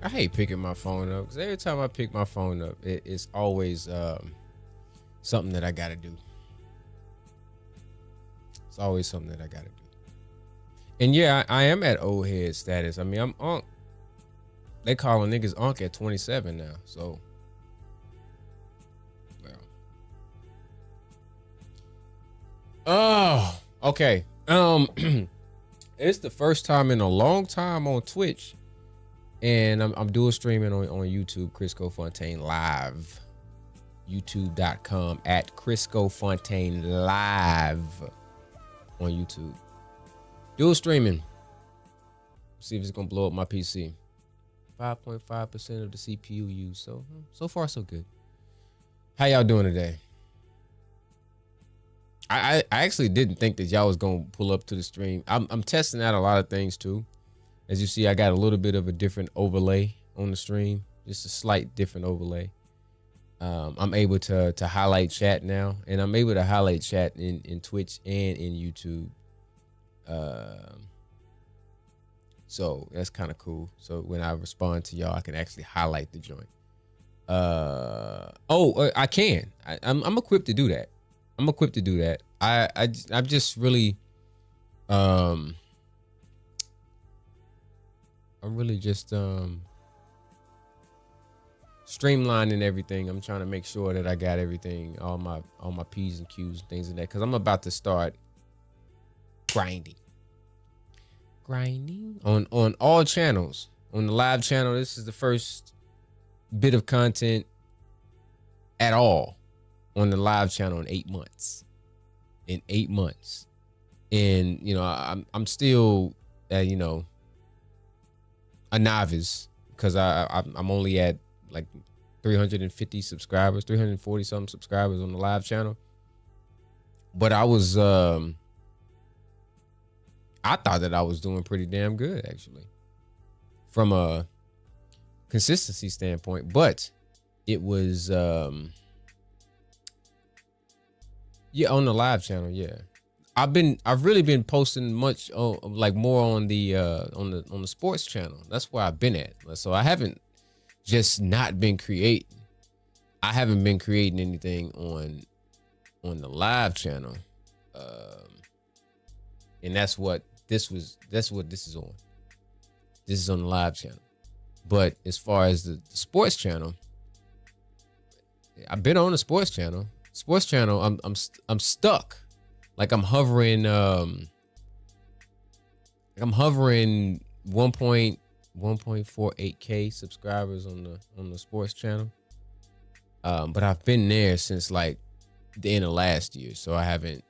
I hate picking my phone up because every time I pick my phone up, it's always something that I gotta do. It's always something that I gotta do. And yeah, I am at old head status. I mean, I'm unk. They calling niggas unk at 27 now. So, well. Oh, okay. It's the first time in a long time on Twitch, and I'm dual streaming on YouTube, Criscoe Fontaine live. YouTube.com at Criscoe Fontaine live on YouTube. Dual streaming. See if it's gonna blow up my PC. 5.5% of the CPU use. So far so good. How y'all doing today? I actually didn't think that y'all was gonna pull up to the stream. I'm testing out a lot of things too. As you see, I got a little bit of a different overlay on the stream, just a slight different overlay. I'm able to highlight chat now, and I'm able to highlight chat in Twitch and in YouTube. So that's kind of cool. So when I respond to y'all, I can actually highlight the joint. I can. I'm equipped to do that. I'm equipped to do that. I'm just really I'm really just streamlining everything. I'm trying to make sure that I got everything, all my P's and Q's and things like that, because I'm about to start grinding on all channels. On the live channel, this is the first bit of content at all on the live channel in 8 months. And you know, I'm still a novice, because I'm only at like 350 subscribers, 340 something subscribers on the live channel. But I thought that I was doing pretty damn good, actually, from a consistency standpoint. But it was on the live channel. Yeah, I've really been posting much more on the sports channel. That's where I've been at. So I haven't just not been creating. I haven't been creating anything on the live channel. And that's what this is on. This is on the live channel. But as far as the sports channel, I've been on the sports channel. Sports channel, I'm stuck. Like I'm hovering 1.48K subscribers on the sports channel. But I've been there since like the end of last year, so I haven't,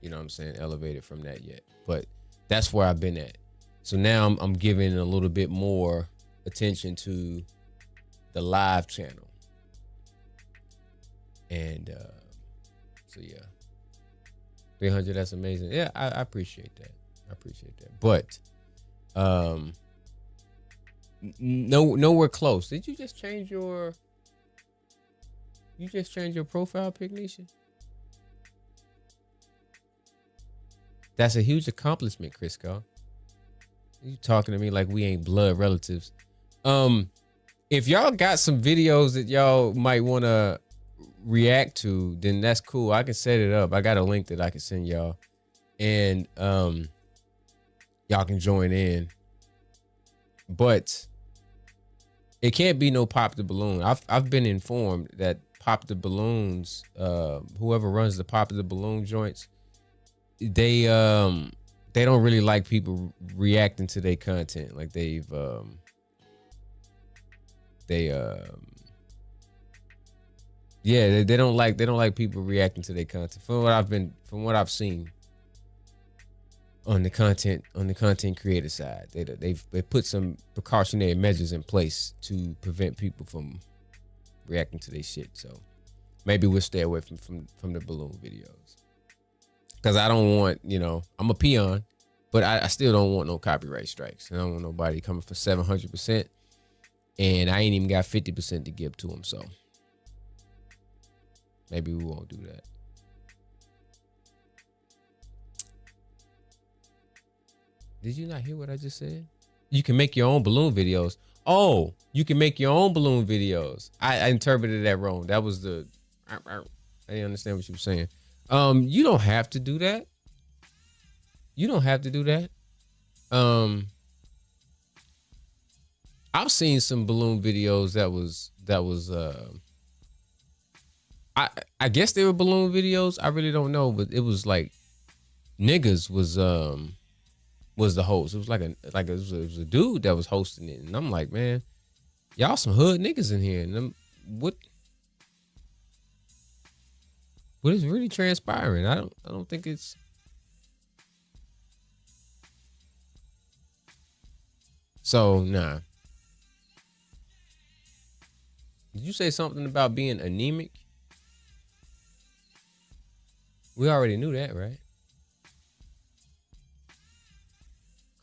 elevated from that yet. But that's where I've been at. So now I'm giving a little bit more attention to the live channel. And so yeah, 300, that's amazing. Yeah, I appreciate that. But nowhere close. Did you just change your profile pic, Nisha? That's a huge accomplishment, Criscoe. You talking to me like we ain't blood relatives. If y'all got some videos that y'all might want to react to, then that's cool. I can set it up. I got a link that I can send y'all, and y'all can join in. But it can't be no Pop the Balloon. I've been informed that Pop the Balloons, whoever runs the Pop the Balloon joints, they don't really like people reacting to their content. Like they don't like people reacting to their content. From what I've seen on the content creator side, they put some precautionary measures in place to prevent people from reacting to their shit. So maybe we'll stay away from the balloon videos, because I don't want, I'm a peon, but I still don't want no copyright strikes. I don't want nobody coming for 700%, and I ain't even got 50% to give to them. So maybe we won't do that. Did you not hear what I just said? You can make your own balloon videos. Oh, you can make your own balloon videos. I interpreted that wrong. That was the. I didn't understand what you were saying. You don't have to do that. You don't have to do that. I've seen some balloon videos that was I guess they were balloon videos. I really don't know, but it was like niggas was the host. It was like it was a dude that was hosting it, and I'm like, man, y'all some hood niggas in here, and what is really transpiring? I don't think it's. So nah. Did you say something about being anemic? We already knew that, right?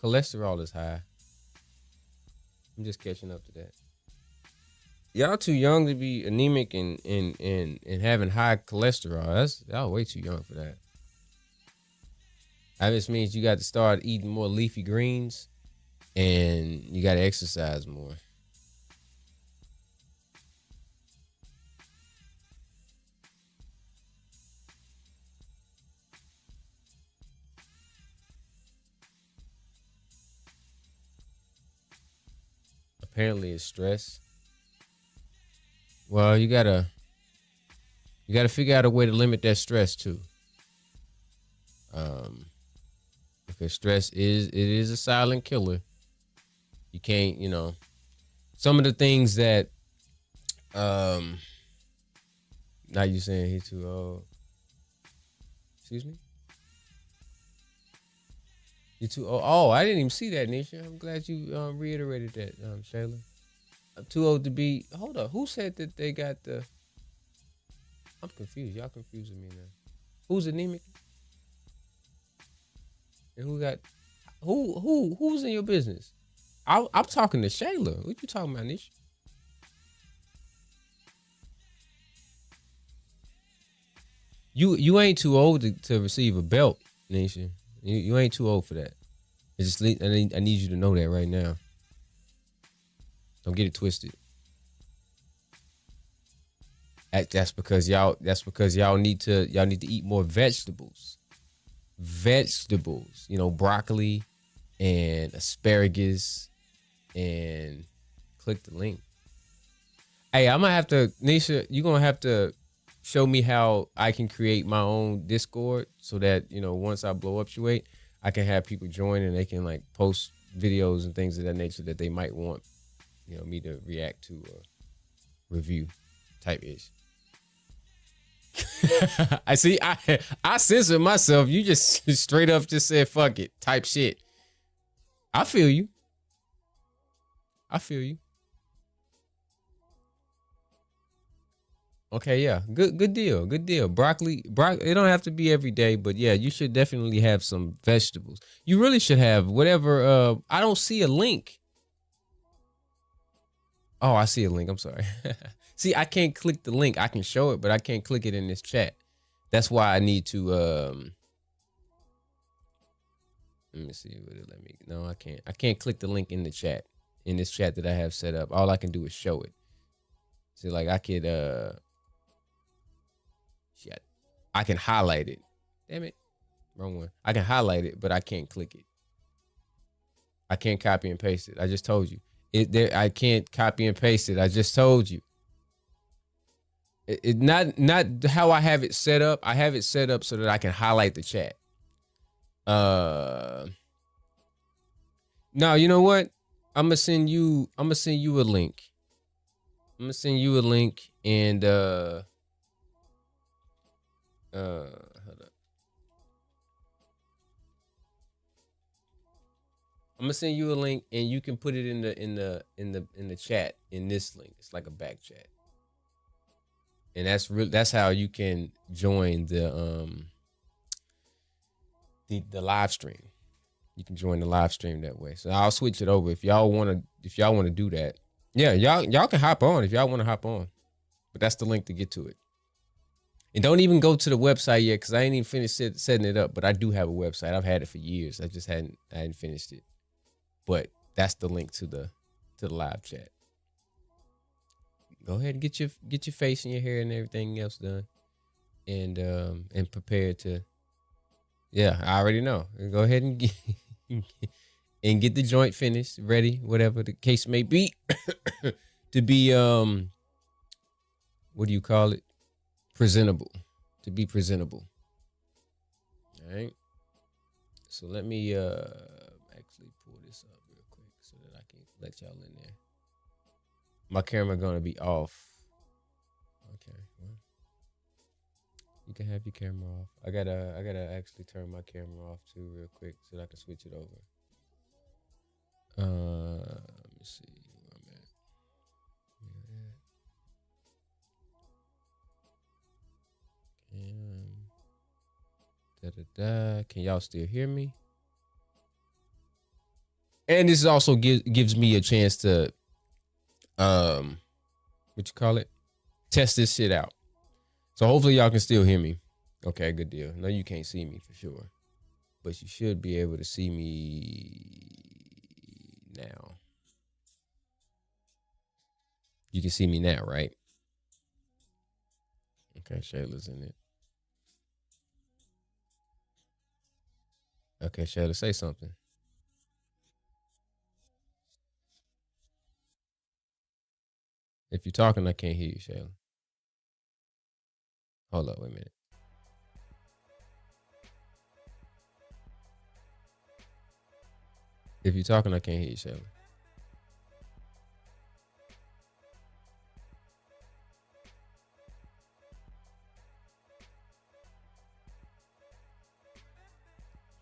Cholesterol is high. I'm just catching up to that. Y'all too young to be anemic and having high cholesterol. Y'all way too young for that. That just means you got to start eating more leafy greens and you got to exercise more. Apparently it's stress. Well, you gotta figure out a way to limit that stress too. Because stress is a silent killer. You can't, some of the things that now you saying he too old. Excuse me? You too old. Oh, I didn't even see that, Nisha. I'm glad you reiterated that, Shayla. I'm too old to be. Hold up. Who said that they got the? I'm confused. Y'all confusing me now. Who's anemic? And who got? Who's in your business? I'm talking to Shayla. What you talking about, Nisha? You ain't too old to receive a belt, Nisha. You ain't too old for that. I need you to know that right now. Don't get it twisted. That's because y'all need to eat more vegetables. Vegetables, broccoli and asparagus, and click the link. Hey, I'm gonna have to, Nisha, you're gonna have to show me how I can create my own Discord so that, once I blow up Shuate, I can have people join and they can like post videos and things of that nature that they might want, me to react to or review type ish. I see. I censored myself. You just straight up just said fuck it type shit. I feel you. Okay, yeah. Good deal. Broccoli, it don't have to be every day, but yeah, you should definitely have some vegetables. You really should have whatever. I don't see a link. Oh, I see a link. I'm sorry. See, I can't click the link. I can show it, but I can't click it in this chat. That's why I need to let me see. No, I can't. I can't click the link in the chat. In this chat that I have set up. All I can do is show it. See, like I could shit. I can highlight it. Damn it. Wrong one. I can highlight it, but I can't click it. I can't copy and paste it. I just told you. I can't copy and paste it. I just told you. It not how I have it set up. I have it set up so that I can highlight the chat. No, you know what? I'm gonna send you a link. I'm gonna send you a link and hold up. I'm gonna send you a link and you can put it in the chat in this link. It's like a back chat. And that's how you can join the live stream. You can join the live stream that way. So I'll switch it over if y'all want to do that. Yeah, y'all can hop on if y'all want to hop on. But that's the link to get to it. And don't even go to the website yet because I ain't even finished setting it up. But I do have a website. I've had it for years. I hadn't finished it. But That's the link to the live chat. Go ahead and get your face and your hair and everything else done, and prepared to. Yeah, I already know. Go ahead and get the joint finished, ready, whatever the case may be, to be what do you call it? Presentable. To be presentable. All right. So let me actually pull this up real quick so that I can let y'all in there. My camera gonna be off. Okay. Well, you can have your camera off. I gotta actually turn my camera off too real quick so that I can switch it over. Let me see where I'm at. Can y'all still hear me? And this also gives me a chance to what you call it? Test this shit out. So hopefully y'all can still hear me. Okay, good deal. No, you can't see me for sure, but you should be able to see me now. You can see me now, right? Okay, Shayla's in it. Okay, Shayla, say something. If you're talking, I can't hear you, Shayla. Hold up, wait a minute. If you're talking, I can't hear you, Shayla.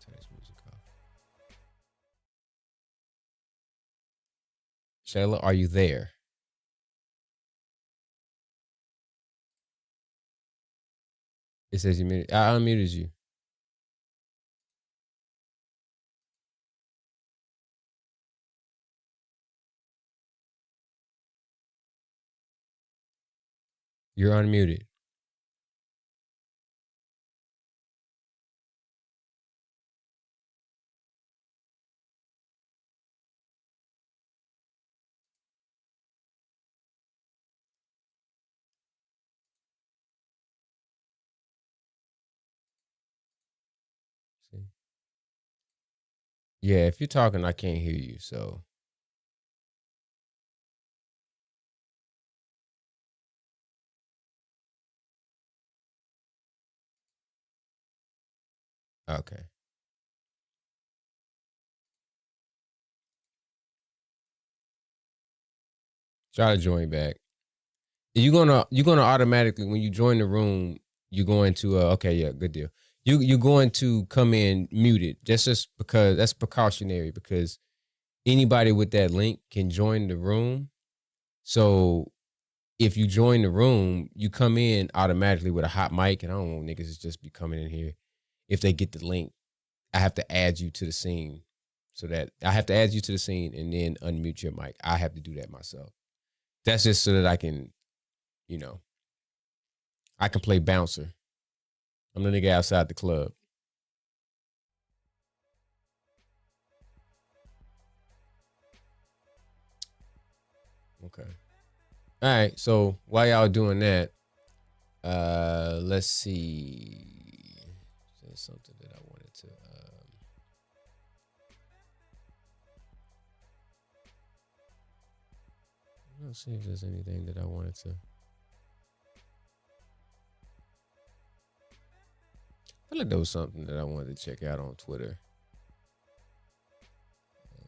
Turn this music off. Shayla, are you there? It says you muted. I unmuted you. You're unmuted. See? Yeah, if you're talking, I can't hear you. So okay. Try to join back. You're gonna automatically, when you join the room, you're going to okay, yeah, good deal. You're going to come in muted. Just because that's precautionary, because anybody with that link can join the room. So if you join the room, you come in automatically with a hot mic, and I don't want niggas to just be coming in here. If they get the link, I have to add you to the scene, so that I have to add you to the scene and then unmute your mic. I have to do that myself. That's just so that I can, I can play bouncer. I'm the nigga outside the club. Okay. All right. So while y'all doing that, let's see. There's something that I wanted to. Let's see if there's anything that I wanted to. I feel like there was something that I wanted to check out on Twitter.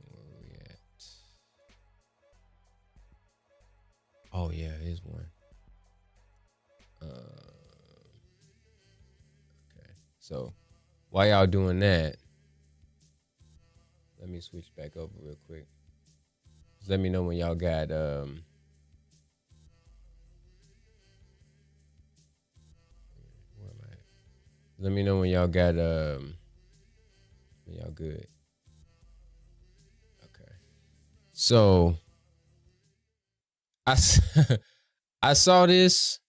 Where are we at? Oh yeah, here's one. Okay, so while y'all doing that, let me switch back over real quick. Just let me know when y'all got where am I at? Let me know when y'all got when y'all good. Okay. So I I saw this.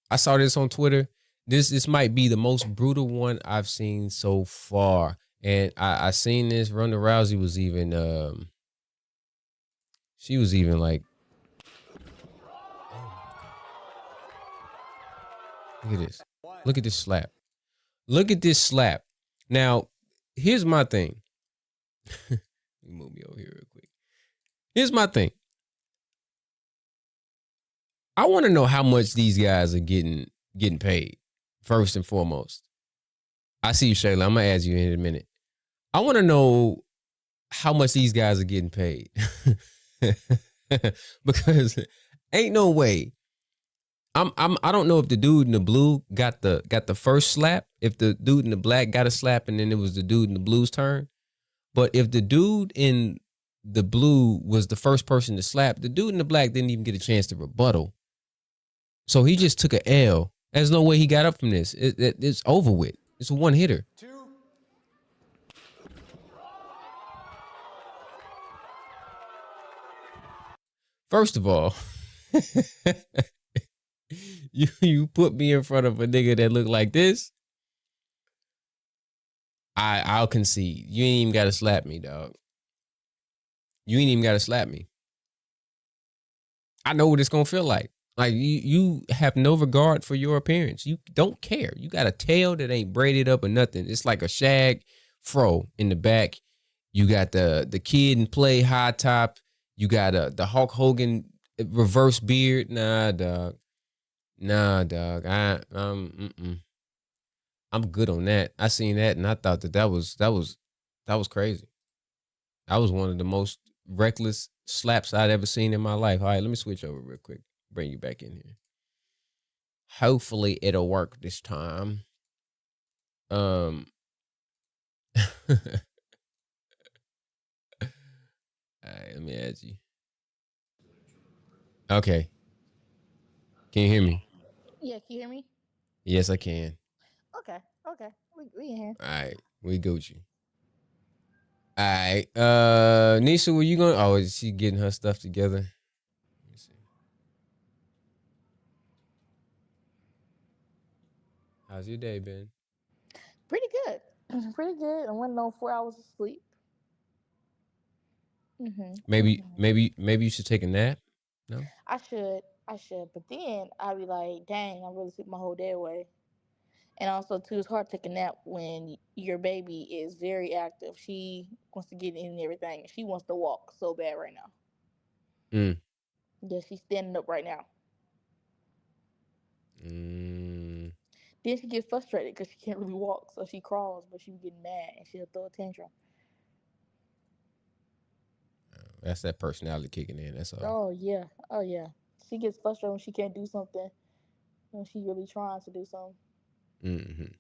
I saw this on Twitter. This might be the most brutal one I've seen so far. And I seen this. Ronda Rousey was even She was even like, look at this. Look at this slap. Look at this slap. Now, here's my thing. Let me move me over here real quick. Here's my thing. I want to know how much these guys are getting paid, first and foremost. I see you, Shayla. I'm gonna ask you in a minute. I want to know how much these guys are getting paid. Because ain't no way. I don't know if the dude in the blue got the first slap, if the dude in the black got a slap and then it was the dude in the blue's turn. But if the dude in the blue was the first person to slap, the dude in the black didn't even get a chance to rebuttal. So he just took an L. There's no way he got up from this. It's over with. It's a one hitter. First of all, you put me in front of a nigga that look like this, I'll concede. You ain't even gotta slap me, dog. You ain't even gotta slap me. I know what it's gonna feel like. Like you have no regard for your appearance. You don't care. You got a tail that ain't braided up or nothing. It's like a shag fro in the back. You got the kid and play high top. You got the Hulk Hogan reverse beard. Nah, dog. Nah, dog. I'm good on that. I seen that and I thought that was crazy. That was one of the most reckless slaps I'd ever seen in my life. All right, let me switch over real quick. Bring you back in here. Hopefully it'll work this time. All right, let me add you. Okay. Can you hear me? Yeah, can you hear me? Yes, I can. Okay, okay. We in here. All right, we Gucci. All right. Nisha, were you going? Oh, is she getting her stuff together? Let me see. How's your day been? Pretty good. Pretty good. I went on 4 hours of sleep. Maybe you should take a nap. No. I should. But then I'd be like, dang, I really sleep my whole day away. And also, too, it's hard to take a nap when your baby is very active. She wants to get in and everything. She wants to walk so bad right now. Mm. Yeah, she's standing up right now. Mm. Then she gets frustrated because she can't really walk, so she crawls, but she be getting mad and she'll throw a tantrum. That's that personality kicking in. That's all. Oh yeah, oh yeah. She gets frustrated when she can't do something when she really trying to do something. Mm-hmm. And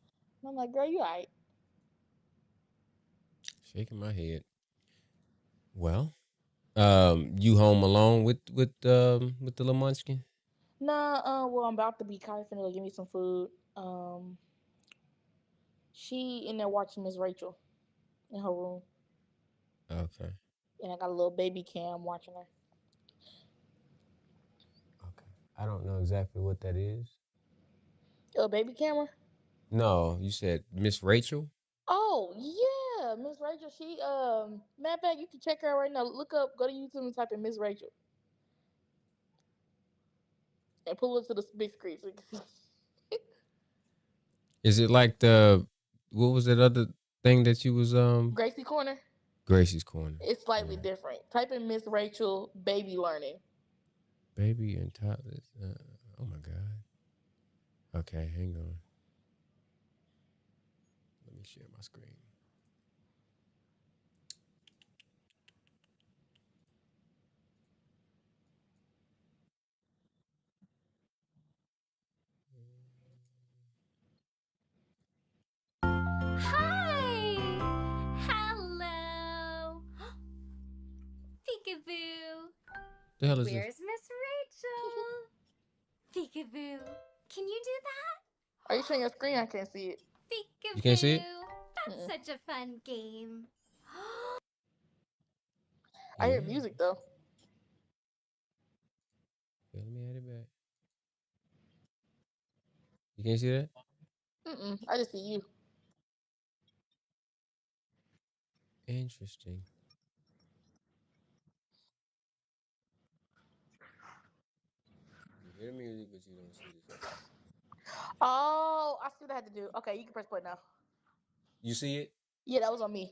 I'm like, girl, you alright? Shaking my head. Well, you home alone with the little munchkin? Nah, well, I'm about to be Kai finna give me some food. She in there watching Miss Rachel in her room, Okay. and I got a little baby cam watching her. Okay. I don't know exactly what that is. A baby camera? No, you said Miss Rachel. Oh yeah, Miss Rachel. She matter of fact, you can check her out right now. Look up, go to YouTube and type in Miss Rachel, and pull it to the big screen so you can see. Is it like the what was that other thing that you was Gracie Corner. Gracie's Corner? It's slightly Yeah. different. Type in Miss Rachel baby learning. Baby and toddlers. Oh my god. Okay, hang on. Let me share my screen. Hi! Hello! Peekaboo! The hell is this? Where's Miss Rachel? Peekaboo! Can you do that? Are you showing your screen? I can't see it. Peekaboo! You can't see it? That's such a fun game. I hear Yeah. music though. Okay, let me add it back. You can't see that? I just see you. Interesting. Hear the music, but you don't see this. Oh, I see what I had to do. Okay, you can press play now. You see it? Yeah, that was on me.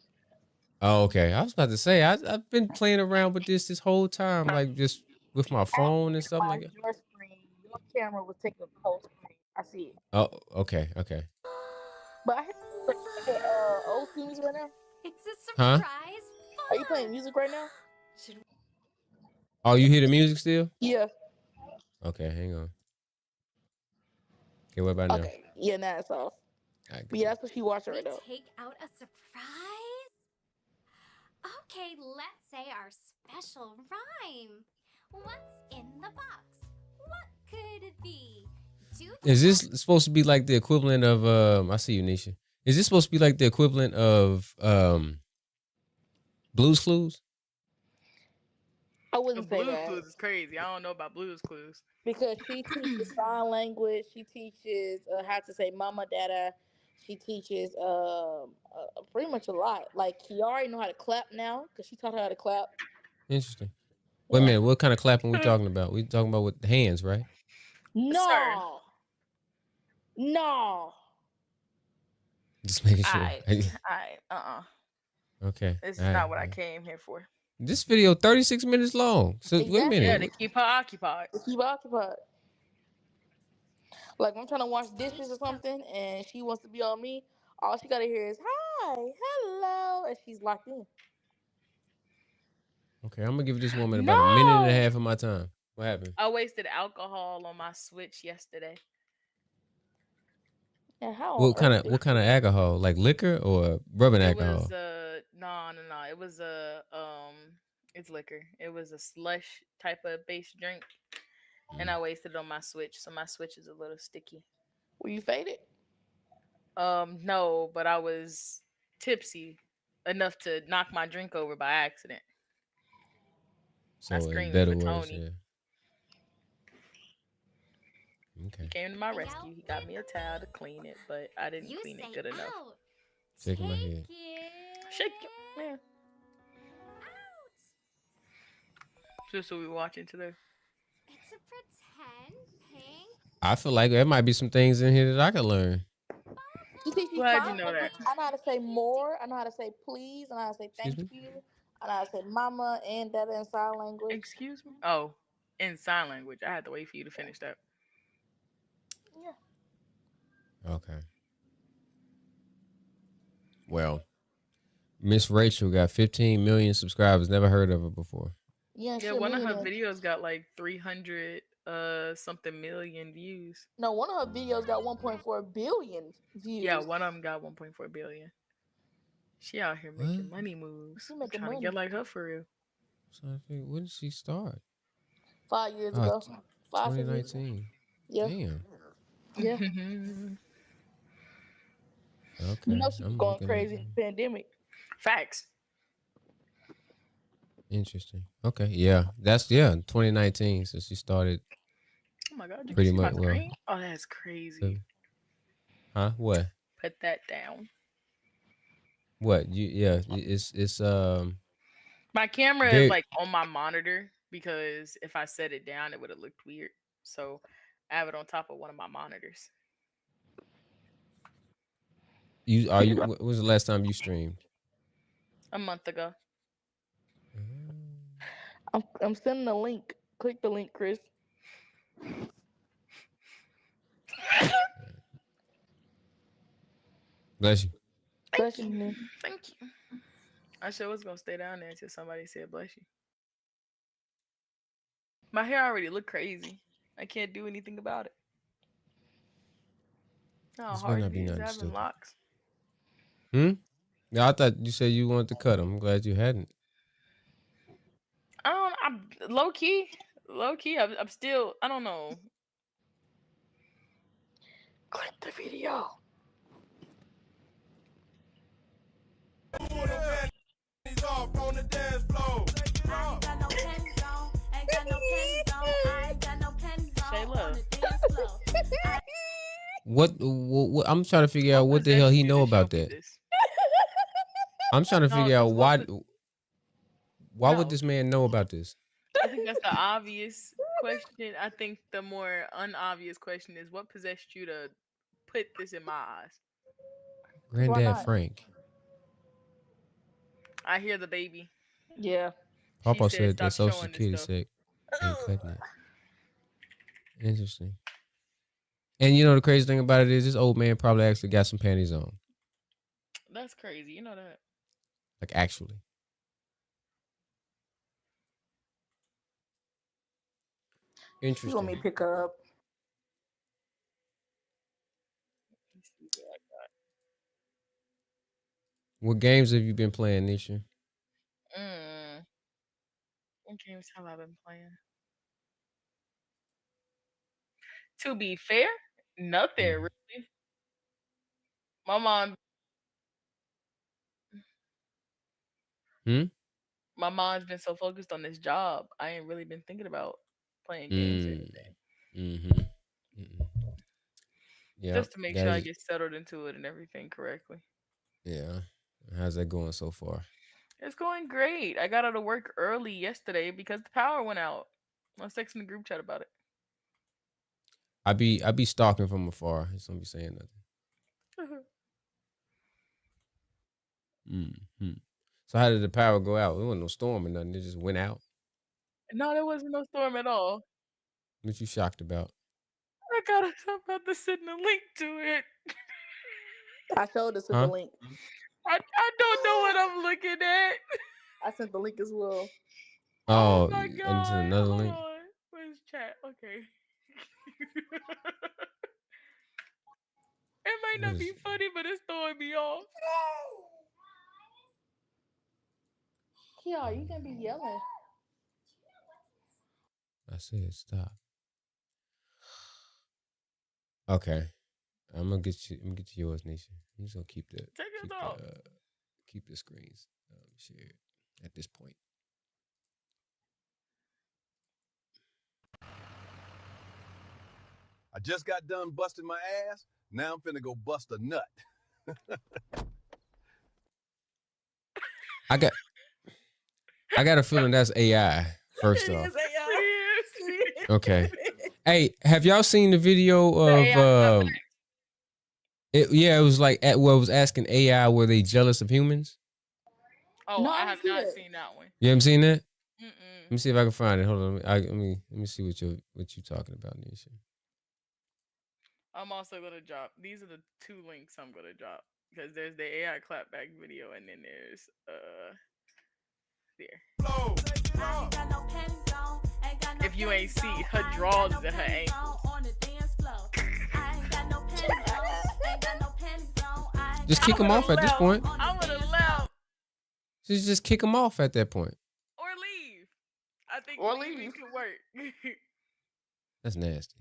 Oh, okay. I was about to say I've been playing around with this whole time, like just with my phone and stuff like that. Your screen, your camera was taking up the whole screen. I see it. Oh, okay. But I hear old school music right now. It's a Huh? surprise. Are you playing music right now? Oh, you hear the music still? Yeah. Okay, hang on. Okay, what about now? Okay. Yeah, now it's off. All right, But yeah, that's what she watching We right now. take out a surprise? Okay, let's say our special rhyme. What's in the box? What could it be? Is this supposed to be like the equivalent of I see you, Nisha. Is this supposed to be like the equivalent of Blue's Clues? I wouldn't say Blues that. Clues is crazy. I don't know about Blues Clues. Because she teaches sign language. She teaches how to say mama, dada. She teaches pretty much a lot. Like Kiara know how to clap now because she taught her how to clap. Interesting. Wait a minute, what kind of clapping we talking about? We talking about with the hands, right? No. No. Just making sure. Okay. This is not what I came here for. This video 36 minutes long. So wait a Exactly. minute. Yeah, to keep her occupied. To keep her occupied. Like I'm trying to wash dishes or something, and she wants to be on me. All she gotta hear is hi, hello, and she's locked in. Okay, I'm gonna give this woman about a minute and a half of my time. What happened? I wasted alcohol on my Switch yesterday. Yeah, how? What kind of alcohol? Like liquor or rubbing alcohol? It was no. It was it's liquor. It was a slush type of base drink, and I wasted it on my Switch, so my Switch is a little sticky. Were you faded? No, but I was tipsy enough to knock my drink over by accident. So I screamed better for words, Tony. yeah. Okay. He came to my rescue. He got me a towel to clean it, but I didn't clean it good enough. Shaking my head. Shake it, man. Just what we watching today. It's a pretend pink. I feel like there might be some things in here that I could learn. Glad you know that. I know how to say more. I know how to say please. I know how to say thank Excuse you. I know how to say mama and dada in sign language. Excuse me? Oh, in sign language. I had to wait for you to finish that. Yeah. Okay. Well, Miss Rachel got 15 million subscribers. Never heard of her before. Yeah, one of her videos got like 300 something million views. No, one of her videos got 1.4 billion views. Yeah, one of them got 1.4 billion. She out here making money moves. She I'm making trying money. to get like her for real. So I think, when did she start? 5 years ago. 2019. Yeah. Damn. Yeah. Okay. You know she was going crazy in the pandemic. Facts. Interesting. Okay. Yeah. That's 2019. So she started. Oh my god, pretty much. Well, oh, that's crazy. Huh? What? Put that down. What? It's my camera is like on my monitor because if I set it down it would have looked weird. So I have it on top of one of my monitors. When was the last time you streamed? A month ago. I'm sending a link. Click the link, Chris. Bless you. Thank you. I sure was gonna stay down there until somebody said bless you. My hair already look crazy. I can't do anything about it. How hard it is having locks. Yeah, I thought you said you wanted to cut them. I'm glad you hadn't. I'm low key. I'm still. I don't know. Click the video. What? I'm trying to figure out what the hell he know about that. I'm trying to figure out why would this man know about this? I think that's the obvious question, I think the more unobvious question is what possessed you to put this in my eyes? Why Granddad not? Frank. I hear the baby. Yeah. She Papa said said that stop Social showing this Security stuff. said ain't cutting it. Interesting. And you know the crazy thing about it is this old man probably actually got some panties on. That's crazy. You know that. Like actually. She want Interesting. me to pick her up. Let's see what What games have you been playing, Nisha? What games have I been playing? To be fair, nothing Mm. really. My mom, Hmm? my mom's been so focused on this job, I ain't really been thinking about playing games or Mm. anything. Mm-hmm. Mm-mm. Yeah. Just to make That sure I is get settled into it and everything correctly. yeah. How's that going so far? It's going great. I got out of work early yesterday because the power went out. I was texting the group chat about it. I be stalking from afar. Just don't be saying nothing. Mm-hmm. So how did the power go out? It wasn't no storm or nothing. It just went out. No, there wasn't no storm at all. What you shocked about? I'm about to send a link to it. I showed us in the Huh? link. I don't know what I'm looking at. I sent the link as well. Oh Oh, my and to god. another Hold link. on. Where's chat? Okay. It might What not be is funny, but it's throwing me off. Kiara, you gonna be yelling. I said stop. Okay. I'm gonna get you. I'm gonna get to yours, Nisha. I'm just gonna Take us off. keep the screens shared at this point. I just got done busting my ass. Now I'm finna go bust a nut. I got a feeling that's AI. First It off, is AI. It is. okay. Hey, have y'all seen the video The of AI cut back. it was like it was asking AI were they jealous of humans? Oh, No, I I have didn't see not that. seen that one. You haven't seen that? Let Mm-mm. me see if I can find it. Hold on. Let me see what you talking about, Nisha. I'm also gonna drop. These are the two links I'm gonna drop because there's the AI clapback video and then there's there. If you ain't see her drawers and her ankles. Just kick them off at this point. I would have left Just kick them off at that point. or leave. I think Or leaving leave. could work. That's nasty.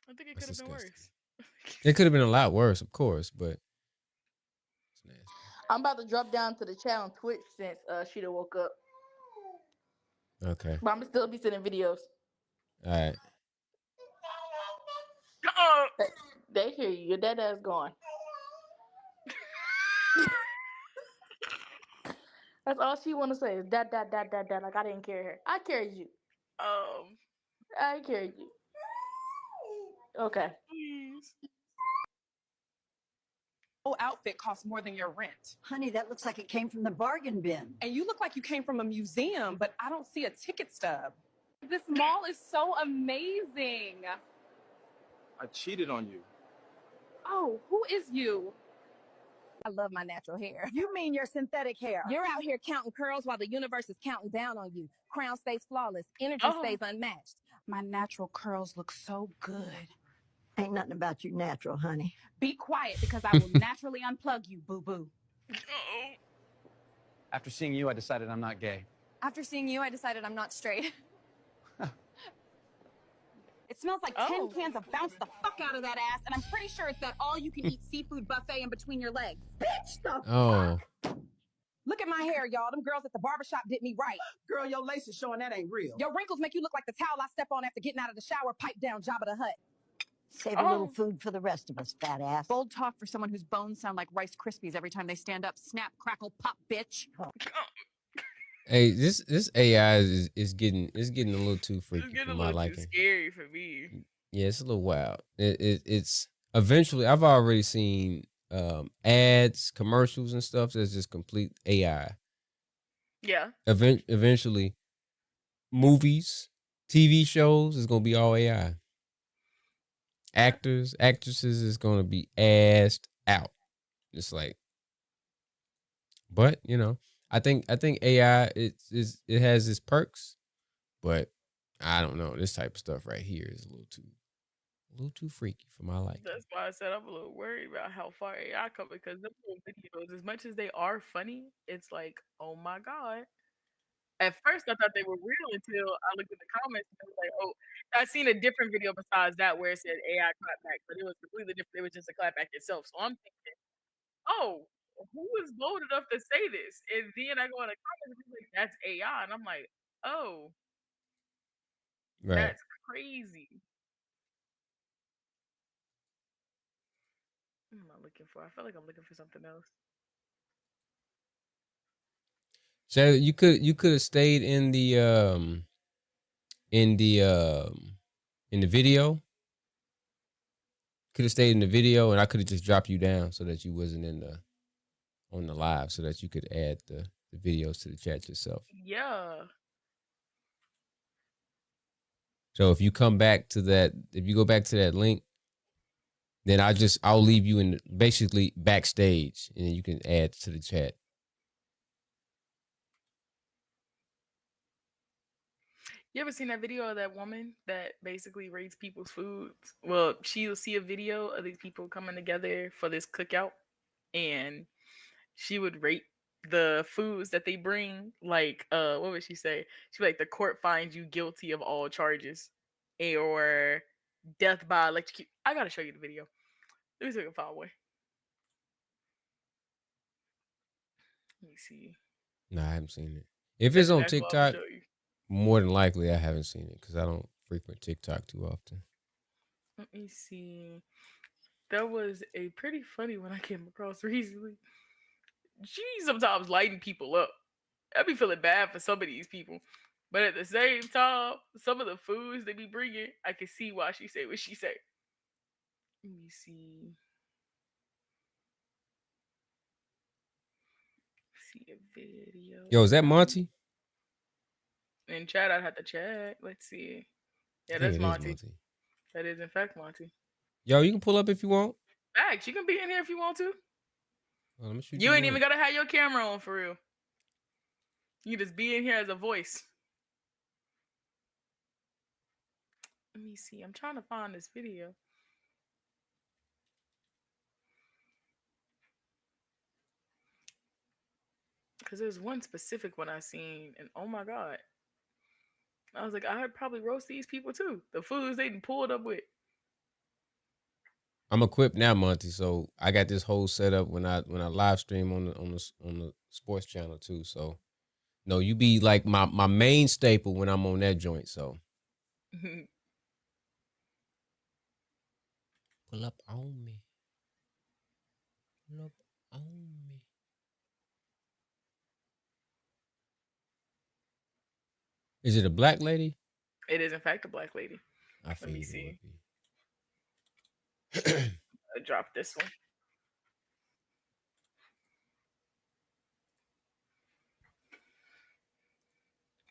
I think it That's could have been disgusting. worse. It could have been a lot worse, of course, but it's nasty. I'm about to drop down to the chat on Twitch since she done woke up. Okay. But I'm gonna still be sending videos. All right. They hear you. Your dad is gone. That's all she want to say is dad. Like I didn't carry her. I carried you. I carried you. Okay. Please. Whole outfit costs more than your rent. Honey, that looks like it came from the bargain bin. And you look like you came from a museum, but I don't see a ticket stub. This mall is so amazing. I cheated on you. Oh, who is you? I love my natural hair. You mean your synthetic hair? You're out here counting curls while the universe is counting down on you. Crown stays flawless. Energy stays unmatched. My natural curls look so good. Ain't nothing about you natural, honey. Be quiet because I will naturally unplug you, boo-boo. After seeing you, I decided I'm not gay. After seeing you, I decided I'm not straight. It smells like 10 cans of bounce the fuck out of that ass, and I'm pretty sure it's that all-you-can-eat seafood buffet in between your legs. Bitch, the fuck? Look at my hair, y'all. Them girls at the barbershop did me right. Girl, your lace is showing that ain't real. Your wrinkles make you look like the towel I step on after getting out of the shower, pipe down Jabba the Hutt. Save a little food for the rest of us, fat ass. Bold talk for someone whose bones sound like Rice Krispies every time they stand up. Snap, crackle, pop, bitch. Hey, this AI is getting a little too It's freaky getting for a my little too liking. scary for me. Yeah, it's a little wild. It's eventually I've already seen ads, commercials and stuff that's just complete AI. Yeah. Eventually movies, TV shows is gonna be all AI. Actors, actresses is gonna be assed out. It's like, but you know, I think AI it has its perks, but I don't know. This type of stuff right here is a little too freaky for my liking. That's why I said I'm a little worried about how far AI come because them little videos, as much as they are funny, it's like, oh my god. At first, I thought they were real until I looked at the comments and I was like, oh, I seen a different video besides that where it said AI clapback, but it was completely different. It was just a clapback itself. So I'm thinking, oh, who was bold enough to say this? And then I go in the comments and it's like, that's AI. And I'm like, oh, Right. that's crazy. What am I looking for? I feel like I'm looking for something else. So you could have stayed in the in the video. Could have stayed in the video, and I could have just dropped you down so that you wasn't in the on the live, so that you could add the videos to the chat yourself. Yeah. So if you come back to that, if you go back to that link, then I'll leave you in basically backstage, and then you can add to the chat. You ever seen that video of that woman that basically rates people's foods? Well, she'll see a video of these people coming together for this cookout, and she would rate the foods that they bring. Like, what would she say? She like, the court finds you guilty of all charges, or death by electrocute. I gotta show you the video. Let me see if I can find one. Let me see. No, I haven't seen it. If it's That's on exactly what I'm gonna TikTok, show you. more than likely I haven't seen it because I don't frequent TikTok too often. Let me see. That was a pretty funny one I came across recently. She sometimes lighting people up. I be feeling bad for some of these people, but at the same time, some of the foods they be bringing, I can see why she say what she say. Let me see. See a video. Yo, is that Monty? In chat, I'd have to check. Let's see. Yeah, I think that's it is Monty. Monty. That is in fact Monty. Yo, you can pull up if you want. Facts, you can be in here if you want to. Well, let me shoot You ain't the even link. gotta have your camera on for real. You just be in here as a voice. Let me see. I'm trying to find this video. Because there's one specific one I seen, and oh my god. I was like, I'd probably roast these people too. The foods they pulled up with. I'm equipped now, Monty. So I got this whole setup when I live stream on the sports channel too. So no, you be like my main staple when I'm on that joint. So pull up on me. Pull up on me. Is it a black lady? It is in fact a black lady. I Let me figured it see. would be. I dropped this one.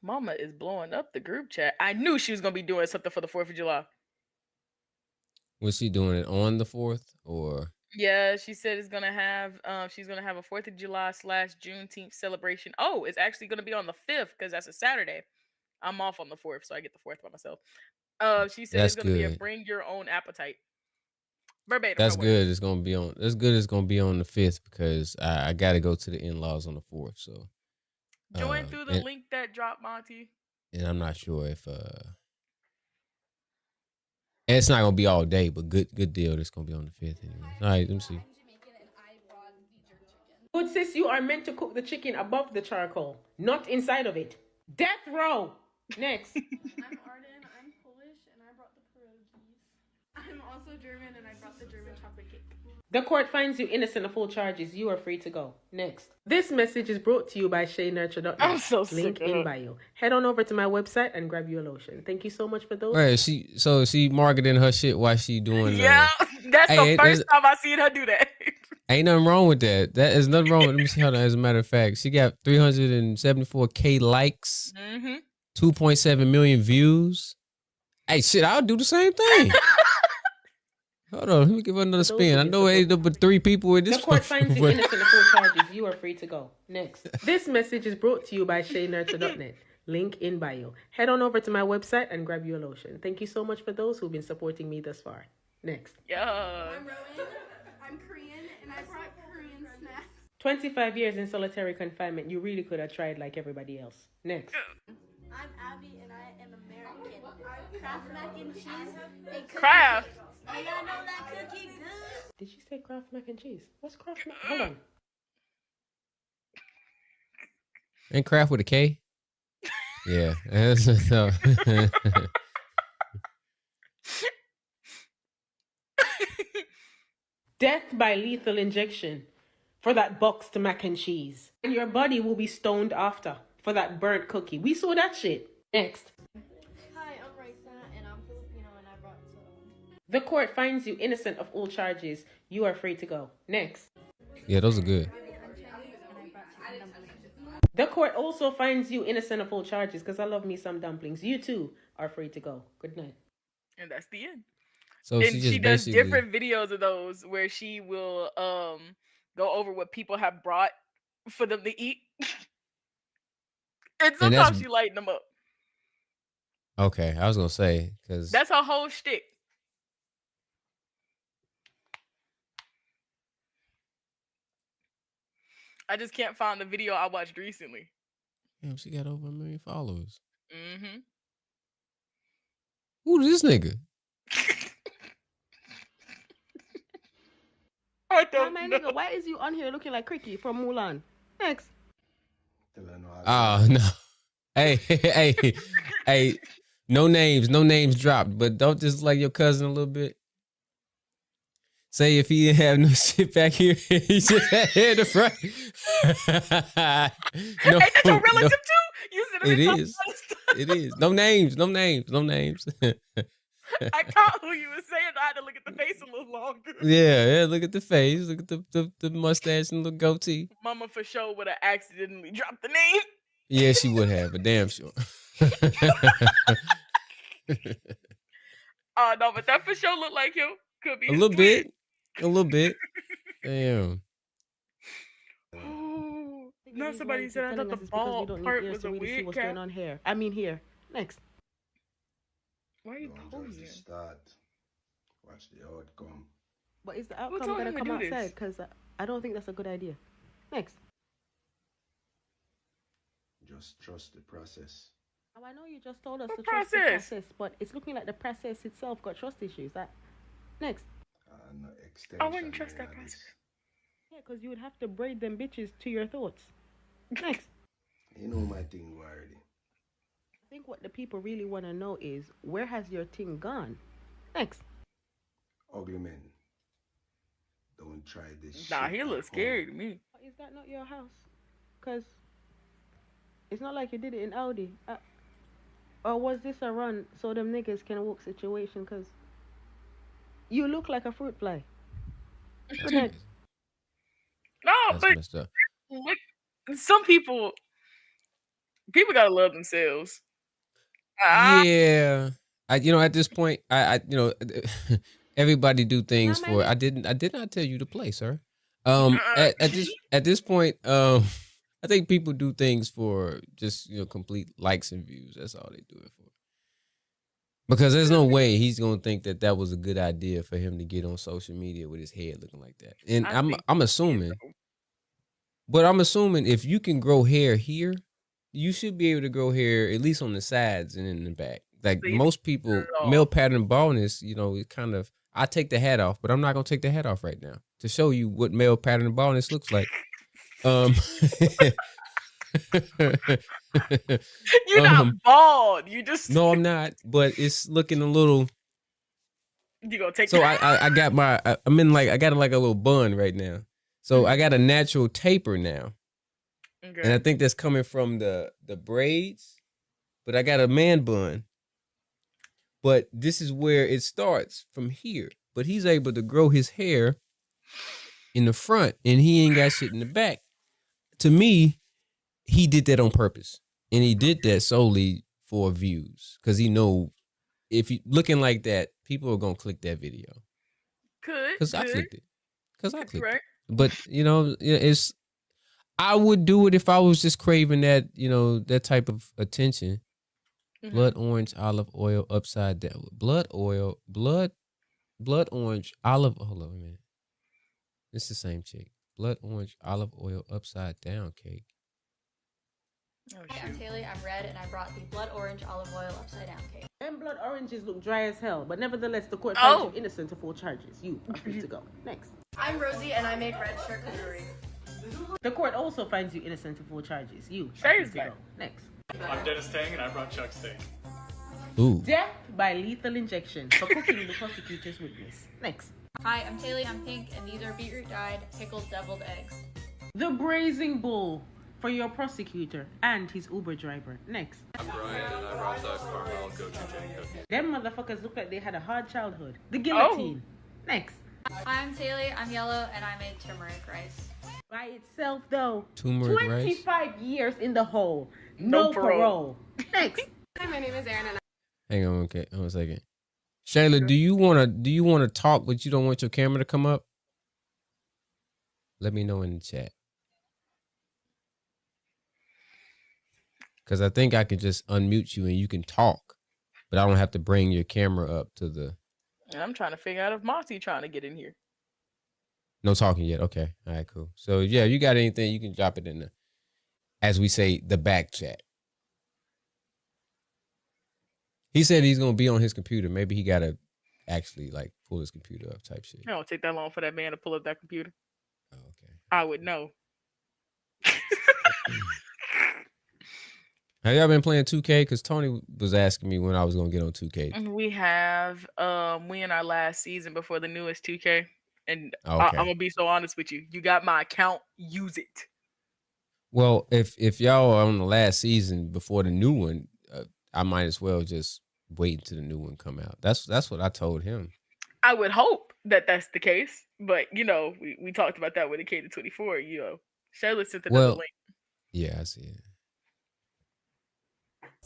Mama is blowing up the group chat. I knew she was gonna be doing something for the 4th of July. Was she doing it on the 4th or? Yeah, she said it's gonna have she's gonna have a 4th of July / Juneteenth celebration. Oh, it's actually gonna be on the 5th because that's a Saturday. I'm off on the 4th, so I get the 4th by myself. She said That's it's gonna be a good. bring your own appetite. Verbatim That's her words. good. It's gonna be on. That's good. It's gonna be on the 5th because I got to go to the in-laws on the 4th. So Join through the link that dropped, Monty. and I'm not sure if and it's not gonna be all day, but good deal. It's gonna be on the 5th anyway. All right, let me see. Good sis, you are meant to cook the chicken above the charcoal, not inside of it. Death row. Next. I'm Arden, I'm Polish, and I brought the pierogies. I'm also German, and I brought the German chocolate cake. The court finds you innocent of all charges. You are free to go. Next. This message is brought to you by ShayNurture.net. I'm so sick Link of in her. bio. Head on over to my website and grab you a lotion. Thank you so much for those. Right, she marketing her shit while she doing. Yeah, that's Hey, the first time I seen her do that. Ain't nothing wrong with that. That is nothing wrong with. Let me see how. As a matter of fact, she got 374K likes, 2.7 million views. Hey, shit, I'll do the same thing. Hold on, let me give her another spin. I know ain't but 3 people in this. The court finds you innocent of all charges. You are free to go. Next. This message is brought to you by ShayNurture.net. Link in bio. Head on over to my website and grab you a lotion. Thank you so much for those who've been supporting me thus far. Next. Yeah. I'm Rowan. I'm Korean, and I brought Korean snacks. 25 years in solitary confinement. You really could have tried like everybody else. Next. I'm Abby, and I am American. Kraft mac and cheese and cookie. Kraft. And y'all know that cookie good. Did you say Kraft mac and cheese? What's Kraft mac? Hold on. And Kraft with a K? Yeah. Death by lethal injection for that boxed mac and cheese. And your body will be stoned after for that burnt cookie. We saw that shit. Next. Hi, I'm Raisa, and I'm Filipino, and I brought soda. The court finds you innocent of all charges. You are free to go. Next. Yeah, those are good. The court also finds you innocent of all charges because I love me some dumplings. You too are free to go. Good night. And that's the end. So and she just does basically different videos of those where she will go over what people have brought for them to eat. And sometimes she lighten them up. Okay, I was gonna say because that's her whole shtick. I just can't find the video I watched recently. Damn, she got over 1 million followers. Mm-hmm. Who is this nigga? I don't know. Nigga, why is you on here looking like Cricky from Mulan? Next. Oh no. Hey. No names dropped, but don't just like your cousin a little bit. Say if he didn't have no shit back here, he just had the front. No, ain't that your relative too? You said it is. It is. No names. I caught who you were saying. I had to look at the face a little longer. Yeah. Look at the face. Look at the mustache and the goatee. Mama for sure would have accidentally dropped the name. Yeah, she would have, but damn sure. No, but that for sure looked like him. Could be a little bit. Damn. Oh, not somebody said I thought the ball part was a weird what's going on here. I mean here. Next. Why are you posing? Start. Watch the outcome. But is the outcome gonna come outside? Because I don't think that's a good idea. Next. Just trust the process. Oh, I know you just told us to trust the process, but it's looking like the process itself got trust issues. Next. I wouldn't trust that process. Yeah, because you would have to braid them bitches to your thoughts. Next. You know my thing already. I think what the people really want to know is, where has your thing gone? Next. Ugly men. Don't try this Nah, shit he looks scary to me. Is that not your house? Because it's not like you did it in Audi. Or was this a run so them niggas can walk situation? Because you look like a fruit fly. No, but look, some people gotta love themselves. Yeah, at this point, everybody do things for. I did not tell you to play, sir. At this point, I think people do things for just complete likes and views. That's all they do it for. Because there's no way he's gonna think that was a good idea for him to get on social media with his head looking like that. And I'm assuming, but I'm assuming if you can grow hair here, you should be able to grow hair at least on the sides and in the back. Like most people, male pattern baldness, it kind of. I take the hat off, but I'm not gonna take the hat off right now to show you what male pattern baldness looks like. You're not bald. You just no, I'm not. But it's looking a little. You gonna take? So I got I'm in like I got like a little bun right now. So I got a natural taper now, Okay. and I think that's coming from the braids. But I got a man bun. But this is where it starts from here. But he's able to grow his hair in the front, and he ain't got shit in the back. To me, he did that on purpose, and he did that solely for views because he know if he looking like that, people are gonna click that video. Because I clicked it. Right. But it's I would do it if I was just craving that that type of attention. Mm-hmm. Blood orange olive oil upside down. Blood orange olive. Hold on a minute. It's the same chick. Blood orange olive oil upside down cake. Hi, I'm Taylor. I'm red, and I brought the blood orange olive oil upside down cake. And blood oranges look dry as hell, but nevertheless, the court finds you innocent of all charges. You are free to go. Next. I'm Rosie, and I make red charcuterie. The court also finds you innocent of all charges. You are free to go. Next. I'm Dennis Tang, and I brought Chuck's steak. Ooh. Death by lethal injection for cooking the prosecutor's witness. Next. Hi, I'm Taylor. I'm pink, and these are beetroot dyed pickled deviled eggs. The braising bull for your prosecutor and his Uber driver. Next. I'm Brian, and I brought the caramel gochujang cookie. Them motherfuckers look like they had a hard childhood. The guillotine. Next. Hi, I'm Taylor. I'm yellow, and I made turmeric rice. By itself, though. Turmeric 25 years in the hole. No parole. Next. Hi, my name is Erin, and Hang on, okay, hold on a second. Shayla, do you wanna talk, but you don't want your camera to come up? Let me know in the chat. Because I think I can just unmute you and you can talk, but I don't have to bring your camera up to the. I'm trying to figure out if Monty trying to get in here. No talking yet. Okay, all right, cool. So yeah, you got anything, you can drop it in the, as we say, the back chat. He said he's gonna be on his computer. Maybe he gotta actually like pull his computer up, type shit. It don't take that long for that man to pull up that computer. Oh, okay. I would know. Have y'all been playing 2K? Because Tony was asking me when I was gonna get on 2K. We have we in our last season before the newest 2K, and Okay. I'm gonna be so honest with you. You got my account. Use it. Well, if y'all are on the last season before the new one, I might as well just wait until the new one come out. That's what I told him. I would hope that that's the case, but we talked about that with the K-24. Charlotte sent another link. Yeah, I see it.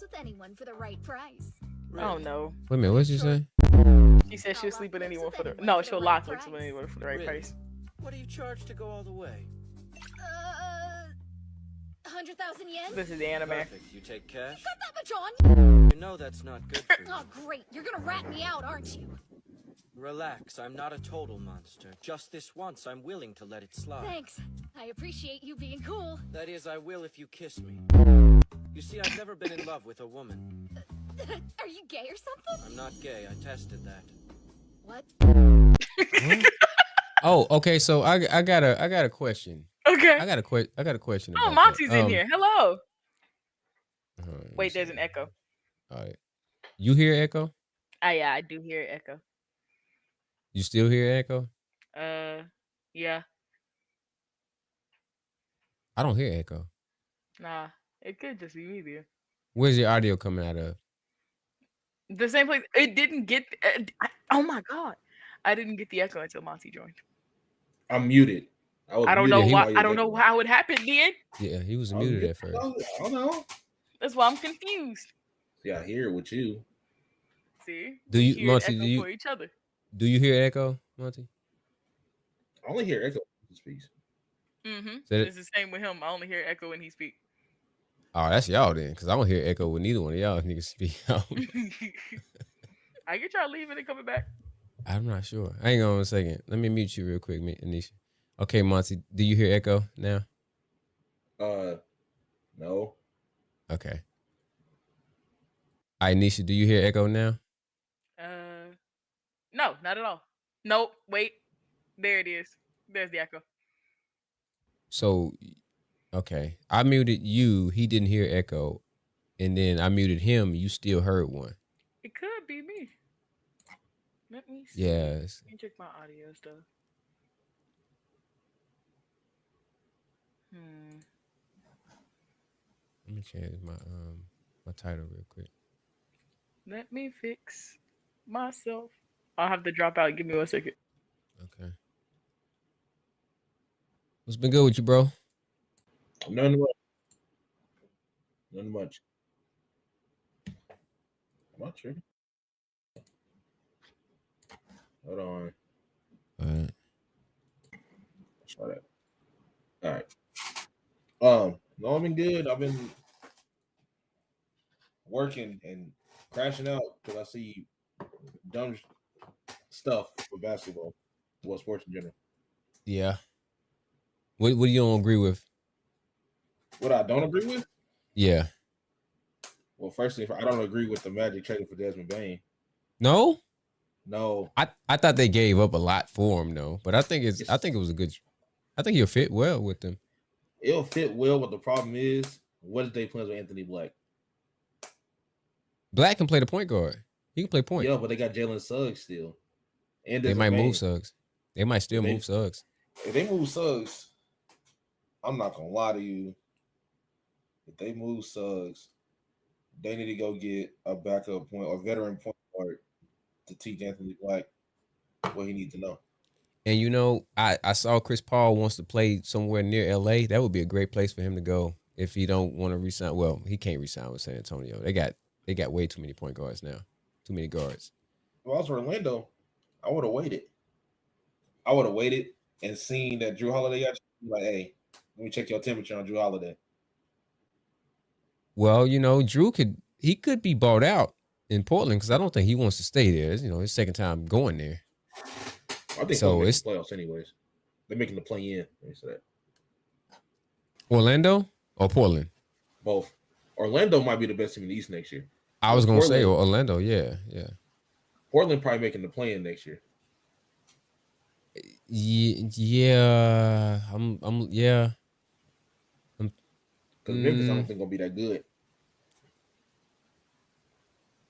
With anyone for the right price. Oh no. Wait a minute, what'd you say? She said she'll sleep with anyone for the she'll lock lips with anyone for the right price. What do you charge to go all the way? 100,000 yen? This is the anime. Perfect. You take cash? Got that much on? You know that's not good for you. Oh, great. You're gonna rat me out, aren't you? Relax, I'm not a total monster. Just this once, I'm willing to let it slide. Thanks. I appreciate you being cool. That is, I will if you kiss me. You see, I've never been in love with a woman. Are you gay or something? I'm not gay, I tested that. What? Oh, okay. So I got a question. Okay. I got a question. Oh, about Monty's that. in here. Hello. Wait, there's an echo. All right. You hear echo? Yeah, I do hear echo. You still hear echo? Yeah. I don't hear echo. Nah, it could just be me there. Where's your audio coming out of? The same place. It didn't get. Oh my god, I didn't get the echo until Monty joined. I'm muted. I don't know why. I don't know how it happened then. Yeah, he was muted at first. I don't know. That's why I'm confused. Yeah, I hear it with you. See? Do you, hear Monty? echo for each other. Do you hear echo, Monty? I only hear echo when he speaks. It's the same with him. I only hear echo when he speaks. Oh, that's y'all then, because I don't hear echo with neither one of y'all niggas speak out. I get y'all leaving and coming back. I'm not sure. Hang on a second. Let me mute you real quick, Anisha. Okay, Monty, do you hear echo now? No. Okay. All right, Nisha, do you hear echo now? No, not at all. Nope. Wait. There it is. There's the echo. So, okay. I muted you. He didn't hear echo. And then I muted him. You still heard one. It could be me. Let me see. Yes. Let me check my audio stuff. Let me change my title real quick. Let me fix myself. I'll have to drop out. Give me 1 second. Okay. What's been good with you, bro? Nothing much. Nothing much. Am I tripping? Hold on. All right. Try that. All right. No, I've been good. I've been working and crashing out because I see dumb stuff for basketball, well, sports in general. Yeah. What do you don't agree with? What I don't agree with? Yeah. Well, firstly, I don't agree with the Magic trading for Desmond Bain. No? No. I thought they gave up a lot for him though, but I think it was a good. I think he'll fit well with them. It'll fit well, but the problem is, what if they play with Anthony Black? Black can play the point guard. He can play point. Yeah, but they got Jalen Suggs still. And they might Bain. move Suggs. They might still move Suggs. If they move Suggs, I'm not gonna lie to you. If they move Suggs, they need to go get a backup point or veteran point guard to teach Anthony Black what he needs to know. And you know, I saw Chris Paul wants to play somewhere near LA. That would be a great place for him to go if he don't want to resign. Well, he can't resign with San Antonio. They got way too many point guards now. Too many guards. If I was Orlando, I would have waited. I would have waited and seen that Drew Holiday got you. Like, hey, let me check your temperature on Drew Holiday. Well, you know, Drew could be bought out in Portland because I don't think he wants to stay there. It's, you know, his second time going there. I think so. It's the playoffs anyways. They're making the play in. That. Orlando or Portland? Both. Orlando might be the best team in the East next year. I was gonna say Orlando. Yeah. Portland probably making the play in next year. Yeah. Yeah. Because Memphis, I don't think gonna be that good.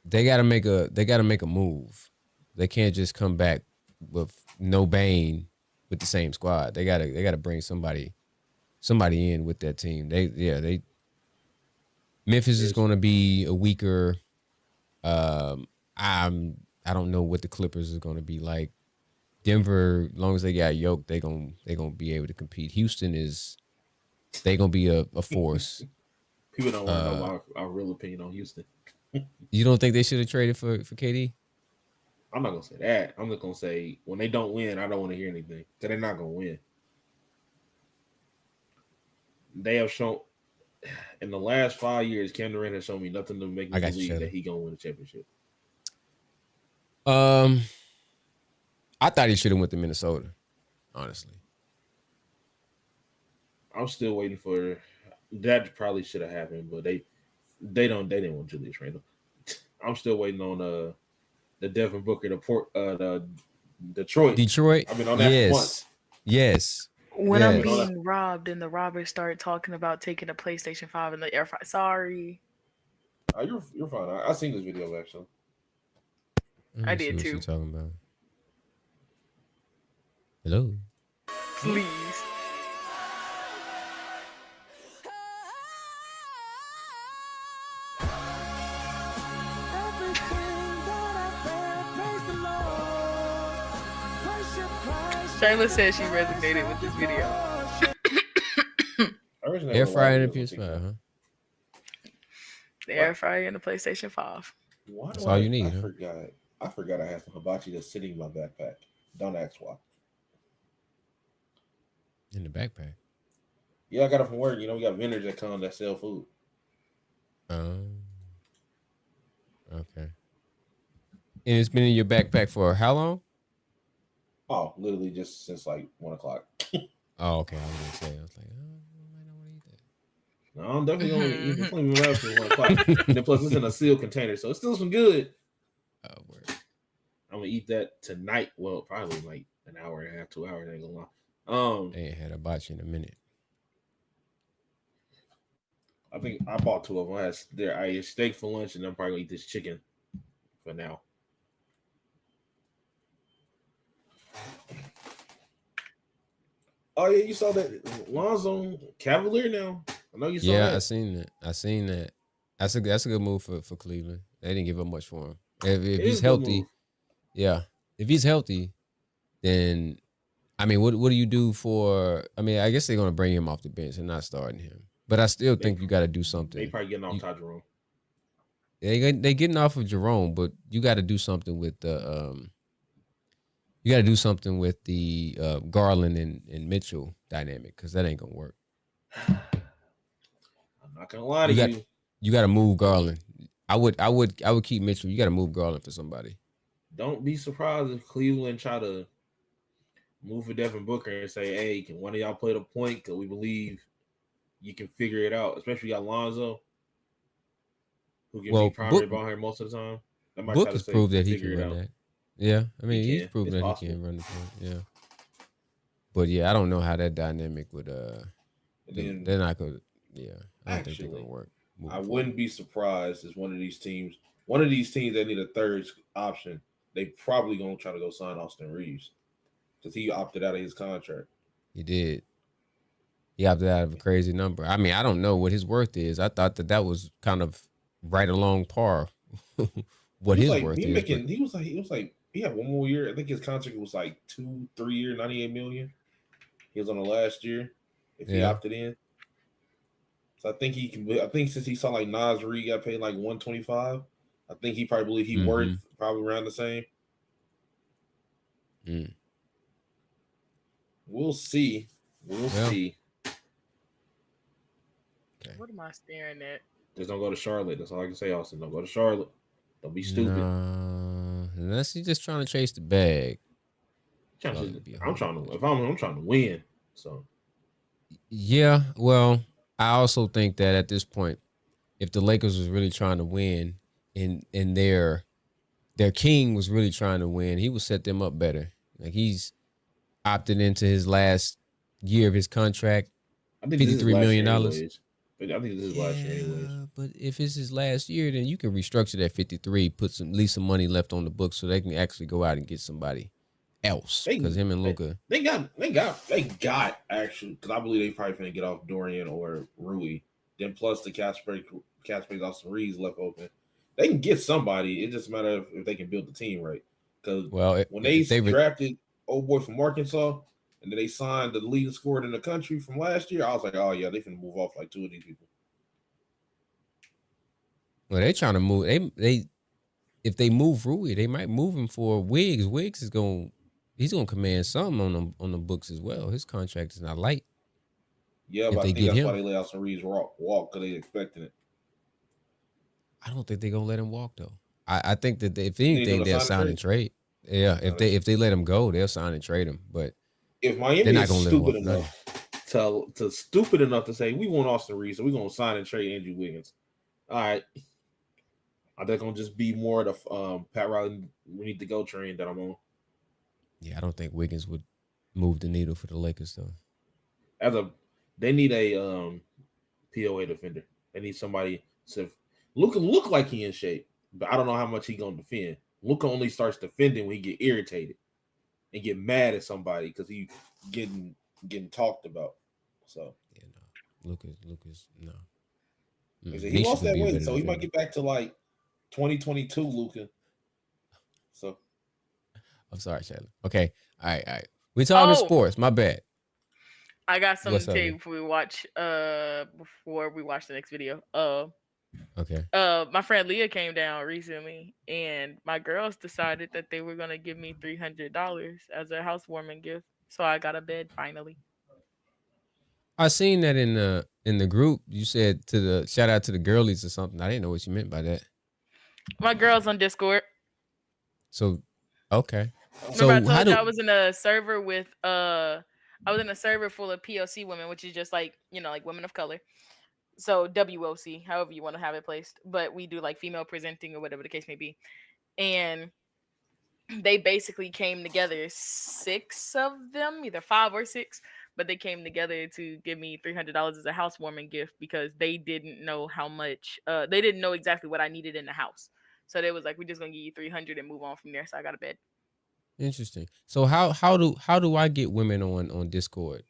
They gotta make a move. They can't just come back with no Bane with the same squad. They gotta bring somebody in with that team. Memphis is gonna be a weaker. I don't know what the Clippers is gonna be like. Denver, as long as they got yoked, they gonna be able to compete. Houston they gonna be a force. People don't want to know our real opinion on Houston. You don't think they should have traded for KD? I'm not gonna say that. I'm just gonna say when they don't win, I don't want to hear anything because they're not gonna win. They have shown in the last 5 years, Kevin Durant has shown me nothing to make me believe that he gonna win a championship. I thought he should have went to Minnesota. Honestly, I'm still waiting for that. Probably should have happened, but they didn't want Julius Randle. I'm still waiting on the Devin Booker, the Detroit. I've been on that for months. Yes. When I'm being robbed and the robbers start talking about taking a PlayStation 5 and the air fryer. Sorry. You're fine. I seen this video actually. I did too. What you talking about? Hello. Please. Shayla says she resonated with this video. Air fryer and a PS5, huh? The air fryer and the PlayStation 5. That's all you need. I forgot I had some hibachi that's sitting in my backpack. Don't ask why. In the backpack? Yeah, I got it from work. You know, we got vendors that come that sell food. Okay. And it's been in your backpack for how long? Oh, literally just since like 1 o'clock. Oh, okay. I was gonna say, I was like, I might not want to eat that. No, I'm definitely gonna eat the flaming wraps for 1 o'clock. And then plus it's in a sealed container, so it's still some good. Oh, word. I'm gonna eat that tonight. Well, probably like an hour and a half, 2 hours. I ain't gonna lie. They ain't had a hibachi in a minute. I think I bought 2 of them. I ate steak for lunch, and I'm probably gonna eat this chicken for now. Oh yeah, you saw that Lonzo Cavalier now. I know you saw Yeah, that. I seen that. That's a good move for Cleveland. They didn't give up much for him. If It he's is a good move. healthy, yeah. If he's healthy, then I mean, what do you do for? I mean, I guess they're gonna bring him off the bench and not starting him. But I still think you got to do something. They probably getting off Ty Jerome. They getting off of Jerome, but you got to do something with the you got to do something with the Garland and Mitchell dynamic because that ain't gonna work. I'm not gonna lie to you. You got to move Garland. I would keep Mitchell. You got to move Garland for somebody. Don't be surprised if Cleveland try to move for Devin Booker and say, "Hey, can one of y'all play the point? Because we believe you can figure it out." Especially you got Lonzo, who can be primary ball here most of the time. Book has proved that he can run that. Yeah, I mean he's proven that he can run the point. Yeah, but yeah, I don't know how that dynamic would. They're not gonna. Yeah, I don't think they're gonna work. I wouldn't be surprised if one of these teams that need a third option, they probably gonna try to go sign Austin Reeves because he opted out of his contract. He did. He opted out of a crazy number. I mean, I don't know what his worth is. I thought that was kind of right along par. What his worth is. He was like he had one more year. I think his contract was like 2-3 year, $98 million. He was on the last year if he opted in. So I think he can. I think since he saw like Nas Reed got paid like 125, I think he probably believe he worth probably around the same. We'll see. We'll see. Okay. What am I staring at? Just don't go to Charlotte. That's all I can say, Austin. Don't go to Charlotte. Don't be stupid. Unless he's just trying to chase the bag. I'm trying to win. So yeah, well, I also think that at this point, if the Lakers was really trying to win and their king was really trying to win, he would set them up better. Like he's opted into his last year of his contract, $53 million. But I think this is last year anyways. But if it's his last year, then you can restructure that 53, put at least some money left on the books so they can actually go out and get somebody else. Because him and Luka, they got actually, because I believe they probably finna get off Dorian or Rui. Then plus the cap space Austin Reeves left open. They can get somebody. It just matter if they can build the team right. Because when they drafted old boy from Arkansas, and then they signed the leading scorer in the country from last year, I was like, oh yeah, they finna move off like two of these people. Well, they trying to move. They if they move Rui, they might move him for Wiggs. Wiggs is he's gonna command something on the books as well. His contract is not light. Yeah, but I think that's why they let Austin Reeves walk because they expecting it. I don't think they're gonna let him walk though. I think that if anything, they'll sign and trade. Yeah, if they let him go, they'll sign and trade him. But if Miami is stupid enough to say we want Austin Reeves, so we're gonna sign and trade Andrew Wiggins. All right, are they gonna just be more of the Pat Riley we need to go train that I'm on? Yeah, I don't think Wiggins would move the needle for the Lakers though. They need a POA defender. They need somebody to look like he in shape, but I don't know how much he gonna defend. Luka only starts defending when he get irritated and get mad at somebody because he getting talked about. So yeah, no, Luka's no. He lost that weight, so he might get back to like 2022 Luka. So I'm sorry, Shayla. Okay, all right. We talking sports. My bad. I got something to tell you before we watch the next video. Okay. My friend Leah came down recently, and my girls decided that they were gonna give me $300 as a housewarming gift. So I got a bed finally. I seen that in the group. You said shout out to the girlies or something. I didn't know what you meant by that. My girls on Discord. So, okay. Remember I told you I was in a server with I was in a server full of POC women, which is just like, like women of color. So WOC, however you want to have it placed. But we do like female presenting or whatever the case may be. And they basically came together, 6 of them, either 5 or 6, but they came together to give me $300 as a housewarming gift because they didn't know how much, they didn't know exactly what I needed in the house. So they was like, we're just going to give you $300 and move on from there. So I got a bed. Interesting. So how do I get women on Discord?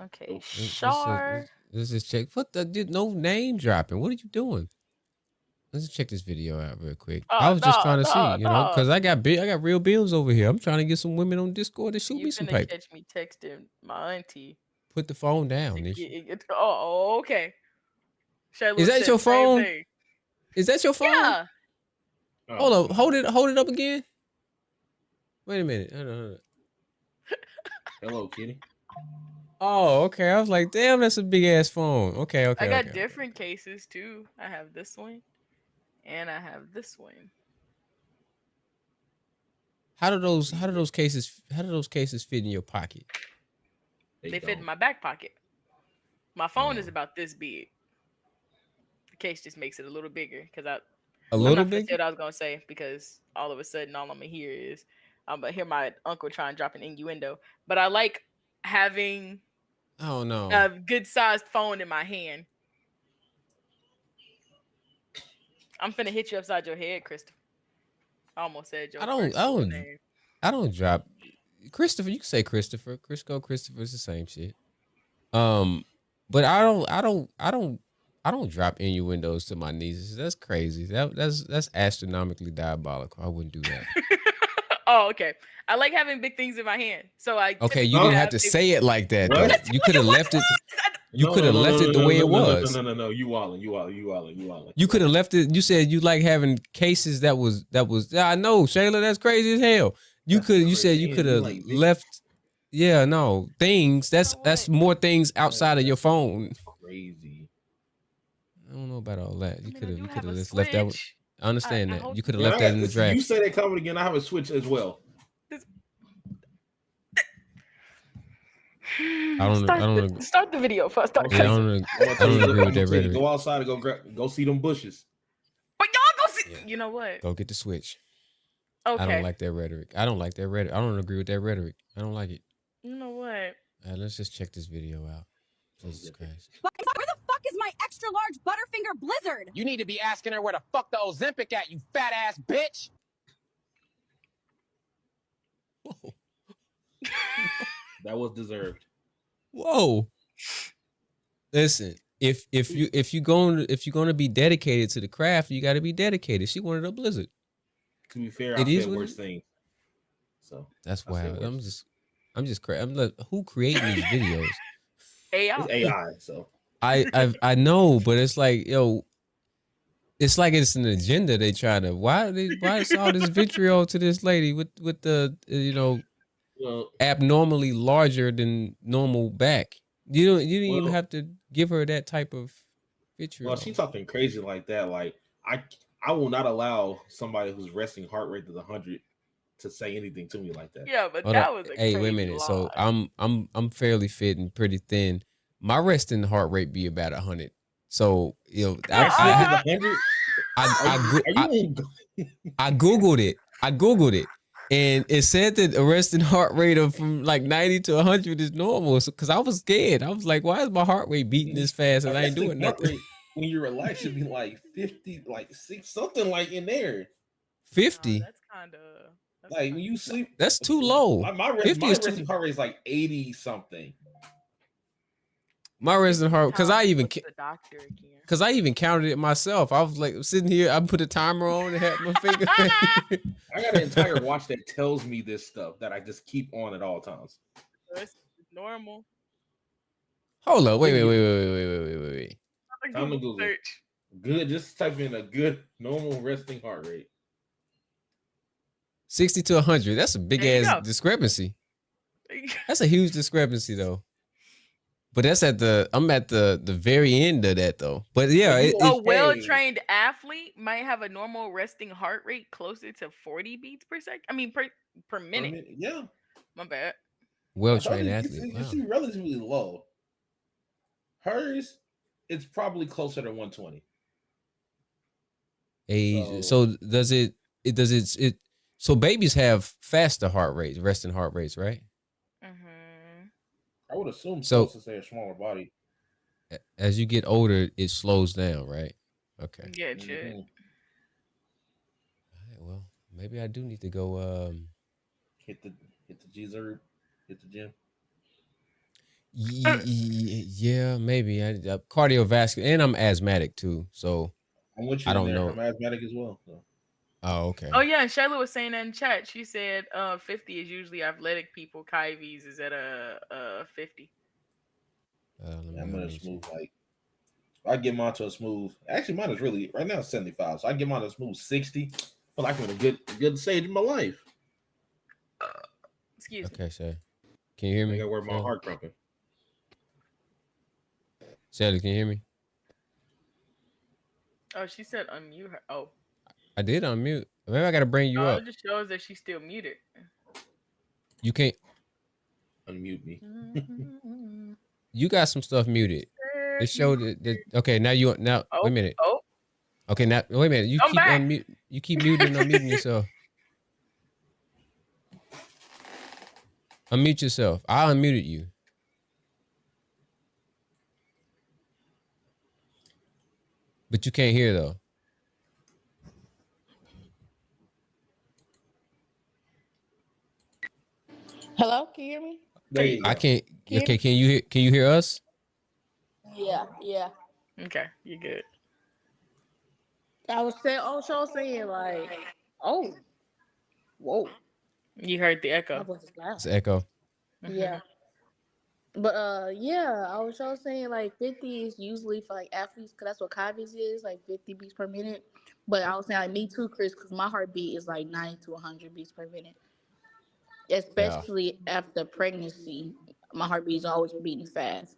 Okay, Let's Shar. let's just check. What the dude? No name dropping. What are you doing? Let's just check this video out real quick. I Oh was just no, trying to see, no, no. because I got real bills over here. I'm trying to get some women on Discord to shoot You me some finna paper. catch me texting my auntie. Put the phone down. Oh, okay. Is Shayla that said your the same phone? thing. Is that your phone? Yeah. Hold up. Hold it up again. Wait a minute. Hold on. Hello, Kitty. Oh, okay. I was like, damn, that's a big ass phone. Okay. I got different cases too. I have this one, and I have this one. How do those cases fit in your pocket? They fit in my back pocket. My phone is about this big. The case just makes it a little bigger because I'm not gonna say what I was gonna say because all of a sudden all I'm gonna hear is I hear my uncle trying to drop an innuendo. But I like having a good sized phone in my hand. I'm finna hit you upside your head, Christopher. I almost said your first name. I don't drop Christopher. You can say Christopher. Criscoe Christopher is the same shit. But I don't drop innuendos to my nieces. That's crazy. That's astronomically diabolical. I wouldn't do that. Oh, okay. I like having big things in my hand. So Okay, you didn't have to say it like that though. You could have left it. You could have left it the way it was. No. You wildin'. You could have left it. You said you like having cases that was. I know, Shayla. That's crazy as hell. You said you could have left. Yeah, no things. That's more things outside of your phone. Crazy. I don't know about all that. You could have just left that. I understand that. You could have left Yeah, that in the draft. You say that comment again. I have a Switch as well. Start the video first. I don't agree with that rhetoric. Go outside and go see them bushes. But y'all go see. You know what? Go get the Switch. Okay. I don't like that rhetoric. I don't agree with that rhetoric. I don't like it. You know what? Let's just check this video out. Jesus Christ. Where the fuck is my extra large Butterfinger Blizzard? You need to be asking her where the fuck the Ozempic at, you fat ass bitch. Whoa. That was deserved. Whoa. Listen, if you're going to be dedicated to the craft, you got to be dedicated. She wanted a Blizzard. To be fair, I said worse things. So that's why I'm just like, who created these videos? AI. It's AI. So I know, but it's like, yo, it's like it's an agenda. They try to why is all this vitriol to this lady with the abnormally larger than normal back. You didn't even have to give her that type of vitriol. Well, she talking crazy like that. Like I will not allow somebody whose resting heart rate is 100 to say anything to me like that. Yeah, but that was a crazy wait a minute. lie. So I'm fairly fit and pretty thin. My resting heart rate be about 100. So I googled it. And it said that a resting heart rate of from like 90 to 100 is normal. So, because I was scared. I was like, why is my heart rate beating this fast and I ain't doing nothing? When you relax, should be like 50, like 6, something like in there. 50? That's kind of... Like when you sleep... That's too low. My resting heart rate is like 80 something. My resting heart... Because I even counted it myself. I was like sitting here, I put a timer on and had my finger. I got an entire watch that tells me this stuff that I just keep on at all times. That's normal. Hold up, wait. I'm gonna Google search. Good, just type in a good normal resting heart rate. 60 to 100. That's a big ass discrepancy. That's a huge discrepancy though. But that's I'm at the very end of that though. But yeah, a well-trained athlete might have a normal resting heart rate closer to 40 beats per second. I mean per minute. Yeah. My bad. Well-trained athlete. It's relatively low. Hers, it's probably closer to 120. So does it so babies have faster heart rates, resting heart rates, right? I would assume so, since they have a smaller body. As you get older, it slows down, right? Okay. Yeah, shit. All right, well, maybe I do need to go. Hit the G-Zerb, hit the gym. Yeah, maybe. I cardiovascular, and I'm asthmatic too, so I'm with I you in don't there. know. I'm asthmatic as well. So. Oh, okay. Oh yeah, and Shayla was saying that in chat. She said 50 is usually athletic people. Kyvie's is at a 50. Yeah, I'm gonna smooth like I get mine to a smooth. Actually, mine is really right now 75. So I get mine to a smooth 60. I feel like I'm in a good stage of my life. Excuse me. Okay, Shay. Can you hear me? I gotta wear my heart crumping. Shelly, can you hear me? Oh, she said unmute her. Oh. I did unmute. Maybe I gotta bring you No, up. it just shows that she's still muted. You can't unmute me. You got some stuff muted. It showed that okay, now wait a minute. Oh. Okay, now wait a minute. You Come keep back. you keep muting and unmuting yourself. Unmute yourself. I unmuted you. But you can't hear though. Hello, can you hear me? There you go. I can't. Can you Okay, hear me? can you hear us? Yeah. Okay, you good. I was saying like, oh, whoa. You heard the echo. My voice is loud. It's echo. Yeah. But yeah, I was just saying like 50 is usually for like athletes because that's what Kyvie's is, like 50 beats per minute. But I was saying like me too, Chris, because my heartbeat is like 90 to 100 beats per minute. Especially after pregnancy, my heartbeat is always beating fast.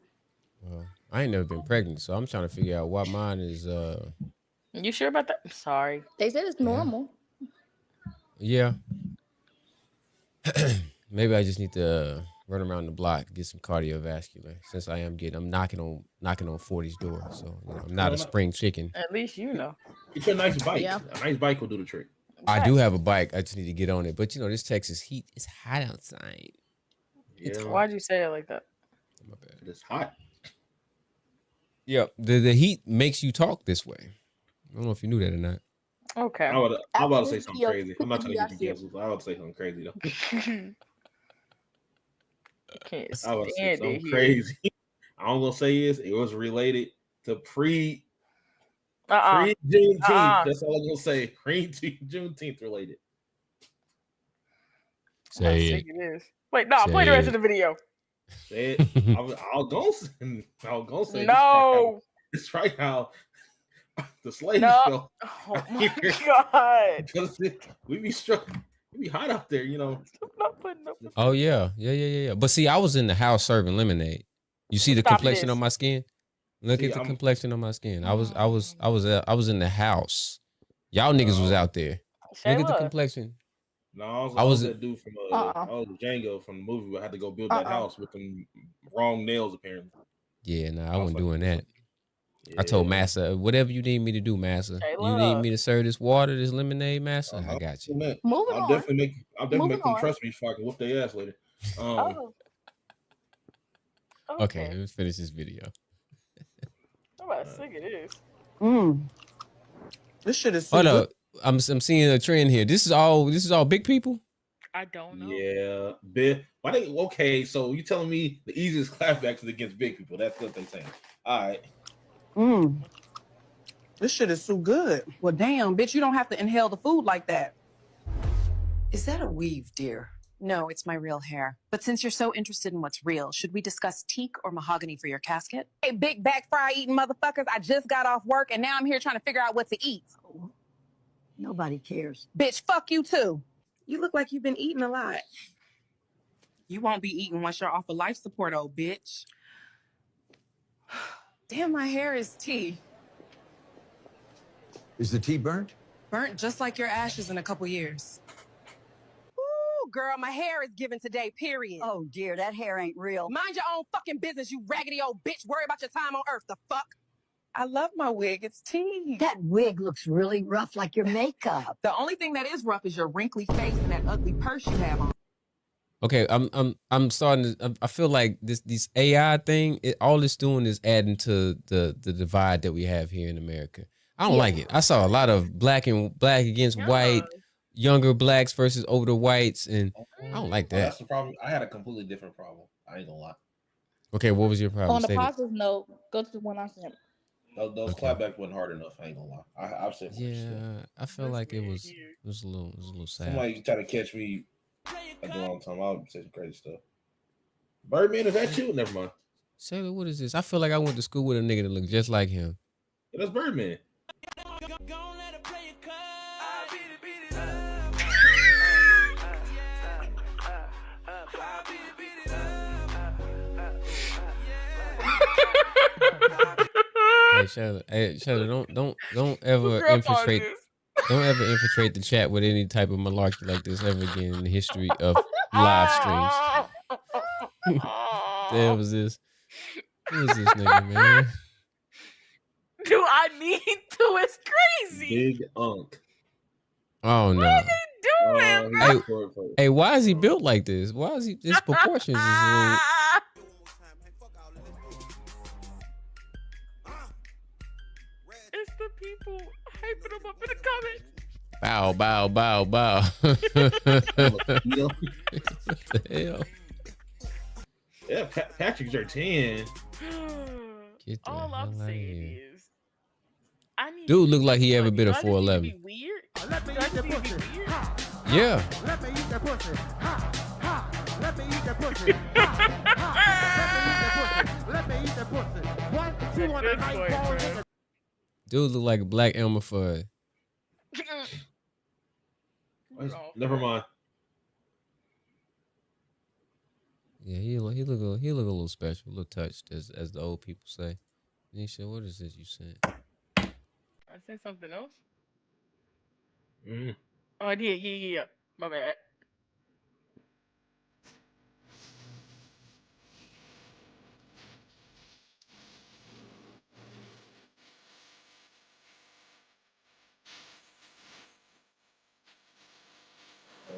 Well, I ain't never been pregnant, so I'm trying to figure out why mine is. You sure about that? I'm sorry. They said it's normal. Yeah. Maybe I just need to run around the block, get some cardiovascular. Since I'm knocking on 40's door, so I'm not a spring chicken. At least you know. It's a nice bike. Yeah. A nice bike will do the trick. I do have a bike. I just need to get on it. But this Texas heat is hot outside. Yeah. Why'd you say it like that? My bad. It's hot. Yeah, the heat makes you talk this way. I don't know if you knew that or not. Okay. I'm about to say something crazy. I'm not trying to get you canceled. I about to say something crazy though. Can't I was stand something it crazy. All I'm gonna say is it was related to pre-Juneteenth. That's all I'm gonna say. Pre-Juneteenth related. Say it. It is. Wait, no, play the rest of the video. Say it. I'll go say no. It's right how the slaves felt. Oh my god. We be hot out there, Oh yeah. But see, I was in the house serving lemonade. You see the complexion on my skin? Look at the complexion on my skin. I was in the house. Y'all niggas was out there. Look at the complexion. No, I was that dude from Django from the movie. I had to go build that house with them wrong nails apparently. Yeah, I wasn't doing that. Yeah. I told Massa, whatever you need me to do, Massa. You need me to serve this water, this lemonade, Massa? I got you. I'll definitely make them trust me so I can whoop their ass later. Okay, let's finish this video. I'm about to sing it is. This shit is so Hold good. up. I'm seeing a trend here. This is all big people? I don't know. Yeah, big. Okay, so you telling me the easiest clapbacks is against big people? That's what they saying. All right. This shit is so good. Well, damn, bitch, you don't have to inhale the food like that. Is that a weave, dear? No, it's my real hair. But since you're so interested in what's real, should we discuss teak or mahogany for your casket? Hey, big back fry eating motherfuckers. I just got off work and now I'm here trying to figure out what to eat. Nobody cares. Bitch, fuck you too. You look like you've been eating a lot. You won't be eating once you're off of life support, old bitch. Damn, my hair is tea. Is the tea burnt? Burnt just like your ashes in a couple years. Ooh, girl, my hair is given today, period. Oh, dear, that hair ain't real. Mind your own fucking business, you raggedy old bitch. Worry about your time on Earth, the fuck? I love my wig. It's tea. That wig looks really rough, like your makeup. The only thing that is rough is your wrinkly face and that ugly purse you have on. Okay, I'm starting to. I feel like this AI thing. All it's doing is adding to the divide that we have here in America. I don't like it. I saw a lot of black against white, younger blacks versus older whites, and I don't like that. That's the problem. I had a completely different problem. I ain't gonna lie. Okay, what was your problem? On the positive note, go to the one I sent. Those clapbacks wasn't hard enough. I ain't gonna lie. I've said worse. Yeah, I feel like it was a little sad. Somebody try to catch me like a long time. I'll say some crazy stuff. Birdman, is that you? Never mind. Sailor, what is this? I feel like I went to school with a nigga that looked just like him. Yeah, that's Birdman. Hey, Shadow, don't ever infiltrate the chat with any type of malarkey like this ever again in the history of live streams. The hell was this? Who is this nigga, man? Do I need to? It's crazy. Big Unk. Oh no. What are they doing, bro? Hey, why is he built like this? Why is he his proportions is little... It's the people hyping him up in the comments. Bow, bow, bow, bow. What the hell? Yeah, Patrick's your 10. Get the All hell I'm out of saying here. is, I need Dude look like he ever been a 411. be weird. Let me eat the pussy. Yeah. Let me eat the pussy. Let me eat the pussy. Let me eat the pussy. 1, 2 on the night ball. Dude look like a black Elmer Fudd. Never mind. Yeah, he look a little special, a little touched, as the old people say. Nisha, what is this you sent? I said something else. Oh, I did. Yeah. My bad.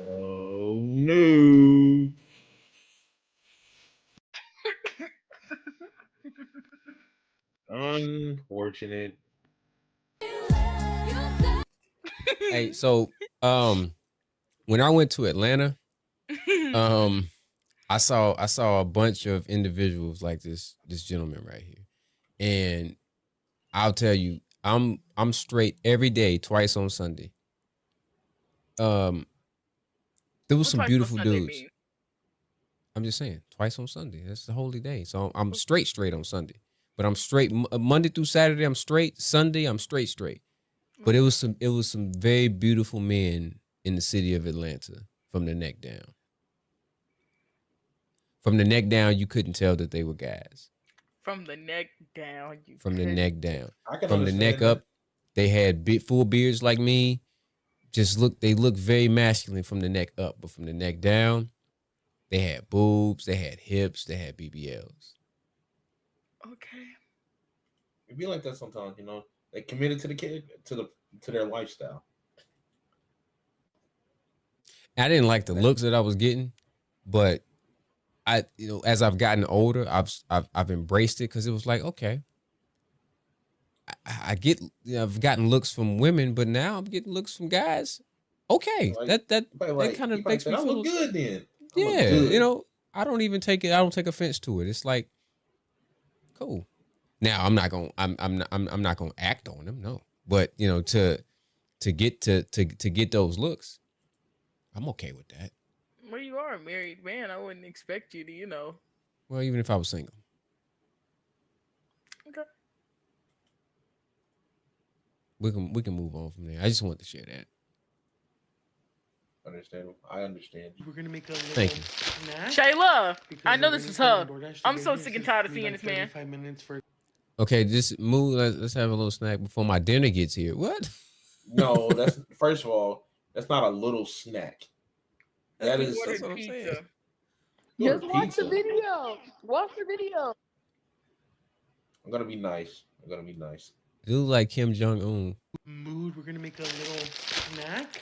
Oh no. Unfortunate. Hey, so when I went to Atlanta, I saw a bunch of individuals like this gentleman right here. And I'll tell you, I'm straight every day, twice on Sunday. There was some beautiful dudes. I'm just saying, twice on Sunday. That's the holy day. So I'm straight on Sunday. But I'm straight Monday through Saturday. I'm straight. Sunday, I'm straight. But it was some very beautiful men in the city of Atlanta from the neck down. From the neck down, you couldn't tell that they were guys. From the neck down, From the neck down. I can From the neck understand up, they had full beards like me. They looked very masculine from the neck up, but from the neck down, they had boobs, they had hips, they had BBLs. Okay. It be like that sometimes, you know. They committed to the kid to their lifestyle. I didn't like the looks that I was getting, but as I've gotten older, I've embraced it because it was like, okay, I get, I've gotten looks from women, but now I'm getting looks from guys. Okay, Like, that kind of makes me I feel look good then. Yeah, you know, I don't take offense to it. It's like, cool. Now I'm not gonna act on them, no. But you know, to get those looks, I'm okay with that. Well, you are a married man. I wouldn't expect you to, you know. Well, even if I was single. Okay. We can move on from there. I just want to share that. Understandable. I understand. We're gonna make a Thank you. Shayla, I know this is tough. I'm so sick and tired of seeing this man. Okay, just move. Let's have a little snack before my dinner gets here. What? No, that's first of all, that's not a little snack. That's what I'm pizza. saying. Just watch the video. Watch the video. I'm gonna be nice. Dude, like Kim Jong-un. Mood. We're gonna make a little snack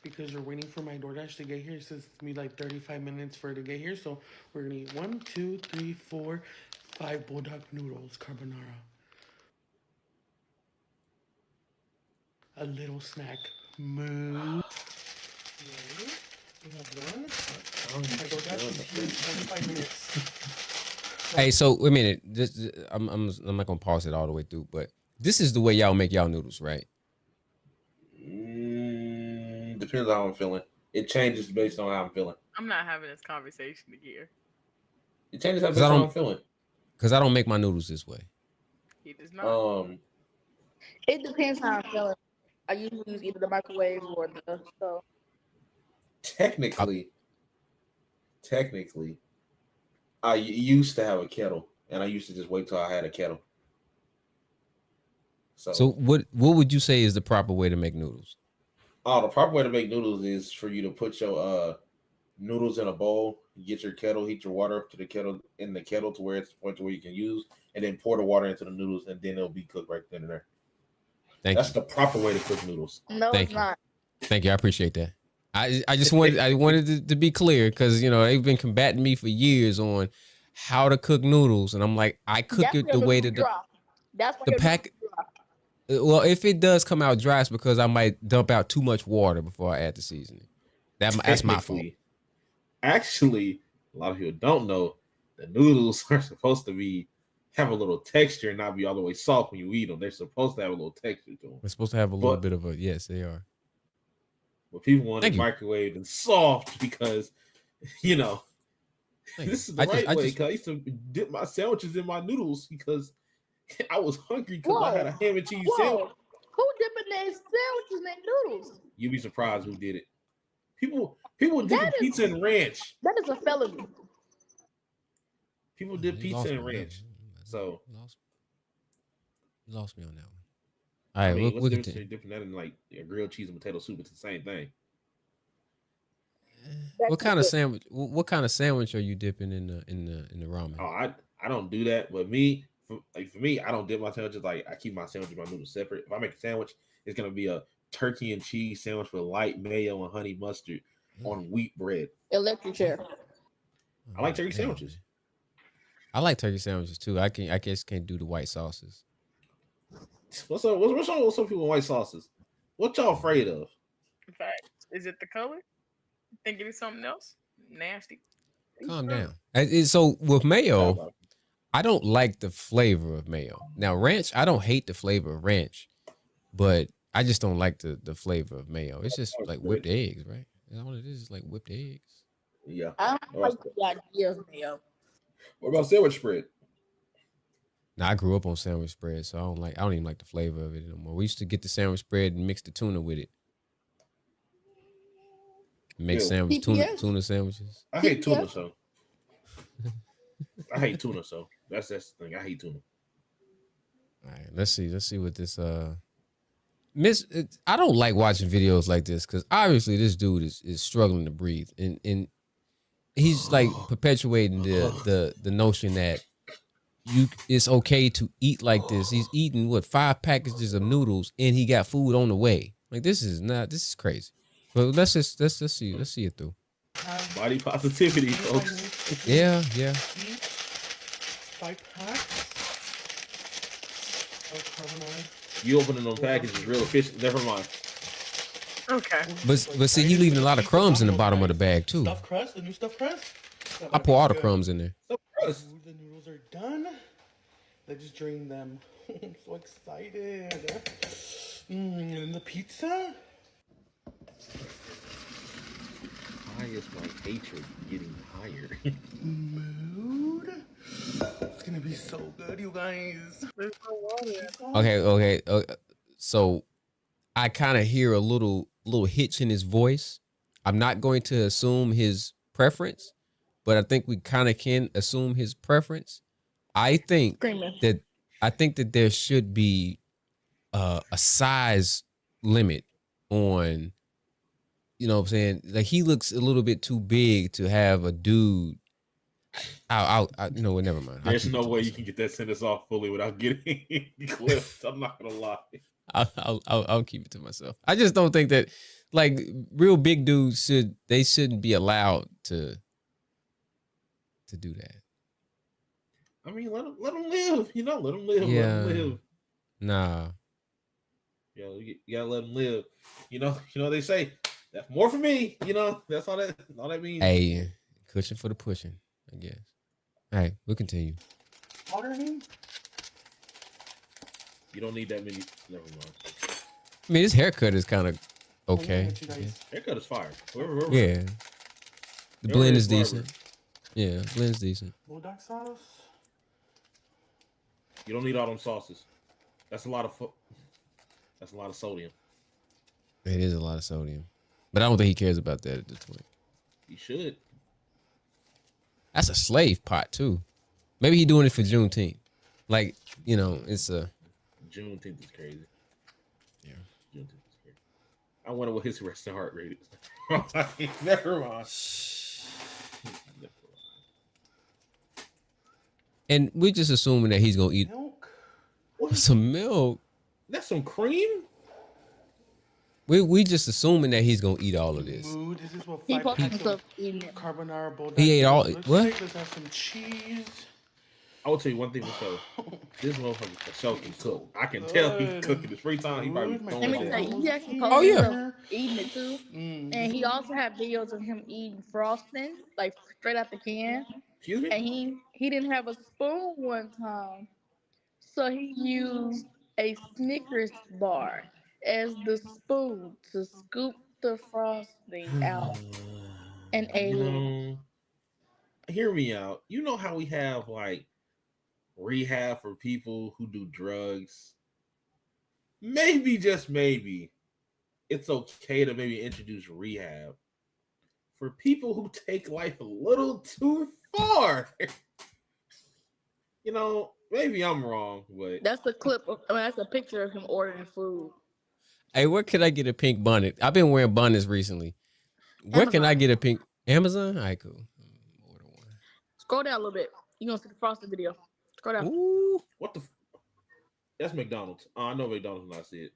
because we're waiting for my DoorDash to get here. It says it's gonna be like 35 minutes for it to get here. So we're gonna eat 1, 2, 3, 4, 5 bulldog noodles carbonara. a little snack. Move. Ready? We have one. My DoorDash is here in 45 minutes. Hey, so wait a minute. I'm not gonna pause it all the way through, but this is the way y'all make y'all noodles, right? Depends on how I'm feeling. It changes based on how I'm feeling. I'm not having this conversation again. It changes based on how I'm feeling. Because I don't make my noodles this way. He does not. It depends how I'm feeling. I usually use either the microwave or the stove. Technically, I used to have a kettle, and I used to just wait till I had a kettle. So what would you say is the proper way to make noodles? Oh, the proper way to make noodles is for you to put your noodles in a bowl, get your kettle, heat your water up to the kettle to where it's the point to where you can use, and then pour the water into the noodles, and then it'll be cooked right then and there. That's the proper way to cook noodles. No, it's not. Thank you. I appreciate that. I just wanted to be clear because they've been combating me for years on how to cook noodles, and I'm like, I cook it the way that That's why the pack. Well, if it does come out dry, it's because I might dump out too much water before I add the seasoning. That's my fault. Actually, a lot of people don't know the noodles are supposed to have a little texture and not be all the way soft when you eat them. They're supposed to have a little texture to them. They're supposed to have a little bit of a yes, they are. But people want it microwaved and soft because this is the right way. Because I used to dip my sandwiches in my noodles because I was hungry because I had a ham and cheese sandwich. Who dipping their sandwiches in their noodles? You'd be surprised who did it. People dip pizza and ranch. That is a felony. People dip pizza and ranch. So you lost me on that one. All right, what's the difference between dipping that in like a grilled cheese and potato soup? It's the same thing. What kind of sandwich? What kind of sandwich are you dipping in the ramen? Oh, I don't do that. But for me, I don't dip my sandwiches. Like I keep my sandwich and my noodles separate. If I make a sandwich, it's gonna be a turkey and cheese sandwich with light mayo and honey mustard on wheat bread. Electric chair. I like turkey sandwiches. I like turkey sandwiches too. I guess can't do the white sauces. What's up? What's wrong with some people with white sauces? What y'all afraid of? In fact, is it the color? Think it is something else? Nasty. Calm down. So with mayo, I don't like the flavor of mayo. Now ranch, I don't hate the flavor of ranch, but I just don't like the flavor of mayo. It's just like whipped eggs, right? That's all it is, like whipped eggs. Yeah. I don't like the idea of mayo. What about sandwich spread? Now I grew up on sandwich spread, so I don't even like the flavor of it anymore. We used to get the sandwich spread and mix the tuna with it. Make tuna sandwiches. I hate tuna, so I hate tuna, so that's the thing. I hate tuna. All right, let's see what this I don't like watching videos like this because obviously this dude is struggling to breathe, and he's like perpetuating the notion that it's okay to eat like this. He's eating 5 packages of noodles and he got food on the way. Like this is crazy. But let's see it through. Body positivity, folks. Yeah. 5 packs of carbonara. You opening those packages real efficient. Never mind. Okay. But see, he leaving a lot of crumbs in the bottom of the bag too. Stuffed crust, the new stuffed crust. I pour all the crumbs in there. The noodles are done. Let's drain them. I'm so excited. And then the pizza. Why is my hatred getting higher? Mood. It's gonna be so good, you guys. Okay. So I kind of hear a little hitch in his voice. I'm not going to assume his preference, but I think we kind of can assume his preference. I think that there should be a size limit on, you know what I'm saying? Like he looks a little bit too big to have a dude. You know what? Never mind. There's no way you can get that sentence off fully without getting clipped. I'm not gonna lie. I'll keep it to myself. I just don't think that like real big dudes shouldn't be allowed to do that. I mean, let them live. Let them live. Yeah. Let them live. Nah. You gotta let him live. You know they say that's more for me. That's all that means. Hey, cushion for the pushing, I guess. All right, we'll continue. Water him? You don't need that many. Never mind. I mean, his haircut is kind of okay. Haircut is fire. Yeah. The blend is decent. Yeah, blend's decent. Bulldog sauce. You don't need all them sauces. That's a lot of sodium. It is a lot of sodium, but I don't think he cares about that at this point. He should. That's a slave pot too. Maybe he doing it for Juneteenth. Like, it's a Juneteenth is crazy. Yeah, Juneteenth is crazy. I wonder what his resting heart rate is. Never mind. And we're just assuming that he's gonna eat some milk. That's some cream. We just assuming that he's gonna eat all of this. Food. This is what He 5 posted packs stuff of eating it. carbonara bulldog. He ate all. Let's have some cheese. I will tell you one thing for sure. This motherfucker for sure can cook. I can tell he's cooking. His free time, he probably Let me throwing tell it. you, he actually posted stuff eating it too. And he also had videos of him eating frosting, like straight out the can. Excuse me? And he didn't have a spoon one time. So he used a Snickers bar as the spoon to scoop the frosting out and ate it. Hear me out. You know how we have like rehab for people who do drugs? Maybe, just maybe, it's okay to maybe introduce rehab for people who take life a little too far. Maybe I'm wrong, but that's a clip. That's a picture of him ordering food. Hey, where can I get a pink bonnet? I've been wearing bonnets recently. Where can I get a pink Amazon? All right, cool. Scroll down a little bit. You're gonna see the frosted video. Scroll down. Ooh. What the? That's McDonald's. I know McDonald's when I see it.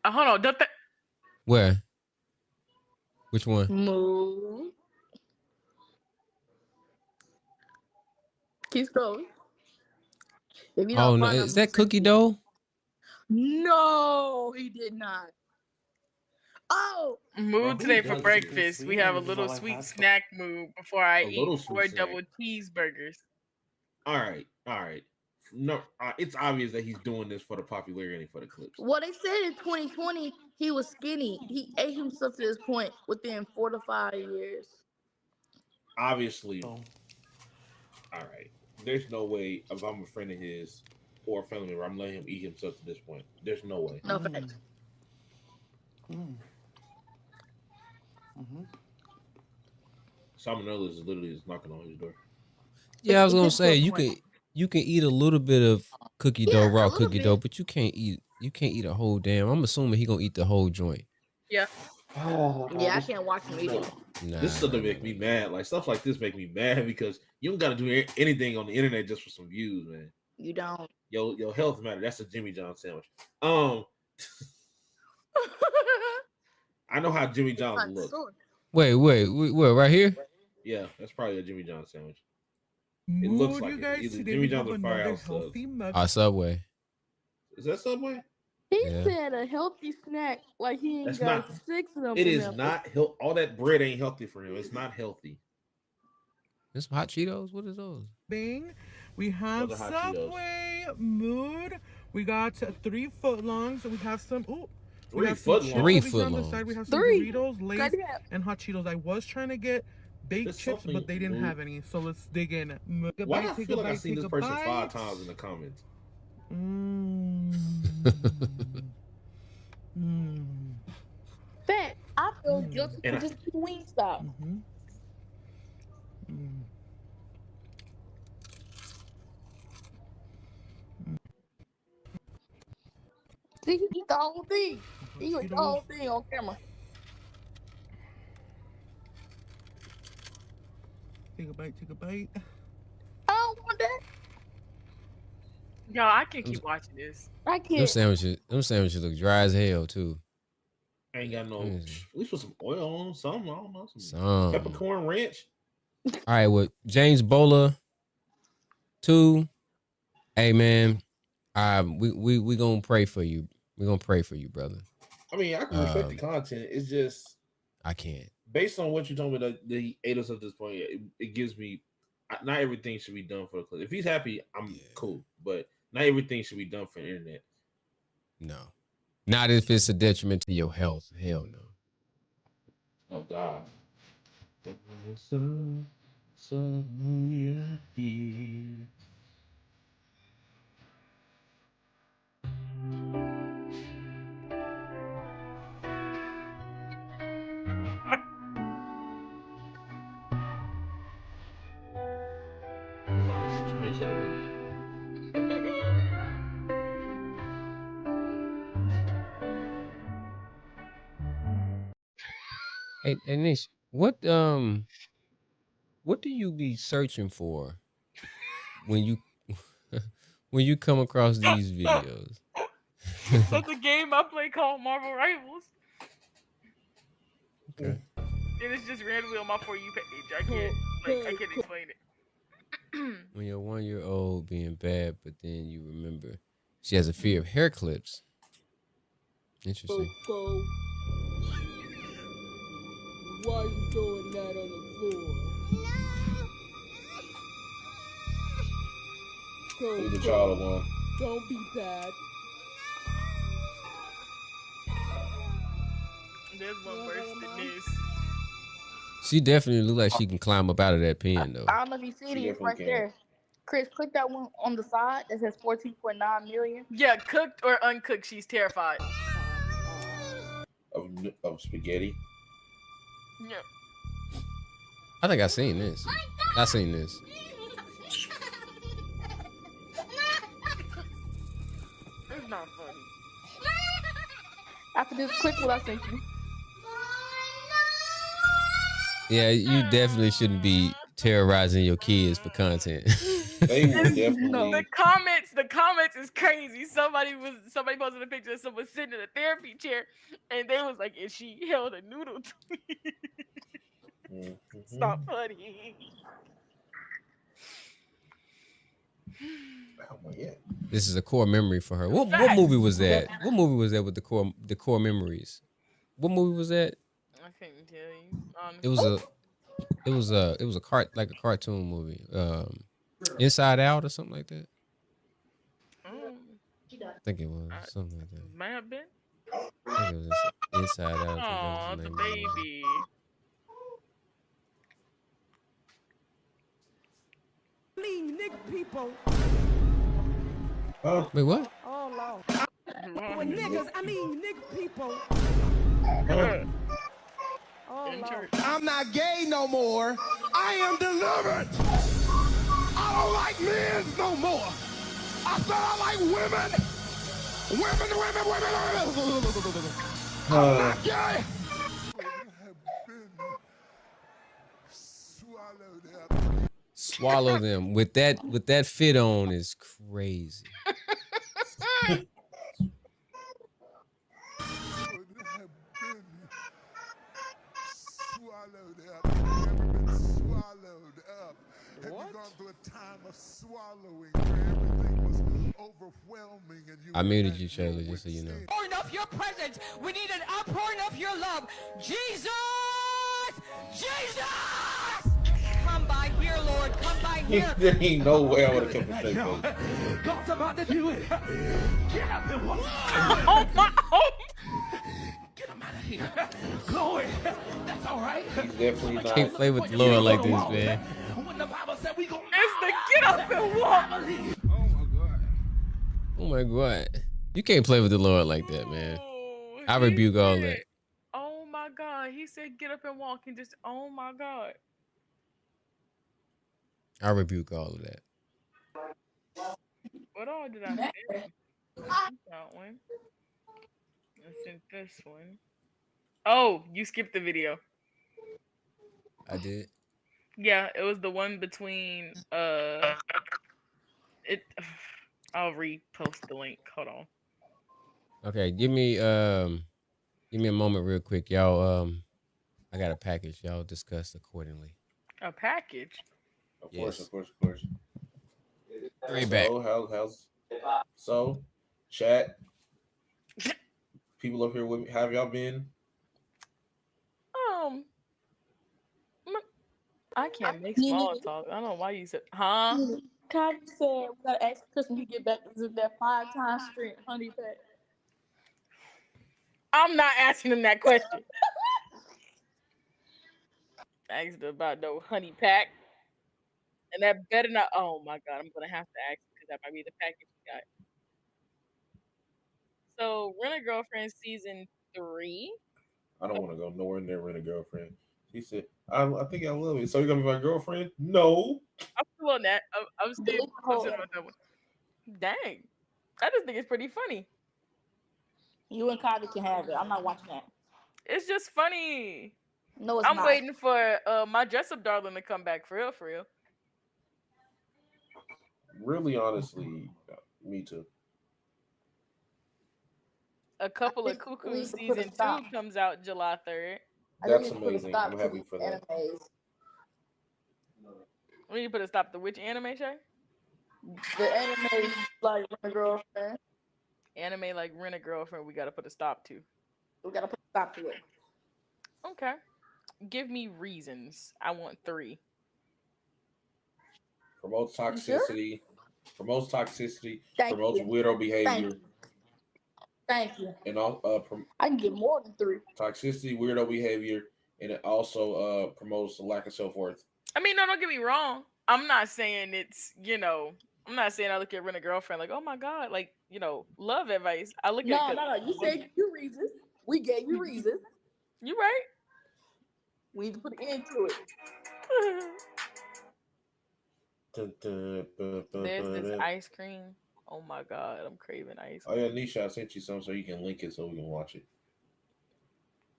Hold on. Don't Where? Which one? Move. Keep scrolling. Oh no, is that cookie dough? No, he did not. Oh, Mood today for breakfast. We have a little sweet snack mood before I eat 4 double cheeseburgers. All right. No, it's obvious that he's doing this for the popularity, for the clips. Well, they said in 2020 he was skinny. He ate himself to this point within 4 to 5 years. Obviously. All right. There's no way if I'm a friend of his or a family member, I'm letting him eat himself to this point. There's no way. No facts. Salmonella is literally just knocking on his door. Yeah, I was gonna say you can eat a little bit of cookie dough, raw cookie dough, but you can't eat a whole damn. I'm assuming he gonna eat the whole joint. Yeah. Yeah, I can't watch him eat it. Nah. This stuff make me mad. Like stuff like this make me mad because you don't got to do anything on the internet just for some views, man. You don't. Your health matter. That's a Jimmy John sandwich. I know how Jimmy John's look. Wait, right here? Yeah, that's probably a Jimmy John sandwich. It looks like it. Either Jimmy John's or Firehouse Subs. Subway. Is that Subway? He said a healthy snack, like he ain't got 6 of them. It is not healthy. All that bread ain't healthy for him. It's not healthy. There's some hot Cheetos. What is those? Bing. We have Subway Mood. We got 3 footlongs. We have some. Ooh. 3 footlongs. 3 footlongs. We have some Doritos, Lay's, and hot Cheetos. I was trying to get baked chips, but they didn't have any. So let's dig in. Why do I feel like I've seen this person 5 times in the comments? Fat, I feel guilty for just Wingstop. See, he eat the whole thing. He eat the whole thing on camera. Take a bite. I don't want that. Yo, I can't keep watching this. I can't. Them sandwiches look dry as hell too. Ain't got no. At least put some oil on something. I don't know. Some peppercorn ranch. All right, with James Bowler 2. Hey man, we gonna pray for you. We're gonna pray for you, brother. I mean, I can respect the content. It's just I can't. Based on what you told me that he ate us at this point, it gives me not everything should be done for the clip. If he's happy, I'm cool, but not everything should be done for the internet. No, not if it's a detriment to your health. Hell no. Oh God. Hey Nish, what do you be searching for when you when you come across these videos? That's a game I play called Marvel Rivals. Okay. And it's just randomly on my For You page. I can't explain it. When you're 1-year-old being bad, but then you remember she has a fear of hair clips. Interesting. Why are you throwing that on the floor? Leave the child alone. Don't be bad. There's one worse than this. She definitely look like she can climb up out of that pen though. I don't know if you see it. It's right there. Chris, click that one on the side that says 14.9 million. Yeah, cooked or uncooked, she's terrified. Of spaghetti. Yeah. I think I seen this. I seen this. It's not funny. After this, click what I sent you. Yeah, you definitely shouldn't be terrorizing your kids for content. They will definitely. The comments is crazy. Somebody posted a picture of someone sitting in a therapy chair, and they was like, "If she held a noodle to me." Stop funny. Oh, yeah. This is a core memory for her. What movie was that? What movie was that with the core memories? What movie was that? I couldn't tell you. Honestly. It was a cartoon movie. Inside Out or something like that. I think it was something like that. May have been. I think it was Inside Out. Oh, the baby. I mean, nigga people. Wait, what? Oh, Lord. When niggas, I mean, nigga people. Oh, Lord. I'm not gay no more. I am delivered. I don't like men no more. I said I like women. Women. I'm not gay. Swallow them with that fit on is crazy. I muted you, Shayla, just so you know. Pouring of your presence. We need an outpouring of your love. Jesus! Jesus! Come by here, Lord. Come by here. There ain't no way I would have kept a straight face. God's about to do it. Get up and walk. Oh my! Get him out of here. Glory. That's all right. He's definitely not. I can't play with the Lord like this, man. When the Bible said we gonna it's the get up and walk. Oh my God. You can't play with the Lord like that, man. I rebuke all that. Oh my God. He said get up and walk and just, oh my God. I rebuke all of that. What all did I send? That one. I sent this one. Oh, you skipped the video. I did. Yeah, it was the one between it. I'll repost the link. Hold on. Okay, give me a moment real quick, y'all. I got a package. Y'all discuss accordingly. A package. Of course. Right back. So, chat. People up here with me, have y'all been? I can't make small talk. I don't know why you said, huh? Kylie said we gotta ask Chris when he get back to that 5-time strength honey pack. I'm not asking him that question. I asked about no honey pack. And that better not. Oh my God, I'm gonna have to ask because that might be the package we got. So, Rent a Girlfriend season 3. I don't want to go nowhere near Rent a Girlfriend. She said, I think I love it. So you're gonna be my girlfriend? No. I'm still on that. I'm still on that one. Dang, I just think it's pretty funny. You and Kylie can have it. I'm not watching that. It's just funny. No, it's I'm not. waiting for my dress up darling to come back for real, for real. Really, honestly, me too. A Couple of Cuckoos season 2 comes out July 3rd. That's amazing. I'm happy for that. We need to put a stop to which anime, Shay? The anime like Rent a Girlfriend. Anime like Rent a Girlfriend, we gotta put a stop to. We gotta put a stop to it. Okay. Give me reasons. I want 3. Promotes toxicity. Promotes toxicity. Thank promotes you. weirdo behavior. Thank you. And all I can get more than 3. Toxicity, weirdo behavior, and it also promotes the lack of self-worth. I mean, no, don't get me wrong. I'm not saying it's, I'm not saying I look at Rent a Girlfriend like, oh my God, like, love advice. I look at it. No. You said you reasons. We gave you reasons. You right. We need to put an end to it. There's this ice cream. Oh my God, I'm craving ice cream. Oh yeah, Nisha, I sent you some so you can link it so we can watch it.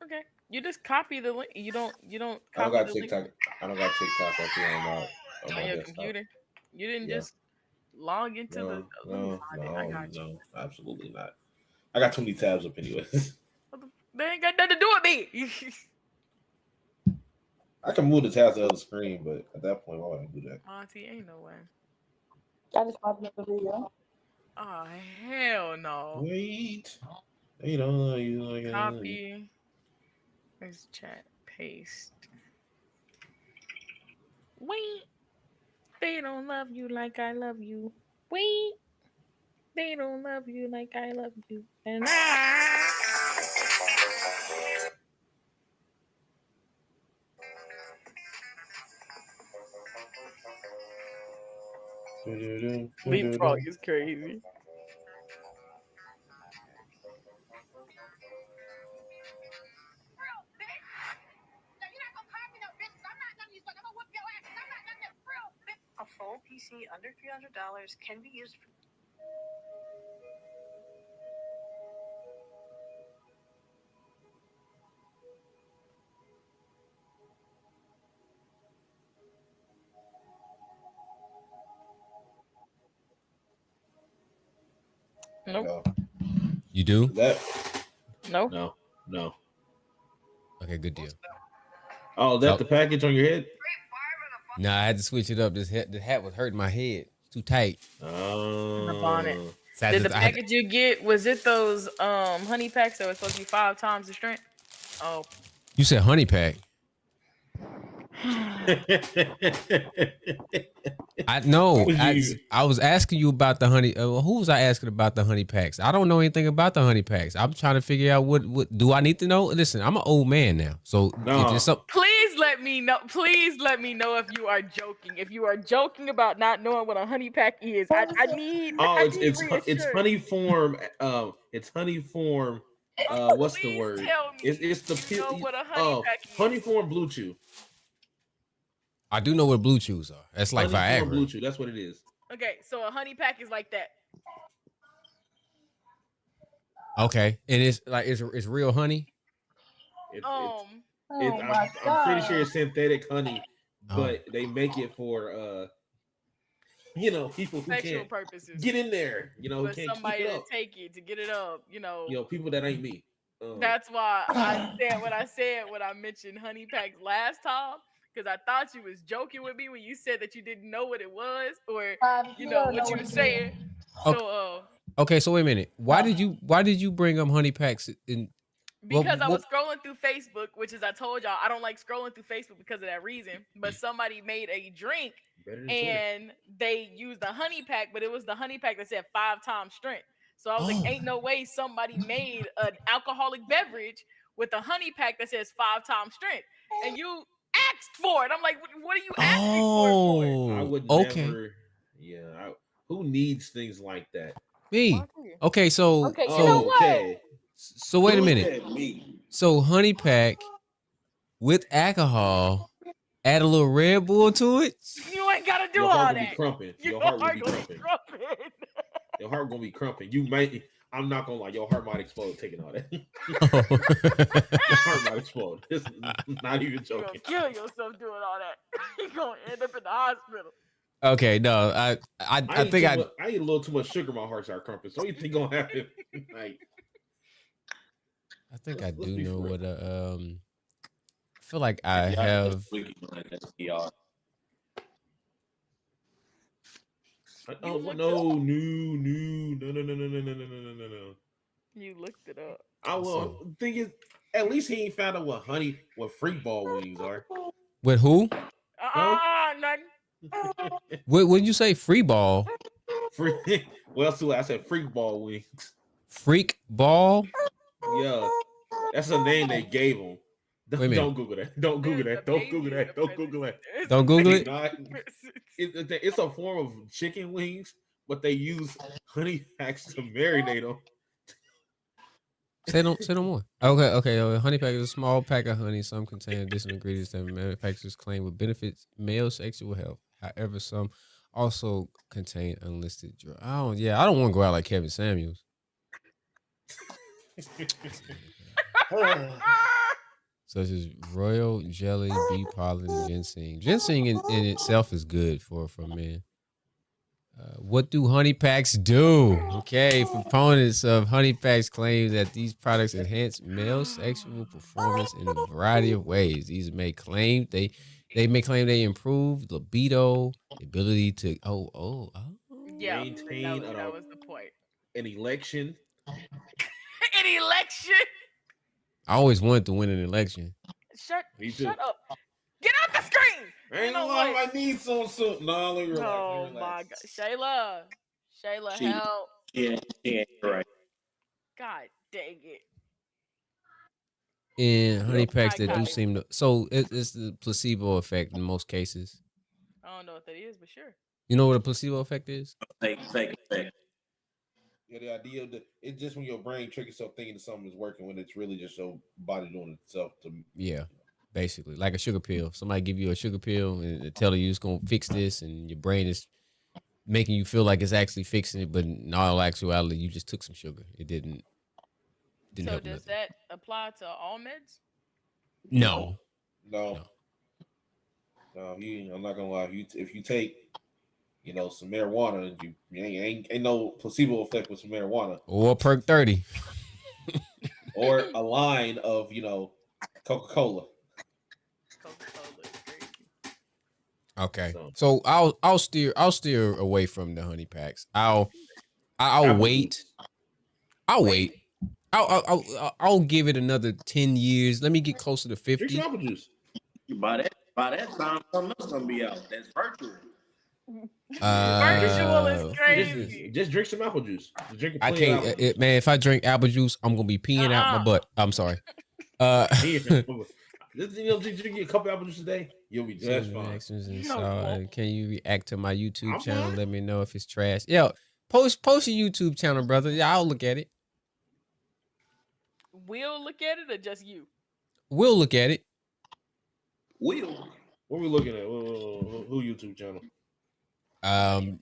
Okay. You just copy the link. You don't I don't copy got the TikTok. link. I don't got TikTok up here on my your desktop. computer. You didn't just log into the. No, absolutely not. I got too many tabs up anyways. They ain't got nothing to do with me. I can move the tabs to the other screen, but at that point, why would I do that? Monty, ain't no way. I just popped up the video. Oh hell no! Wait, they don't know you like copy. Where's chat? Paste. Wait, they don't love you like I love you. Wait, they don't love you like I love you. And Leapfrog is crazy. A full PC under $300 can be used for... Nope. No. You do? No. No. Okay, good deal. Oh, that's the package on your head? Nah, I had to switch it up. The hat was hurting my head. Too tight. Oh. The bonnet. Did the package you get, was it those honey packs that was supposed to be 5 times the strength? Oh. You said honey pack. I was asking you about the honey. Who was I asking about the honey packs? I don't know anything about the honey packs. I'm trying to figure out what do I need to know? Listen, I'm an old man now, so if it's up, please let me know. Please let me know if you are joking. If you are joking about not knowing what a honey pack is, I need. Oh, it's honey form. It's honey form. What's the word? Tell me it's the you know what a honey pack is. Honey form blue chew. I do know what blue chews are. That's like honey Viagra. Form blue chew. That's what it is. Okay, so a honey pack is like that. Okay, and it's like it's real honey. I'm pretty sure it's synthetic honey, but they make it for people who sexual can't purposes. Get in there. Who can't somebody keep it to up. take it to get it up. People that ain't me. That's why I said what I said when I mentioned honey packs last time. Because I thought you was joking with me when you said that you didn't know what it was or what you were saying. Okay. So Okay, so wait a minute. Why did you bring up honey packs in? Because I was scrolling through Facebook, which is I told y'all I don't like scrolling through Facebook because of that reason. But somebody made a drink and they used the honey pack, but it was the honey pack that said 5 times strength. So I was like, ain't no way somebody made an alcoholic beverage with a honey pack that says 5 times strength. And you asked for it. I'm like, what are you asking for? I would never. Yeah. Who needs things like that? Me. Okay, so you know what? So wait a minute. So honey pack with alcohol, add a little Red Bull to it. You ain't gotta do Your all heart that. will be crumping. Your heart will be crumping. Your heart gonna be crumping. You might. I'm not gonna lie. Your heart might explode taking all that. Your heart might explode. This is not even joking. You're gonna kill yourself doing all that. You're gonna end up in the hospital. Okay, no, I think I eat a little too much sugar. My heart start crumping. So what you think gonna happen? Like, I think I do know what I feel like I have. Oh no. You looked it up. I will think it. At least he ain't found out what freak ball wings are. With who? Nothing. What would you say? Free ball? Well, so I said freak ball wings. Freak ball? Yeah, that's a name they gave him. Don't Google that. Don't Google that. Don't Google that. Don't Google that. Don't Google it. It's a form of chicken wings, but they use honey packs to marinate them. Say no more. Okay. Honey pack is a small pack of honey. Some contain additional ingredients that manufacturers claim will benefit male sexual health. However, some also contain unlisted drugs. I don't want to go out like Kevin Samuels. Such as royal jelly, bee pollen, and ginseng. Ginseng in itself is good for men. What do honey packs do? Okay, proponents of honey packs claim that these products enhance male sexual performance in a variety of ways. These may claim they improve libido, ability to maintain that was the point. An election. An election. I always wanted to win an election. Shut up. Get out the screen. Ain't no lie, I need some. No, let me relax. Oh my God, Shayla, help. Yeah, right. God dang it. And honey packs that do seem to. So it's the placebo effect in most cases. I don't know what that is, but sure. You know what a placebo effect is? Fake effect. Yeah, the idea of it's just when your brain tricks itself thinking something is working when it's really just your body doing itself to. Yeah. Basically, like a sugar pill. Somebody give you a sugar pill and tell you it's gonna fix this, and your brain is making you feel like it's actually fixing it, but in all actuality, you just took some sugar. It didn't So help does nothing. that apply to all meds? No. I'm not gonna lie. If you take, some marijuana, and you ain't no placebo effect with some marijuana Or perk 30. or a line of Coca-Cola. Okay, so I'll steer away from the honey packs. I'll wait. I'll give it another 10 years. Let me get closer to 50. Drink apple juice. By that time, something else gonna be out. That's virtual. Virtual is crazy. Just drink some apple juice. I can't, man. If I drink apple juice, I'm gonna be peeing out my butt. I'm sorry. Drink a couple apple juice a day. You'll be just fine. Can you react to my YouTube channel? Let me know if it's trash. Yo, post your YouTube channel, brother. Yeah, I'll look at it. We'll look at it, or just you? We'll look at it. Will. What are we looking at? Who YouTube channel?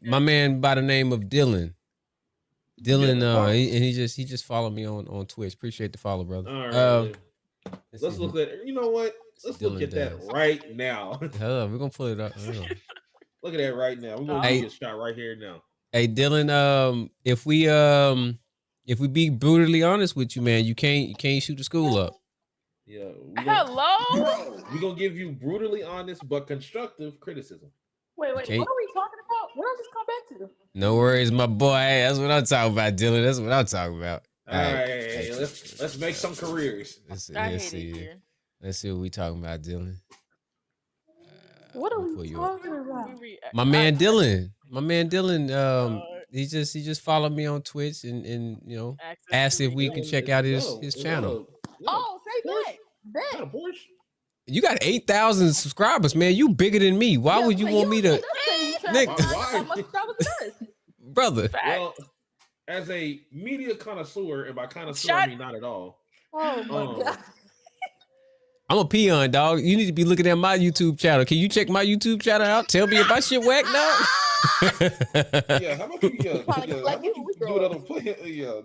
My man by the name of Dylan. And he just followed me on Twitch. Appreciate the follow, brother. All right. Let's look at. You know what? Let's look at that right now. We're gonna pull it up. Look at that right now. We're gonna get a shot right here now. Hey Dylan, if we be brutally honest with you, man, you can't shoot the school up. Yeah. Hello. We're gonna give you brutally honest but constructive criticism. Wait, what are we talking about? What I just come back to? No worries, my boy. That's what I'm talking about, Dylan. That's what I'm talking about. All right, let's make some careers. Let's I see. hate it here. Let's see what we talking about, Dylan. What are we talking about? My man Dylan. He just followed me on Twitch and you know asked if we could check out his channel. Oh, say that. Bet. You got 8,000 subscribers, man. You bigger than me. Why would you want me to, brother? Well, as a media connoisseur, and by connoisseur I mean not at all. Oh my god. I'm a peon, dog. You need to be looking at my YouTube channel. Can you check my YouTube channel out? Tell me if my shit whack, dog. Yeah, how much you do it on play? Yeah.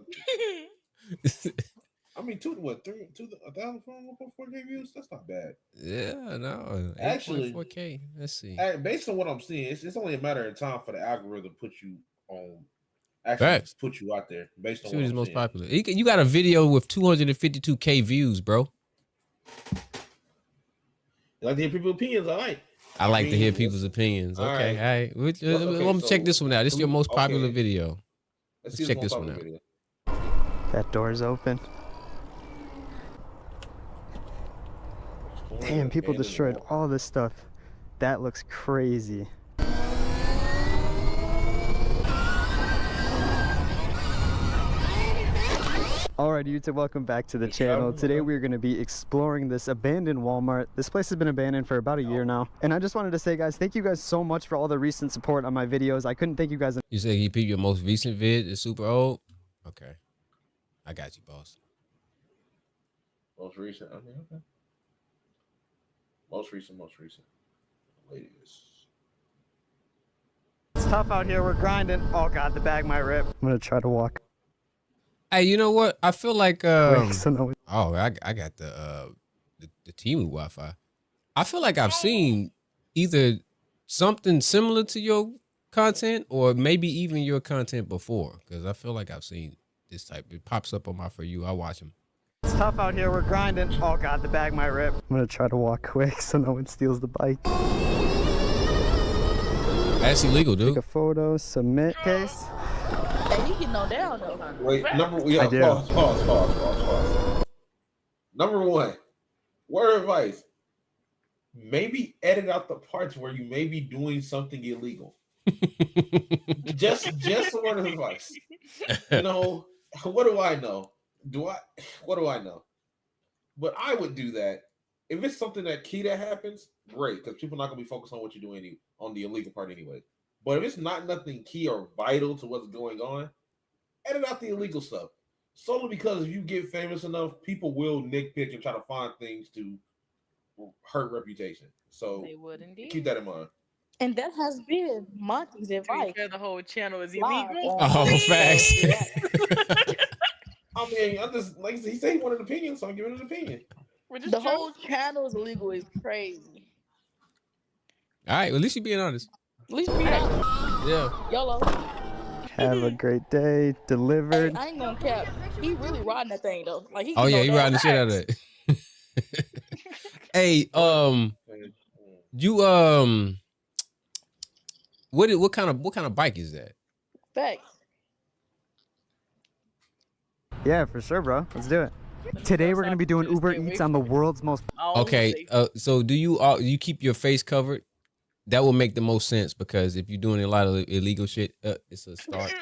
I mean, 1,004 views? That's not bad. Yeah, no. Actually, 4K. Let's see. Based on what I'm seeing, it's only a matter of time for the algorithm to put you on. Put you out there based on what is most popular. You got a video with 252K views, bro. You like to hear people's opinions, all right. I like to hear people's opinions. Okay, all right. Let me check this one out. This is your most popular video. Let's check this one out. That door's open. Damn, people destroyed all this stuff. That looks crazy. Alright YouTube, welcome back to the channel. Today we're going to be exploring this abandoned Walmart. This place has been abandoned for about a year now. And I just wanted to say, guys, thank you guys so much for all the recent support on my videos. I couldn't thank you guys. You said you picked your most recent vid is super old? Okay. I got you, boss. Most recent, okay. Most recent. Latest. It's tough out here, we're grinding. Oh god, the bag might rip. I'm going to try to walk. Hey, you know what? I feel like I got the Temu Wi-Fi. I feel like I've seen either something similar to your content or maybe even your content before, because I feel like I've seen this type. It pops up on my For You. I watch them. It's tough out here, we're grinding. Oh god, the bag might rip. I'm gonna try to walk quick so no one steals the bike. That's illegal, dude. Take a photo, submit case. Hey, he getting on down though. Wait, pause. Number one, word of advice. Maybe edit out the parts where you may be doing something illegal. just a word of advice. You know, what do I know? What do I know? But I would do that. If it's something that happens, great, because people are not gonna be focused on what you're doing on the illegal part anyway. But if it's not nothing key or vital to what's going on, edit out the illegal stuff. Solely because if you get famous enough, people will nitpick and try to find things to hurt reputation. So they would indeed. Keep that in mind. And that has been Monty's advice. The whole channel is illegal. Oh, facts. I mean, I'm just like he said, he wanted an opinion, so I'm giving an opinion. The whole channel is illegal is crazy. All right, well, at least you're being honest. At least be honest. Yeah. YOLO. Have a great day. Delivered. Hey, I ain't gonna cap. He really riding that thing though. Like he. Oh yeah, he riding the shit out of it. Hey, you what kind of bike is that? Facts. Yeah, for sure, bro. Let's do it. Today we're gonna be doing Uber Eats on the world's most. Okay, so do you keep your face covered? That will make the most sense because if you're doing a lot of illegal shit, it's a start.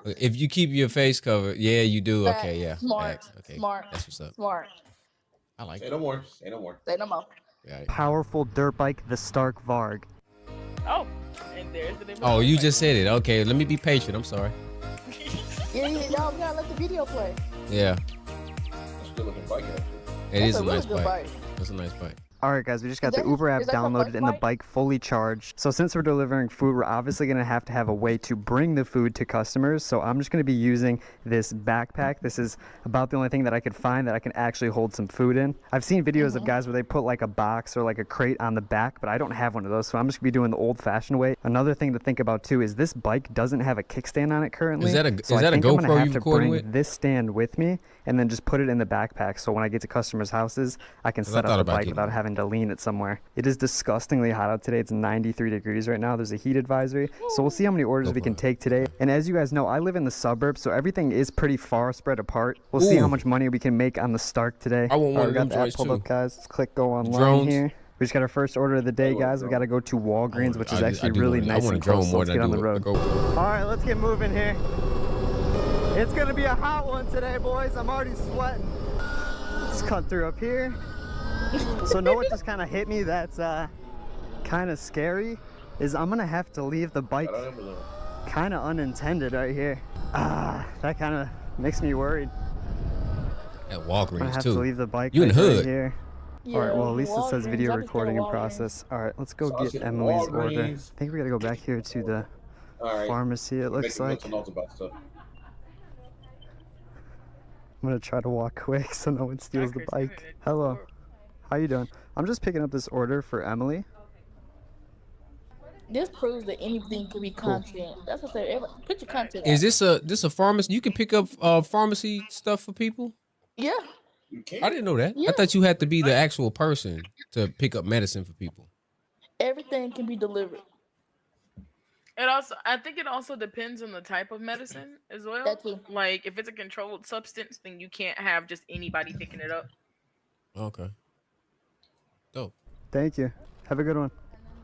If you keep your face covered, yeah, you do. Facts. Okay, yeah. Smart. Facts. Okay, Smart. that's what's up. Smart. I like Say it. no more. Say no more. Say no more. Yeah. Powerful dirt bike, the Stark Varg. Oh, and there's the name. Oh, you just said it. Okay, let me be patient. I'm sorry. Yeah, y'all gotta let the video play. Yeah. That's a good looking bike, actually. It is a really nice good bike. That's a nice bike. Alright guys, we just got Is the that- Uber app is that the downloaded and the bike fully charged. So since we're delivering food, we're obviously going to have a way to bring the food to customers. So I'm just going to be using this backpack. This is about the only thing that I could find that I can actually hold some food in. I've seen videos of guys where they put like a box or like a crate on the back, but I don't have one of those. So I'm just going to be doing the old fashioned way. Another thing to think about too is this bike doesn't have a kickstand on it currently. Is that a so is that a I'm gonna GoPro have you to recording bring with? this stand with me and then just put it in the backpack. So when I get to customers' houses, I can set I thought up the about bike getting without having having to lean it somewhere. It is disgustingly hot out today. It's 93 degrees right now. There's a heat advisory. So we'll see how many orders we can take today. And as you guys know, I live in the suburbs, so everything is pretty far spread apart. We'll see how much money we can make on the Stark today. I want one we of got them the app joints pulled too. up, guys. Let's click go online Drones. here. We just got our first order of the day, guys. We got to go to Walgreens, which is actually really nice and close. So let's get on the road. All right, let's get moving here. It's going to be a hot one today, boys. I'm already sweating. Let's cut through up here. So know what just kind of hit me that's kind of scary is I'm going to have to leave the bike kind of unintended right here. That kind of makes me worried. At Walgreens, I'm going to have too. to leave the bike You in the hood. right here. Yeah, All right, well, at least it says Walgreens. video I just go recording in Walgreens. process. All right, let's go So I get said Emily's order. I Walgreens. think we got to go back here to the All right. pharmacy, it looks Making like. mental notes about stuff. I'm going to try to walk quick so no one steals the bike. Hello. How you doing? I'm just picking up this order for Emily. This proves that anything can be content. That's what I said. Put your content. Is out. this a pharmacy? You can pick up pharmacy stuff for people? Yeah. You can. I didn't know that. Yeah. I thought you had to be the actual person to pick up medicine for people. Everything can be delivered. I think it also depends on the type of medicine as well. That too. Like if it's a controlled substance, then you can't have just anybody picking it up. Okay. Dope. Thank you. Have a good one.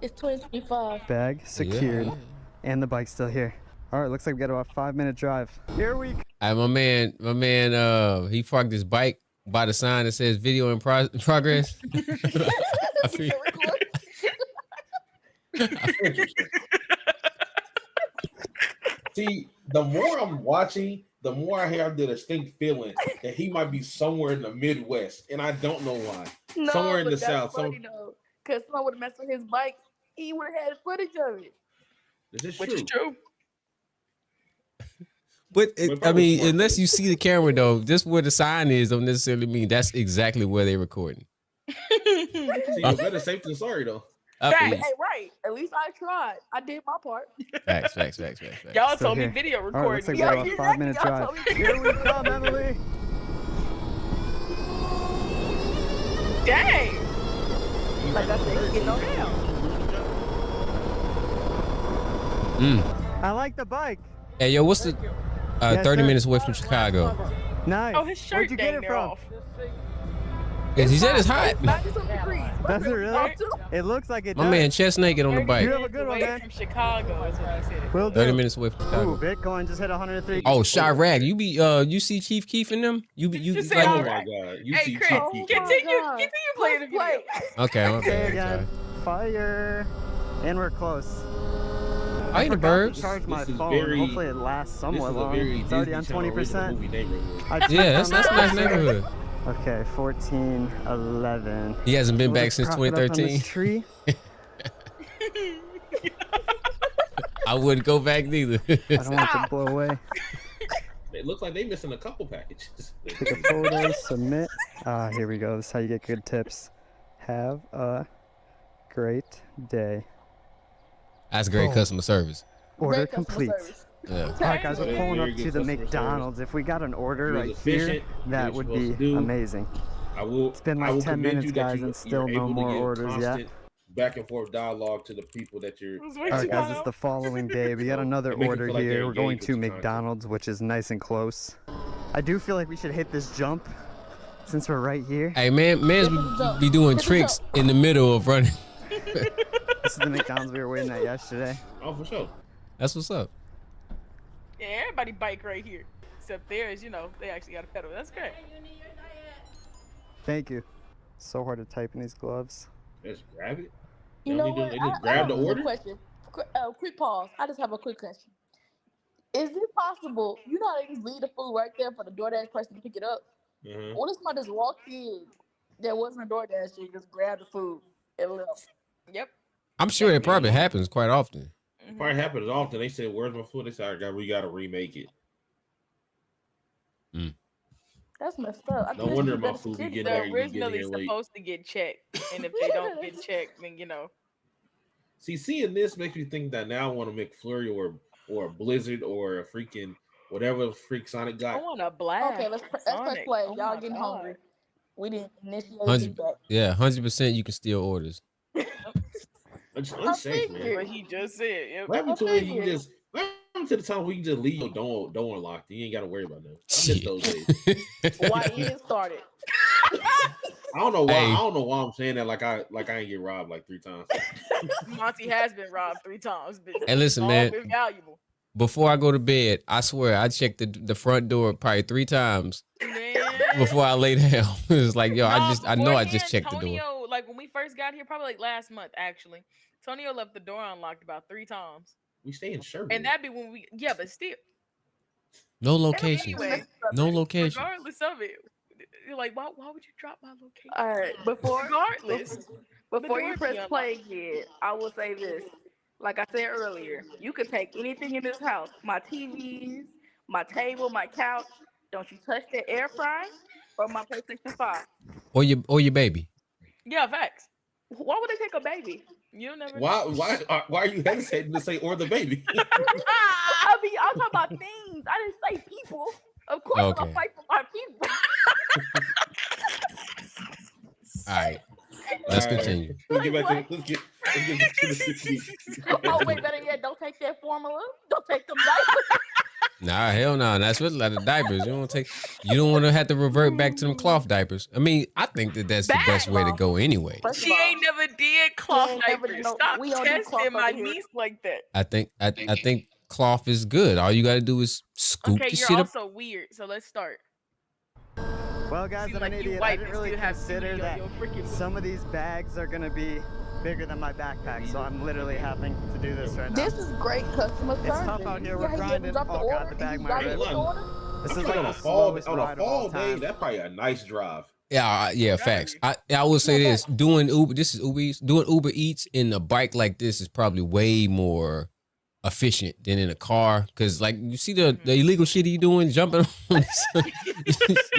It's 2025. Bag secured. Yeah. And the bike's still here. All right, looks like we got about a 5-minute drive. Here we go. My man, he parked his bike by the sign that says video in progress. I feel- See, the more I'm watching, the more I have the distinct feeling that he might be somewhere in the Midwest, and I don't know why. No, Somewhere in but the that's South. funny though, because someone would have messed with his bike. He would have had footage of it. Which is true. But I mean, unless you see the camera though, just where the sign is don't necessarily mean that's exactly where they're recording. See, you're better safe than sorry though. Hey, right. At least I tried. I did my part. Facts. Y'all So told me here. video All right, recording. looks like we got about a 5-minute Y'all drive. told me. Here we come, Emily. Dang. Like I said, getting on down. I like the bike. Hey, yo, what's the 30 minutes away from Chicago? Nice. Oh, his shirt Where'd you get dang it near from? off. He said it's hot. 90-some degrees. Does it really? It looks like it My does. man chest naked on the bike. You have a good one, Away man. from Chicago is what he said. Will do. 30 minutes away from Chicago. Ooh, Bitcoin just hit 103. Oh, Chirac, you see Chief Keef in them? You Just say like, all Oh my right. God. You Hey, see Chris, Chief Keef. continue playing the video. okay, my Okay, bad. again. Fire. And we're close. I ain't the forgot to burbs. charge my This is phone. very- Hopefully it lasts This is somewhat a long. very It's already on Disney Channel original 20%. movie neighborhood. I checked Yeah, that's on a that. nice neighborhood. Okay, 1411. He hasn't been Will back this since prop it up on 2013. this tree? I wouldn't go back neither. I don't want it to blow away. It looks like they missing a couple packages. Take a photo, submit. Here we go. This is how you get good tips. Have a great day. That's great Oh. customer service. Order Great customer complete. service. Yeah. All right, guys, we're Yeah, pulling very up good to the customer McDonald's. If we got an order You was right here, efficient, that did would what you're be supposed to do. amazing. I will. It's been I like will 10 commend minutes, you that guys, you- and still you're no able to more get orders yet. constant back and forth dialogue to the people that you're. All right, guys, it's the following day. We got another It make you order feel like here. they're We're going engaged to with the content. McDonald's, which is nice and close. I do feel like we should hit this jump since we're right here. Hey, man's be doing tricks in the middle of running. This is the McDonald's we were waiting at yesterday. Oh, for sure. That's what's up. Yeah, everybody bike right here. Except theirs, they actually got a pedal. That's great. Thank you. So hard to type in these gloves. Just grab it. You know what? They just grab the have a order. question. Quick pause. I just have a quick question. Is it possible you know how they just leave the food right there for the DoorDash person to pick it up? Mhm. What if somebody just walked in that wasn't a DoorDash and just grabbed the food and left? Yep. I'm sure it probably happens quite often. It probably happens often. They said, "Where's my food?" They said, "We got to remake it." That's messed up. I No think wonder it's my better food be security. getting there. They're You get originally here late. supposed to get checked, and if they don't get checked, then See, seeing this makes me think that now I want a McFlurry or a Blizzard or a freaking whatever freak Sonic I got. want a black. Okay, let's press Sonic. play. Oh Y'all my getting God. hungry. We didn't initiate 100, feedback. yeah, 100% you can steal orders. It's I unsafe, man. figured. What he just said. Yep. What happened I to when you figured. just what happened to the time where you can just leave your door unlocked? You ain't got to worry about that. I miss Shit. those days. YN started. I don't know why. Hey. I don't know why I'm saying that. Like I ain't get robbed like 3 times. Monty has been robbed 3 times. But Hey, listen, all man. been valuable. Before I go to bed, I swear I checked the front door probably 3 times before I lay down. It was like, yo, I know I just checked the door. Tonio, like when we first got here, probably like last month actually. Tonio left the door unlocked about 3 times. We stay in Sherwood. And that'd be when we but still. No location. Anyway, No location. regardless of it, you're like, why would you drop my location? All right, before Regardless, you press play again, I will say this. Like I said earlier, you can take anything in this house, my TVs, my table, my couch. Don't you touch that air fryer or my PlayStation 5. Or your baby. Yeah, facts. Why would they take a baby? You never. Why are you hesitating to say or the baby? I mean, I'm talking about things. I didn't say people. Of course, I'm Okay. gonna fight for my people. All right. Let's continue. Let's get back to the 60s. Oh wait, better yet, don't take that formula. Don't take them diapers. Nah, hell no. That's what like the diapers. You don't want to have to revert back to them cloth diapers. I mean, I think that's the best way to go anyway. She ain't never did cloth diapers. Stop we don't do cloth testing my over here. niece like that. I think cloth is good. All you got to do is scoop Okay, the you're shit up. also weird. So let's start. Well, guys, Seem I'm like an you idiot. white I didn't and really still have consider beauty on that your freaking some of these bags are gonna be bigger than my backpack, so I'm literally having to do this right now. This is great customer service. It's tough out here. We're grinding. Oh God, the bag might rip. This is like on the a fall slowest ride of all day. time. That's probably a nice drive. Yeah, facts. I will say this: doing Uber Eats. Doing Uber Eats in a bike like this is probably way more efficient than in a car. Cause like you see the illegal shit you doing, jumping on. You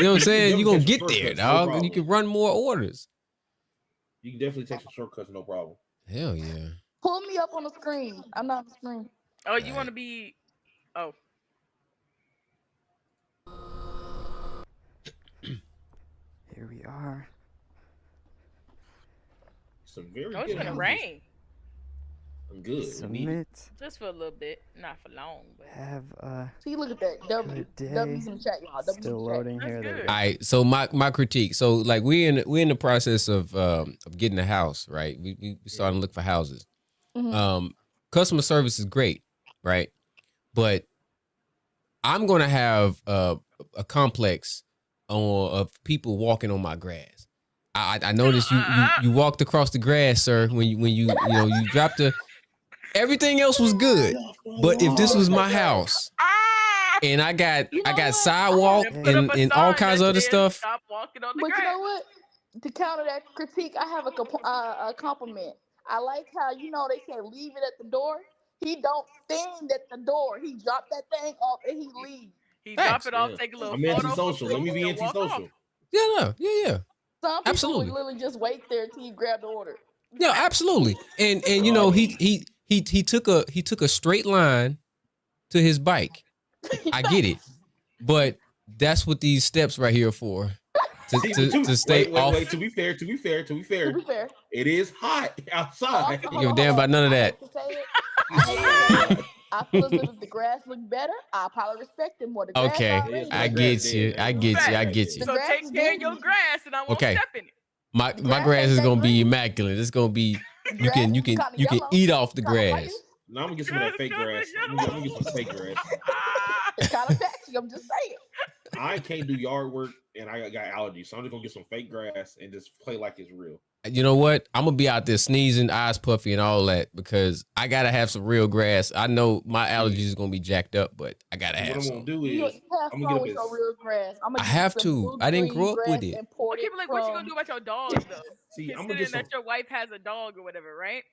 know what I'm saying? You gonna get there, dog. You can run more orders. You can definitely take some shortcuts, no problem. Hell yeah. Pull me up on the screen. I'm not on the screen. Oh, you want to be? Oh. Here we are. Some very It's good gonna houses. rain. I'm good. Submit. Just for a little bit, not for long. But Have a See, look at that. good day. W's in the chat, y'all. W's Still in the chat. loading here. There we All go. right, so my critique. So like we're in the process of getting a house, right? We starting to look for houses. Mhm. Customer service is great, right? But I'm gonna have a complex of people walking on my grass. I noticed you walked across the grass, sir, when you dropped the. Everything else was good, but if this was my house and I got sidewalk and all kinds of other stuff. Stop walking on the But grass. you know what? To counter that critique, I have a compliment. I like how they say leave it at the door. He don't stand at the door. He dropped that thing off and he leaves. He drop it off, take a little I'm photo. antisocial. Let me be and walk off. antisocial. Yeah. Some people Absolutely. would literally just wait there until you grab the order. Yeah, absolutely. And he took a straight line to his bike. I get it, but that's what these steps right here are for. To stay off. Wait, to be fair, it is hot outside. You give a damn about none of that. I feel as if the grass looked better, I probably respect it more. The grass Okay, already- I get you. The So grass take is care of big. your grass, and I won't Okay. step in it. My grass grass ain't is that gonna be green. immaculate. It's gonna be you can kinda yellow, eat off the kinda grass. white. No, I'm gonna get some of that fake grass. I'm gonna get some fake grass. It's kind of patchy. I'm just saying. I can't do yard work and I got allergies, so I'm just gonna get some fake grass and just play like it's real. You know what? I'm gonna be out there sneezing, eyes puffy, and all that because I gotta have some real grass. I know my allergies is gonna be jacked up, but I gotta What have I'm some. gonna do You is have I'm fun gonna with get your real grass. I'm I have to. I didn't grow up with it. Okay, but like, what you gonna do about your dogs though? See, I'm gonna Considering get some. that your wife has a dog or whatever, right?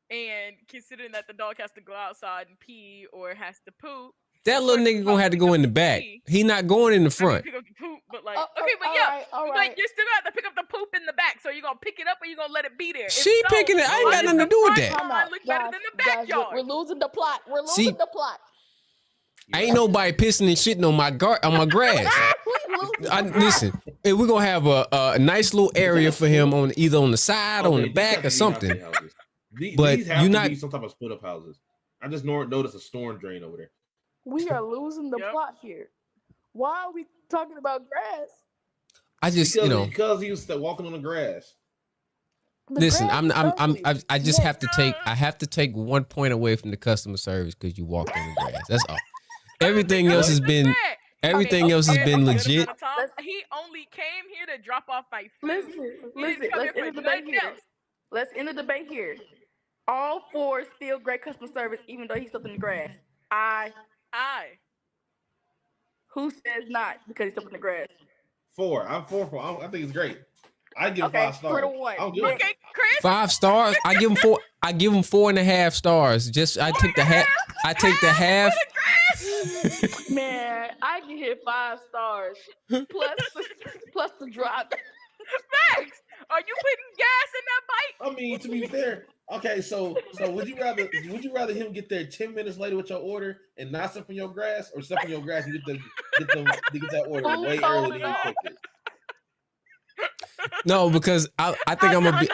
And considering that the dog has to go outside and pee or has to poop. That little nigga gonna have to go in the back. He not going in the front. Pick up the poop, but like, Oh, okay, but all yeah, right, all like right. you're still gonna have to pick up the poop in the back. So you're gonna pick it up or you gonna let it be there? If She so, picking it. I ain't why got does nothing to the do with front that. lawn look better than the backyard? We're losing the plot. See- the plot. Ain't nobody pissing and shitting on my grass. We Listen, we're gonna have a nice little area for him on either on the side or on the back or something. But These have you're to not. be some type of split up houses. I just noticed a storm drain over there. We are losing the plot here. Why are we talking about grass? I just because he was walking on the grass. Listen, I just have to take 1 point away from the customer service because you walked on the grass. That's all. Everything else has been legit. He only came here to drop off my food. Listen. Let's end the debate here. Let's end the debate here. All 4 still great customer service, even though he stepped in the grass. Who says not because he stepped in the grass? 4. I'm 4 for. I think it's great. I give him 5 stars. 3 to 1. Okay, Chris. 5 stars. I give him 4. I give him 4.5 stars. I take the half. I take the half. Man, I can hit 5 stars plus the drop. Max, are you putting gas in that bike? I mean, to be fair, okay. So would you rather him get there 10 minutes later with your order and not step on your grass, or step on your grass and get that order way earlier than you picked it? No, because I think I'm gonna be.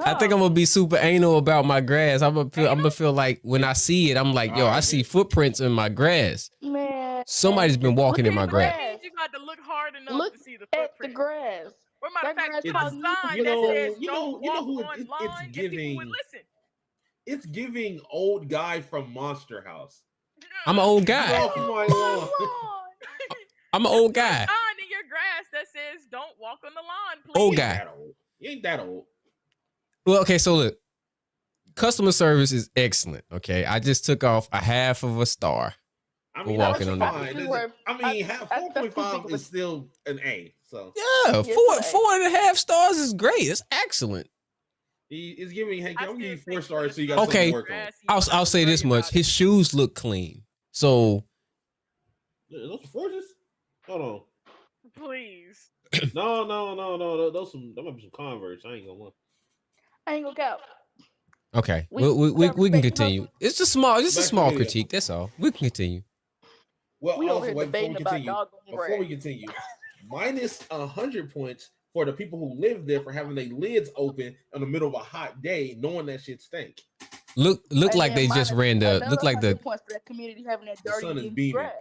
I think I'm gonna be super anal about my grass. I'm gonna feel like when I see it, I'm like, yo, I see footprints in my grass. Man, somebody's been walking in my grass. You got to look hard enough to see the footprint. At the grass. Well, matter of fact, put a sign that says "Don't walk on lawn." It's giving. It's giving old guy from Monster House. I'm an old guy. I'm an old guy. Sign in your grass that says "Don't walk on the lawn." Please. Old guy. You ain't that old. Well, okay, so look, customer service is excellent. Okay, I just took off a half of a star. I mean, walking on that. 4.5 is still an A. So yeah, 4.5 stars is great. It's excellent. He's giving Hank. I'm giving you 4 stars, so you got something to work on. I'll say this much: his shoes look clean. So those forces? Hold on. Please. No. Those might be some Converse. I ain't gonna lie. I ain't gonna count. Okay, we can continue. It's a small critique. That's all. We can continue. Well, also, wait, before we continue, minus 100 points for the people who live there for having their lids open in the middle of a hot day, knowing that shit stink. Look like they just ran the. Look like the points for that community having that dirty sun is beaming. grass.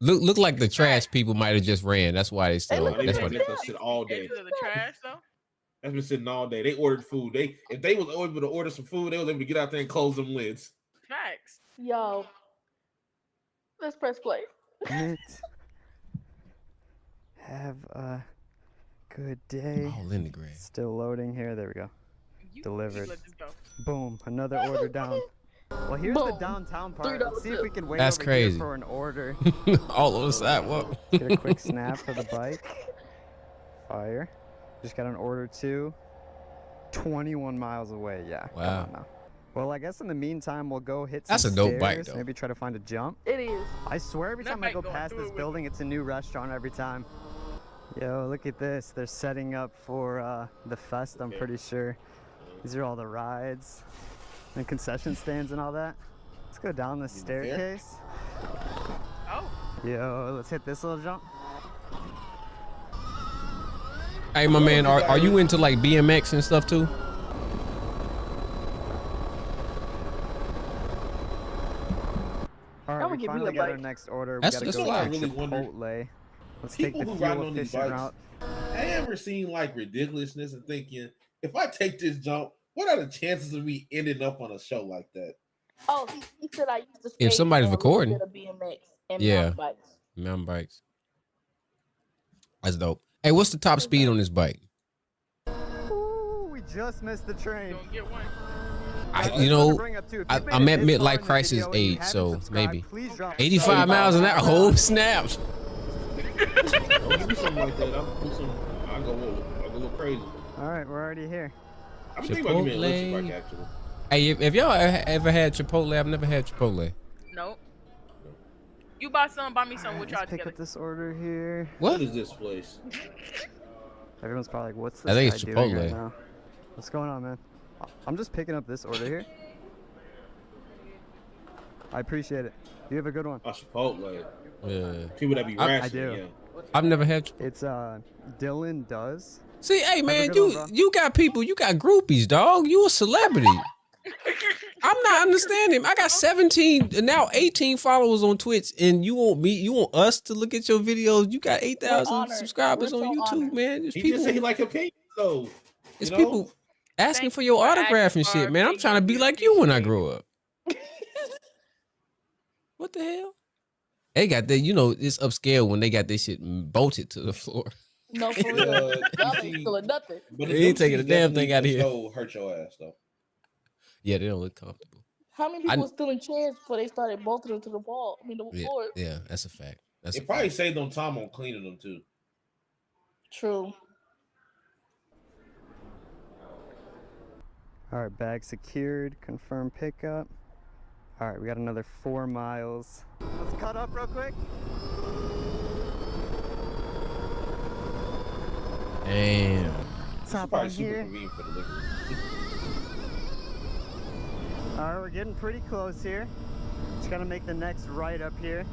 Look like the trash people might have just ran. That's why they still. That's why they sit all day. The trash though. That's been sitting all day. They ordered food. If they was able to order some food, they was able to get out there and close them lids. Facts. Yo, let's press play. Have a good day. Oh, Lindegrad. Still loading here. There we go. Delivered. Boom. Another order down. Well, here's the downtown part. Let's see if we can wait over crazy. here for an order. All on the sidewalk. Get a quick snap of the bike. Fire. Just got an order too. 21 miles away. Yeah. Wow. Come on now. Well, I guess in the meantime, we'll go hit some That's a dope stairs, bike, though. Maybe try to find a jump. It is. I swear every time I go past this building, it's a new restaurant every time. Yo, look at this. They're setting up for the fest, I'm pretty sure. These are all the rides and concession stands and all that. Let's go down the staircase. Oh. Yo, let's hit this little jump. Hey, my man, are you into like BMX and stuff too? All right, we finally got our next order. We That's gotta go what I to really wonder. Chipotle. Let's People take the who ride fuel on these efficient bikes, route. I ever seen like ridiculousness and thinking, if I take this jump, what are the chances of me ending up on a show like that? Oh, he said I used to If somebody's recording. BMX and Yeah. mountain bikes. Mountain bikes. That's dope. Hey, what's the top speed on this bike? Ooh, we just missed the train. Don't get one. I'm at midlife crisis age, so maybe 85 miles an hour. Oh snap! Don't give me something like that. I'll go a little crazy. All right, we're already here. I'm thinking about giving me an electric bike actually. Hey, if y'all ever had Chipotle, I've never had Chipotle. Nope. You buy some, buy me some. We'll try Let's pick together. up this order here. What is this place? Everyone's probably like, "What's this I think guy it's doing right Chipotle. now?" What's going on, man? I'm just picking up this order here. I appreciate it. You have a good one. A Chipotle. Yeah. People that be I rationing. do. Yeah. I've never had. It's Dylan does. See, hey Have a man, good one, bro. you got people, you got groupies, dog. You a celebrity. I'm not understanding. I got 17 and now 18 followers on Twitch, and you want us to look at your videos. You got 8,000 subscribers on YouTube, man. There's He people. just said he like opinions, so It's people asking for your autograph and shit, man. I'm trying to be like you when I grow up. What the hell? They got that, it's upscale when they got this shit bolted to the floor. No, for real. Y'all ain't feeling nothing. But They ain't taking a damn thing out of here. Hurt your ass though. Yeah, they don't look comfortable. How many people were stealing chairs before they started bolting them to the wall? I mean, the floor. Yeah, that's a fact. It probably saved them time on cleaning them too. True. All right, bag secured. Confirm pickup. All right, we got another 4 miles. Let's cut up real quick. Damn. Let's hop on here. All right, we're getting pretty close here. Just gotta make the next right up here.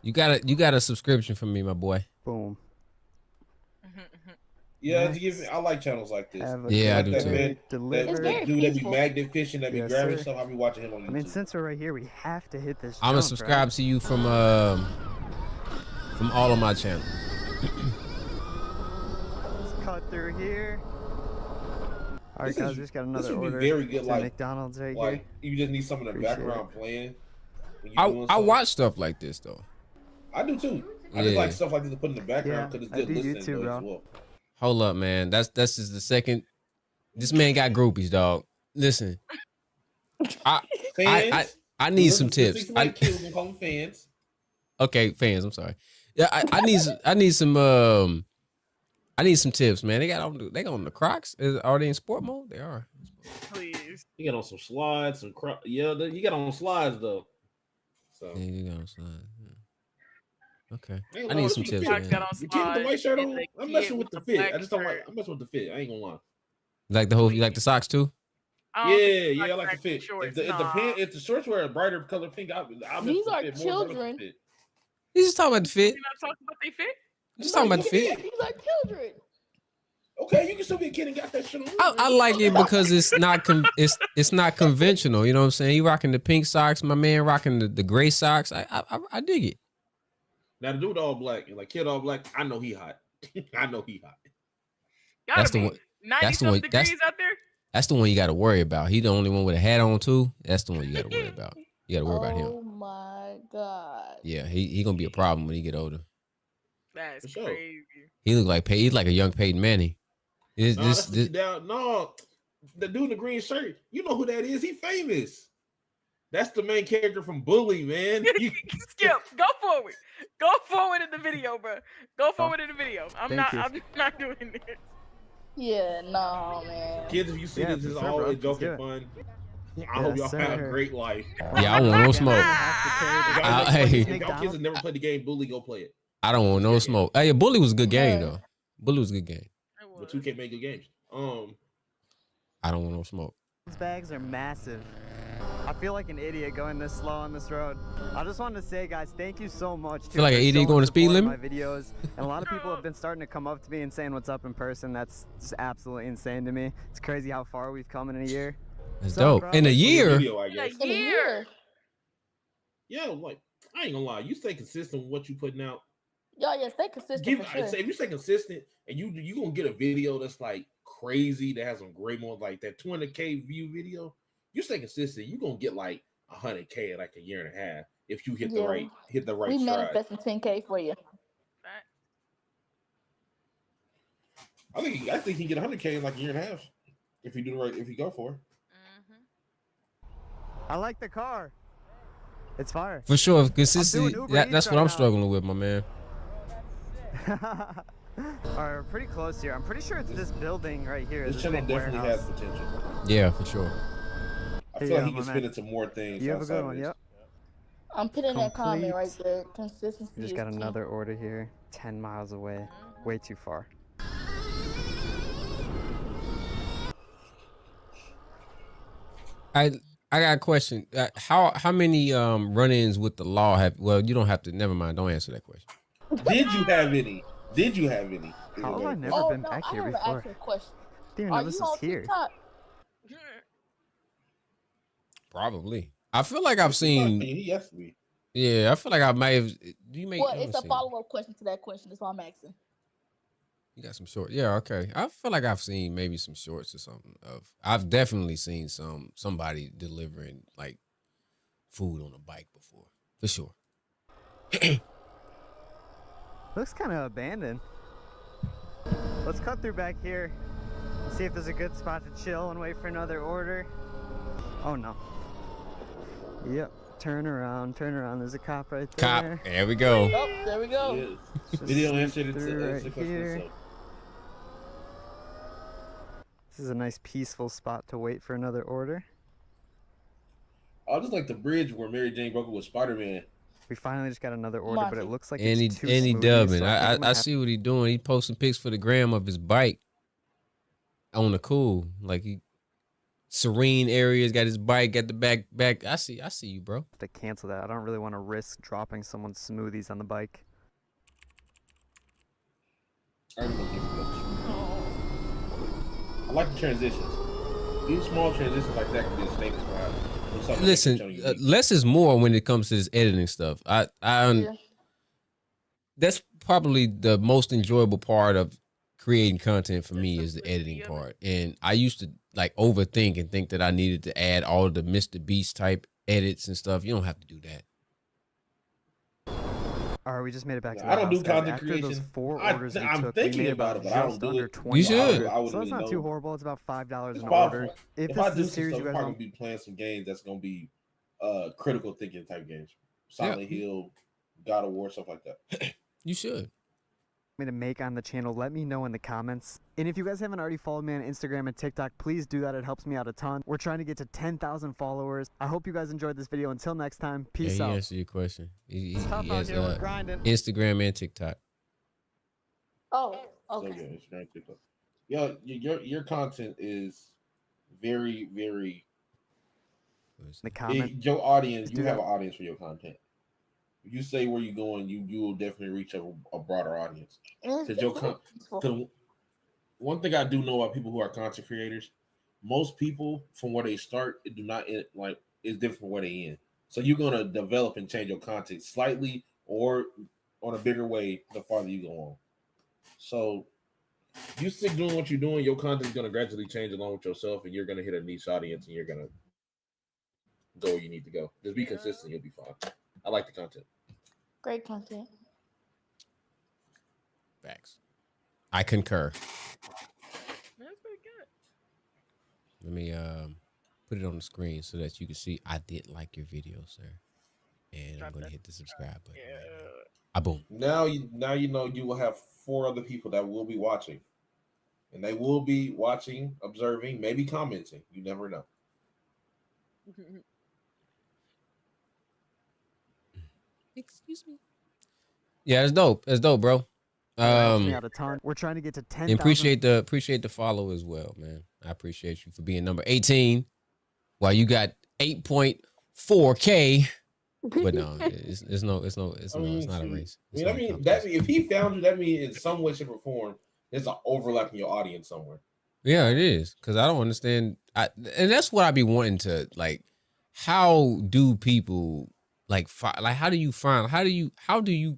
You got a subscription from me, my boy. Boom. Yeah, I like channels like this. Yeah, I do too. That dude that be magnet fishing, that be grabbing stuff. I be watching him on YouTube. I mean, since we're right here, we have to hit this. I'm gonna subscribe to you from all of my channels. Let's cut through here. All right, guys, we just got another order. Very good, like McDonald's right here. You just need some in the background playing. I watch stuff like this though. I do too. I just like stuff like this to put in the background because it's good listening to as well. Hold up, man. That's just the second. This man got groupies, dog. Listen, I need some tips. Like kids and call them fans. Okay, fans. I'm sorry. Yeah, I need some tips, man. They got on the Crocs. Are they in sport mode? They are. Please. You got on some slides, you got on slides though. So yeah, you got on slides. Yeah. Okay. I need some tips, man. You keep the white shirt on. I'm messing with the fit. I just don't like. I'm messing with the fit. I ain't gonna lie. You like the socks too? Yeah, I like the fit. If the shorts were a brighter color pink, I'll These are children. He's just talking about the fit. You're not talking about they fit? Just talking about the fit. These are children. Okay, you can still be a kid and got that shit on. I like it because it's not conventional. You know what I'm saying? He rocking the pink socks. My man rocking the gray socks. I dig it. Now the dude all black, like kid all black. I know he hot. I know he hot. That's the one. 90 degrees out there. That's the one you got to worry about. He the only one with a hat on too. That's the one you got to worry about. You got to worry about him. Oh my god. Yeah, he gonna be a problem when he get older. That's crazy. He look like he's like a young Peyton Manning. No, the dude in the green shirt. You know who that is? He famous. That's the main character from Bully, man. Skip, go forward. Go forward in the video, bro. Go forward in the video. I'm not doing this. Yeah, no, man. Kids, if you see this is always joking fun. I hope y'all have a great life. Yeah, I want no smoke. Y'all kids that never played the game Bully, go play it. I don't want no smoke. Hey, Bully was a good game though. Bully was a good game. But 2K make good games. I don't want no smoke. These bags are massive. I feel like an idiot going this slow on this road. I just wanted to say, guys, thank you so much. Feel like an idiot going to speed limit? My videos, and a lot of people have been starting to come up to me and saying what's up in person. That's just absolutely insane to me. It's crazy how far we've come in a year. That's dope. In a year? In a year. Yeah, like I ain't gonna lie. You stay consistent with what you putting out. Yeah, stay consistent. For sure. If you stay consistent and you gonna get a video that's like crazy, that has some great more like that 200K view video. You stay consistent, you gonna get like 100K in like a year and a half if you hit the right We manifesting 10K for you. I think he can get 100K in like a year and a half if you do the right. If you go for it. I like the car. It's fire. For sure, consistency. That's what I'm struggling with, my man. All right, we're pretty close here. I'm pretty sure it's this building right here. This channel definitely has potential. Yeah, for sure. I feel like he can spin into more things. You have a good one. Yep. I'm putting that comment right there. Consistency. We just got another order here. 10 miles away. Way too far. I got a question. How many run-ins with the law have? Well, you don't have to. Never mind. Don't answer that question. Did you have any? Did you have any? How have I never Oh been no, back I here have an before? actual question. Didn't even Are know this you was on here. TikTok? Probably. I feel like I've seen. He asked me. Yeah, I feel like I might have. Do you make? Well, Let me it's a see. follow-up question to that question. That's why I'm asking. You got some shorts. Yeah, okay. I feel like I've seen maybe some shorts or something of. I've definitely seen somebody delivering like food on a bike before, for sure. Looks kind of abandoned. Let's cut through back here and see if there's a good spot to chill and wait for another order. Oh no. Yep. Turn around. There's a cop right there. Cop. There we go. Oh, there we go. Video answered it right to question here. itself. This is a nice peaceful spot to wait for another order. I just like the bridge where Mary Jane broke it with Spider-Man. We finally just got another order, but it looks like And it's too he smoothy, dubbing. so I see what he doing. He posting pics for the gram of his bike on the cool, like he serene areas. Got his bike, got the back. I see you, bro. To cancel that, I don't really want to risk dropping someone's smoothies on the bike. I like the transitions. These small transitions like that can be a staple for how. Listen, less is more when it comes to this editing stuff. That's probably the most enjoyable part of creating content for me is the editing part. And I used to like overthink and think that I needed to add all the Mr. Beast type edits and stuff. You don't have to do that. All right, we just made it back to the I don't house, do guys. content After creation. those 4 orders we I'm took, thinking we made about about it, but I don't just do under it. $20. You should. So that's not too horrible. It's about $5 It's an powerful. order. If If this I is do a some series stuff, you I'm guys probably want, gonna be playing some games that's gonna be critical thinking type games. Silent Hill, God of War, stuff like that. You should. me to make on the channel, let me know in the comments. And if you guys haven't already followed me on Instagram and TikTok, please do that. It helps me out a ton. We're trying to get to 10,000 followers. I hope you guys enjoyed this video. Until next time, peace He out. answered your question. He tough out has here, we're grinding. Instagram and TikTok. Oh, So, okay. yeah, Instagram, TikTok. Yeah, your content is very, very. The comment. Your audience, Just you do have that. an audience for your content. If you say where you're going, you will definitely reach a broader audience. Because one thing I do know about people who are content creators, most people from where they start do not like is different from where they end. So you're gonna develop and change your content slightly or on a bigger way the farther you go on. So you stick doing what you're doing, your content is gonna gradually change along with yourself, and you're gonna hit a niche audience, and you're gonna go where you need to go. Just be consistent, you'll be fine. I like the content. Great content. Facts. I concur. That's pretty good. Let me put it on the screen so that you can see I did like your video, sir. And I'm gonna hit the subscribe button. Right boom. Now you know you will have 4 other people that will be watching. And they will be watching, observing, maybe commenting. You never know. Excuse me. Yeah, it's dope. It's dope, bro. We're trying to get to 10,000. Appreciate the follow as well, man. I appreciate you for being number 18 while you got 8.4K. But no, it's not a race. If he found you, that means in some way, shape, or form, there's an overlap in your audience somewhere. Yeah, it is. Because I don't understand. And that's what I be wanting to like. How do people like how do you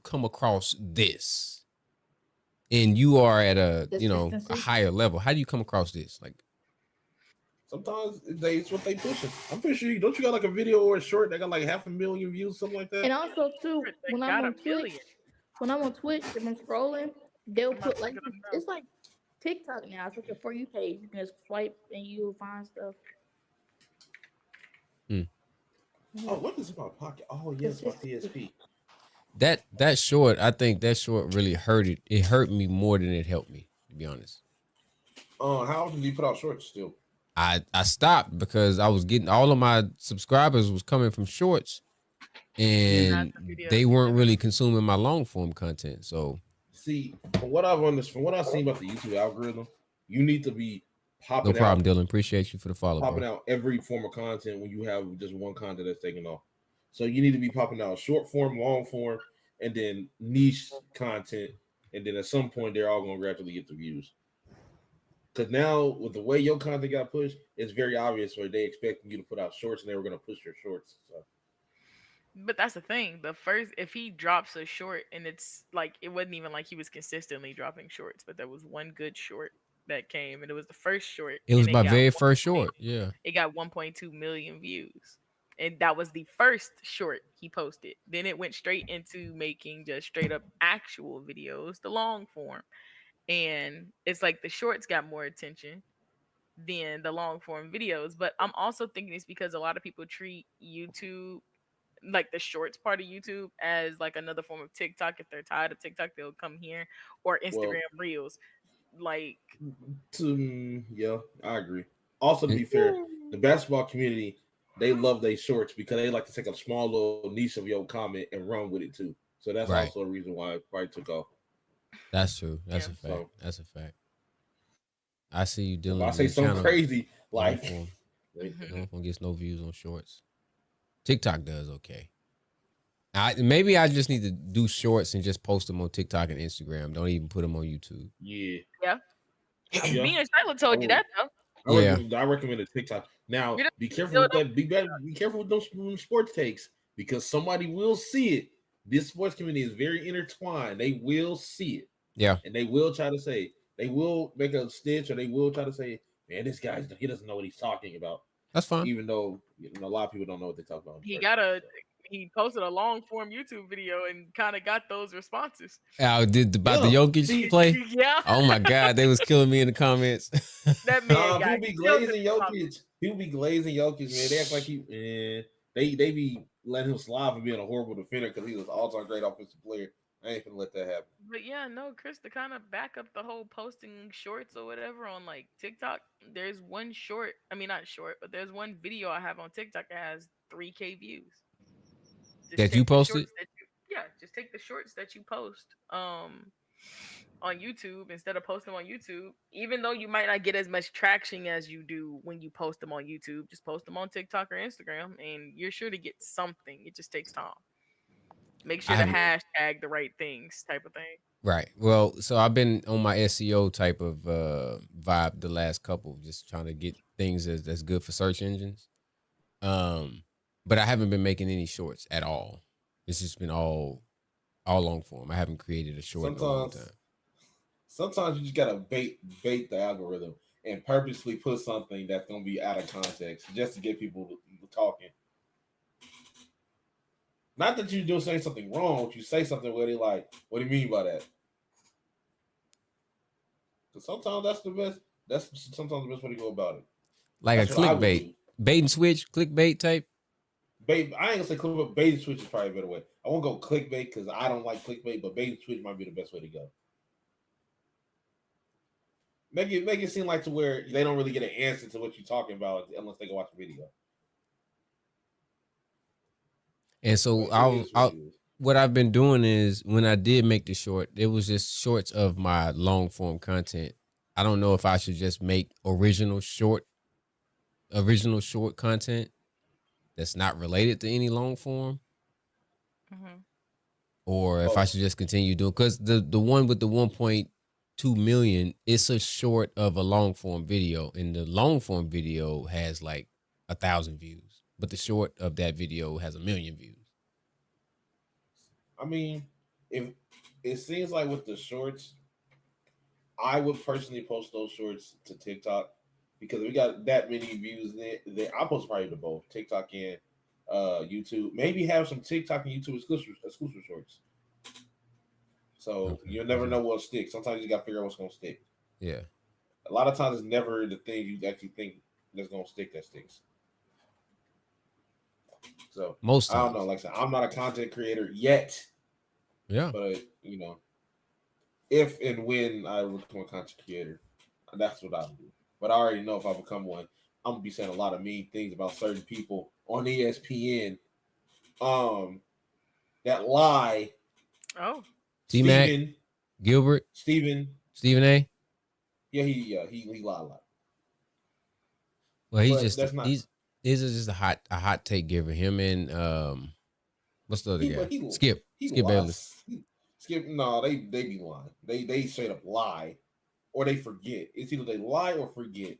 come across this? And you are at a higher level. How do you come across this? Like sometimes it's what they pushing. I'm pretty sure don't you got like a video or a short that got like 500,000 views, something like that? And also too, when I'm on Twitch and I'm scrolling, they'll put like it's like TikTok now. It's like a For You page. You can just swipe and you'll find stuff. Oh, what is my pocket? Oh yes, my PSP. That short, I think that short really hurt it. It hurt me more than it helped me, to be honest. How often do you put out shorts still? I stopped because I was getting all of my subscribers was coming from shorts, and they weren't really consuming my long form content. So see, from what I've seen about the YouTube algorithm, you need to be popping No problem, out, Dylan. Appreciate you for the follow, popping bro. out every form of content when you have just one content that's taking off. So you need to be popping out short form, long form, and then niche content, and then at some point they're all gonna gradually get the views. Because now with the way your content got pushed, it's very obvious where they expecting you to put out shorts, and they were gonna push your shorts. So But that's the thing. The first, if he drops a short and it's like, it wasn't even like he was consistently dropping shorts, but there was one good short that came, and it was the first short, It and was my very first short. Yeah. it got 1.2 million views, and that was the first short he posted. Then it went straight into making just straight up actual videos, the long form, and it's like the shorts got more attention than the long form videos. But I'm also thinking it's because a lot of people treat YouTube, like the shorts part of YouTube, as like another form of TikTok. If they're tired of TikTok, they'll come here, or well, Instagram Reels. Like, yeah, I agree. Also, to be fair, the basketball community, they love their shorts because they like to take a small little niche of your comment and run with it too. So that's Right. also a reason why it probably took off. That's true. That's Yeah. a fact. That's a fact. I see you, If Dylan. I say You something kinda crazy, long like form. Long form gets no views on shorts. TikTok does okay. Maybe I just need to do shorts and just post them on TikTok and Instagram. Don't even put them on YouTube. yeah, yeah. yeah. Me and Shayla told you I that though. Yeah. I recommend a TikTok. Now, You know, be careful still with don't- that. Be careful with those sports takes because somebody will see it. This sports community is very intertwined. They will see it. Yeah. And they will try to say, they will make a stitch, or they will try to say, man, this guy, he doesn't know what he's talking about. That's fine. Even though a lot of people don't know what they talk about. he posted a long form YouTube video and kind of got those responses. Did about the Jokic play? Yeah. Oh my God, they was killing me in the comments. That man got people be glazing Jokic. People be glazing Jokic, man. They act like they be letting him slide for being a horrible defender because he was all-time great offensive player. I ain't gonna let that happen. But yeah, no, Chris, to kind of back up the whole posting shorts or whatever on like TikTok, there's one short, I mean not short, but there's one video I have on TikTok that has 3K views. That you posted? Just take the shorts that you post on YouTube instead of posting them on YouTube. Even though you might not get as much traction as you do when you post them on YouTube, just post them on TikTok or Instagram and you're sure to get something. It just takes time. Make sure to hashtag the right things type of thing. Right. Well, so I've been on my SEO type of vibe the last couple, just trying to get things that's good for search engines. But I haven't been making any shorts at all. It's just been all long form. I haven't created a short in a long time. Sometimes you just gotta bait the algorithm and purposely put something that's gonna be out of context just to get people talking. Not that you're doing saying something wrong, but you say something where they like, what do you mean by that? Because sometimes that's the best. That's sometimes the best way to go about it. Like that's a clickbait, bait and switch, clickbait type. Bait. I ain't gonna say clickbait. Bait and switch is probably a better way. I won't go clickbait because I don't like clickbait, but bait and switch might be the best way to go. Make it seem like to where they don't really get an answer to what you're talking about unless they go watch the video. And so what I've been doing is when I did make the short, it was just shorts of my long form content. I don't know if I should just make original short content that's not related to any long form, or if I should just continue doing, because the one with the 1.2 million, it's a short of a long form video, and the long form video has like 1,000 views, but the short of that video has 1 million views. I mean, if it seems like with the shorts, I would personally post those shorts to TikTok because we got that many views there. I post probably to both TikTok and YouTube. Maybe have some TikTok and YouTube exclusive shorts. So you'll never know what'll stick. Sometimes you gotta figure out what's gonna stick. Yeah. A lot of times it's never the thing you actually think that's gonna stick that sticks. So most I don't know. Like I said, I'm not a content creator yet. Yeah. But if and when I become a content creator, that's what I'll do. But I already know if I become one, I'm gonna be saying a lot of mean things about certain people on ESPN. That lie. Oh. T-Mac, Gilbert, Stephen A. Yeah, he lied a lot. Well, he's but just that's not. This is just a hot take giver. Him and what's the other guy? Skip Bayless. Skip. No, they be lying. They straight up lie, or they forget. It's either they lie or forget.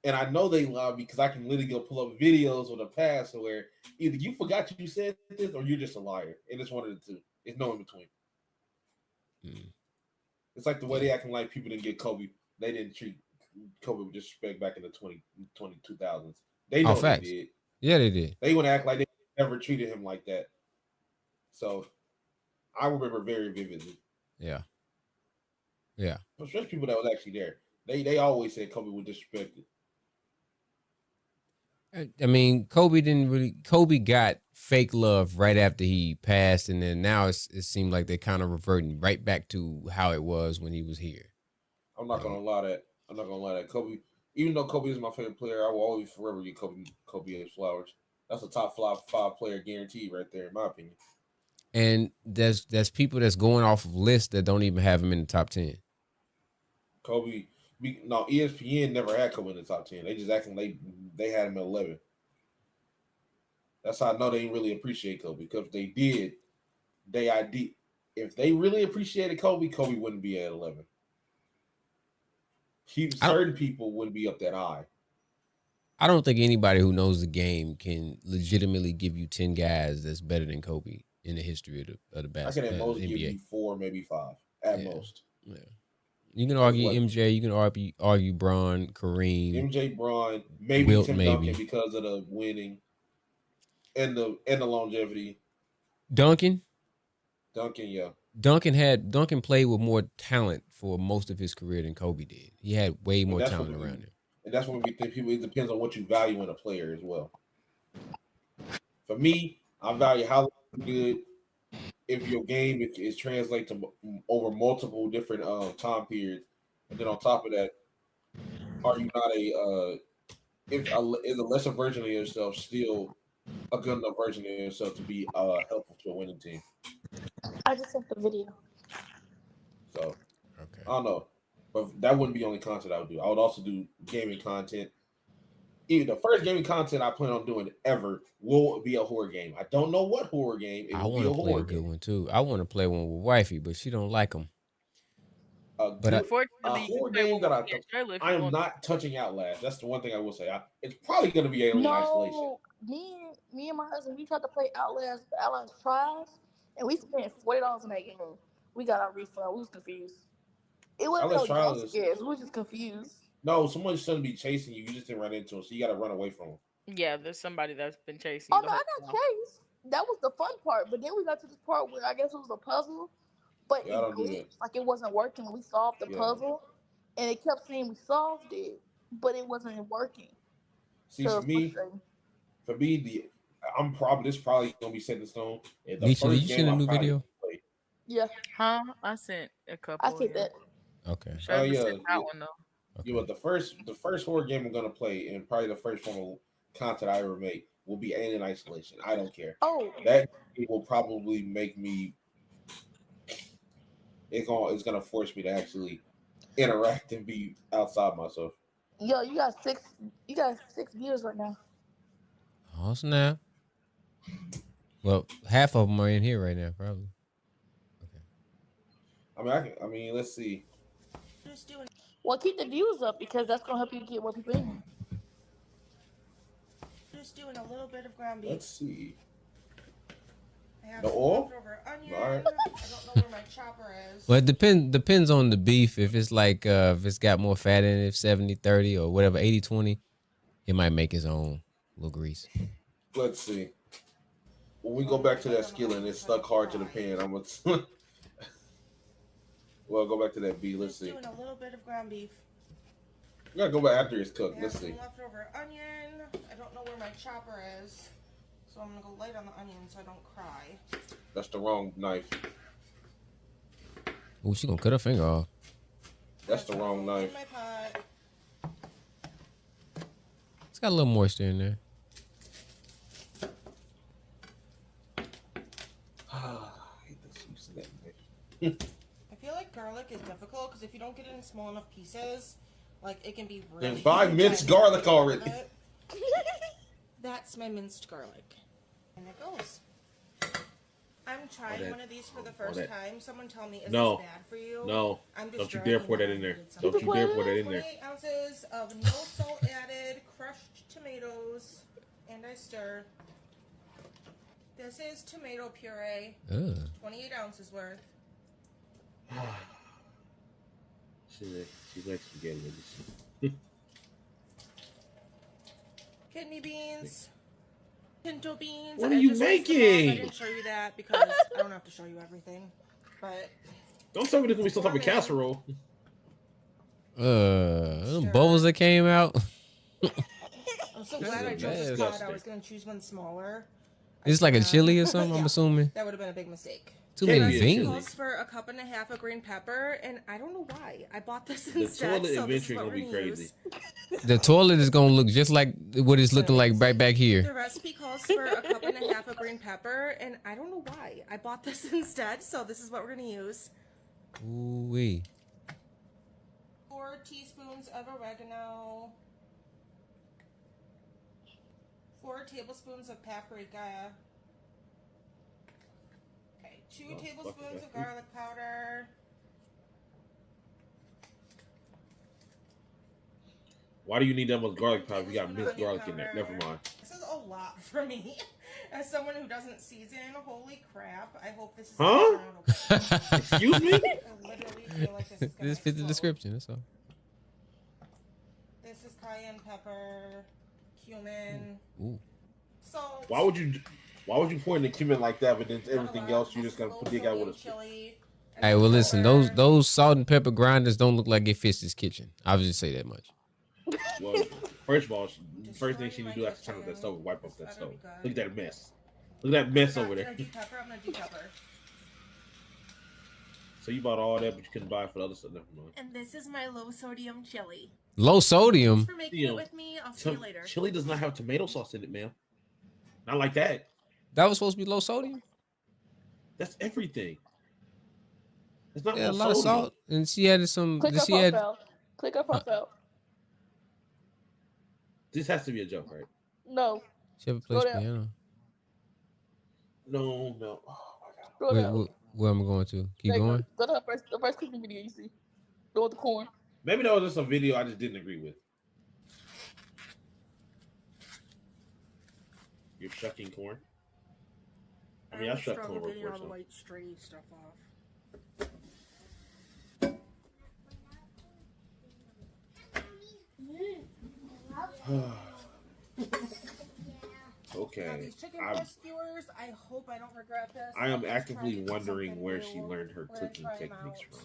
And I know they lie because I can literally go pull up videos of the past where either you forgot you said this or you're just a liar, and it's one of the two. It's no in between. It's like the way they acting like people didn't get Kobe. They didn't treat Kobe with disrespect back in the 2000s. They know they did. Yeah, they did. They want to act like they never treated him like that. So I remember very vividly. Yeah. Especially people that was actually there. They always said Kobe was disrespected. I mean, Kobe got fake love right after he passed, and then now it seemed like they're kind of reverting right back to how it was when he was here. I'm not gonna lie that Kobe, even though Kobe is my favorite player, I will always forever give Kobe his flowers. That's a top five player guaranteed right there, in my opinion. And there's people that's going off of lists that don't even have him in the top 10. Kobe, no, ESPN never had Kobe in the top 10. They just acting they had him at 11. That's how I know they didn't really appreciate Kobe, because if they did, if they really appreciated Kobe, Kobe wouldn't be at 11. Certain people wouldn't be up that high. I don't think anybody who knows the game can legitimately give you 10 guys that's better than Kobe in the history of the basketball. I can at most NBA. give you 4, maybe 5 at most. Yeah. You can argue MJ. You can argue Bron, Kareem, MJ, Bron, maybe Wilt, Tim Duncan because of the winning and the longevity. Duncan, yeah. Duncan played with more talent for most of his career than Kobe did. He had way more talent around him. And that's when we think people. It depends on what you value in a player as well. For me, I value how good if your game is translate to over multiple different time periods, and then on top of that, are you not is a lesser version of yourself still a good enough version of yourself to be helpful to a winning team? I just sent the video. So I don't know, but that wouldn't be the only content I would do. I would also do gaming content. Even the first gaming content I plan on doing ever will be a horror game. I don't know what horror game. I want to play a good one too. I want to play one with wifey, but she don't like them. Unfortunately, a horror game that I am not touching Outlast. That's the one thing I will say. It's probably going to be Alien Isolation. Me and my husband, we tried to play Outlast Trials, and we spent $40 on that game. We got our refund. We was confused. It wasn't no jump scares. We were just confused. No, someone shouldn't be chasing you. You just didn't run into him, so you got to run away from him. Yeah, there's somebody that's been chasing you. Oh, no, I got chased. That was the fun part. But then we got to this part where I guess it was a puzzle, but it glitched. Like it wasn't working. We solved the puzzle, and it kept saying we solved it, but it wasn't working. See, so for me, this probably gonna be set in stone. Nisha, did you send a new video? Yeah. Huh? I sent a couple. I sent that. Okay. Oh yeah. That one though. Okay. Yeah, but the first horror game I'm gonna play, and probably the first form of content I ever make, will be Alien Isolation. I don't care. Oh. That will probably make me. It's gonna force me to actually interact and be outside myself. Yo, you got six viewers right now. Oh snap! Well, half of them are in here right now, probably. Okay. I mean, let's see. Well, keep the views up because that's gonna help you get more people in. Just doing a little bit of ground beef. Let's see. I have the oil? Onion. All right. I don't know where my chopper is. Well, it depends on the beef. If it's like if it's got more fat in it, 70-30 or whatever, 80-20, it might make its own little grease. Let's see. When we go back to that skillet and it's stuck hard to the pan, I'm gonna. Well, go back to that beef. Let's see. Doing a little bit of ground beef. We gotta go back after it's cooked. Let's see. Leftover onion. I don't know where my chopper is, so I'm gonna go light on the onion so I don't cry. That's the wrong knife. Oh, she gonna cut her finger off. That's the wrong knife. In my pot. It's got a little moisture in there. I hate this use of that knife. I feel like garlic is difficult because if you don't get it in small enough pieces, Like it can be Then really. buy minced garlic already. That's my minced garlic, and it goes. I'm trying one of these for the first time. Someone tell me, is this bad for you? No. I'm just Don't you dare pour that in there. Don't you dare pour that in there. 28 ounces of no salt added crushed tomatoes, and I stir. This is tomato puree. 28 ounces worth. She likes spaghetti. Kidney beans. Pinto beans. What are you making? I didn't show you that because I don't have to show you everything. But don't tell me there's gonna be some type of casserole. Bubbles that came out. I'm so glad I chose this pot. I was gonna choose one smaller. It's like a chili or something. I'm assuming. That would have been a big mistake. Too many beans. Calls for a cup and a half of green pepper, and I don't know why. I bought this instead. The toilet eventually gonna be crazy. The toilet is gonna look just like what it's looking like right back here. The recipe calls for a cup and a half of green pepper, and I don't know why. I bought this instead, so this is what we're gonna use. Ooh wee. 4 teaspoons of oregano. 4 tablespoons of paprika. 2 tablespoons of garlic powder. Why do you need that much garlic powder if you got minced garlic in there? Never mind. This is a lot for me. As someone who doesn't season, holy crap. I hope this is Huh? Excuse me? I literally feel like this is gonna This fits the description, that's all. This is cayenne pepper, cumin. Ooh. So Why would you pour in the cumin like that, but then everything else you just gonna dig out with a chili? Hey, well, listen, those salt and pepper grinders don't look like it fits this kitchen. I'll just say that much. Well, first of all, first thing she need to do after turn off that stove, wipe off that stove. Look at that mess. Look at that mess over there. I'm gonna do pepper. So you bought all that, but you couldn't buy it for the other stuff. Never mind. And this is my low sodium chili. Low sodium? Thanks for making it with me. I'll see you later. Chili does not have tomato sauce in it, ma'am. Not like that. That was supposed to be low sodium? That's everything. It's not Yeah, a low lot of sodium. salt. And she added some. Click She had. Click her profile. This has to be a joke, right? No. She ever plays piano? No. Oh my god. Scroll down. Where am I going to? Keep going? Go to the first cooking video you see. Go with the corn. Maybe that was just a video I just didn't agree with. You're shucking corn? I mean, I shuck corn before. Getting all the white stringy stuff off. Okay. These chicken breast skewers, I hope I don't regret this. I am actively wondering where she learned her cooking techniques from.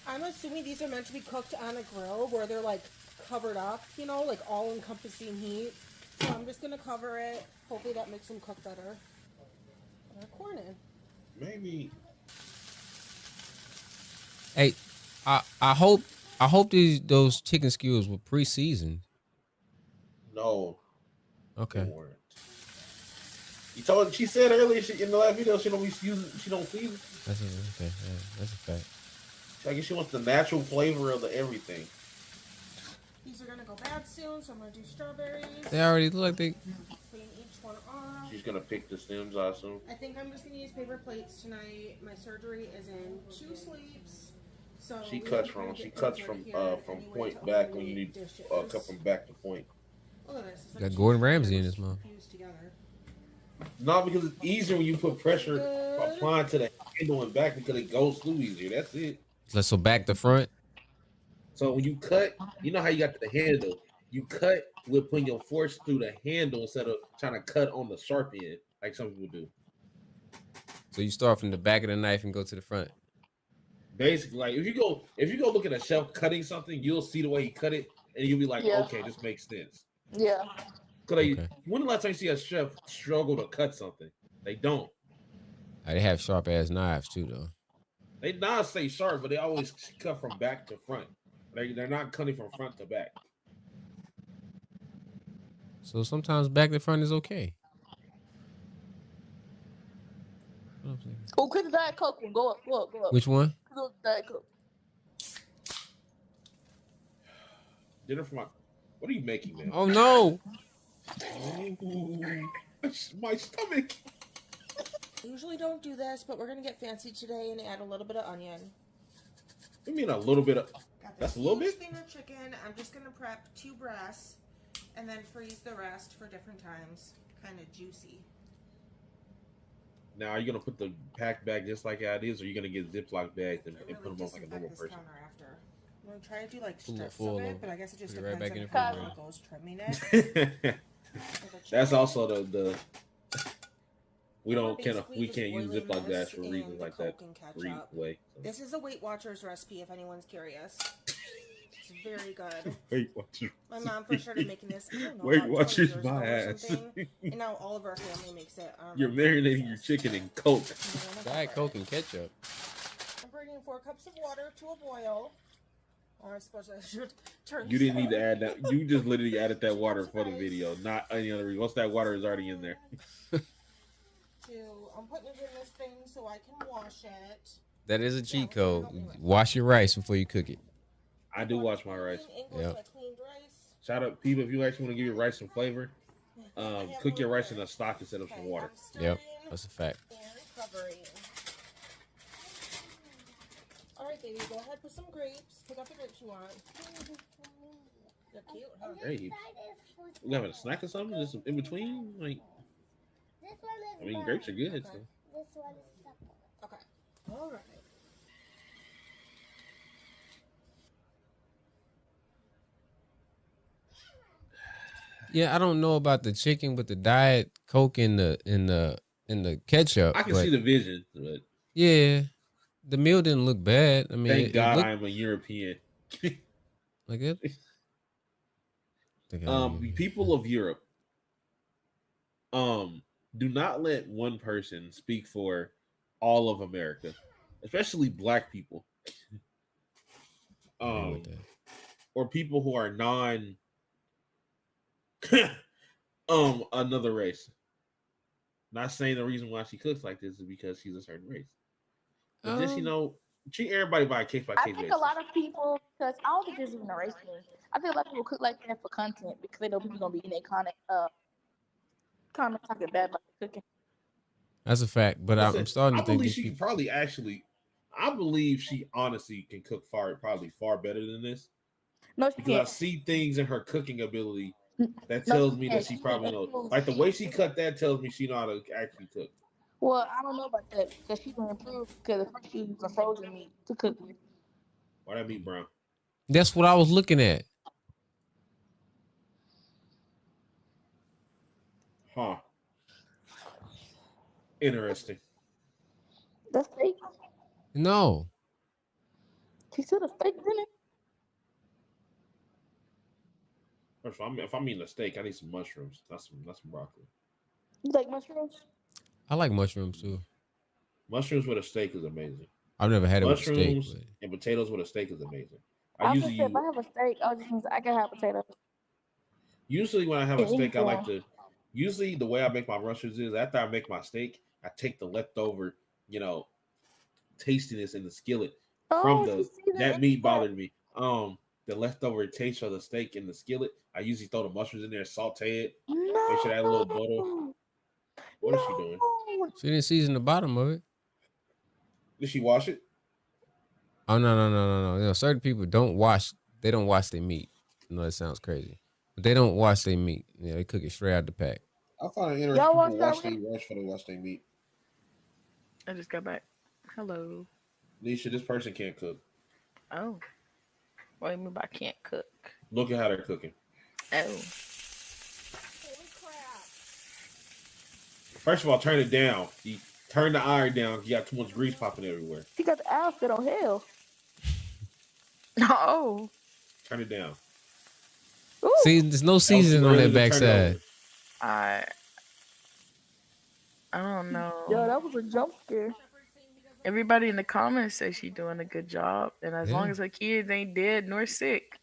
I'm assuming these are meant to be cooked on a grill where they're like covered up, you know, like all encompassing heat. So I'm just gonna cover it. Hopefully that makes them cook better. Put our corn in. Maybe. Hey, I hope those chicken skewers were pre-seasoned. No. Okay. You told her, she said earlier in the last video she don't season. That's okay. Yeah, that's a fact. I guess she wants the natural flavor of the everything. These are gonna go bad soon, so I'm gonna do strawberries. They already look like they. Clean each one off. She's gonna pick the stems, I assume. I think I'm just gonna use paper plates tonight. My surgery is in 2 sleeps. So She cuts from point back when you need cut from back to point. Look at this. Got Gordon Ramsay in this mom. No, because it's easier when you put pressure applying to the handle and back because it goes through easier. That's it. So back to front. So when you cut, you know how you got the handle. You cut with putting your force through the handle instead of trying to cut on the sharp end, like some people do. So you start from the back of the knife and go to the front. Basically, like if you go look at a chef cutting something, you'll see the way he cut it, and you'll be like, okay, this makes sense. Yeah. Because when the last time you see a chef struggle to cut something? They don't. They have sharp ass knives too, though. They not say sharp, but they always cut from back to front. They're not cutting from front to back. So sometimes back to front is okay. Oh, Chris Diet Coke one. Go up, go up, go up. Which one? Chris Diet Coke. Dinner for what are you making, man? Oh no. Ooh, my stomach. I usually don't do this, but we're gonna get fancy today and add a little bit of onion. You mean a little bit of? That's a little bit. Thing of chicken. I'm just gonna prep 2 breasts, and then freeze the rest for different times. Kind of juicy. Now, are you gonna put the pack bag just like how it is, or are you gonna get Ziploc bags and put them on like a normal person? After. I'm gonna try to do like Full strips of of it, it, but I guess it just put it right depends back on in the how refrigerator. it goes trimming it. That's also the we We're can't use boiling Ziploc bags this for in reasons the like that. Coke and ketchup. Way. This is a Weight Watchers recipe if anyone's curious. It's very good. Weight Watchers. My mom first started making this. I don't know, Weight about 20 Watchers years my ago or ass. something, and now all of our family makes it. You're marinating your chicken in Coke. Diet Coke and ketchup. I'm bringing 4 cups of water to a boil. Or I suppose I should turn. You didn't need to add that. You just literally added that water for the video, not any other reason. Once that water is already in there. I'm putting it in this thing so I can wash it. That is a cheat code. Wash your rice before you cook it. I do wash my rice. Yep. Shout out, people, if you actually want to give your rice some flavor, cook your rice in a stock instead of some water. Yep, that's a fact. All right, baby, go ahead, put some grapes. Pick up the grapes you want. They're cute, huh? Grapes. You having a snack or something? Just in between? Like, I mean, grapes are good. So. This one is supple. Okay. All right. Yeah, I don't know about the chicken with the Diet Coke and the ketchup. I can see the vision, but yeah, the meal didn't look bad. I mean, thank God I'm a European. Like it. People of Europe, do not let one person speak for all of America, especially Black people, or people who are another race. Not saying the reason why she cooks like this is because she's a certain race, but just treat everybody by a case by case basis. I think a lot of people, because I don't think there's even a race thing. I think a lot of people cook like that for content because they know people gonna be in their comment talking bad about the cooking. That's a fact, but I'm starting to think believe she can probably I believe she honestly can cook probably far better than this. No, she because can't. I see things in her cooking ability that tells me that she probably knows. Like the way she cut that tells me she know how to actually cook. Well, I don't know about that because she can improve because at first she used a frozen meat to cook with. Why that meat brown? That's what I was looking at. Huh. Interesting. That's fake. No. She said a steak in it. If I'm eating a steak, I need some mushrooms. That's some broccoli. You like mushrooms? I like mushrooms too. Mushrooms with a steak is amazing. I've never had it with a steak. Mushrooms and potatoes with a steak is amazing. If I have a steak, I can have potatoes. Usually when I have a steak, I like to. Usually the way I make my mushrooms is after I make my steak, I take the leftover, tastiness in the skillet from that meat bothered me. The leftover taste of the steak in the skillet. I usually throw the mushrooms in there, saute it, make sure I add a little butter. What is she doing? She didn't season the bottom of it. Did she wash it? Oh no. Certain people don't wash. They don't wash their meat. I know that sounds crazy, but they don't wash their meat. Yeah, they cook it straight out the pack. I find it interesting people wash their rice for they wash their meat. I just got back. Hello. Nisha, this person can't cook. Oh. What do you mean by can't cook? Look at how they're cooking. Oh. First of all, turn it down. You turn the iron down. You got too much grease popping everywhere. She got the outfit on hell. Oh. Turn it down. See, there's no seasoning on that backside. I don't know. Yo, that was a jump scare. Everybody in the comments say she's doing a good job, and as long as her kids ain't dead nor sick,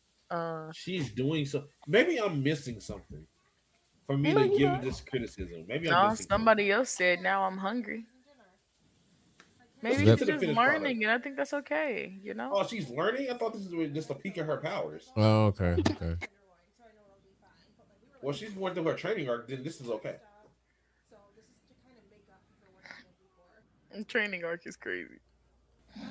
she's doing so. Maybe I'm missing something for me to give this criticism. Maybe I'm missing somebody else said, "Now I'm hungry." Maybe Let's she's get to the just finished learning, product. and I think that's okay. You know. Oh, she's learning. I thought this was just a peek of her powers. Oh, okay, okay. Well, she's going through her training arc. Then this is okay. Training arc is crazy.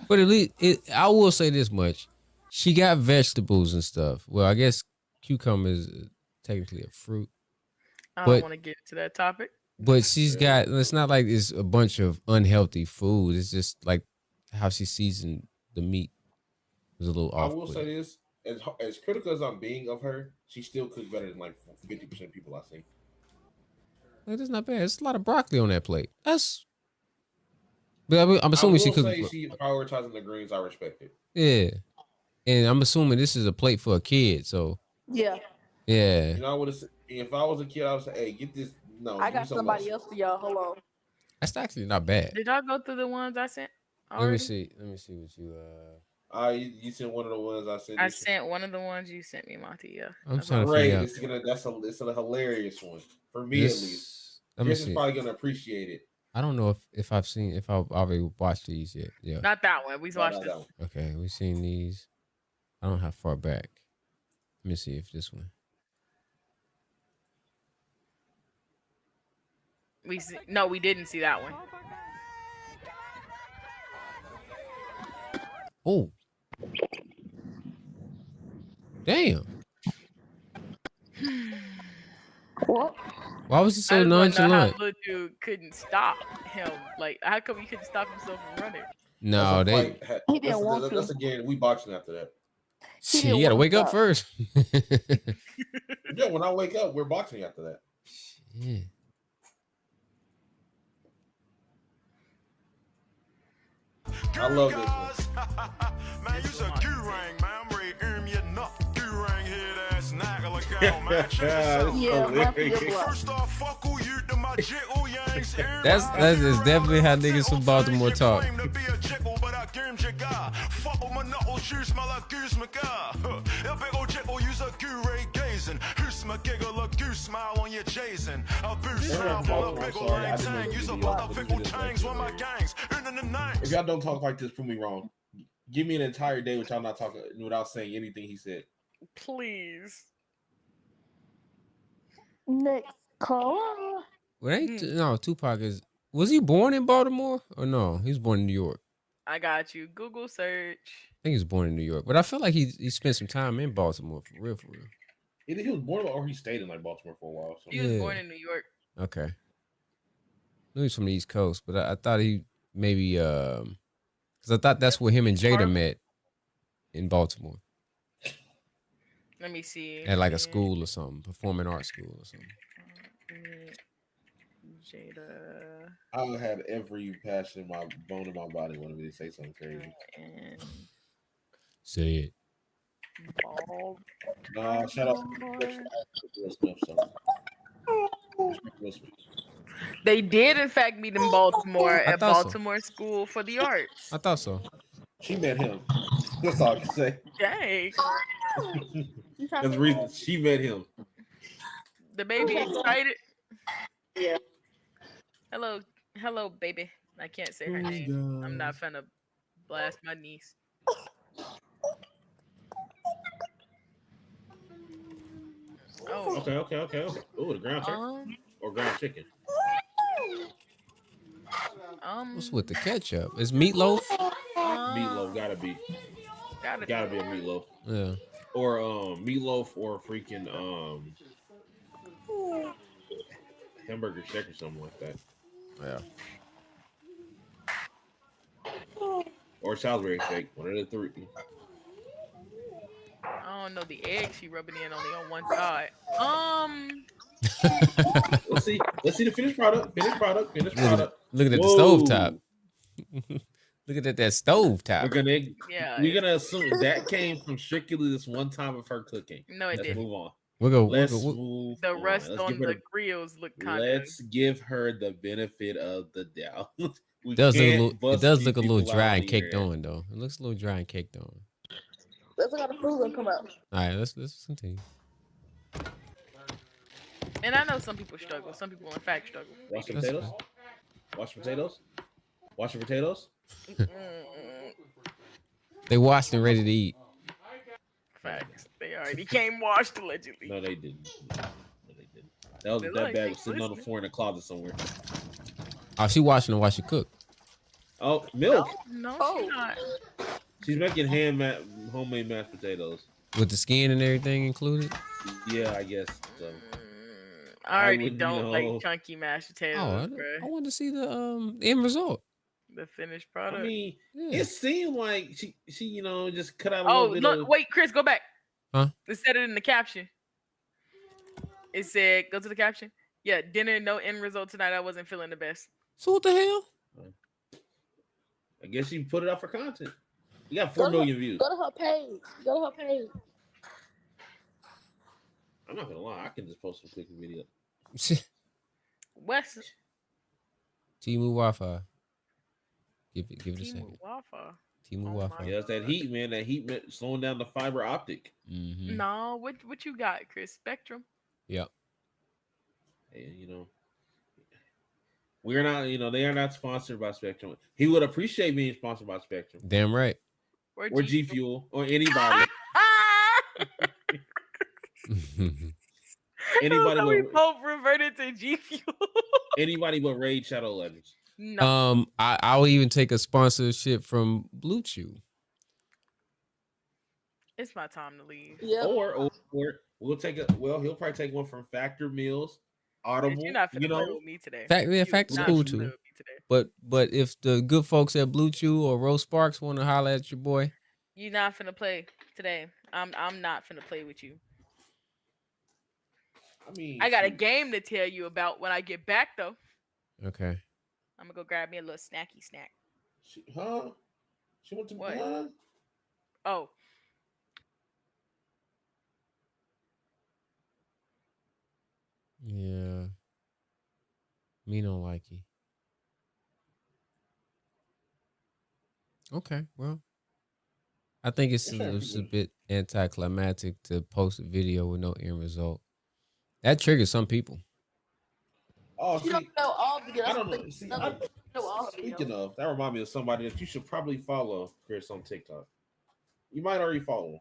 But at least I will say this much: she got vegetables and stuff. Well, I guess cucumber is technically a fruit. I don't want to get into that topic. But she's got. It's not like it's a bunch of unhealthy food. It's just like how she seasoned the meat was a little I off. will say this: as critical as I'm being of her, she still cooks better than like 50% of people I see. That's not bad. It's a lot of broccoli on that plate. That's. But I'm assuming she cooking. She's prioritizing the greens. I respect it. Yeah, and I'm assuming this is a plate for a kid. So. Yeah. Yeah. You know, I would have. If I was a kid, I would say, "Hey, get this." No, I got somebody else for y'all. Hold on. That's actually not bad. Did y'all go through the ones I sent already? Let me see. Let me see what you. You sent one of the ones I sent. I sent one of the ones you sent me, Monty. Yeah. I'm trying to figure out. It's a hilarious one for me at least. Jess is probably gonna appreciate it. I don't know if I've already watched these yet. Yeah. Not that one. We watched this. Okay, we've seen these. I don't know how far back. Let me see if this one. No, we didn't see that one. Oh. Damn. What? Why was he so I just wanna know nonchalant? how little dude couldn't stop him. Like, how come he couldn't stop himself from running? No, He didn't want to. That's again. We boxing after that. Shit, you gotta wake up first. Yeah, when I wake up, we're boxing after that. Yeah. I love this one. Man, you's a goo-rang, man. I'm ready to earn you nut. Goo-rang head ass nagger like out, man. First off, fuck all you to my jiggle yanks. That is definitely how niggas from Baltimore talk. Fuck all my knuckles, juice smell like goose magar. A big old jiggle, use a goo-ray gazing. Who's my giggle, a goose smile on your Jason. A boost smile on a big old lang tang. Use a lot of fickle tangs with my gangs. If y'all don't talk like this, prove me wrong. Give me an entire day without not talking without saying anything he said. Please. Next call. Well, no, Tupac is. Was he born in Baltimore or no? He was born in New York. I got you. Google search. I think he was born in New York, but I feel like he spent some time in Baltimore for real, for real. Either he was born or he stayed in like Baltimore for a while. So. He was born in New York. Okay. I knew he was from the East Coast, but I thought he maybe because I thought that's where him and Jada met in Baltimore. Let me see. At like a school or something, performing arts school or something. Jada. I had every passion in my bone in my body wanted me to say something crazy. Say it. Nah, shout out They did in fact meet in Baltimore at Baltimore School for the Arts. I thought so. She met him. That's all I can say. Dang. That's the reason she met him. The baby excited. Yeah. Hello, baby. I can't say her name. I'm not finna blast my niece. Oh. Okay. Oh, the ground turkey or ground chicken. What's with the ketchup? Is meatloaf? Meatloaf gotta be a meatloaf. Yeah. Or meatloaf or freaking hamburger steak or something like that. Yeah. Or Salisbury steak, one of the three. I don't know the egg she rubbing in only on one side. Let's see the finished product. Look at the stove top. Looking at that stove top. We're gonna assume that came from strictly this one time of her cooking. No, it didn't. Let's move on. Let's move the on. rest on the grills look kind of. Let's give her the benefit of the doubt. It does look a little dry and caked on though. It looks a little dry and caked on. Let's look how the food will come out. All right, let's continue. And I know some people struggle. Some people, in fact, struggle. Wash the potatoes. Wash the potatoes. Wash the potatoes. They washed and ready to eat. Facts. They already came washed allegedly. No, they didn't. No, they didn't. That bag was sitting on the floor in the closet somewhere. Oh, she washing and while she cook. Oh, milk. No, she's not. She's making homemade mashed potatoes With the skin and everything included. Yeah, I guess so. I already don't like chunky mashed potatoes, bro. I want to see the end result. The finished product. I mean, it seemed like she just cut out a little bit look, of... wait, Chris, go back. Huh? It said it in the caption. It said, go to the caption. Yeah, dinner, no end result tonight. I wasn't feeling the best. So what the hell? I guess she put it out for content. You got 4 million views. Go to her page. I'm not gonna lie, I can just post some quick video. West. Temu Wi-Fi. Give it a second. Wi-Fi. Temu Wi-Fi. Yeah, it's that heat, man. That heat slowing down the fiber optic. Mm-hmm. No, what you got, Chris? Spectrum. Yep. Hey, we're not. They are not sponsored by Spectrum. He would appreciate being sponsored by Spectrum. Damn right. Or G Fuel or anybody. Anybody. We both reverted to G Fuel. Anybody but Raid Shadow Legends. No. I will even take a sponsorship from Blue Chew. It's my time to leave. Yeah. Or we'll take he'll probably take one from Factor Meals, Audible. You're not finna play with me today. Factor's cool too. But if the good folks at Blue Chew or Rose Sparks want to holler at your boy, you're not finna play today. I'm not finna play with you. I mean, I got a game to tell you about when I get back though. Okay. I'm gonna go grab me a little snacky snack. She went to what? Huh? Oh. Yeah. Me don't like you. Okay, well, I think it's a bit anticlimactic to post a video with no end result. That triggers some people. Oh, You don't know all videos. I don't know. Speaking of, that reminds me of somebody that you should probably follow, Chris, on TikTok. You might already follow him.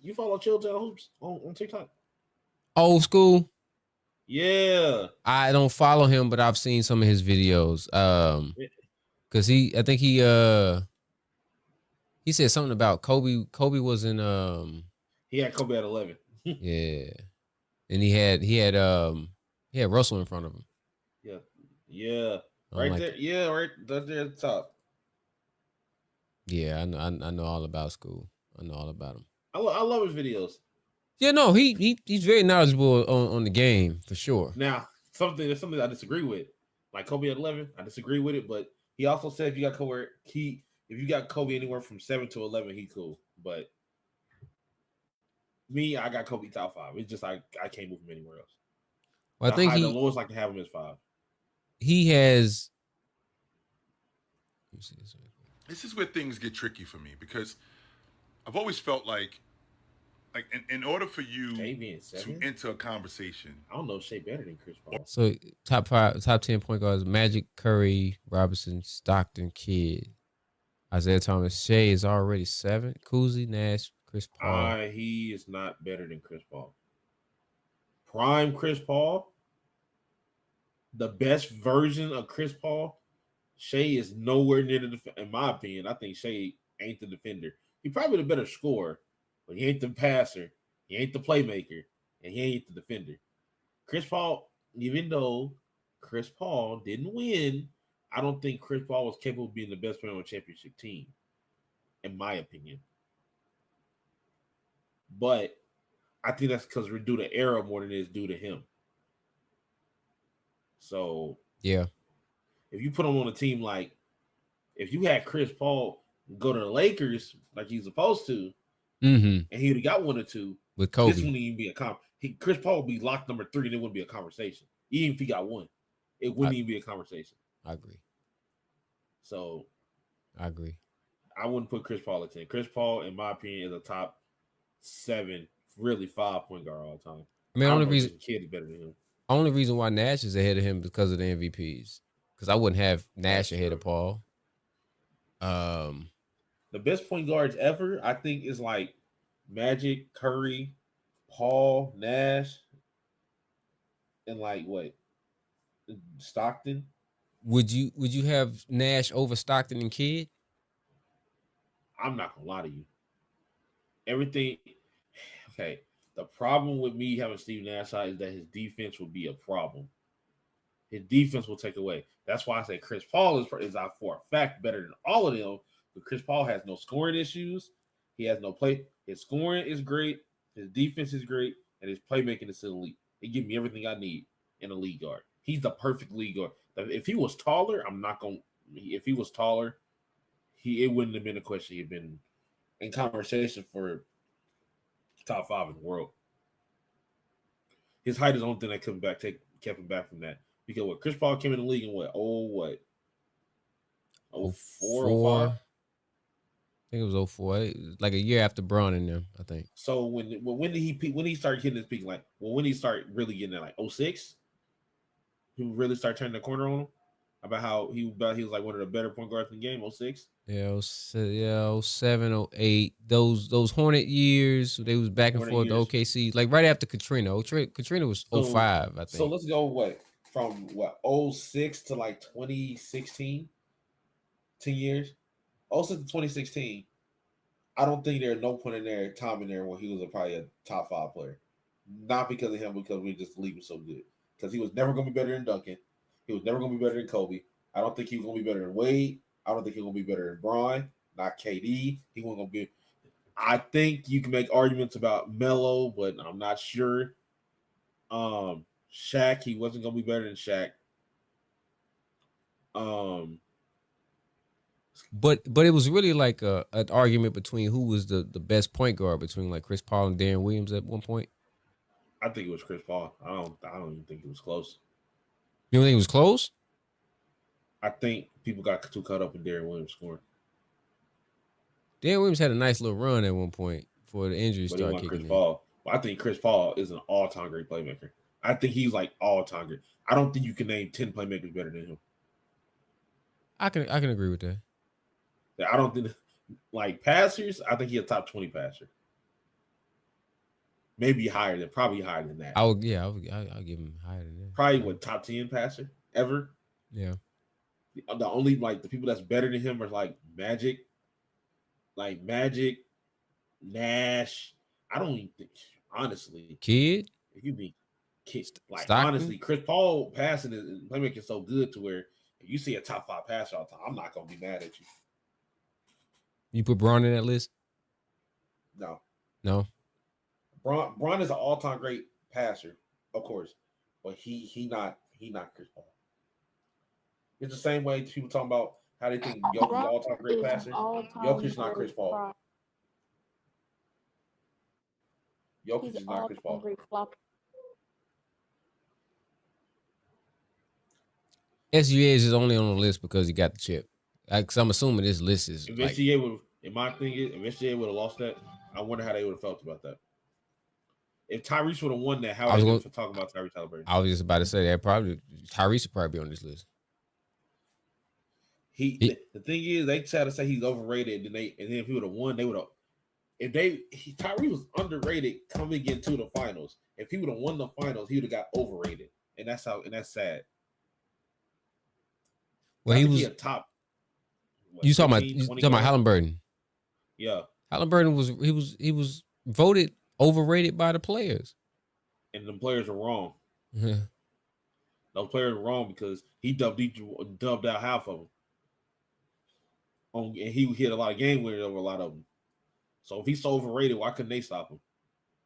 You follow Chilltail Hoops on TikTok? Old school? Yeah. I don't follow him, but I've seen some of his videos. Cause I think he said something about Kobe. Kobe was in he had Kobe at 11. Yeah. And he had Russell in front of him. Yeah. Right there. Yeah, right there at the top. Yeah, I know all about school. I know all about him. I love his videos. Yeah, no, he's very knowledgeable on the game for sure. Now, something I disagree with. Like Kobe at 11, I disagree with it, but he also said if you got Kobe anywhere from 7 to 11, he cool. But me, I got Kobe top 5. It's just I can't move him anywhere else. Well, I think the lowest I can have him is 5. He has. This is where things get tricky for me because I've always felt like in order for you to enter a conversation, I don't know if Shea better than Chris Paul. So top 10 point guards: Magic, Curry, Robinson, Stockton, Kidd, Isaiah Thomas. Shea is already 7. Kuzzy, Nash, Chris Paul. He is not better than Chris Paul. Prime Chris Paul, the best version of Chris Paul. Shea is nowhere near the in my opinion. I think Shea ain't the defender. He probably the better scorer. But he ain't the passer, he ain't the playmaker, and he ain't the defender. Chris Paul, even though Chris Paul didn't win, I don't think Chris Paul was capable of being the best player on a championship team, in my opinion. But I think that's because we're due to era more than it is due to him. So, yeah. If you put him on a team like, if you had Chris Paul go to the Lakers like he's supposed to, and he would have got 1 or 2 with Kobe, this wouldn't even be a Chris Paul would be locked number 3, and it wouldn't be a conversation. Even if he got 1, it wouldn't even be a conversation. I agree. So, I agree. I wouldn't put Chris Paul at 10. Chris Paul, in my opinion, is a top 7, really 5 point guard all the time. I mean, only reason Kid is better than him. Only reason why Nash is ahead of him is because of the MVPs. because I wouldn't have Nash ahead of Paul. The best point guards ever, I think, is like Magic, Curry, Paul, Nash, and like what? Stockton. Would you have Nash over Stockton and Kidd? I'm not gonna lie to you. Everything. Okay. The problem with me having Steve Nash out is that his defense will be a problem. His defense will take away. That's why I say Chris Paul is out for a fact better than all of them. But Chris Paul has no scoring issues. He has no play. His scoring is great. His defense is great, and his playmaking is elite. He gives me everything I need in a league guard. He's the perfect league guard. If he was taller, I'm not going. If he was taller, it wouldn't have been a question. He'd been in conversation for top 5 in the world. His height is the only thing that kept him back from that. Because what Chris Paul came in the league in what? 04 or 05? I think it was 04. Like a year after Braun in them, I think. So when did he start hitting his peak? Like, when did he start really getting that? Like 06? He really start turning the corner on him? About how he was like one of the better point guards in the game, 06? Yeah, 07, 08. Those Hornet years, they was back and forth to OKC. Like right after Katrina. Katrina was 05, I think. So let's go from 06 to like 2016? 10 years? 06 to 2016. I don't think there's no point in there, time in there when he was probably a top 5 player. Not because of him, because we just leave him so good. Because he was never going to be better than Duncan. He was never going to be better than Kobe. I don't think he was going to be better than Wade. I don't think he was going to be better than Bron. Not KD. He wasn't going to be. I think you can make arguments about Melo, but I'm not sure. Shaq, he wasn't going to be better than Shaq. But it was really like an argument between who was the best point guard between like Chris Paul and Darren Williams at one point. I think it was Chris Paul. I don't even think it was close. You don't think it was close? I think people got too caught up in Darren Williams scoring. Darren Williams had a nice little run at one point before the injuries started kicking Chris in. Paul. I think Chris Paul is an all-time great playmaker. I think he's like all-time great. I don't think you can name 10 playmakers better than him. I can agree with that. I don't think, like, passers, I think he's a top 20 passer. Maybe probably higher than that. I'll give him higher than that. Probably top 10 passer ever. Yeah. The only the people that's better than him are like Magic, Nash. I don't even think, honestly. Kidd? If you be Kidd, Stockton? Honestly, Chris Paul passing and playmaking so good to where if you see a top 5 passer all the time, I'm not gonna be mad at you. You put Braun in that list? No. Braun is an all-time great passer, of course, but he not Chris Paul. It's the same way people talking about how they think Jokic is an all-time great passer. Jokic is not Chris Paul. Jokic is not Chris Paul. SGA is only on the list because he got the chip. Because I'm assuming this list is. If SGA would, in my thing is, if SGA would have lost that, I wonder how they would have felt about that. If Tyrese would have won that, how are they talking about Tyrese Halliburton? I was just about to say that Tyrese would probably be on this list. The thing is, they try to say he's overrated, and then if he would have won, they would have. Tyrese was underrated coming into the finals. If he would have won the finals, he would have got overrated, and that's sad. Well, he was a top. You talking about Halliburton? Yeah, Halliburton was voted overrated by the players, and the players are wrong. Those players are wrong because he dubbed out half of them. And he hit a lot of game winners over a lot of them. So if he's so overrated, why couldn't they stop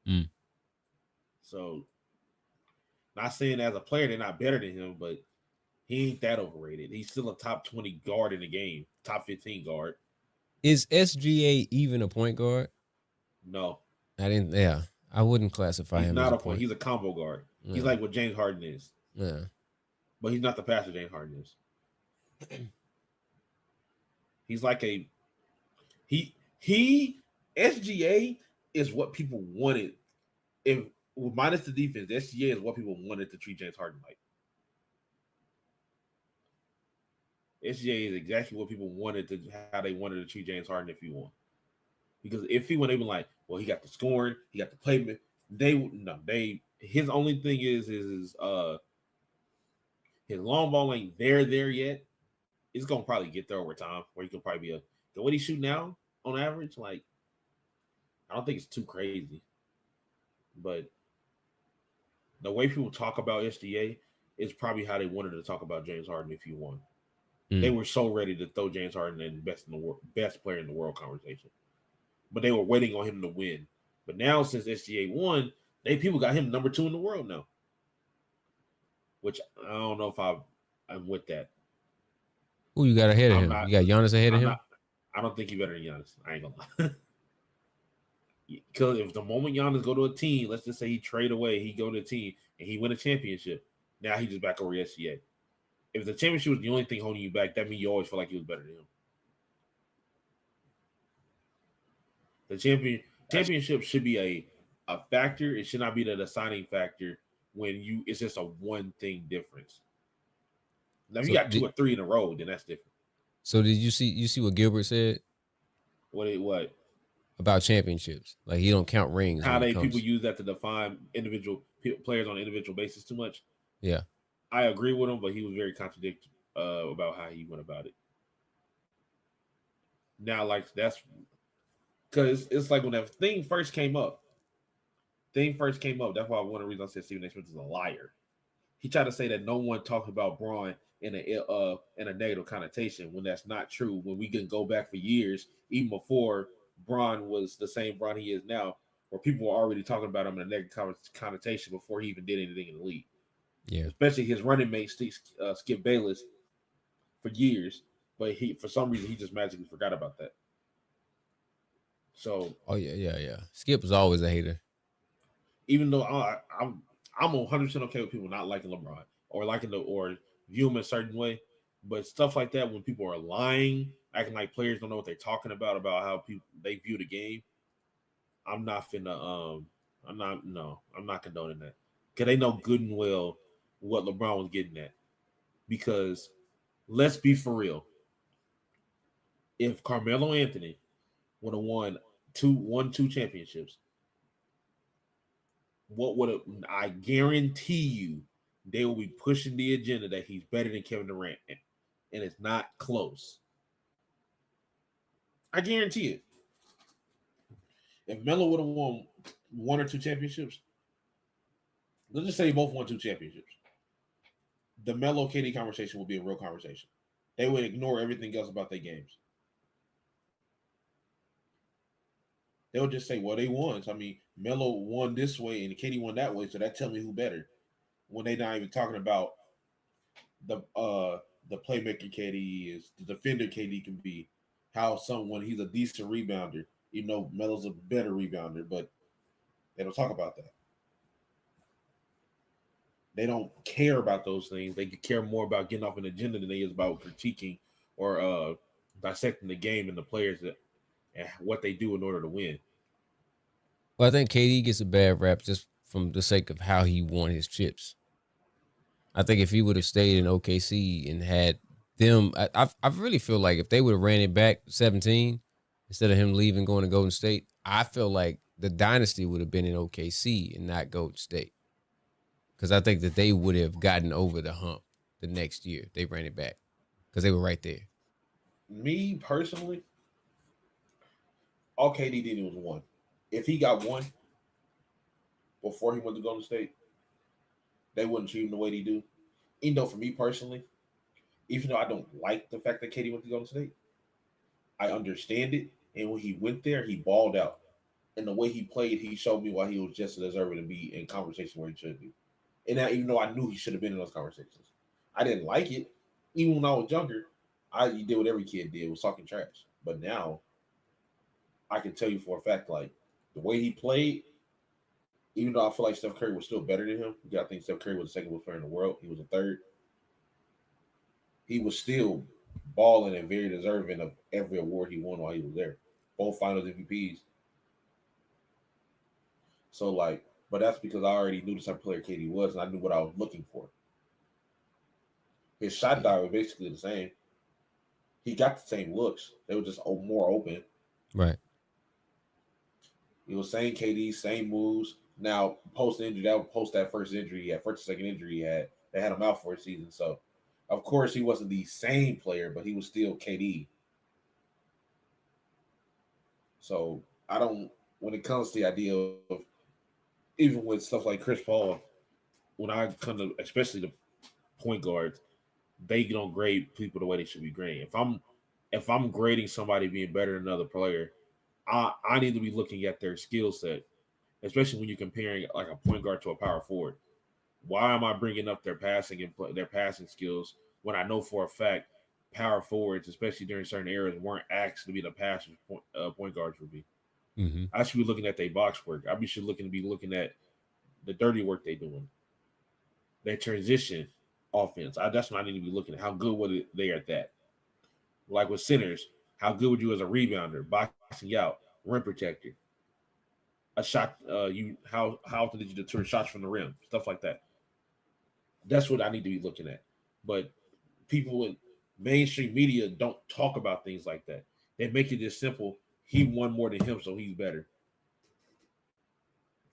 him? So, not saying as a player they're not better than him, but he ain't that overrated. He's still a top 20 guard in the game, top 15 guard. Is SGA even a point guard? No. I wouldn't classify him not as a point. He's a combo guard. Yeah. He's like what James Harden is. Yeah. But he's not the passer James Harden is. He's like SGA is what people wanted. If minus the defense, SGA is what people wanted to treat James Harden like. SGA is exactly what people wanted to how they wanted to treat James Harden if he won. Because if he won, they been like, well, he got the scoring, he got the playment. They his only thing is his long ball ain't there yet. It's gonna probably get there over time, where he could probably be the way he shoot now on average. Like, I don't think it's too crazy, but the way people talk about SGA is probably how they wanted to talk about James Harden if he won. They were so ready to throw James Harden in best in the world, best player in the world conversation, but they were waiting on him to win. But now since SGA won, people got him number 2 in the world now, which I don't know if I'm with that. Who you got ahead of him? You got Giannis ahead of him? I don't think he better than Giannis. I ain't gonna lie. Because if the moment Giannis go to a team, let's just say he trade away, he go to a team and he win a championship, now he just back over SGA. If the championship was the only thing holding you back, that means you always feel like he was better than him. The championship should be a factor. It should not be the deciding factor when it's just a one thing difference. Now, if you got 2 or 3 in a row, then that's different. So did you see what Gilbert said? What? About championships? Like, he don't count rings. How people use that to define individual players on an individual basis too much. Yeah. I agree with him, but he was very contradictory about how he went about it. Now, like, that's because it's like when that thing first came up. That's why one of the reasons I said Stephen A. Smith is a liar. He tried to say that no one talked about Braun in a negative connotation when that's not true. When we can go back for years, even before Braun was the same Braun he is now, where people were already talking about him in a negative connotation before he even did anything in the league. Yeah, especially his running mate Skip Bayless for years, but for some reason he just magically forgot about that. So, yeah. Skip was always a hater. Even though I'm 100% okay with people not liking LeBron or view him a certain way, but stuff like that when people are lying, acting like players don't know what they're talking about how they view the game, I'm not condoning that, because they know good and well what LeBron was getting at. Because let's be for real, if Carmelo Anthony would have won two championships, I guarantee you they will be pushing the agenda that he's better than Kevin Durant, and it's not close. I guarantee it. If Melo would have won 1 or 2 championships, let's just say both won 2 championships, the Melo KD conversation will be a real conversation. They would ignore everything else about their games. They would just say, well, they won. So, I mean, Melo won this way and KD won that way, so that tell me who better. When they're not even talking about the playmaker KD is, the defender KD can be, how he's a decent rebounder, even though Melo's a better rebounder, but they don't talk about that. They don't care about those things. They care more about getting off an agenda than they is about critiquing or dissecting the game and the players and what they do in order to win. Well, I think KD gets a bad rap just from the sake of how he won his chips. I think if he would have stayed in OKC and had them, I really feel like if they would have ran it back 17 instead of him leaving, going to Golden State, I feel like the dynasty would have been in OKC and not Golden State. Because I think that they would have gotten over the hump the next year. They ran it back because they were right there. Me personally, all KD did was 1. If he got 1 before he went to Golden State, they wouldn't treat him the way they do. Even though for me personally, even though I don't like the fact that KD went to Golden State, I understand it. And when he went there, he balled out. And the way he played, he showed me why he was just deserving to be in conversation where he should be. And now, even though I knew he should have been in those conversations, I didn't like it. Even when I was younger, he did what every kid did, was talking trash. But now, I can tell you for a fact, like, the way he played, even though I feel like Steph Curry was still better than him, I think Steph Curry was the second best player in the world. He was a third. He was still balling and very deserving of every award he won while he was there. Both Finals MVPs. So, like, but that's because I already knew the type of player KD was, and I knew what I was looking for. His shot dial was basically the same. he got the same looks. They were just more open. Right. He was same KD, same moves. Now post injury, that first injury he had, first or second injury he had, they had him out for a season. So of course he wasn't the same player, but he was still KD. So I don't when it comes to the idea of even with stuff like Chris Paul, when I come to especially the point guards, they don't grade people the way they should be graded. If I'm grading somebody being better than another player, I need to be looking at their skill set, especially when you're comparing like a point guard to a power forward. Why am I bringing up their passing and their passing skills when I know for a fact power forwards, especially during certain eras, weren't asked to be the passers point guards would be? Mm-hmm. I should be looking at their box work. I should be looking at the dirty work they doing, their transition offense. That's what I need to be looking at. How good were they at that? Like with centers, how good would you as a rebounder, boxing out, rim protector, a shot? How often did you deter shots from the rim? Stuff like that. That's what I need to be looking at. But people in mainstream media don't talk about things like that. They make it just simple. He won more than him, so he's better.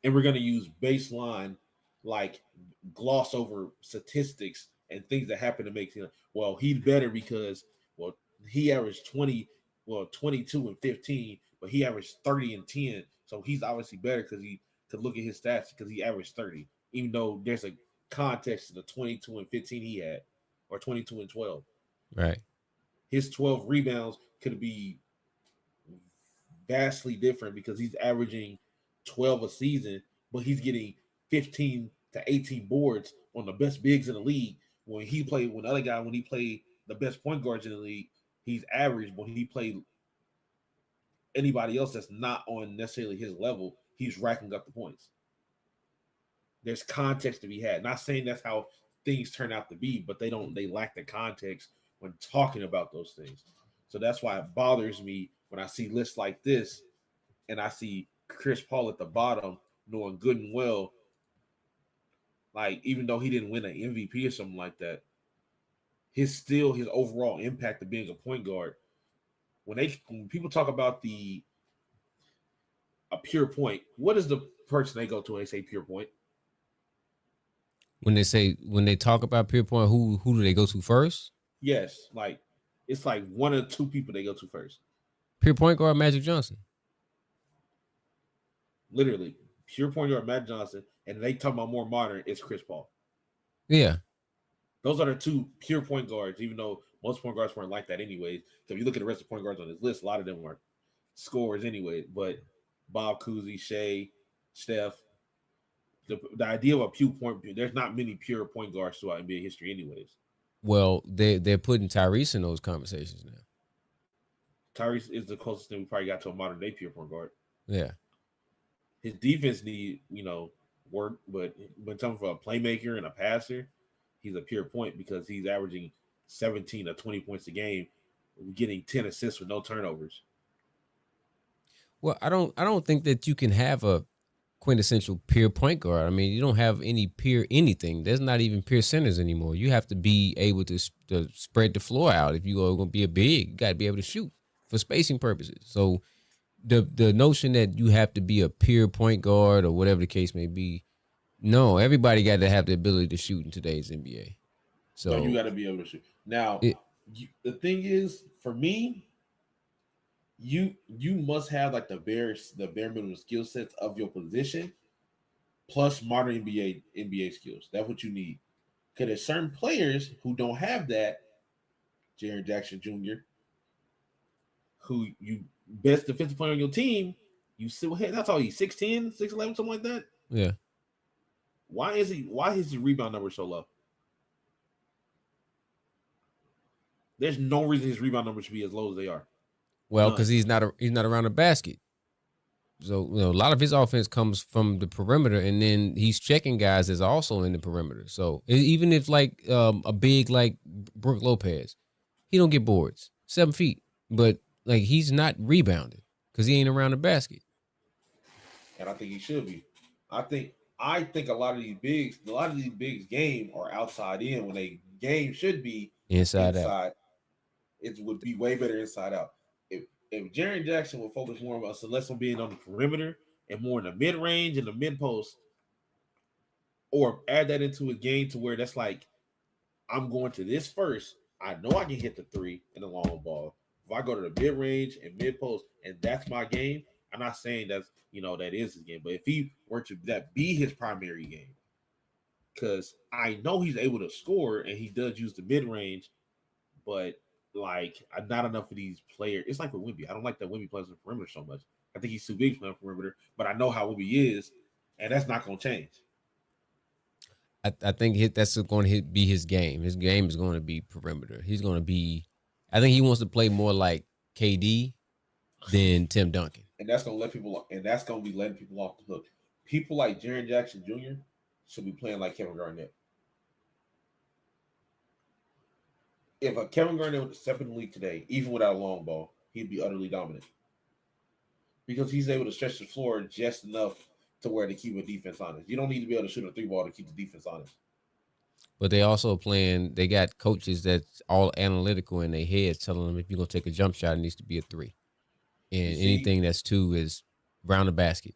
And we're going to use baseline, like gloss over statistics and things that happen to make him, well, he's better because, well, he averaged 22 and 15, but he averaged 30 and 10. So he's obviously better because he could look at his stats because he averaged 30, even though there's a context to the 22 and 15 he had, or 22 and 12. Right. His 12 rebounds could be vastly different because he's averaging 12 a season, but he's getting 15 to 18 boards on the best bigs in the league. When he played the best point guards in the league, he's average. When he played anybody else that's not on necessarily his level, he's racking up the points. There's context to be had. Not saying that's how things turn out to be, but they lack the context when talking about those things. So that's why it bothers me when I see lists like this and I see Chris Paul at the bottom, knowing good and well, like even though he didn't win an MVP or something like that, his overall impact of being a point guard. When people talk about a pure point, what is the person they go to when they say pure point? When they talk about pure point, who do they go to first? Yes, like it's like one or two people they go to first. Pure point guard Magic Johnson. Literally, pure point guard Magic Johnson, and they talk about more modern, it's Chris Paul. Yeah. Those are the two pure point guards, even though most point guards weren't like that anyways. So if you look at the rest of the point guards on this list, a lot of them are scorers anyway. But Bob Cousy, Shea, Steph, the idea of a pure point, there's not many pure point guards throughout NBA history anyways. Well, they're putting Tyrese in those conversations now. Tyrese is the closest thing we probably got to a modern day pure point guard. Yeah. His defense need, work, but when it comes from a playmaker and a passer, he's a pure point because he's averaging 17 or 20 points a game, getting 10 assists with no turnovers. Well, I don't think that you can have a quintessential pure point guard. I mean, you don't have any pure anything. There's not even pure centers anymore. You have to be able to spread the floor out. If you are going to be a big, you got to be able to shoot for spacing purposes. So the notion that you have to be a pure point guard or whatever the case may be, no, everybody got to have the ability to shoot in today's NBA. So no, you got to be able to shoot. Now, the thing is, for me, you must have like the bare minimum skill sets of your position, plus modern NBA skills. That's what you need. Because there's certain players who don't have that. Jaren Jackson Jr., who you best defensive player on your team, you still have. That's all he's 6'10", 6'11", something like that. Yeah. Why is his rebound number so low? There's no reason his rebound numbers should be as low as they are. Well, because he's not around the basket. So a lot of his offense comes from the perimeter, and then he's checking guys that's also in the perimeter. So even if like a big like Brook Lopez, he don't get boards, 7 feet, but like he's not rebounding because he ain't around the basket. And I think he should be. I think a lot of these bigs game are outside in when they game should be inside out. It would be way better inside out. If Jaren Jackson would focus more on us, less on being on the perimeter and more in the mid range and the mid post, or add that into a game to where that's like, I'm going to this first. I know I can hit the three in the long ball. If I go to the mid range and mid post, and that's my game, I'm not saying that's that is his game, but if he were to that be his primary game, because I know he's able to score and he does use the mid range, but like not enough of these players. It's like with Wimby. I don't like that Wimby plays the perimeter so much. I think he's too big playing perimeter, but I know how Wimby is, and that's not going to change. I think that's going to be his game. His game is going to be perimeter. He's going to be. I think he wants to play more like KD than Tim Duncan. And that's going to let people. And that's going to be letting people off the hook. People like Jaren Jackson Jr. should be playing like Kevin Garnett. If a Kevin Garnett would step in the league today, even without a long ball, he'd be utterly dominant because he's able to stretch the floor just enough to where to keep a defense honest. You don't need to be able to shoot a three ball to keep the defense honest. But they also they got coaches that's all analytical in their heads telling them if you're going to take a jump shot, it needs to be a three. And anything that's two is round the basket.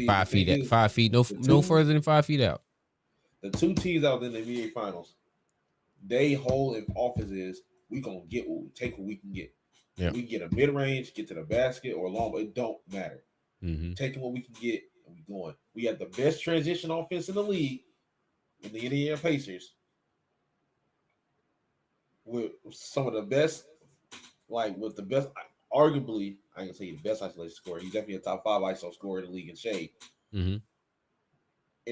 5 feet, 5 feet, no further than 5 feet out. The two teams out in the NBA Finals, they whole offense is we gonna take what we can get. Yep. We can get a mid range, get to the basket or long, it don't matter. Mm-hmm. Taking what we can get and we going. We have the best transition offense in the league in the Indiana Pacers with some of the best, with the best, arguably, I can say the best isolation scorer. He's definitely a top 5 ISO scorer in the league in Shea. Mm-hmm.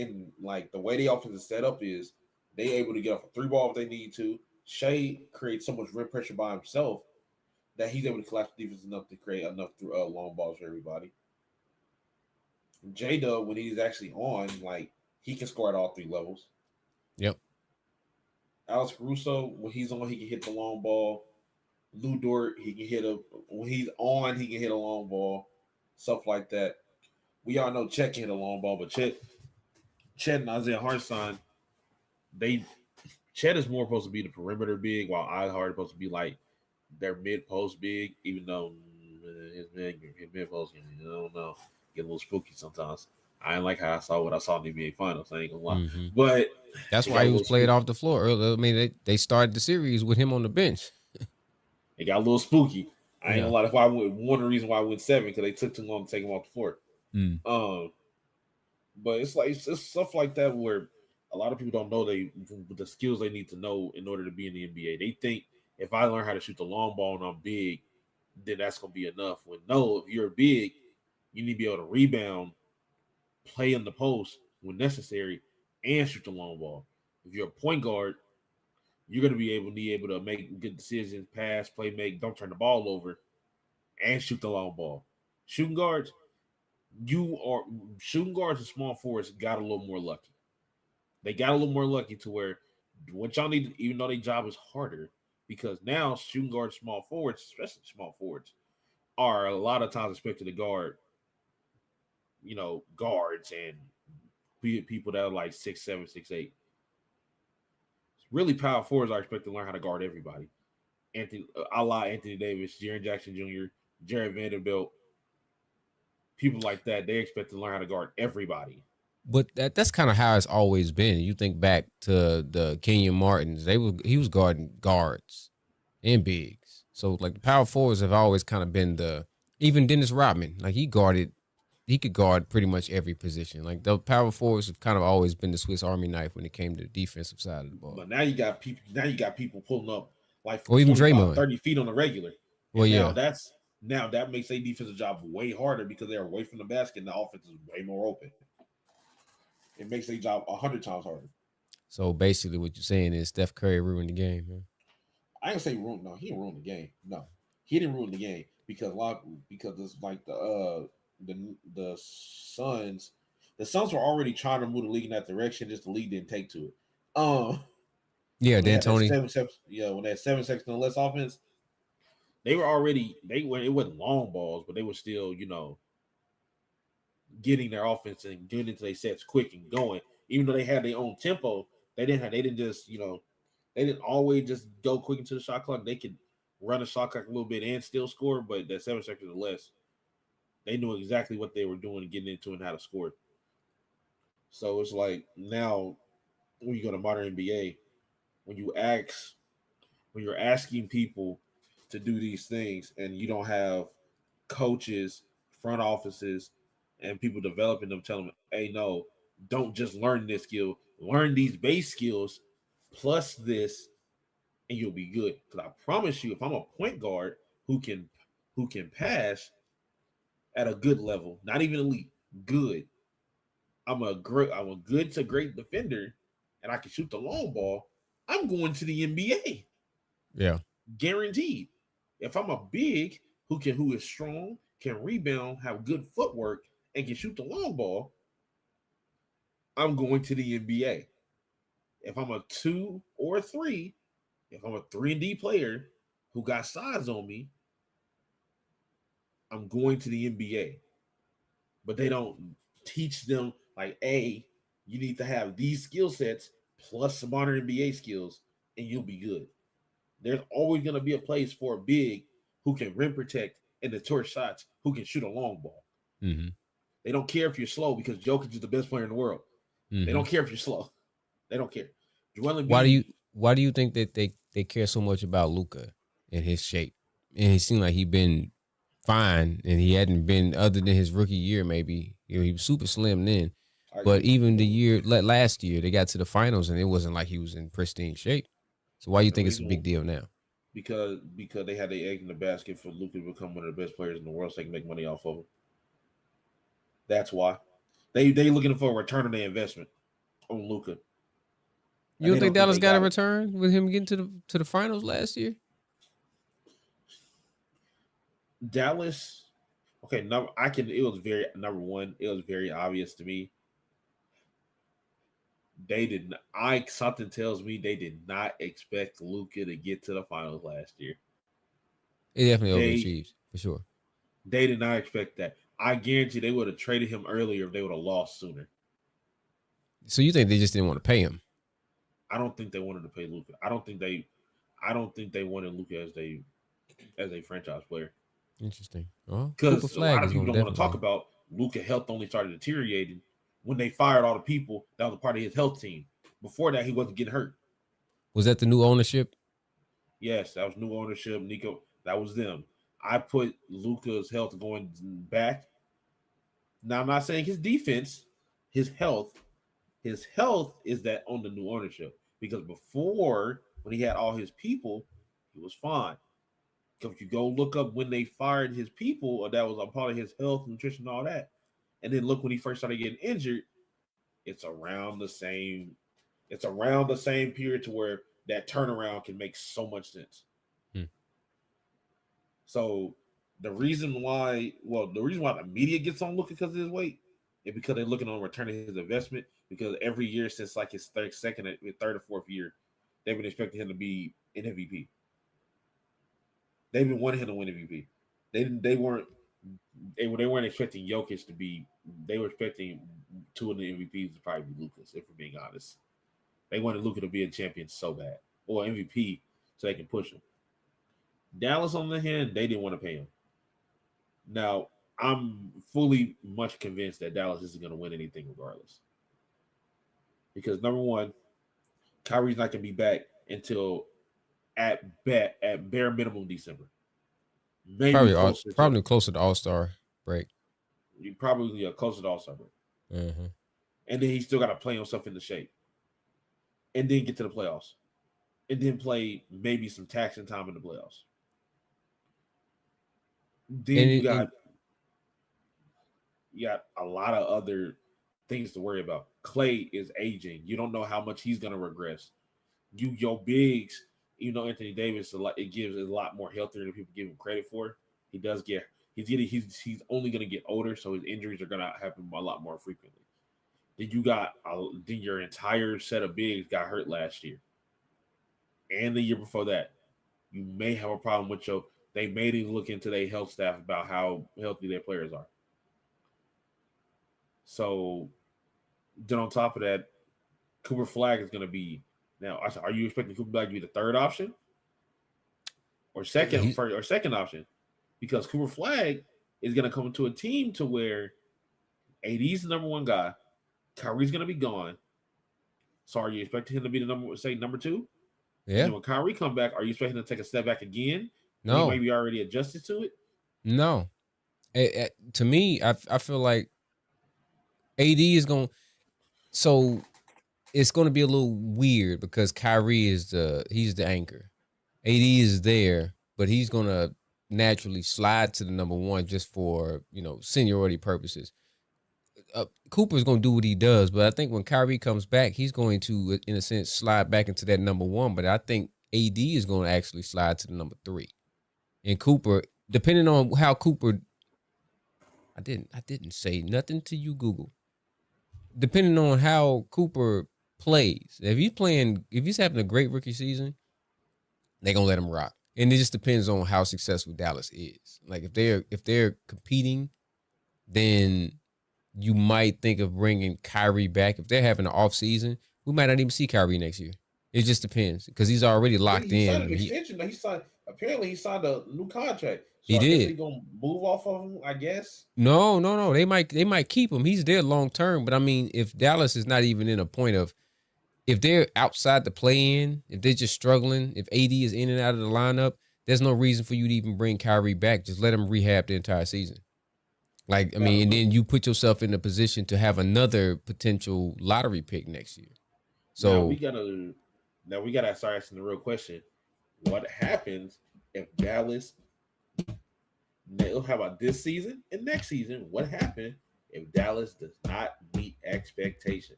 And the way the offense is set up is they able to get off a three ball if they need to. Shea creates so much rim pressure by himself that he's able to collapse the defense enough to create enough long balls for everybody. J-Dub, when he's actually on, he can score at all 3 levels. Yep. Alex Caruso, when he's on, he can hit the long ball. Lou Dort, he can hit when he's on, he can hit a long ball. Stuff like that. We all know Chet can hit a long ball, but Chet and Isaiah Hartenstein, Chet is more supposed to be the perimeter big, while Ihart is supposed to be their mid post big, even though his mid post, I don't know, get a little spooky sometimes. I ain't like how I saw what I saw in the NBA Finals. I ain't gonna lie, mm-hmm. But that's why he was played off the floor earlier. I mean, they started the series with him on the bench. It got a little spooky. I ain't gonna lie. That's why one of the reasons why I went 7 because they took too long to take him off the floor. Mm. But it's stuff like that where a lot of people don't know the skills they need to know in order to be in the NBA. They think if I learn how to shoot the long ball and I'm big, then that's gonna be enough. When no, if you're big, you need to be able to rebound, play in the post when necessary, and shoot the long ball. If you're a point guard, you're gonna be able to make good decisions, pass, play, make, don't turn the ball over, and shoot the long ball. Shooting guards and small forwards got a little more lucky. They got a little more lucky to where what y'all need, even though their job is harder, because now shooting guards, small forwards, especially small forwards, are a lot of times expected to guard, guards and people that are 6'7", 6'8". Really power forwards are expected to learn how to guard everybody. Anthony Davis, Jaren Jackson Jr., Jared Vanderbilt, people like that, they expect to learn how to guard everybody. But that's kind of how it's always been. You think back to the Kenyon Martins, he was guarding guards and bigs. So the power forwards have always kind of been even Dennis Rodman, he could guard pretty much every position. The power forwards have kind of always been the Swiss Army knife when it came to the defensive side of the ball. But now you got people pulling up or even Draymond 30 feet on the regular. Well, Now that makes their defensive job way harder because they're away from the basket and the offense is way more open. It makes their job 100 times harder. So basically what you're saying is Steph Curry ruined the game, man. I didn't say ruin. No, he didn't ruin the game. No, he didn't ruin the game because it's the Suns. The Suns were already trying to move the league in that direction. Just the league didn't take to it. Yeah, D'Antoni. When they had 7 seconds and less offense, it wasn't long balls, but they were still, getting their offense and getting into their sets quick and going. Even though they had their own tempo, they didn't always just go quick into the shot clock. They could run the shot clock a little bit and still score, but that 7 seconds or less, they knew exactly what they were doing and getting into and how to score. So it's like now when you go to modern NBA, when you ask when you're asking people to do these things and you don't have coaches, front offices, and people developing them telling them, hey, no, don't just learn this skill, learn these base skills plus this, and you'll be good. Because I promise you, if I'm a point guard who can pass at a good level, not even elite, good. I'm a good to great defender, and I can shoot the long ball. I'm going to the NBA. Yeah. Guaranteed. If I'm a big who is strong, can rebound, have good footwork, and can shoot the long ball, I'm going to the NBA. If I'm a 2 or a 3, if I'm a 3-and-D player who got size on me, I'm going to the NBA. But they don't teach them like, hey, you need to have these skill sets plus some modern NBA skills, and you'll be good. There's always going to be a place for a big who can rim protect and deter shots, who can shoot a long ball. Mm-hmm. They don't care if you're slow because Jokic is the best player in the world. Mm-hmm. They don't care if you're slow. They don't care. Joel Embiid, why do you think that they care so much about Luka and his shape? And it seemed like he'd been fine, and he hadn't been other than his rookie year. Maybe he was super slim then, but even the last year they got to the finals and it wasn't like he was in pristine shape. So why do you think it's a big deal now? Because they had their egg in the basket for Luka to become one of the best players in the world, so they can make money off of him. That's why they looking for a return on their investment on Luka. You don't think Dallas got a return with him getting to the finals last year? Dallas, okay. It was very number one. It was very obvious to me. They didn't. Something tells me they did not expect Luka to get to the finals last year. It definitely overachieved for sure. They did not expect that. I guarantee they would have traded him earlier if they would have lost sooner. So you think they just didn't want to pay him? I don't think they wanted to pay Luka. I don't think they wanted Luka as a franchise player. Interesting. Because a lot of people don't want to talk about Luka health only started deteriorating when they fired all the people that was a part of his health team. Before that, he wasn't getting hurt. Was that the new ownership? Yes, that was new ownership. Nico, that was them. I put Luka's health going back. Now, I'm not saying his defense, his health is that on the new ownership. Because before, when he had all his people, he was fine. Because if you go look up when they fired his people, or that was a part of his health, nutrition, all that, and then look when he first started getting injured, it's around the same period to where that turnaround can make so much sense. So the reason why the media gets on Luka because of his weight is because they're looking on returning his investment. Because every year since like his third or fourth year, they've been expecting him to be an MVP. They've been wanting him to win MVP. They weren't expecting Jokic to be. They were expecting two of the MVPs to probably be Luka's. If we're being honest, they wanted Luka to be a champion so bad, or MVP, so they can push him. Dallas, on the other hand, they didn't want to pay him. Now, I'm fully much convinced that Dallas isn't going to win anything regardless. Because number one, Kyrie's not going to be back until at bare minimum December. Maybe probably closer to All-Star break. Probably closer to All-Star break. Mm-hmm. And then he still got to play himself into shape. And then get to the playoffs. And then play maybe some taxing time in the playoffs. Then you got a lot of other things to worry about. Clay is aging. You don't know how much he's going to regress. Your bigs, Anthony Davis, it gives a lot more healthier than people give him credit for. He's only going to get older, so his injuries are going to happen a lot more frequently. Then your entire set of bigs got hurt last year, and the year before that. You may have a problem with they made him look into their health staff about how healthy their players are. So then on top of that, Cooper Flag is going to be now. Are you expecting Cooper Flag to be the third option, or second option, because Cooper Flag is going to come to a team to where AD's the number one guy, Kyrie's going to be gone. So are you expecting him to be the number two? Yeah. And then when Kyrie come back, are you expecting him to take a step back again? No. He might be already adjusted to it. No. To me, I feel like AD is going to, so it's going to be a little weird because Kyrie is he's the anchor. AD is there, but he's going to naturally slide to the number one just for, seniority purposes. Cooper's going to do what he does, but I think when Kyrie comes back, he's going to, in a sense, slide back into that number one. But I think AD is going to actually slide to the number three. And Cooper, depending on how Cooper, I didn't say nothing to you, Google. Depending on how Cooper plays, if he's having a great rookie season, they're gonna let him rock. And it just depends on how successful Dallas is. Like if they're competing, then you might think of bringing Kyrie back. If they're having an off season, we might not even see Kyrie next year. It just depends because he's already locked in. He signed an extension. He signed a new contract. So he did. He's gonna move off of him, I guess. No. They might keep him. He's there long term. But I mean, if Dallas is not even in a point of, if they're outside the play-in, if they're just struggling, if AD is in and out of the lineup, there's no reason for you to even bring Kyrie back. Just let him rehab the entire season. Like, I mean, and then you put yourself in a position to have another potential lottery pick next year. So now we gotta start asking the real question: what happens if Dallas? How about this season and next season? What happens if Dallas does not meet expectation?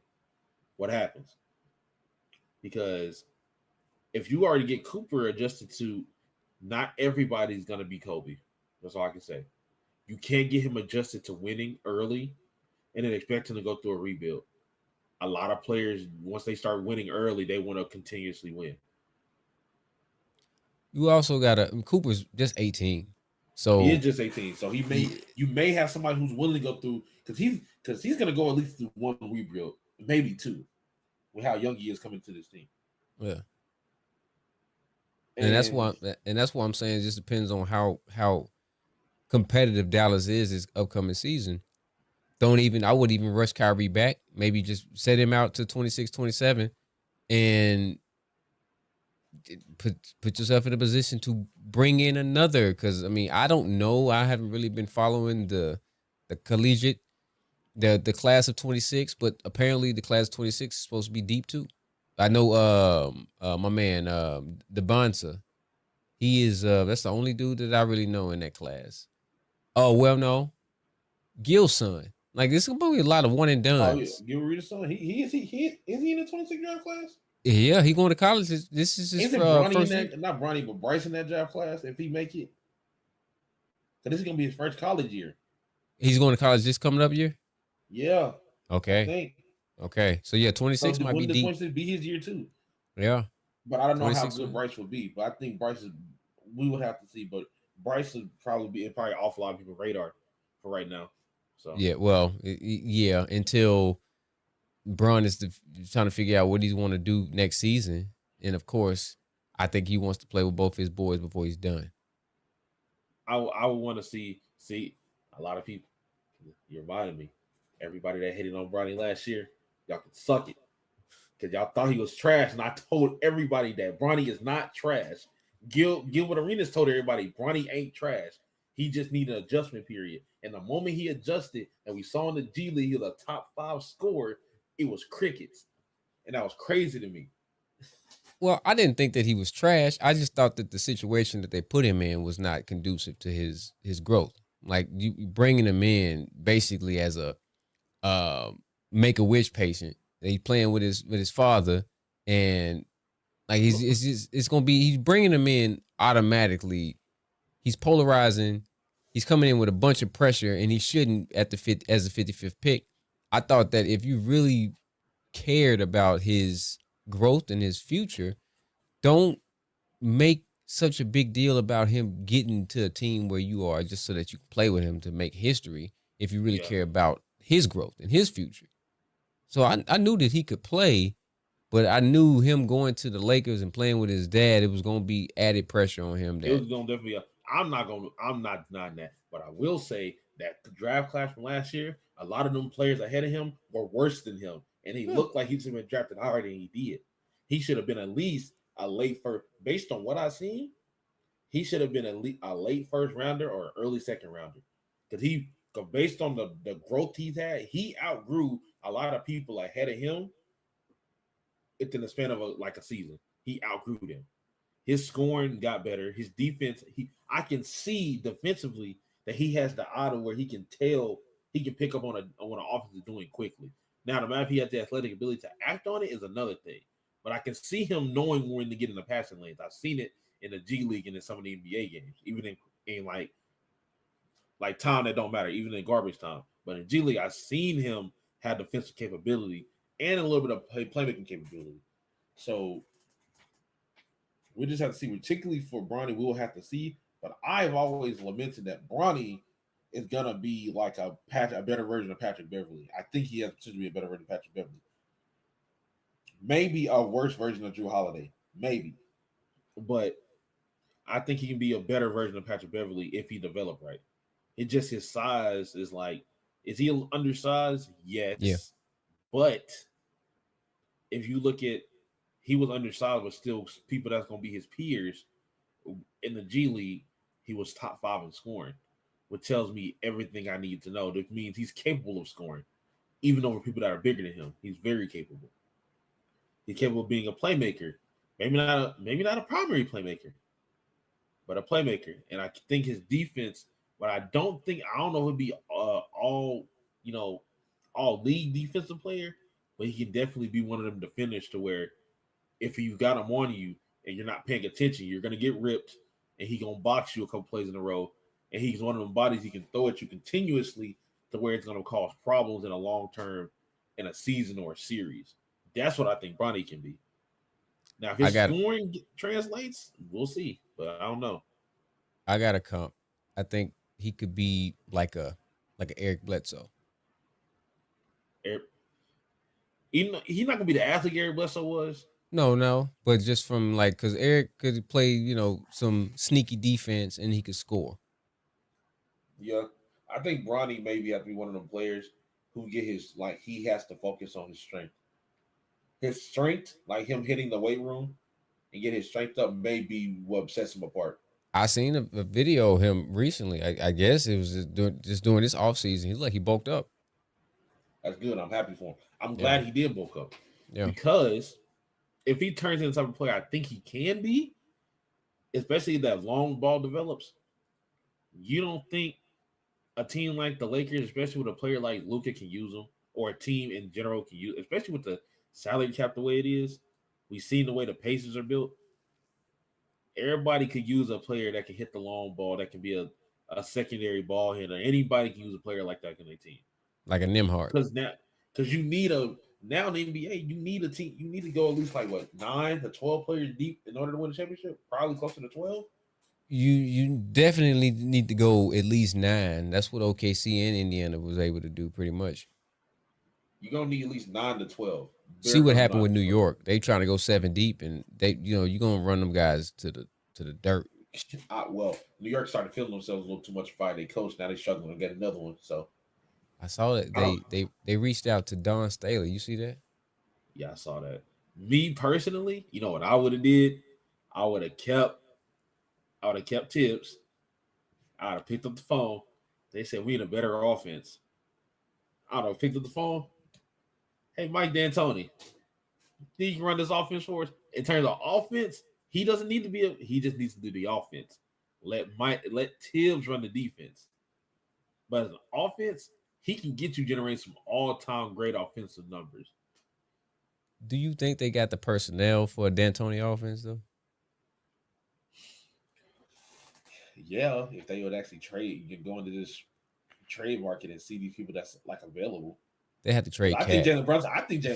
What happens? Because if you already get Cooper adjusted to, not everybody's gonna be Kobe. That's all I can say. You can't get him adjusted to winning early and then expect him to go through a rebuild. A lot of players, once they start winning early, they want to continuously win. You also Cooper's just 18. So he is just 18. So you may have somebody who's willing to go through, because he's gonna go at least through one rebuild, maybe two, with how young he is coming to this team. Yeah. And that's why I'm saying it just depends on how competitive Dallas is this upcoming season. I wouldn't even rush Kyrie back. Maybe just set him out to 26, 27 and put yourself in a position to bring in another. Because, I mean, I don't know. I haven't really been following the collegiate, the class of 26, but apparently the class of 26 is supposed to be deep too. I know my man, the banter. He is that's the only dude that I really know in that class. Oh, well, no. Gil's son. Like, this is going to be a lot of one and done. Oh, yeah. Gil Reeder's son. Is he in the 26 draft class? Yeah, he going to college. This is his Isn't Bronny in that, not Bronny, but Bryce in that draft class if he make it? So this is going to be his first college year. He's going to college this coming up year? Yeah. Okay. I think. Okay. So, yeah, 26 might be deep. 26 be his year too. Yeah. But I don't know how good Bryce would be. But I think we would have to see. But Bryce would probably off a lot of people's radar for right now. So yeah, well, yeah, until Bron is trying to figure out what he's want to do next season. And of course, I think he wants to play with both his boys before he's done. I would want to see a lot of people. You're reminding me. Everybody that hated on Bronny last year, y'all can suck it. Because y'all thought he was trash. And I told everybody that Bronny is not trash. Gilbert Arenas told everybody Bronny ain't trash. He just needed an adjustment period. And the moment he adjusted and we saw in the G League he was a top 5 scorer, it was crickets. And that was crazy to me. Well, I didn't think that he was trash. I just thought that the situation that they put him in was not conducive to his growth. Like, you bringing him in basically as a Make-A-Wish patient. He's playing with his father, and like it's gonna be, he's bringing him in automatically. He's polarizing. He's coming in with a bunch of pressure, and he shouldn't as the 55th pick. I thought that if you really cared about his growth and his future, don't make such a big deal about him getting to a team where you are just so that you can play with him to make history if you really care about his growth and his future. So I knew that he could play, But I knew him going to the Lakers and playing with his dad, it was gonna be added pressure on him. It was gonna definitely. I'm not denying that, but I will say that the draft class from last year, a lot of them players ahead of him were worse than him, and he looked like he should have been drafted higher than he did. He should have been at least a late first, based on what I seen. He should have been a late first rounder or an early second rounder, because based on the growth he's had, he outgrew a lot of people ahead of him. Within the span of a season, he outgrew them. His scoring got better. His defense, I can see defensively that he has the eye to where he can tell, he can pick up on what an offense is doing quickly. Now, the matter if he has the athletic ability to act on it is another thing. But I can see him knowing when to get in the passing lanes. I've seen it in the G League and in some of the NBA games, even in like time that don't matter, even in garbage time. But in G League, I've seen him have defensive capability and a little bit of playmaking capability. So we just have to see, particularly for Bronny, we will have to see. But I've always lamented that Bronny is gonna be like a better version of Patrick Beverly. I think he has to be a better version of Patrick Beverly. Maybe a worse version of Drew Holiday, maybe. But I think he can be a better version of Patrick Beverly if he developed right. It's just his size is like, is he undersized? Yes. Yeah. But if you look at, he was undersized, but still people that's going to be his peers in the G League, he was top 5 in scoring, which tells me everything I need to know. That means he's capable of scoring, even over people that are bigger than him. He's very capable. He's capable of being a playmaker. Maybe not a primary playmaker, but a playmaker. And I think his defense, but I don't know if he'll be all league defensive player, but he can definitely be one of them defenders to where if you got him on you and you're not paying attention, you're gonna get ripped, and he gonna box you a couple plays in a row. And he's one of them bodies he can throw at you continuously to where it's gonna cause problems in a long term, in a season or a series. That's what I think Bronny can be. Now, if his scoring translates, we'll see. But I don't know. I got a comp. I think he could be like an Eric Bledsoe. He's not gonna be the athlete Eric Bledsoe was. No, but just from because Eric could play, some sneaky defense and he could score. Yeah, I think Bronny maybe have to be one of them players who get he has to focus on his strength. His strength, like him hitting the weight room and get his strength up, may be what sets him apart. I seen a video of him recently. I guess it was just during this offseason. He's like he bulked up. That's good. I'm happy for him. I'm glad he did bulk up. Yeah. Because if he turns into the type of player I think he can be, especially if that long ball develops, you don't think a team like the Lakers, especially with a player like Luka, can use him, or a team in general can use, especially with the salary cap the way it is. We've seen the way the Pacers are built. Everybody could use a player that can hit the long ball, that can be a secondary ball hitter. Anybody can use a player like that in their team. Like a Nimhart. Because you need now in the NBA, you need a team. You need to go at least 9 to 12 players deep in order to win a championship. Probably closer to 12. You definitely need to go at least 9. That's what OKC and Indiana was able to do pretty much. You're gonna need at least 9 to 12. See what happened with New York. They trying to go 7 deep, and you're gonna run them guys to the dirt. Well, New York started feeling themselves a little too much by their coach. Now they're struggling to get another one. So I saw that they reached out to Don Staley. You see that? Yeah, I saw that. Me personally, you know what I would have did? I would have kept Tibbs. I would have picked up the phone. They said we need a better offense. I would have picked up the phone. Hey, Mike D'Antoni, you can run this offense for us. In terms of offense, he doesn't need to be he just needs to do the offense. Let Tibbs run the defense. But as an offense, he can get you generating some all-time great offensive numbers. Do you think they got the personnel for a D'Antoni offense though? Yeah, if they would actually trade, you can go into this trade market and see these people that's available. They have to trade. I think Jalen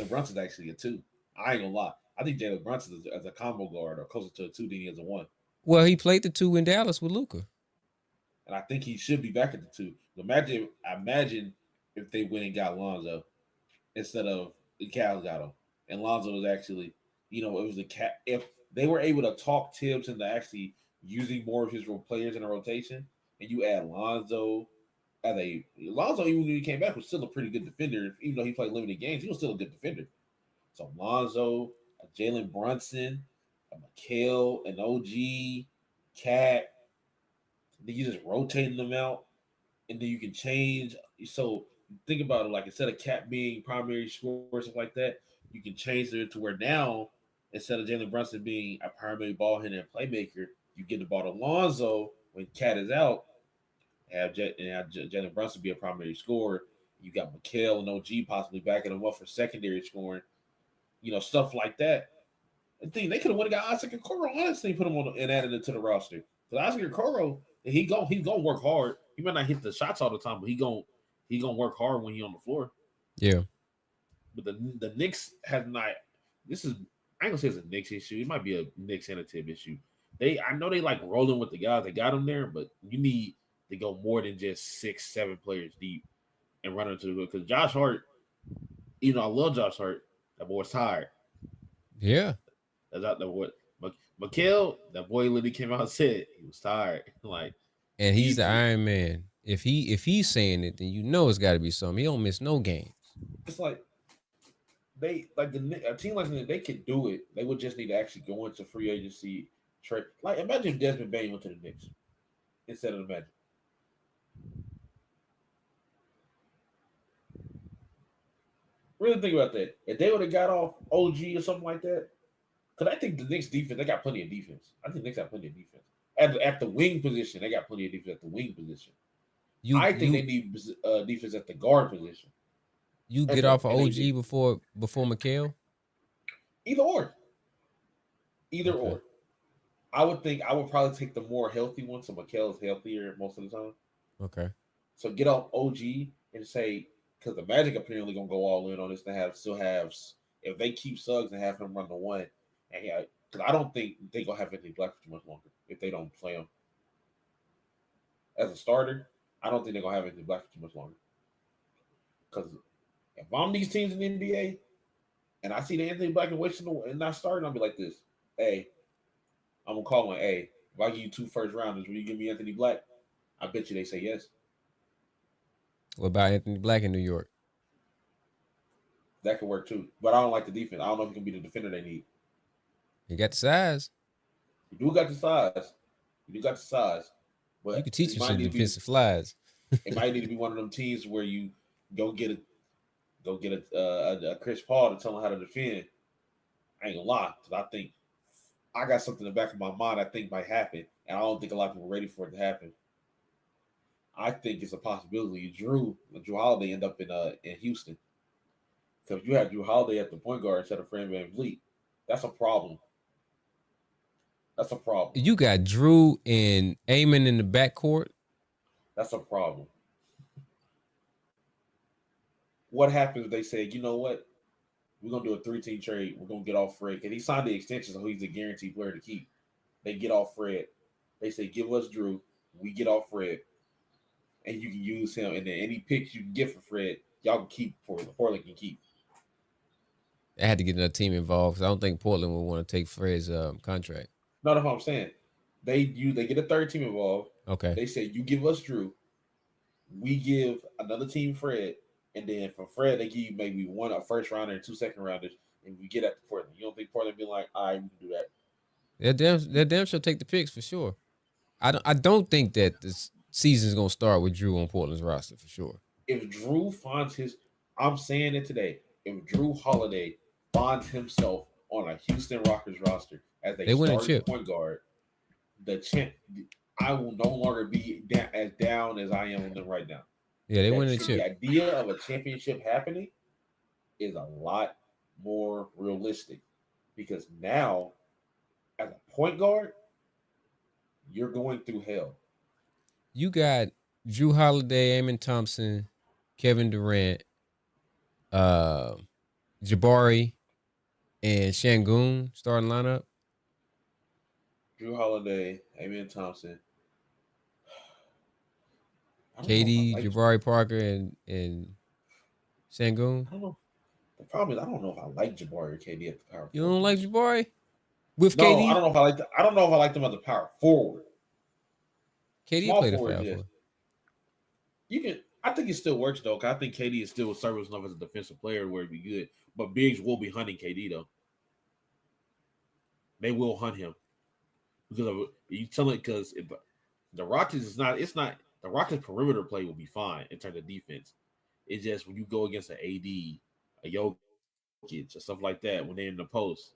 Brunson's actually a 2. I ain't gonna lie. I think Jalen Brunson as a combo guard or closer to a 2 than he is a 1. Well, he played the 2 in Dallas with Luka. And I think he should be back at the 2. Imagine if they went and got Lonzo instead of the Cavs got him. and Lonzo was actually, it was the cat. If they were able to talk Tibbs into actually using more of his role players in a rotation, and you add Lonzo Lonzo, even when he came back, was still a pretty good defender. Even though he played limited games, he was still a good defender. So Lonzo, Jalen Brunson, a Mikal, an OG, Cat. Then you just rotating them out, and then you can change. So think about it, like instead of Cat being primary scorer or something like that, you can change it to where now instead of Jalen Brunson being a primary ball handler and playmaker, you get the ball to Lonzo when Cat is out. Have Jalen Brunson be a primary scorer. You got Mikal and OG possibly backing him up for secondary scoring. Stuff like that. I think they could have went and got Isaac Okoro, honestly, put him on and added it to the roster. Because Isaac Okoro, he's gonna work hard. He might not hit the shots all the time, but he gonna work hard when he's on the floor. Yeah. But the Knicks have not. This is I ain't gonna say it's a Knicks issue. It might be a Knicks and a Tib issue. I know they like rolling with the guys that got them there, but you need to go more than just 6-7 players deep and run into the hood. Because Josh Hart, I love Josh Hart. That boy's tired. Yeah. That's out there. What Mikal, that boy literally came out and said he was tired. And he's the Iron Man. If he's saying it, then it's got to be something. He don't miss no games. It's like a team like that, they could do it. They would just need to actually go into free agency trade. Like imagine if Desmond Bane went to the Knicks instead of the Magic. Really think about that. If they would have got off OG or something like that, because I think the Knicks defense, they got plenty of defense. I think the Knicks got plenty of defense. At the wing position, they got plenty of defense at the wing position. I think they need defense at the guard position. You get off of OG before Mikal? Either or. I would probably take the more healthy one, so Mikal is healthier most of the time. Okay. So get off OG and say, because the Magic apparently gonna go all in on this and if they keep Suggs and have him run the one, and because I don't think they gonna have Anthony Black for too much longer if they don't play him as a starter. I don't think they're gonna have Anthony Black for too much longer. Because if I'm these teams in the NBA and I see the Anthony Black and not starting, I'll be like this. Hey, I'm gonna call him. Hey, if I give you 2 first rounders, will you give me Anthony Black? I bet you they say yes. What about Anthony Black in New York? That could work too. But I don't like the defense. I don't know if he can be the defender they need. He got the size. You do got the size. But you could teach him some defensive flies. It might need to be one of them teams where you go get a Chris Paul to tell him how to defend. I ain't gonna lie, because I think I got something in the back of my mind I think might happen, and I don't think a lot of people are ready for it to happen. I think it's a possibility Drew Holiday end up in Houston. Because you have Drew Holiday at the point guard instead of Fred VanVleet. That's a problem. You got Drew and Amon in the backcourt. That's a problem. What happens if they say, you know what? We're going to do a 3-team trade. We're going to get off Fred. Because he signed the extension, so he's a guaranteed player to keep. They get off Fred. They say, give us Drew. We get off Fred. And you can use him. And then any picks you can get for Fred, y'all can keep. Portland can keep. They had to get another team involved because I don't think Portland would want to take Fred's contract. No, that's what I'm saying. They get a third team involved. Okay. They say, you give us Drew. We give another team Fred. And then from Fred, they give you maybe a first rounder and 2 second rounders. And we get at the Portland. You don't think Portland be like, all right, we can do that? They'll damn sure take the picks for sure. I don't think that this season's going to start with Drew on Portland's roster for sure. If Drew finds I'm saying it today, if Drew Holiday finds himself on a Houston Rockets roster as they starting point guard, I will no longer be as down as I am on them right now. Yeah, they win the chip. The idea of a championship happening is a lot more realistic because now, as a point guard, you're going through hell. You got Drew Holiday, Amen Thompson, Kevin Durant, Jabari, and Şengün starting lineup. Drew Holiday, Amen Thompson, KD, Jabari Parker, and Şengün. I don't know. The problem is I don't know if I like Jabari or KD at the power. You don't like Jabari with No, KD? I don't know if I like. I don't know if I like them as a power forward. KD Small played a forward, foul yes. for. You can. I think it still works though. Cause I think KD is still service enough as a defensive player where it'd be good. But bigs will be hunting KD though. They will hunt him because of, you tell it because the Rockets is not. It's not the Rockets perimeter play will be fine in terms of defense. It's just when you go against an AD, a Jokic, or stuff like that when they're in the post,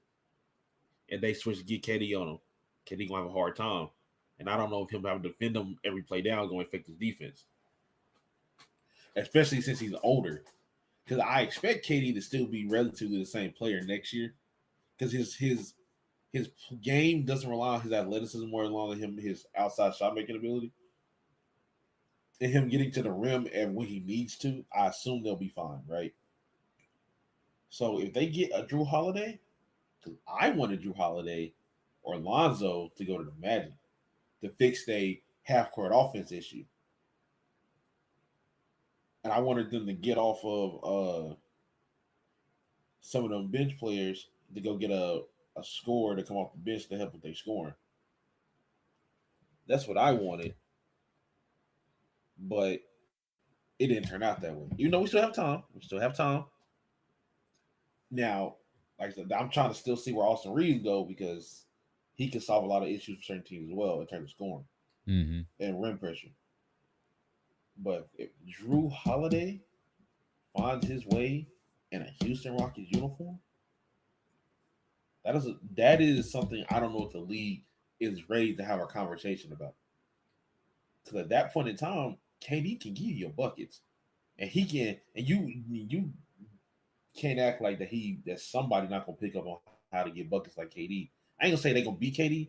and they switch to get KD on them, KD gonna have a hard time. And I don't know if him having to defend them every play down is gonna affect his defense, especially since he's older. Because I expect KD to still be relatively the same player next year, because his game doesn't rely on his athleticism more than him his outside shot making ability, and him getting to the rim and when he needs to. I assume they'll be fine, right? So if they get a Drew Holiday, because I wanted Drew Holiday or Lonzo to go to the Magic to fix their half court offense issue, and I wanted them to get off of some of them bench players to go get a scorer to come off the bench to help with their scoring. That's what I wanted, but it didn't turn out that way. Even though we still have time, Now, like I said, I'm trying to still see where Austin Reeves go because he can solve a lot of issues for certain teams as well in terms of scoring and rim pressure. But if Drew Holiday finds his way in a Houston Rockets uniform, that is something I don't know if the league is ready to have a conversation about. Because at that point in time, KD can give you your buckets, and he can, and you can't act like that somebody not gonna pick up on how to get buckets like KD. I ain't gonna say they gonna beat KD,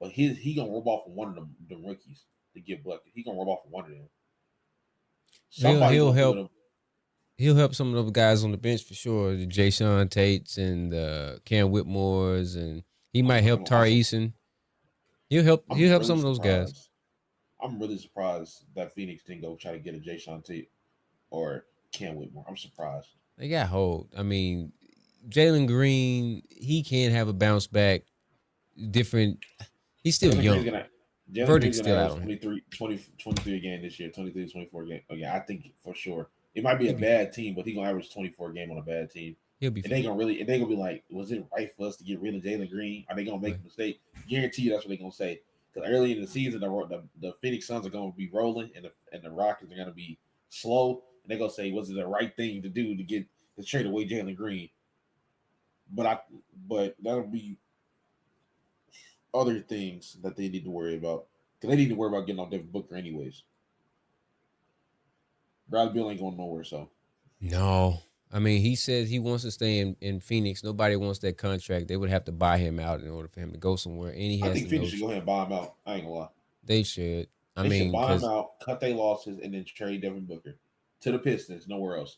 but he gonna rub off of one of them rookies to get buckets. He gonna rub off of one of them. He'll help. He'll help some of those guys on the bench for sure. The Jay-Sean Tates and Cam Whitmores, and he might help Tari Eason. He'll help some of those guys. I'm really surprised that Phoenix didn't go try to get a Jay-Sean Tate or Cam Whitmore. I'm surprised. They got hold. I mean, Jalen Green, he can have a bounce back. Different. He's still young. Verdict's still out on him. 23 a game this year, 23, 24 game. Okay, I think for sure. It might be a bad team, but he's gonna average 24 a game on a bad team. He'll be. And they gonna be like, was it right for us to get rid of Jalen Green? Are they gonna make a mistake? Guarantee you that's what they're gonna say. Because early in the season, the Phoenix Suns are gonna be rolling, and the Rockets are gonna be slow, and they're gonna say, was it the right thing to do to trade away Jalen Green? But that'll be other things that they need to worry about. Because they need to worry about getting off Devin Booker anyways. Bradley Beal ain't going nowhere, so. No. I mean, he said he wants to stay in Phoenix. Nobody wants that contract. They would have to buy him out in order for him to go somewhere. And I think Phoenix should go ahead and buy him out. I ain't gonna lie. They should. They should buy him out, cut their losses, and then trade Devin Booker to the Pistons, nowhere else.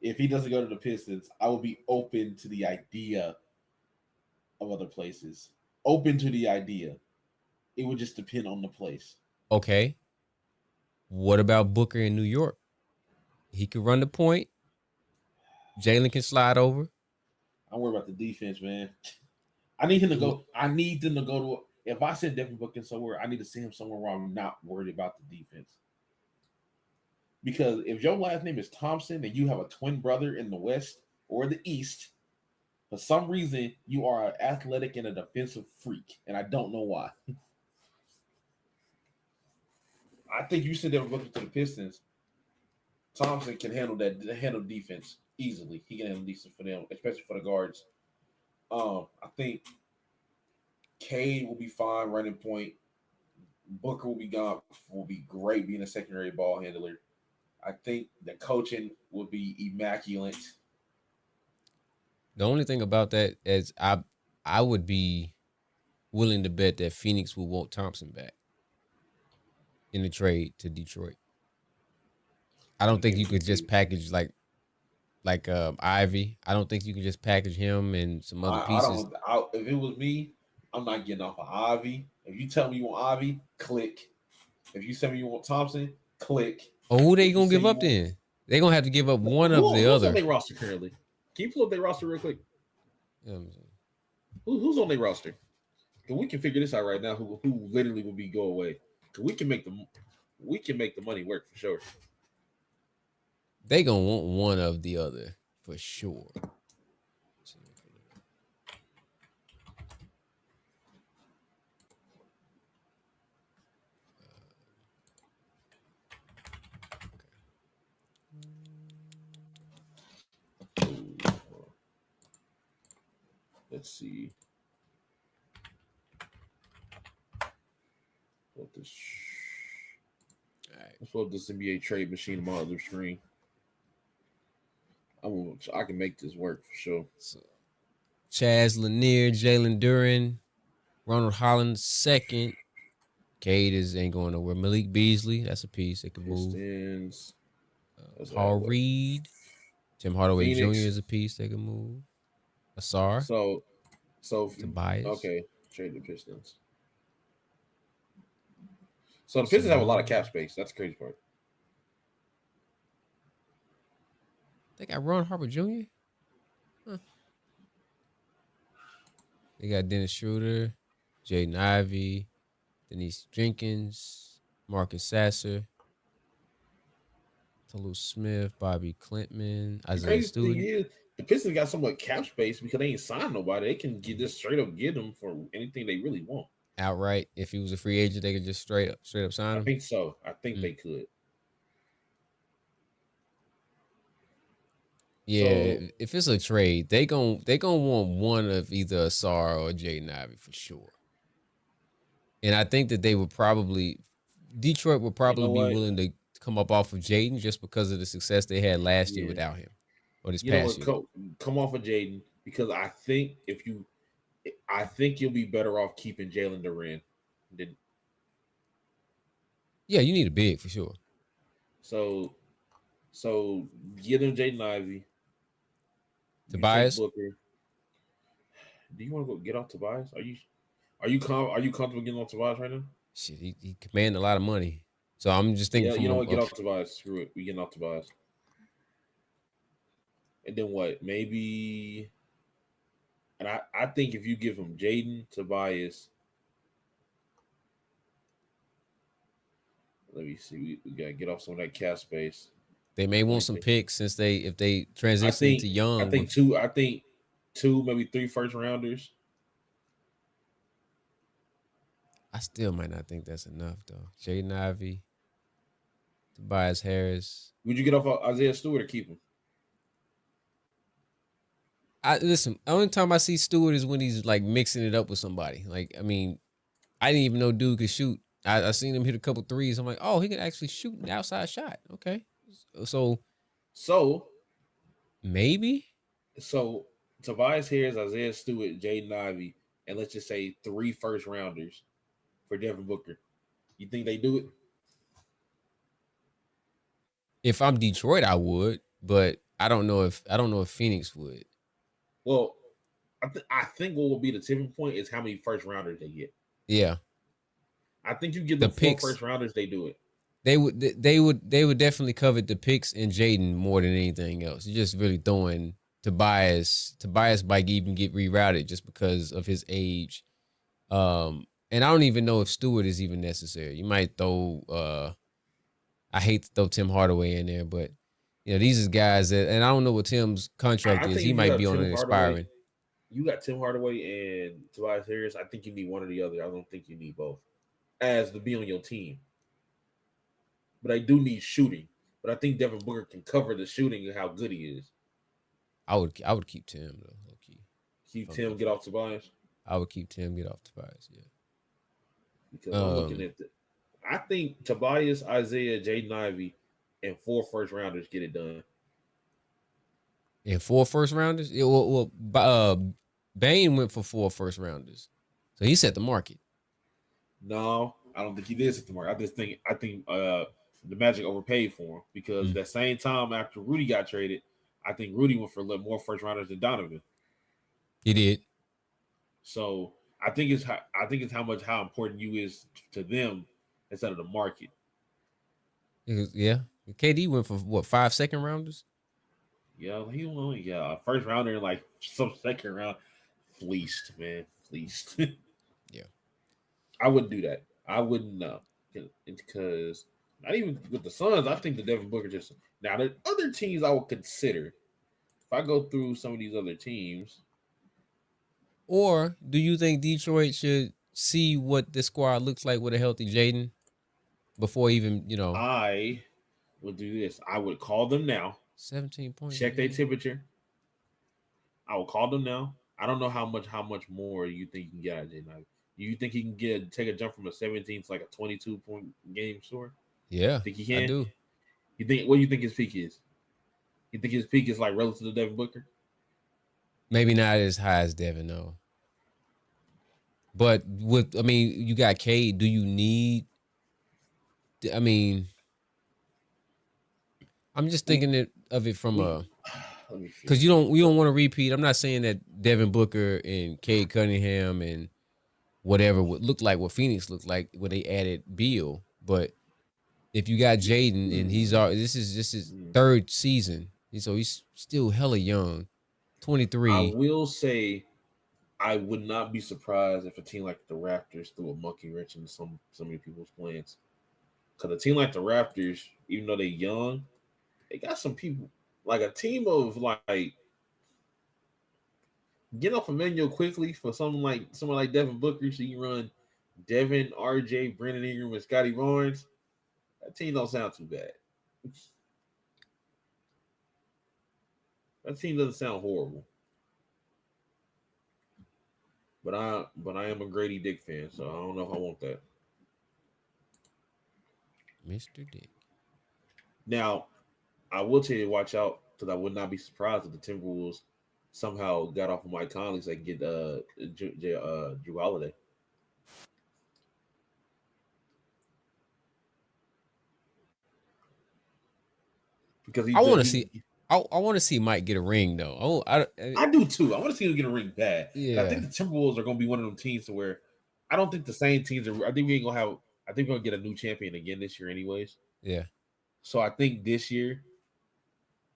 If he doesn't go to the Pistons, I will be open to the idea of other places. Open to the idea. It would just depend on the place. Okay. What about Booker in New York? He could run the point. Jalen can slide over. I'm worried about the defense, man. I need him to go. I need them to go to. If I send Devin Booker somewhere, I need to send him somewhere where I'm not worried about the defense. Because if your last name is Thompson and you have a twin brother in the West or the East, for some reason you are an athletic and a defensive freak, and I don't know why. I think you send Devin Booker to the Pistons. Thompson can handle defense easily. He can handle defense for them, especially for the guards. I think Cade will be fine running point. Booker will be great being a secondary ball handler. I think the coaching will be immaculate. The only thing about that is I would be willing to bet that Phoenix will want Thompson back in the trade to Detroit. I don't think you could just package like Ivy. I don't think you can just package him and some other pieces. If it was me, I'm not getting off of Ivy. If you tell me you want Ivy, click. If you tell me you want Thompson, click. Oh, who they gonna give up then? They're gonna have to give up one of the Who's other. on their roster currently? Can you pull up their roster real quick? Who's on their roster? We can figure this out right now. Who literally will be go away? Cause we can make the money work for sure. They gonna want one of the other for sure. Let's see. Let's pull up this NBA trade machine on my other screen. I can make this work for sure. So, Chaz Lanier, Jalen Duren, Ronald Holland second. Cade ain't going nowhere. Malik Beasley, that's a piece that could move. Paul Reed, Tim Hardaway Phoenix. Jr. is a piece that could move. Asar. So Tobias. Okay, trade the Pistons. So the Pistons have a lot of cap space. That's the crazy part. They got Ron Harper Jr. Huh. They got Dennis Schroeder, Jaden Ivey, Denise Jenkins, Marcus Sasser, Toulouse Smith, Bobby Clintman, Isaiah Stewart. The crazy thing is, the Pistons got so much cap space because they ain't signed nobody. They can just straight up get them for anything they really want. Outright, if he was a free agent, they could just straight up sign him. I think so. I think they could. Yeah, so, if it's a trade, they gon' want one of either Asar or Jaden Ivey for sure. And I think that Detroit would probably be willing to come up off of Jaden just because of the success they had last year without him, or this past year. Come off of Jaden because I think you'll be better off keeping Jalen Duren. Yeah, you need a big for sure. So get him Jaden Ivey. Tobias. Booker. Do you want to go get off Tobias? Are you comfortable getting off Tobias right now? Shit, he command a lot of money. So I'm just thinking. Yeah, you know what? Get off Tobias. Screw it. We getting off Tobias. And then what? Maybe. And I think if you give him Jaden, Tobias. Let me see. We gotta get off some of that cap space. They may want some picks since if they transition to Young. I think two, maybe 3 first rounders. I still might not think that's enough though. Jaden Ivey, Tobias Harris. Would you get off Isaiah Stewart or keep him? Listen, the only time I see Stewart is when he's like mixing it up with somebody. Like, I mean, I didn't even know dude could shoot. I seen him hit a couple threes. I'm like, oh, he can actually shoot an outside shot. Okay. So maybe. So Tobias Harris, Isaiah Stewart, Jaden Ivey, and let's just say 3 first rounders for Devin Booker. You think they do it? If I'm Detroit, I would, but I don't know if Phoenix would. Well, I think what will be the tipping point is how many first rounders they get. Yeah. I think you give them 4 first rounders, they do it. They would definitely covet the picks and Jaden more than anything else. You're just really throwing Tobias. Tobias might even get rerouted just because of his age. And I don't even know if Stewart is even necessary. You might throw I hate to throw Tim Hardaway in there, but you know, these are guys that, and I don't know what Tim's contract is. He might be on an expiring. You got Tim Hardaway and Tobias Harris. I think you need one or the other. I don't think you need both as to be on your team. But I do need shooting. But I think Devin Booker can cover the shooting and how good he is. I would keep Tim though. Low-key. Keep Tim, get off Tobias. I would keep Tim, get off Tobias. Yeah. Because I'm looking at I think Tobias, Isaiah, Jaden Ivey, and 4 first rounders get it done. And 4 first rounders? Yeah, well, Bane went for 4 first rounders, so he set the market. No, I don't think he did set the market. I think the Magic overpaid for him because that same time after Rudy got traded, I think Rudy went for a little more first rounders than Donovan. He did. So I think it's how important you is to them instead of the market. Yeah. KD went for what 5 second rounders? Yeah, he only first rounder and like some second round fleeced, man, fleeced. Yeah, I wouldn't do that. I wouldn't know because not even with the Suns. I think the Devin Booker just now the other teams I would consider if I go through some of these other teams. Or do you think Detroit should see what the squad looks like with a healthy Jaden before even I would do this. I would call them now. 17 points. Check their temperature. I will call them now. I don't know how much more you think you can get out of Jaden. You think he can take a jump from a 17 to like a 22-point game score? Yeah, Think he can? I do. You think? What do you think his peak is? You think his peak is like relative to Devin Booker? Maybe not as high as Devin, no. But you got Cade. Do you need? I mean, I'm just thinking of it from because you don't want to repeat. I'm not saying that Devin Booker and Cade Cunningham and whatever would look like what Phoenix looked like when they added Beal, but if you got Jaden and this is his third season, so he's still hella young, 23. I will say, I would not be surprised if a team like the Raptors threw a monkey wrench into some many people's plans. Because a team like the Raptors, even though they're young, they got some people like a team of like get off Emmanuel quickly for someone like Devin Booker, so you run Devin, RJ, Brandon Ingram, and Scotty Barnes. That team don't sound too bad. That team doesn't sound horrible. But I am a Grady Dick fan, so I don't know if I want that. Mr. Dick. Now, I will tell you to watch out because I would not be surprised if the Timberwolves somehow got off of Mike Conley so they get Drew Holiday. Because I want to see. I want to see Mike get a ring though. I do too. I want to see him get a ring bad. Yeah. I think the Timberwolves are going to be one of them teams to where I don't think the same teams are. I think we ain't gonna have. I think we're gonna get a new champion again this year, anyways. Yeah. So I think this year,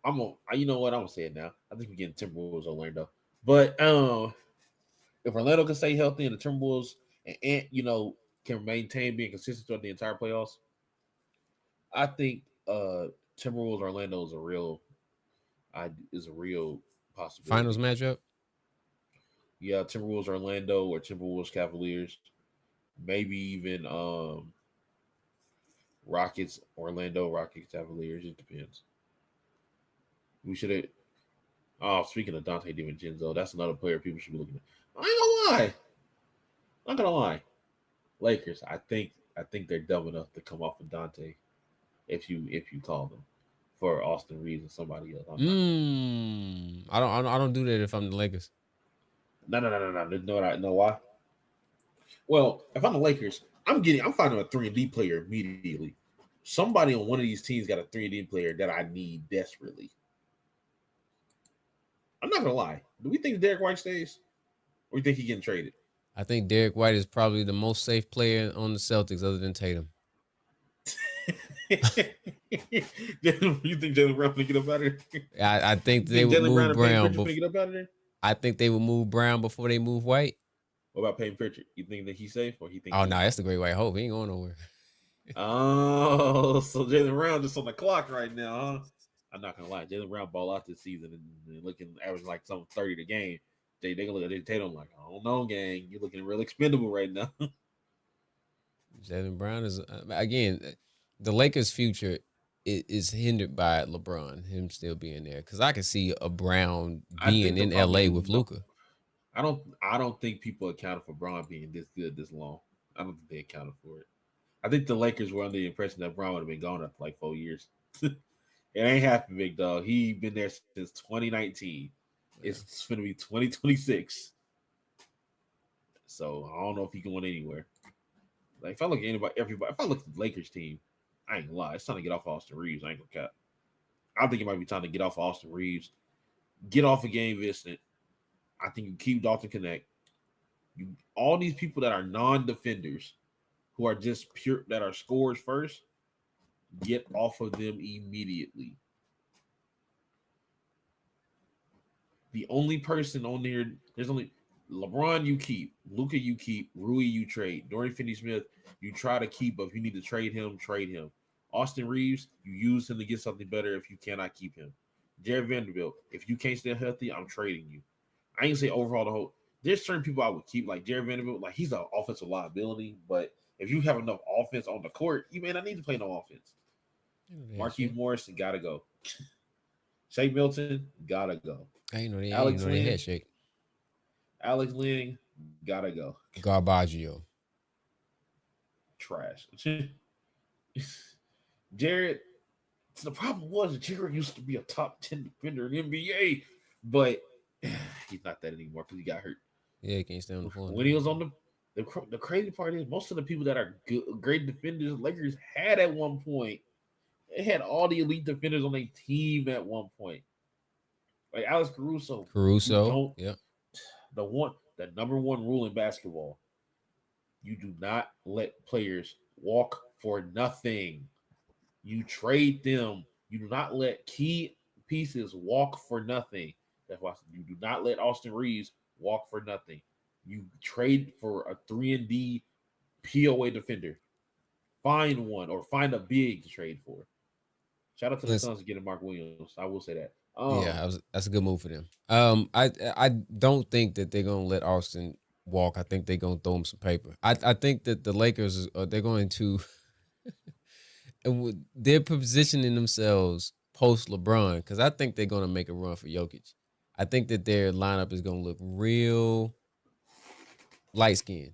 you know what? I'm gonna say it now. I think we're getting Timberwolves Orlando. But if Orlando can stay healthy and the Timberwolves and can maintain being consistent throughout the entire playoffs, I think Timberwolves Orlando is a real possibility. Finals matchup? Yeah, Timberwolves Orlando or Timberwolves Cavaliers. Maybe even Rockets Orlando, Rockets Cavaliers. It depends. We should have. Oh, speaking of Dante DiVincenzo, that's another player people should be looking at. I ain't gonna lie. Not gonna lie. Lakers, I think they're dumb enough to come off of Dante if you call them for Austin Reeves and somebody else. I don't do that if I'm the Lakers. No. Know why? Well, if I'm the Lakers, I'm finding a 3-and-D player immediately. Somebody on one of these teams got a 3-and-D player that I need desperately. I'm not gonna lie. Do we think Derek White stays, or do you think he getting traded? I think Derek White is probably the most safe player on the Celtics, other than Tatum. You think Jaylen Brown gonna get up out of there? I think they would move Brown. Get up out of there? I think they would move Brown before they move White. What about Payton Pritchard? You think that he's safe, or he think? Oh no, that's the Great White Hope. He ain't going nowhere. Oh, so Jaylen Brown just on the clock right now, huh? I'm not gonna lie, Jaylen Brown ball out this season and looking averaging like some 30 a game. They gonna look at Tatum like, I don't know, gang. You're looking real expendable right now. Jaylen Brown is again, the Lakers' future is hindered by LeBron, him still being there. Because I can see a Brown being in LA with Luka. I don't think people accounted for Brown being this good this long. I don't think they accounted for it. I think the Lakers were under the impression that Brown would have been gone after like 4 years. It ain't happened, big dog. He been there since 2019. Yeah. It's going to be 2026. So I don't know if he can win anywhere. Like if I look at everybody, if I look at the Lakers team, I ain't gonna lie. It's time to get off Austin Reeves. I ain't gonna cap. I think it might be time to get off Austin Reeves. Get off of Game Vincent. I think you keep Dalton Connect. All these people that are non-defenders, who are just pure, that are scorers first, Get off of them immediately. The only person on there, there's only LeBron you keep, Luka you keep, Rui you trade, Dorian Finney-Smith you try to keep, but if you need to trade him, trade him. Austin Reeves, you use him to get something better if you cannot keep him. Jared Vanderbilt, if you can't stay healthy, I'm trading you. I ain't say overall the whole. There's certain people I would keep, like Jared Vanderbilt, like he's an offensive liability, but if you have enough offense on the court, you may not need to play no offense. Marquise Morris gotta go. Shea Milton gotta go. I ain't know they Lynn, had Shake. Alex Lynn gotta go. Garbaggio. Trash. Jared. So the problem was Jared used to be a top 10 defender in the NBA, but he's not that anymore because he got hurt. Yeah, he can't stay on the floor. When he was on the crazy part is most of the people that are good, great defenders, Lakers had at one point. They had all the elite defenders on their team at one point. Like Alex Caruso. Yeah. The number one rule in basketball: you do not let players walk for nothing. You trade them. You do not let key pieces walk for nothing. That's why you do not let Austin Reeves walk for nothing. You trade for a 3-and-D POA defender. Find one or find a big to trade for. Shout out to the Suns for getting Mark Williams. I will say that. That's a good move for them. I don't think that they're gonna let Austin walk. I think they're gonna throw him some paper. I think that the Lakers they're going to they're positioning themselves post LeBron because I think they're gonna make a run for Jokic. I think that their lineup is gonna look real light skinned.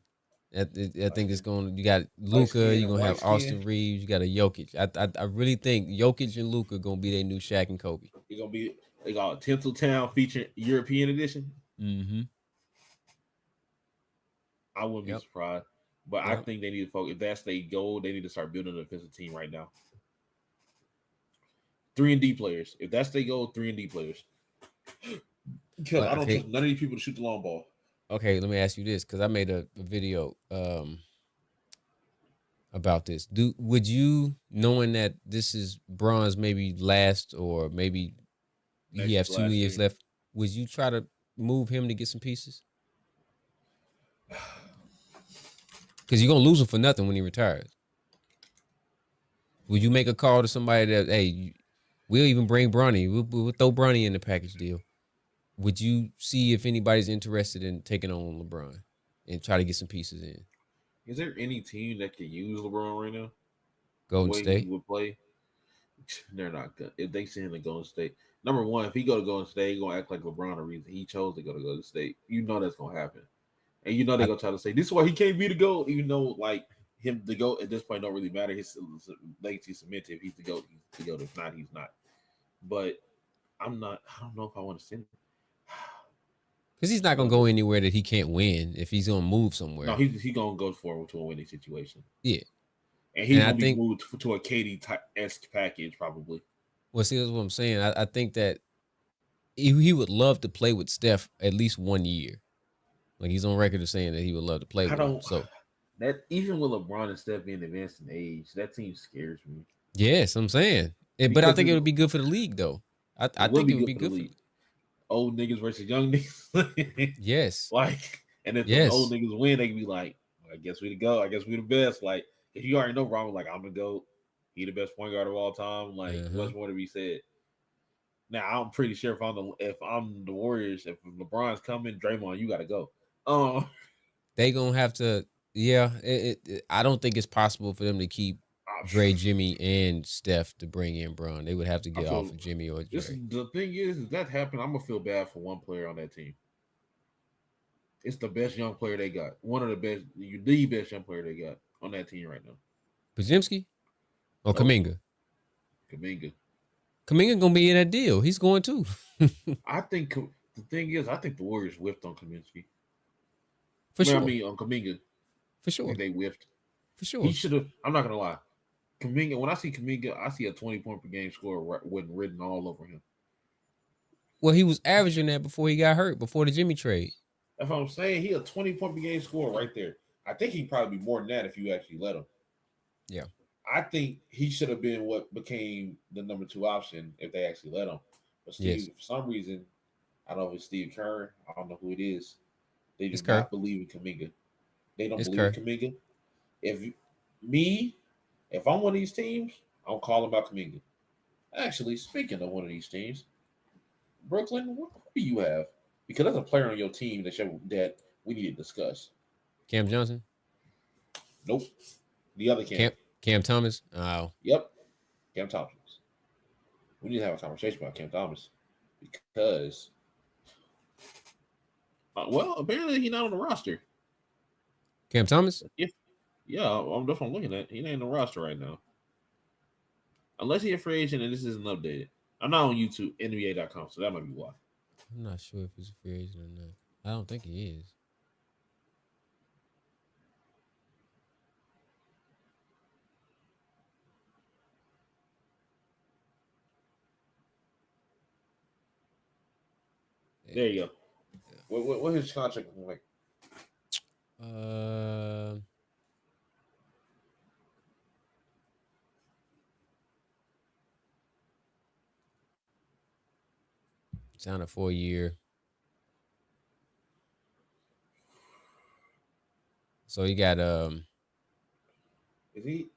I think it's going. You got Luka. You're gonna have Austin Reeves. You got a Jokic. I really think Jokic and Luka gonna be their new Shaq and Kobe. They're gonna be. They got Tinseltown featuring European edition. Mm-hmm. I wouldn't be surprised, but I think they need to focus. If that's their goal, they need to start building an offensive team right now. 3-and-D players. If that's their goal, 3-and-D players. Because I don't trust none of these people to shoot the long ball. Okay, let me ask you this because I made a video about this. Would you, knowing that this is Bron's maybe last or maybe he has 2 years left, would you try to move him to get some pieces? Because you're gonna lose him for nothing when he retires. Would you make a call to somebody that, hey, we'll even bring Bronny. We'll throw Bronny in the package deal. Would you see if anybody's interested in taking on LeBron and try to get some pieces in? Is there any team that can use LeBron right now? Golden State he would play. They're not good. If they send him to Golden State, number one, if he go to Golden State, he's gonna act like LeBron the reason he chose to go to Golden State. You know that's gonna happen, and you know they're gonna try to say this is why he can't be the GOAT, even though like him the GOAT at this point don't really matter. His legacy cemented. If he's the GOAT, he's the GOAT. If not, he's not. But I'm not. I don't know if I want to send him. Because he's not going to go anywhere that he can't win if he's going to move somewhere. No, he's going to go forward to a winning situation. Yeah. And he's going to be moved to a KD-esque package probably. Well, see, that's what I'm saying. I think that he would love to play with Steph at least 1 year. Like he's on record of saying that he would love to play with him. So that even with LeBron and Steph being advanced in age, that team scares me. Yes, I'm saying. But I think it would be good for the league, though. I think it would be good for the league. Old niggas versus young niggas. Yes. Like, and if the old niggas win, they can be like, I guess we the go. I guess we the best. Like, if you already know Ron, like, I'm the GOAT. He the best point guard of all time. Like, much more to be said. Now, I'm pretty sure if I'm the Warriors, if LeBron's coming, Draymond, you got to go. They going to have to, I don't think it's possible for them to keep Dre, Jimmy, and Steph to bring in Bron. They would have to get off of Jimmy or Dre. The thing is, if that happened, I'm gonna feel bad for one player on that team. It's the best young player they got. One of the best, the best young player they got on that team right now. Podziemski or Kuminga? Kuminga gonna be in that deal. He's going too. I think the thing is, I think the Warriors whiffed on Kaminsky. Sure. I mean, on Kuminga. For sure. They whiffed. For sure. He should have. I'm not gonna lie. Kuminga, when I see Kuminga, I see a 20-point per game score written all over him. Well, he was averaging that before he got hurt, before the Jimmy trade. That's what I'm saying. He a 20-point per game score right there. I think he'd probably be more than that if you actually let him. Yeah. I think he should have been what became the number 2 option if they actually let him. But Steve, Yes. for some reason, I don't know if it's Steve Kerr. I don't know who it is. They do It's Kerr. not believe in Kaminga. They don't It's believe in Kerr. Kaminga. Me, if I'm one of these teams, I'm calling about Kaminga. Actually, speaking of one of these teams, Brooklyn, who do you have? Because there's a player on your team that we need to discuss. Cam Johnson. Nope. The other Cam Thomas. Oh. Yep. Cam Thomas. We need to have a conversation about Cam Thomas because, well, apparently he's not on the roster. Cam Thomas? Yeah, I'm definitely looking at. He ain't on the roster right now, unless he's a free agent and this isn't updated. I'm not on YouTube, NBA.com, so that might be why. I'm not sure if he's a free agent or not. I don't think he is. There you go. What his contract like? Signed a 4-year. So he got Is he?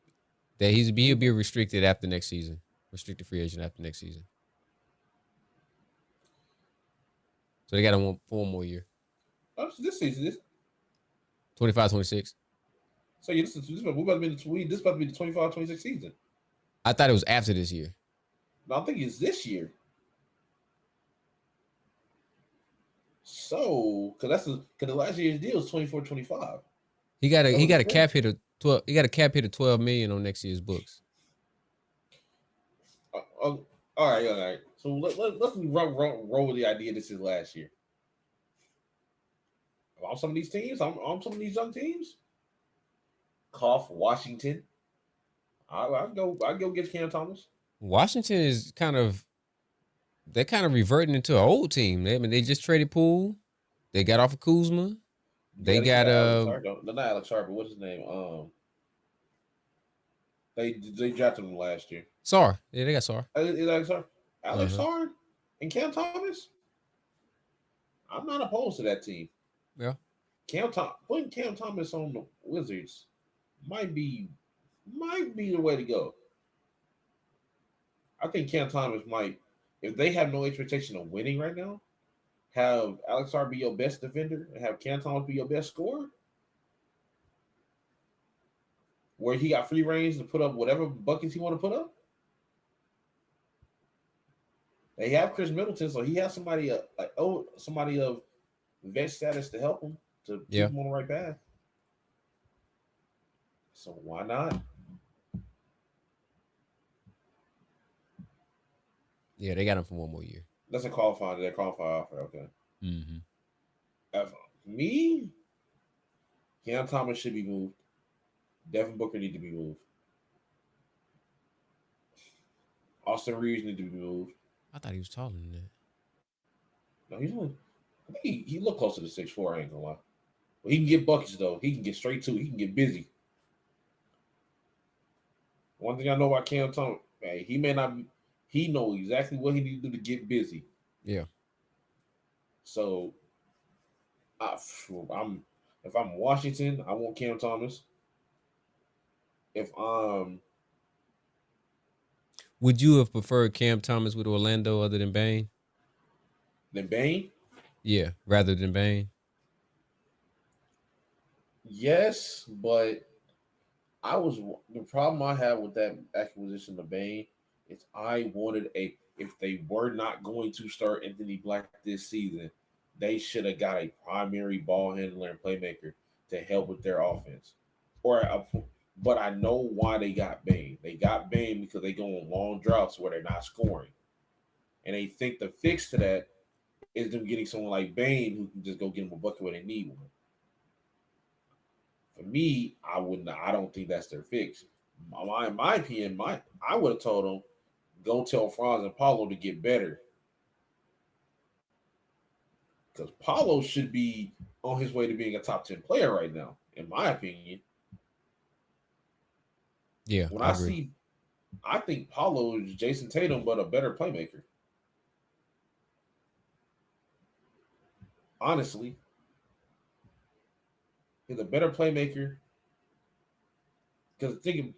That he'll be restricted after next season. Restricted free agent after next season. So they got him 4 more year. Oh, this season, 25-26. So yeah, this about to be the 25-26 season. I thought it was after this year. No, I think it's this year. So, because the last year's deal is 24-25. He got a cap hit of 12. He got a cap hit of $12 million on next year's books. All right. So let's roll with the idea this is last year. On some of these teams, on some of these young teams, cough Washington. I go get Cam Thomas. Washington is they're kind of reverting into an old team. They just traded Poole. They got off of Kuzma. They got not Alex Hart, but what's his name? They drafted him last year. Sarr. Yeah, they got Sarr. Alex Sarr and Cam Thomas. I'm not opposed to that team. Yeah. Putting Cam Thomas on the Wizards might be the way to go. I think Cam Thomas might, if they have no expectation of winning right now, have Alex Sarr be your best defender and have Cam Thomas be your best scorer, where he got free range to put up whatever buckets he want to put up. They have Chris Middleton, so he has somebody of vet status to help him to keep him on the right path. So why not? Yeah, they got him for 1 more year. That's a qualified. They're qualified offer. Okay. Mm-hmm. Me, Cam Thomas should be moved. Devin Booker need to be moved. Austin Reeves need to be moved. I thought he was taller than that. No, he's only. I think he looked closer to 6'4". I ain't gonna lie. But he can get buckets though. He can get straight to it. He can get busy. One thing I know about Cam Thomas, man, he may not. He knows exactly what he needs to do to get busy. Yeah. So, if I'm Washington, I want Cam Thomas. Would you have preferred Cam Thomas with Orlando other than Bane? Than Bane? Yeah, rather than Bane. Yes, but the problem I have with that acquisition of Bane is I wanted if they were not going to start Anthony Black this season, they should have got a primary ball handler and playmaker to help with their offense. But I know why they got Bane. They got Bane because they go on long droughts where they're not scoring. And they think the fix to that is them getting someone like Bane who can just go get them a bucket when they need one. For me, I don't think that's their fix. In my opinion, I would have told them, go tell Franz and Paulo to get better. Because Paulo should be on his way to being a top 10 player right now, in my opinion. Yeah, When I I agree. see, I think Paulo is Jason Tatum, but a better playmaker. Honestly, he's a better playmaker. Because if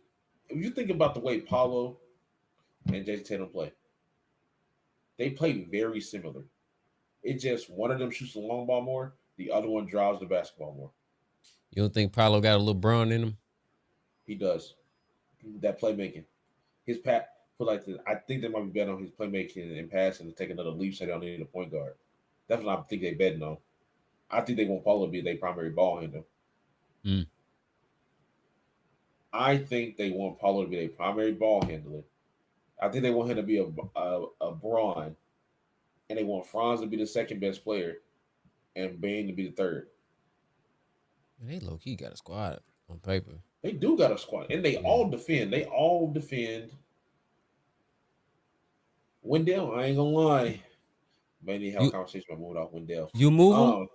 you think about the way Paulo and Jason Tatum play, they play very similar. It's just one of them shoots the long ball more, the other one drives the basketball more. You don't think Paulo got a little Braun in him? He does that playmaking. His pat put like this. I think they might be betting on his playmaking and passing to take another leap so they don't need a point guard. That's what I think they betting on. I think they want Paulo to be their primary ball handler. Mm. I think they want Paulo to be their primary ball handler. I think they want him to be a Braun, and they want Franz to be the second best player, and Bane to be the third. Man, they low key got a squad on paper. They do got a squad, and they all defend. They all defend. Wendell, I ain't gonna lie. Maybe have a conversation about moving off Wendell. You move him?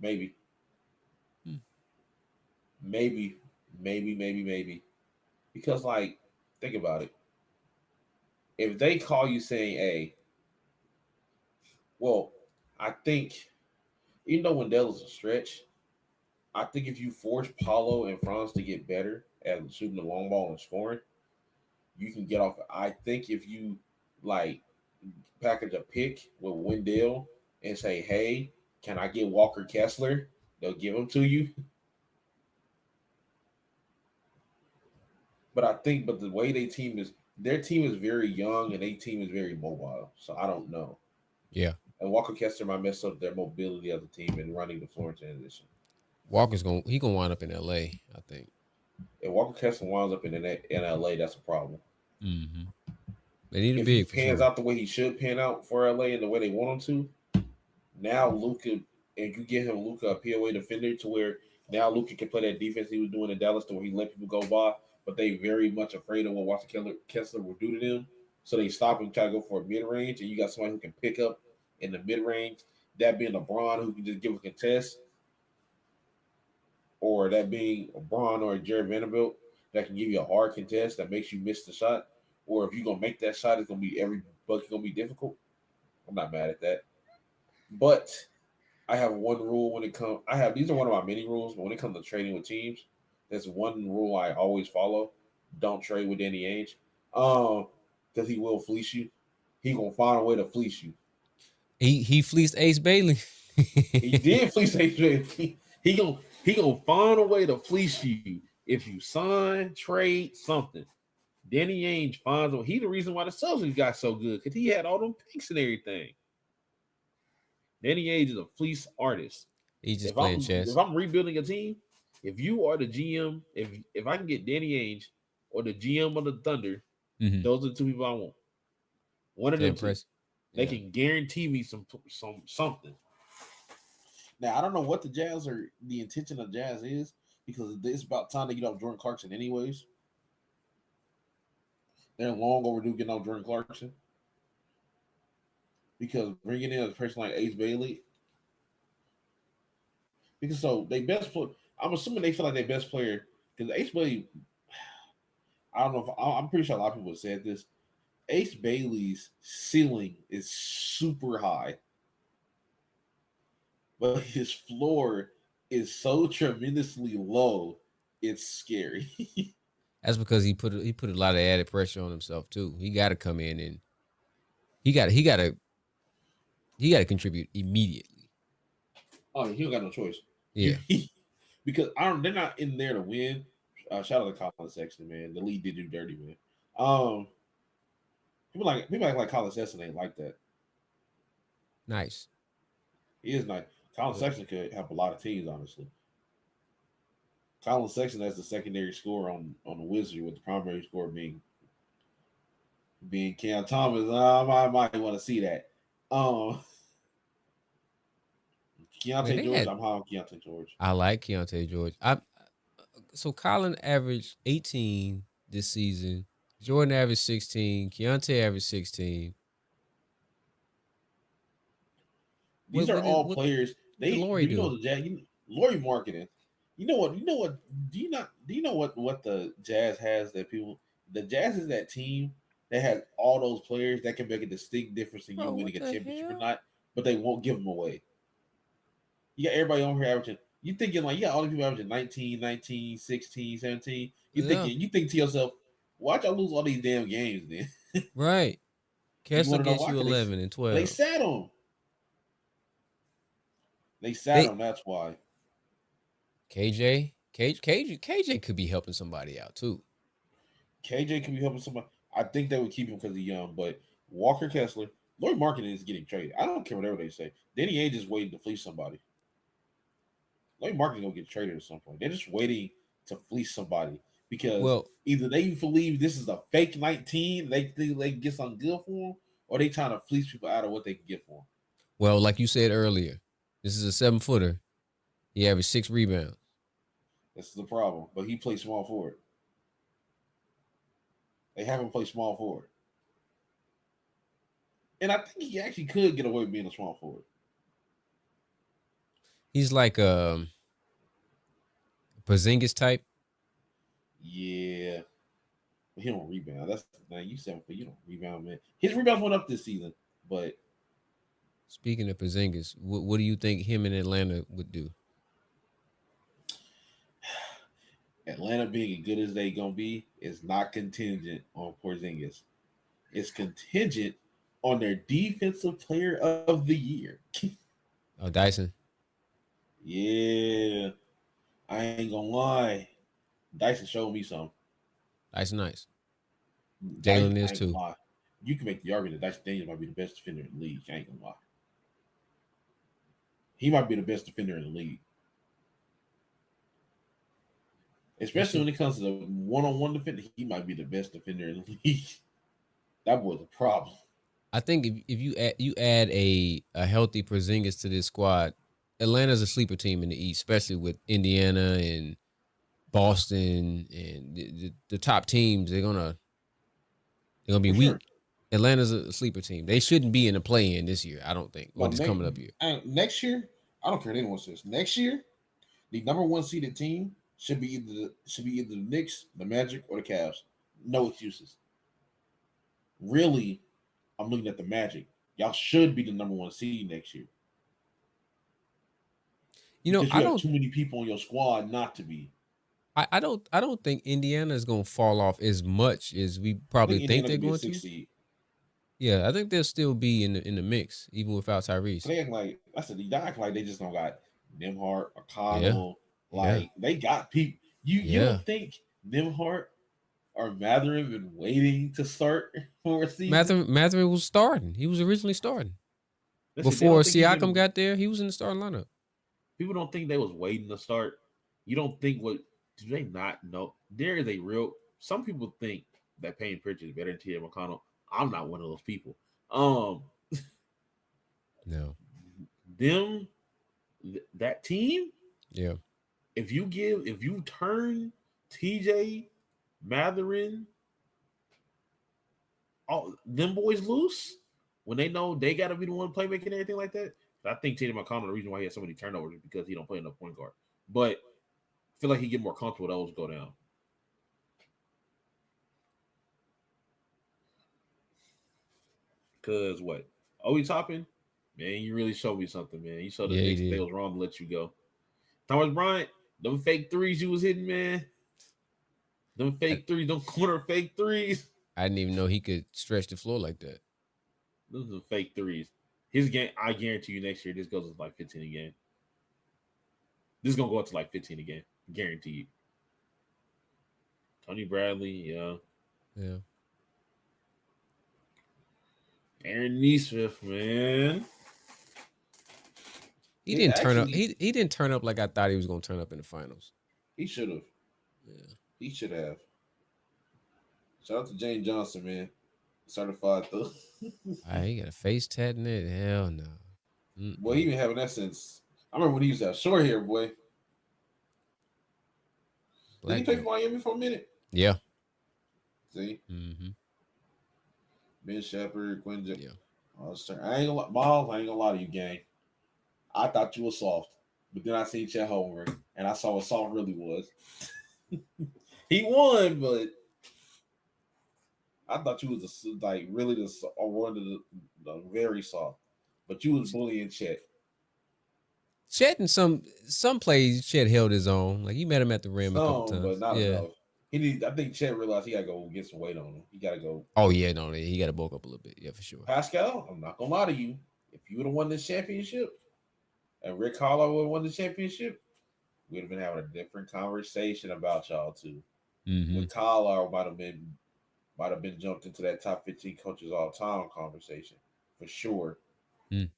Maybe. Maybe. Because, like, think about it. If they call you saying, hey, well, I think, even though Wendell is a stretch, I think if you force Paulo and Franz to get better at shooting the long ball and scoring, you can get off. I think if you, like, package a pick with Wendell and say, hey, can I get Walker Kessler? They'll give him to you. But the way their team is very young and their team is very mobile. So I don't know. Yeah. And Walker Kessler might mess up their mobility of the team and running the floor in transition. Walker's gonna wind up in LA, I think. If Walker Kessler winds up in LA, that's a problem. Mm-hmm. They need a if big he pans out the way he should pan out for LA and the way they want him to, now Luka, and you get him Luka a POA defender to where now Luka can play that defense he was doing in Dallas to where he let people go by, but they very much afraid of what Walker Kessler will do to them. So they stop and try to go for a mid range, and you got somebody who can pick up in the mid range. That being LeBron who can just give a contest, or that being a Braun or a Jared Vanderbilt that can give you a hard contest that makes you miss the shot. Or if you're gonna make that shot, it's gonna be every bucket gonna be difficult. I'm not mad at that. But I have one rule when it comes. These are one of my many rules, but when it comes to trading with teams, there's one rule I always follow: don't trade with Danny Ainge, because he will fleece you. He gonna find a way to fleece you. He fleeced Ace Bailey. He did fleece Ace Bailey. He gonna find a way to fleece you if you sign, trade something. Danny Ainge finds him. He the reason why the Celtics got so good because he had all them picks and everything. Danny Ainge is a fleece artist. He's just playing chess. If I'm rebuilding a team, if you are the GM, if I can get Danny Ainge or the GM of the Thunder, those are the two people I want. One of them two. They can guarantee me some something. Now I don't know what the intention of Jazz is because it's about time to get off Jordan Clarkson anyways. They're long overdue getting off Jordan Clarkson because bringing in a person like Ace Bailey, because so they best player. I'm assuming they feel like their best player because Ace Bailey. I don't know if I'm pretty sure a lot of people have said this. Ace Bailey's ceiling is super high, but his floor is so tremendously low. It's scary. That's because he put a lot of added pressure on himself too. He got to come in and he got to contribute immediately. Oh, he don't got no choice. Yeah, because they're not in there to win. Shout out to Colin Sexton, man. The league did do dirty, man. People act like Colin Sexton ain't like that. Nice. He is nice. Colin Sexton could help a lot of teams, honestly. Colin Sexton as the secondary scorer on the Wizards, with the primary scorer being Cam Thomas. I might want to see that. Keontae George. I'm high on Keontae George. I like Keontae George. So Colin averaged 18 this season. Jordan averaged 16. Keontae averaged 16. These are all players. They Laurie know the Jazz. Laurie marketing. You know what? You know what? Do you not? Do you know what the Jazz has that people? The Jazz is that team that has all those players that can make a distinct difference in you Bro, what winning a the championship or hell? not, but they won't give them away. You got everybody on here averaging. You thinking like you got all the people averaging 19, 19, 16, 17. Yeah. You think to yourself, why'd y'all lose all these damn games then? Right. You Kessler want to know gets why? you 'Cause 11 and they 12. sat them. They sat They them. That's why. KJ could be helping somebody out too. KJ can be helping somebody. I think they would keep him because he's young, but Walker Kessler, Lloyd Marketing is getting traded. I don't care whatever they say. Danny Ainge is waiting to fleece somebody. Lloyd Marketing gonna get traded at some point. They're just waiting to fleece somebody because Well, either they believe this is a fake 19, they think they can get something good for them, or they trying to fleece people out of what they can get for them. well, like you said earlier, this is a 7-footer. He averaged 6 rebounds. This is the problem. But he plays small forward. They have him play small forward. And I think he actually could get away with being a small forward. He's like Porzingis type. Yeah. But he don't rebound. That's the thing. You 7 foot, you don't rebound, man. His rebounds went up this season, but Speaking of Porzingis, what do you think him in Atlanta would do? Atlanta being as good as they gonna be is not contingent on Porzingis. It's contingent on their defensive player of the year. Oh, Dyson. Yeah. I ain't gonna lie. Dyson showed me some. Dyson nice. Dyson, Jalen I is ain't gonna too. lie. You can make the argument that Dyson Daniels might be the best defender in the league. I ain't gonna lie. He might be the best defender in the league. Especially when it comes to the one-on-one defender, he might be the best defender in the league. That boy's a problem. I think if you add a healthy Porzingis to this squad, Atlanta's a sleeper team in the East, especially with Indiana and Boston and the top teams. They're gonna be For weak. sure. Atlanta's a sleeper team. They shouldn't be in the play-in this year, I don't think, or Well, this coming up year. next year, I don't care what anyone says. Next year, the number one seeded team should be either the Knicks, the Magic, or the Cavs. No excuses. Really, I'm looking at the Magic. Y'all should be the number one seed next year. You know, Because I you have don't too many people on your squad not to be. I don't think Indiana is going to fall off as much as we I probably think think Indiana they're could be a going 6 to. seed. Yeah, I think they'll still be in the mix even without So Tyrese. they act like I said, they act like they just don't got Nimhart, Yeah. O'Connell. Yeah. Like they got people. You Yeah. don't think Nimhart or Mathurin been waiting to start for a season? Mathurin was starting. He was originally starting. Listen, they Before don't think he Siakam been. got there, he was in the starting lineup. People don't think they was waiting to start. You don't think what? Do they not know? There is a real. Some people think that Payne Pritchard is better than T.J. McConnell. I'm not one of those people. No. Them, that team. Yeah. If you turn TJ, Mathurin, all them boys loose when they know they got to be the one playmaking and everything like that. I think TJ McConnell, the reason why he has so many turnovers is because he don't play enough point guard. But I feel like he get more comfortable. Those go down. Cause what? Oh, we topping? Man, you really showed me something, man. You showed the Yeah, he Knicks that they did. was wrong to let you go. Thomas Bryant, them fake threes you was hitting, man. Them fake threes, them corner fake threes. I didn't even know he could stretch the floor like that. Those are fake threes. His game, I guarantee you next year, this goes to like 15 a game. This is gonna go up to like 15 a game. Guaranteed. Tony Bradley, yeah. Yeah. Aaron Nesmith, man. He didn't turn up. He didn't turn up like I thought he was gonna turn up in the finals. He should have. Yeah. He should have. Shout out to Jane Johnson, man. Certified though. He got a face tat in it. Hell no. Boy, he been having that since I remember when he used to have short hair, boy. Did he play for Miami for a minute? Yeah. See? Mm-hmm. Ben Shepherd, Quinn J. Yeah. I ain't gonna lie, Miles, I ain't gonna lie to you, gang. I thought you were soft. But then I seen Chet Holmgren, and I saw what soft really was. He won, but I thought you was like really one of the very soft. But you was bullying Chet. Chet in some plays, Chet held his own. Like, he met him at the rim a couple Some, times. but not Yeah. enough. I think Chet realized he got to go get some weight on him. He got to go. Oh yeah, no, he got to bulk up a little bit. Yeah, for sure. Pascal, I'm not gonna lie to you. If you would have won this championship, and Rick Carlisle would have won the championship, we'd have been having a different conversation about y'all too. Mm-hmm. Rick Carlisle might have been jumped into that top 15 coaches all time conversation for sure. Mm.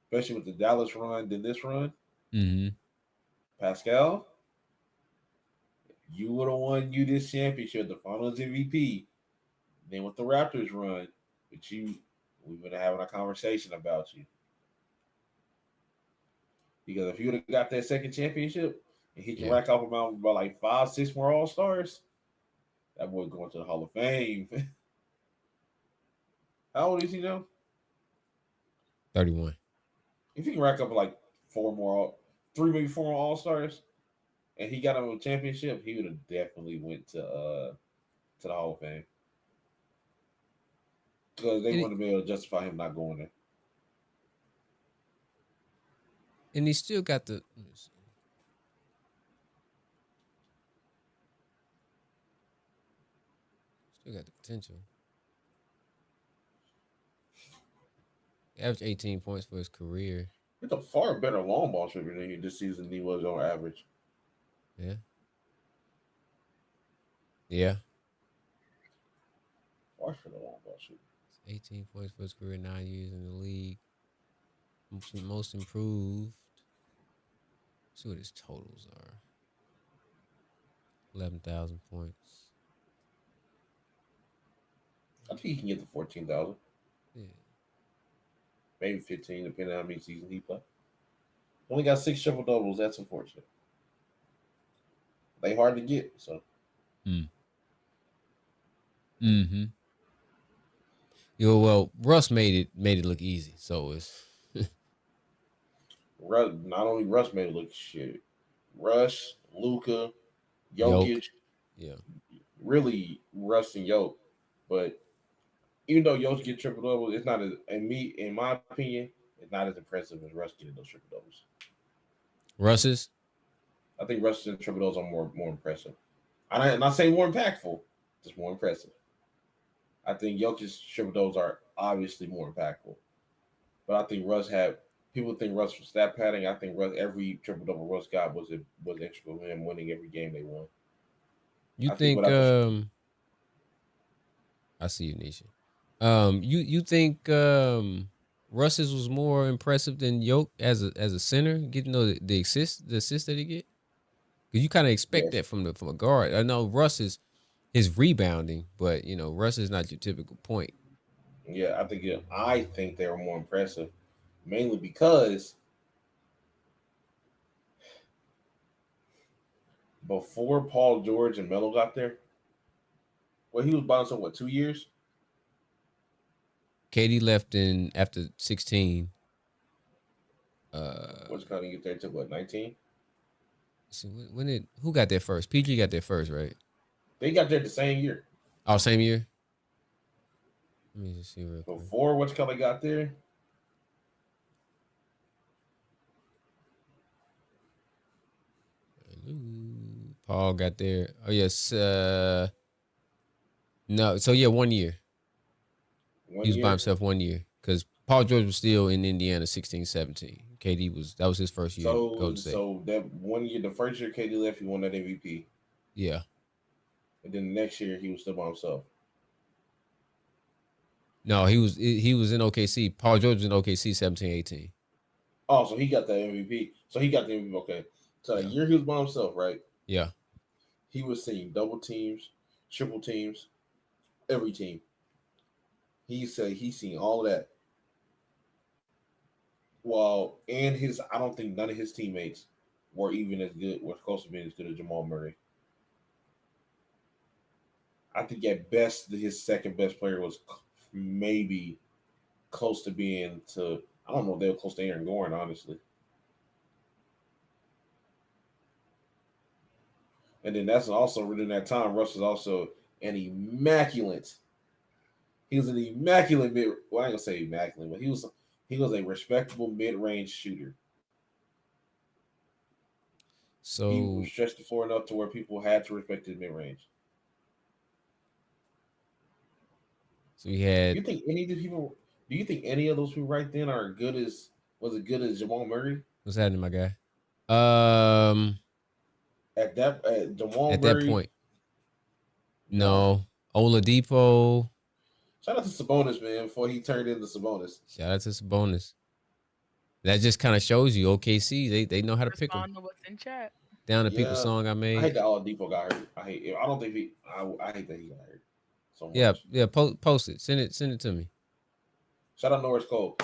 Especially with the Dallas run, then this run. Mm-hmm. Pascal, you would have won this championship, the Finals MVP. Then with the Raptors run, but we've been having a conversation about you. Because if you would have got that second championship and he can rack up about like 5, 6 more All-Stars, that boy going to the Hall of Fame. How old is he now? 31. If he can rack up like 3, maybe 4 more All-Stars, and he got him a championship, he would have definitely went to the Hall of Fame. Because they wouldn't have been able to justify him not going there. And he still got the. Still got the potential. He averaged 18 points for his career. He's a far better long ball shooter than he this season than he was on average. Yeah. Yeah. Far for the long ball shooter. 18 points for his career, 9 years in the league. Most improved. Let's see what his totals are. 11,000 points. I think he can get to 14,000. Yeah. Maybe 15, depending on how many seasons he played. Only got 6 triple doubles. That's unfortunate. They hard to get, so. Mm-hmm. Yo, well, Russ made it look easy, so it's. Not only Russ made it look shit. Russ, Luka, Jokic. Yeah. Really, Russ and Jokic. But even though Jokic get triple doubles, it's not as in my opinion, it's not as impressive as Russ getting those triple doubles. Russ's? I think Russ's triple doubles are more impressive. I'm not saying more impactful, just more impressive. I think Jokic's triple doubles are obviously more impactful. But I think people think Russ was stat padding. I think every triple double Russ got was integral in him winning every game they won. You think I see you, Nisha. You think Russ's was more impressive than Yoke as a center, getting the assist that he get? Because you kind of expect that from a guard. I know Russ his rebounding, but Russ is not your typical point. Yeah, I think they were more impressive, mainly because before Paul George and Melo got there, he was bouncing 2 years. KD left after 16. What's kind of get there to 19? So who got there first? PG got there first, right? They got there the same year. Oh, same year. Let me just see real quick. Before what's color got there. Paul got there. Oh yes. No. So yeah, 1 year. He was by himself 1 year because Paul George was still in Indiana 16-17. KD that was his first year. So that 1 year, the first year KD left, he won that MVP. Yeah. And then the next year he was still by himself. No, he was in OKC. Paul George was in OKC 17-18. Oh, so he got the MVP. So he got the MVP. Okay. So the year he was by himself, right? Yeah. He was seeing double teams, triple teams, every team. He said he's seen all that. I don't think none of his teammates were close to being as good as Jamal Murray. I think at best his second best player was maybe close to I don't know if they were close to Aaron Gordon, honestly. And then that's also within that time, Russ was also an immaculate. He was an immaculate mid. Well, I ain't gonna say immaculate, but he was a respectable mid-range shooter. So he stretched the floor enough to where people had to respect his mid-range. So we had. Do you think any of the people? Do you think any of those people right then are good as was it good as Jamal Murray? What's happening, my guy? At Jamal At Murray, that point, no. Oladipo. Shout out to Sabonis, man, before he turned into Sabonis. Shout out to Sabonis. That just kind of shows you OKC. They know how to pick them. Respond to what's in chat. Down the people song I made. I hate that Oladipo got hurt. I don't think I hate that he got hurt so much. Yeah. Post it. Send it to me. Shout out Norris Cole.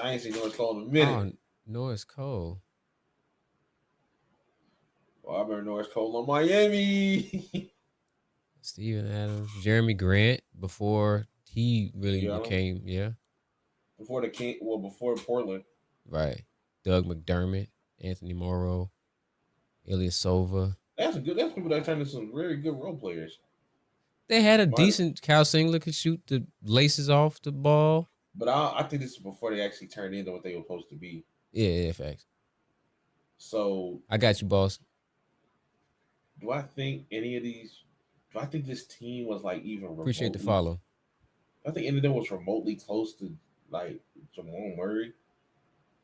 I ain't seen Norris Cole in a minute. Oh, Norris Cole. Well, I remember Norris Cole on Miami. Steven Adams, Jeremy Grant before he really became before Portland. Right. Doug McDermott, Anthony Morrow, Ilyasova. That's people that turned into some very good role players. They had a decent Kyle Singler could shoot the laces off the ball. But I think this is before they actually turned into what they were supposed to be. Yeah, facts. So I got you, boss. Do I think this team was like even remotely, appreciate the follow? I think any of them was remotely close to like Jamal Murray.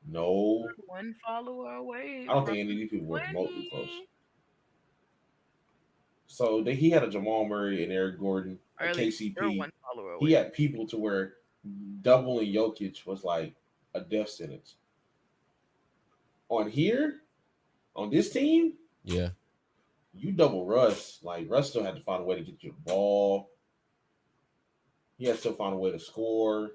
No. One follower away. I don't think any of these people were remotely close. So he had a Jamal Murray and Eric Gordon, a KCP. He had people to where doubling Jokic was like a death sentence. On this team, yeah, you double Russ. Like Russ still had to find a way to get you the ball. He had to still find a way to score.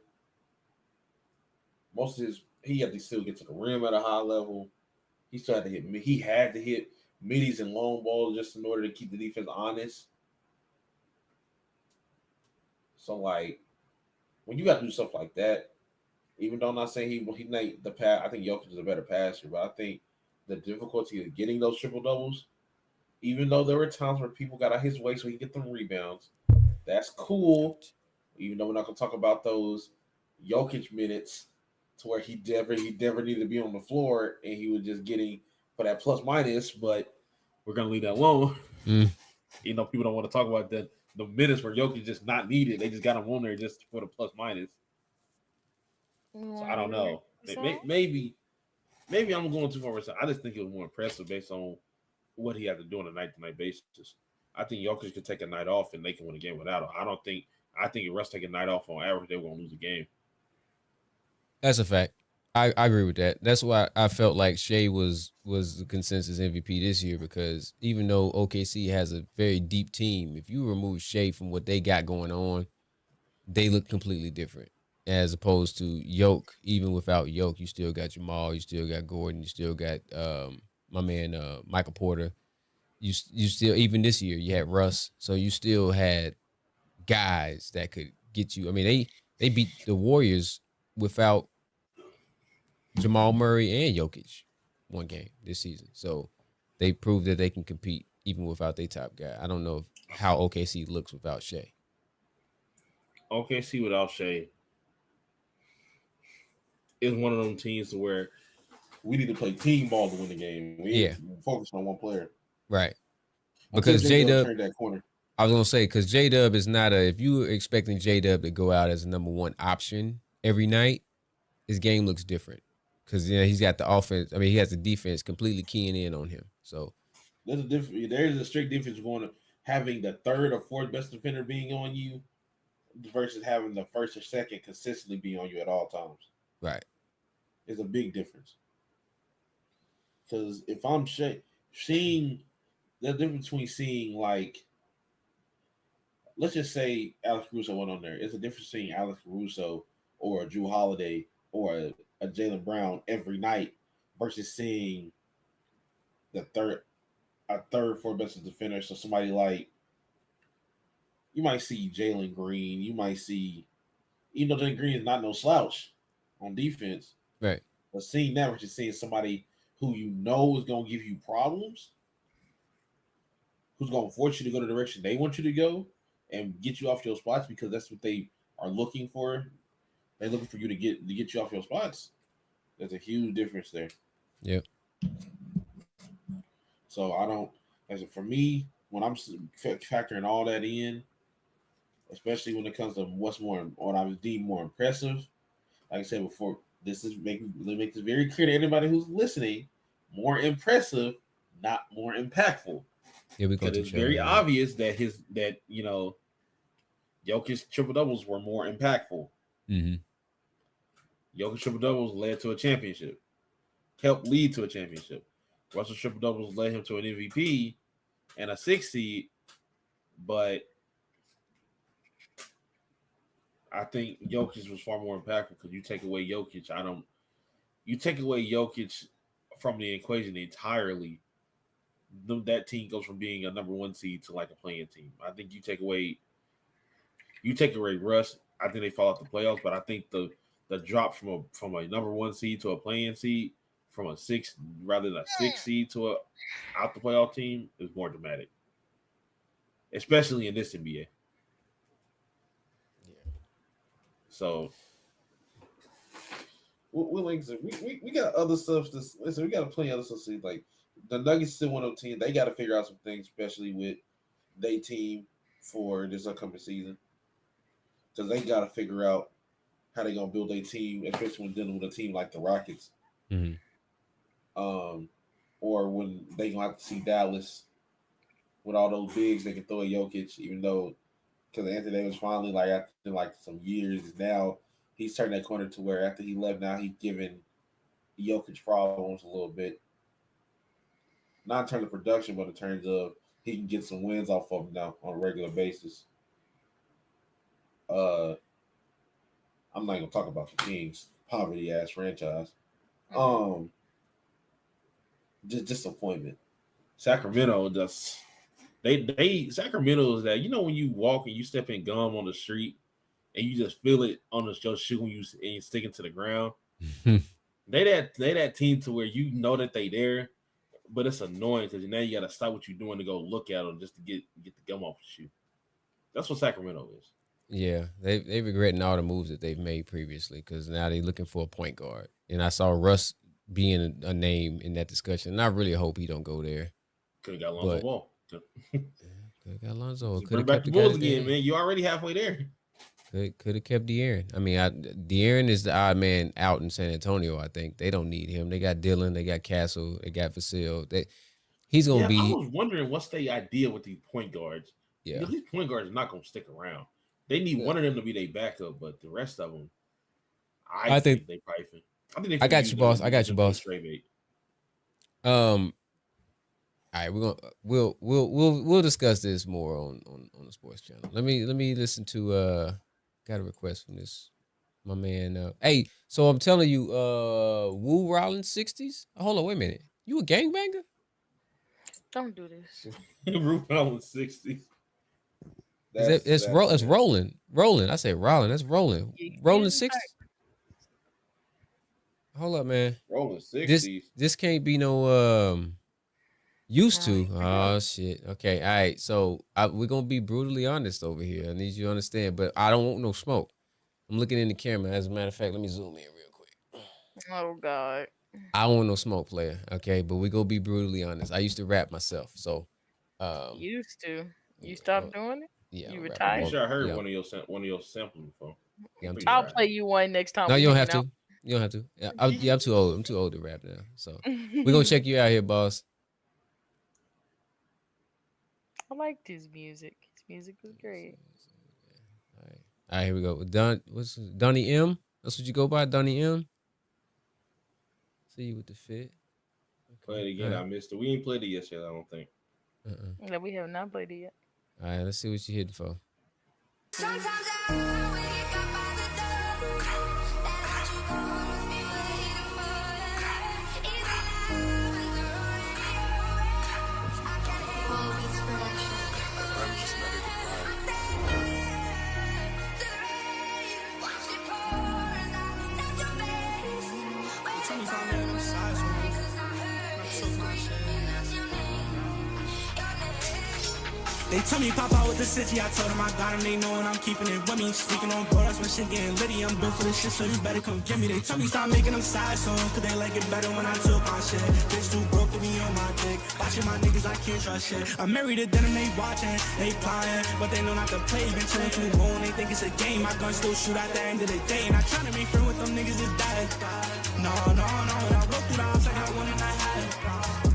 He had to still get to the rim at a high level. He still had to hit. He had to hit middies and long balls just in order to keep the defense honest. So like, when you got to do stuff like that, even though I'm not saying he made the pass, I think Jokic is a better passer, but I think the difficulty of getting those triple doubles, even though there were times where people got out his way so he get them rebounds, that's cool. Even though we're not gonna talk about those Jokic minutes to where he never needed to be on the floor and he was just getting for that plus minus, but we're gonna leave that alone. You know, people don't want to talk about that. The minutes where Jokic just not needed, they just got him on there just for the plus minus. So I don't know. Maybe I'm going too far. I just think it was more impressive based on what he had to do on a night-to-night basis. I think Jokic could take a night off and they can win a game without him. I think if Russ take a night off on average, they're going to lose a game. That's a fact. I agree with that. That's why I felt like Shea was the consensus MVP this year, because even though OKC has a very deep team, if you remove Shea from what they got going on, they look completely different. As opposed to Yoke, even without Yoke, you still got Jamal, you still got Gordon, you still got my man Michael Porter. You still, even this year, you had Russ, so you still had guys that could get you. I mean, they beat the Warriors without Jamal Murray and Jokic one game this season. So they proved that they can compete even without their top guy. I don't know how OKC looks without Shea. OKC without Shea is one of them teams where we need to play team ball to win the game. We focus on one player. Right. Because J-Dub turned that corner. I was going to say, because J-Dub is not if you were expecting J-Dub to go out as a number one option every night, his game looks different. Because he's got the offense. I mean, he has the defense completely keying in on him. So there's a strict difference going to having the third or fourth best defender being on you versus having the first or second consistently be on you at all times. Right. It's a big difference. Because if I'm seeing the difference between seeing, like, let's just say Alex Caruso went on there. It's a difference between Alex Caruso or a Drew Holiday or a Jaylen Brown every night versus seeing a third, fourth best defender. So somebody like, you might see Jalen Green. You might see, even though Jalen Green is not no slouch on defense. Right. But seeing that, versus seeing somebody who you know is going to give you problems, who's going to force you to go the direction they want you to go and get you off your spots because that's what they are looking for. They're looking for you to get you off your spots. There's a huge difference there. Yep. So I don't. For me, when I'm factoring all that in, especially when it comes to what I would deem more impressive, like I said before, let me make this very clear to anybody who's listening: more impressive, not more impactful. Yeah, we because it's very obvious that Jokic's triple doubles were more impactful. Mm-hmm. Jokic triple doubles led to a championship, helped lead to a championship. Russell triple doubles led him to an MVP and a 6 seed, but I think Jokic was far more impactful because you take away Jokic, from the equation entirely. That team goes from being a number 1 seed to like a playing team. I think you take away Russ, I think they fall out the playoffs, but I think the drop from a number 1 seed to a playing seed, from a 6 rather than a 6 seed to a out the playoff team is more dramatic, especially in this NBA. Yeah. So we got other stuff. We got plenty of other stuff. See, like the Nuggets still want to team. They got to figure out some things, especially with their team for this upcoming season, because they got to figure out how they gonna build a team, especially when dealing with a team like the Rockets. Mm-hmm. Or when they gonna have to see Dallas with all those bigs they can throw at Jokic, even though because Anthony Davis finally, like after like some years, now he's turning that corner to where after he left, now he's giving Jokic problems a little bit. Not in terms of production, but in terms of he can get some wins off of him now on a regular basis. I'm not gonna talk about the Kings, poverty ass franchise. Just disappointment. Sacramento just Sacramento is that when you walk and you step in gum on the street and you just feel it on your shoe when you stick it to the ground. they that team to where you know that they there, but it's annoying because now you gotta stop what you're doing to go look at them just to get the gum off the shoe. That's what Sacramento is. Yeah, they regretting all the moves that they've made previously because now they're looking for a point guard. And I saw Russ being a name in that discussion, and I really hope he don't go there. Could have got Lonzo Ball. Could have got Lonzo. Could have kept the Bulls again, man. You already halfway there. Could have kept De'Aaron. I mean, De'Aaron is the odd man out in San Antonio. I think they don't need him. They got Dillon. They got Castle. They got Vasil. He's gonna be. I was wondering what's the idea with these point guards. Yeah, these point guards are not gonna stick around. They need one of them to be their backup, but the rest of them, I think they probably. I got you, boss. I got you, boss. All right, we'll discuss this more on the sports channel. Let me listen to got a request from my man. Hey, so I'm telling you, Woo Rollins 60s. Hold on, wait a minute. You a gangbanger? Don't do this. Woo Rollins 60s. It's rolling. Rolling. I say rolling. That's rolling. Rolling 60s. Hold up, man. Rolling 60s. This can't be no used to. Oh shit. Okay. All right. So we're gonna be brutally honest over here. I need you to understand, but I don't want no smoke. I'm looking in the camera. As a matter of fact, let me zoom in real quick. Oh God. I don't want no smoke, player. Okay, but we gonna be brutally honest. I used to rap myself, so used to. You stopped doing it? Yeah. You retired? I'm sure I heard one of your samples before. Yeah, I'll play you one next time. No, you don't have to. You don't have to. Yeah, I'm too old. I'm too old to rap now. So we're gonna check you out here, boss. I liked his music. His music was great. All right, here we go. What's Donnie M? That's what you go by, Donnie M. See you with the fit. Play it again. Right. I missed it. We ain't played it yet, I don't think. No, we have not played it yet. All right, let's see what you hitting for. Sometimes I wake up by the door, that you must be waiting for. Even now, when the road is I can't hear Beats production. I'm just ready to run. The rain, watch it pour as I touch your face. Tell me if I'm in them sides, I took my shit. They tell me pop out with the city, I told them I got them, they knowin' I'm keeping it with me. Speaking on board, that's when shit getting litty. I'm built for this shit, so you better come get me. They tell me stop making them side songs, cause they like it better when I took my shit. Bitch too broke to be on my dick. Watching my niggas, I can't trust shit. I'm married to them, they watching, they plying, but they know not to play. Been chillin' too long, they think it's a game. My gun still shoot at the end of the day. And I tryna make friends with them niggas is dead. No, no, no, when I roll through the house, I got one in the head.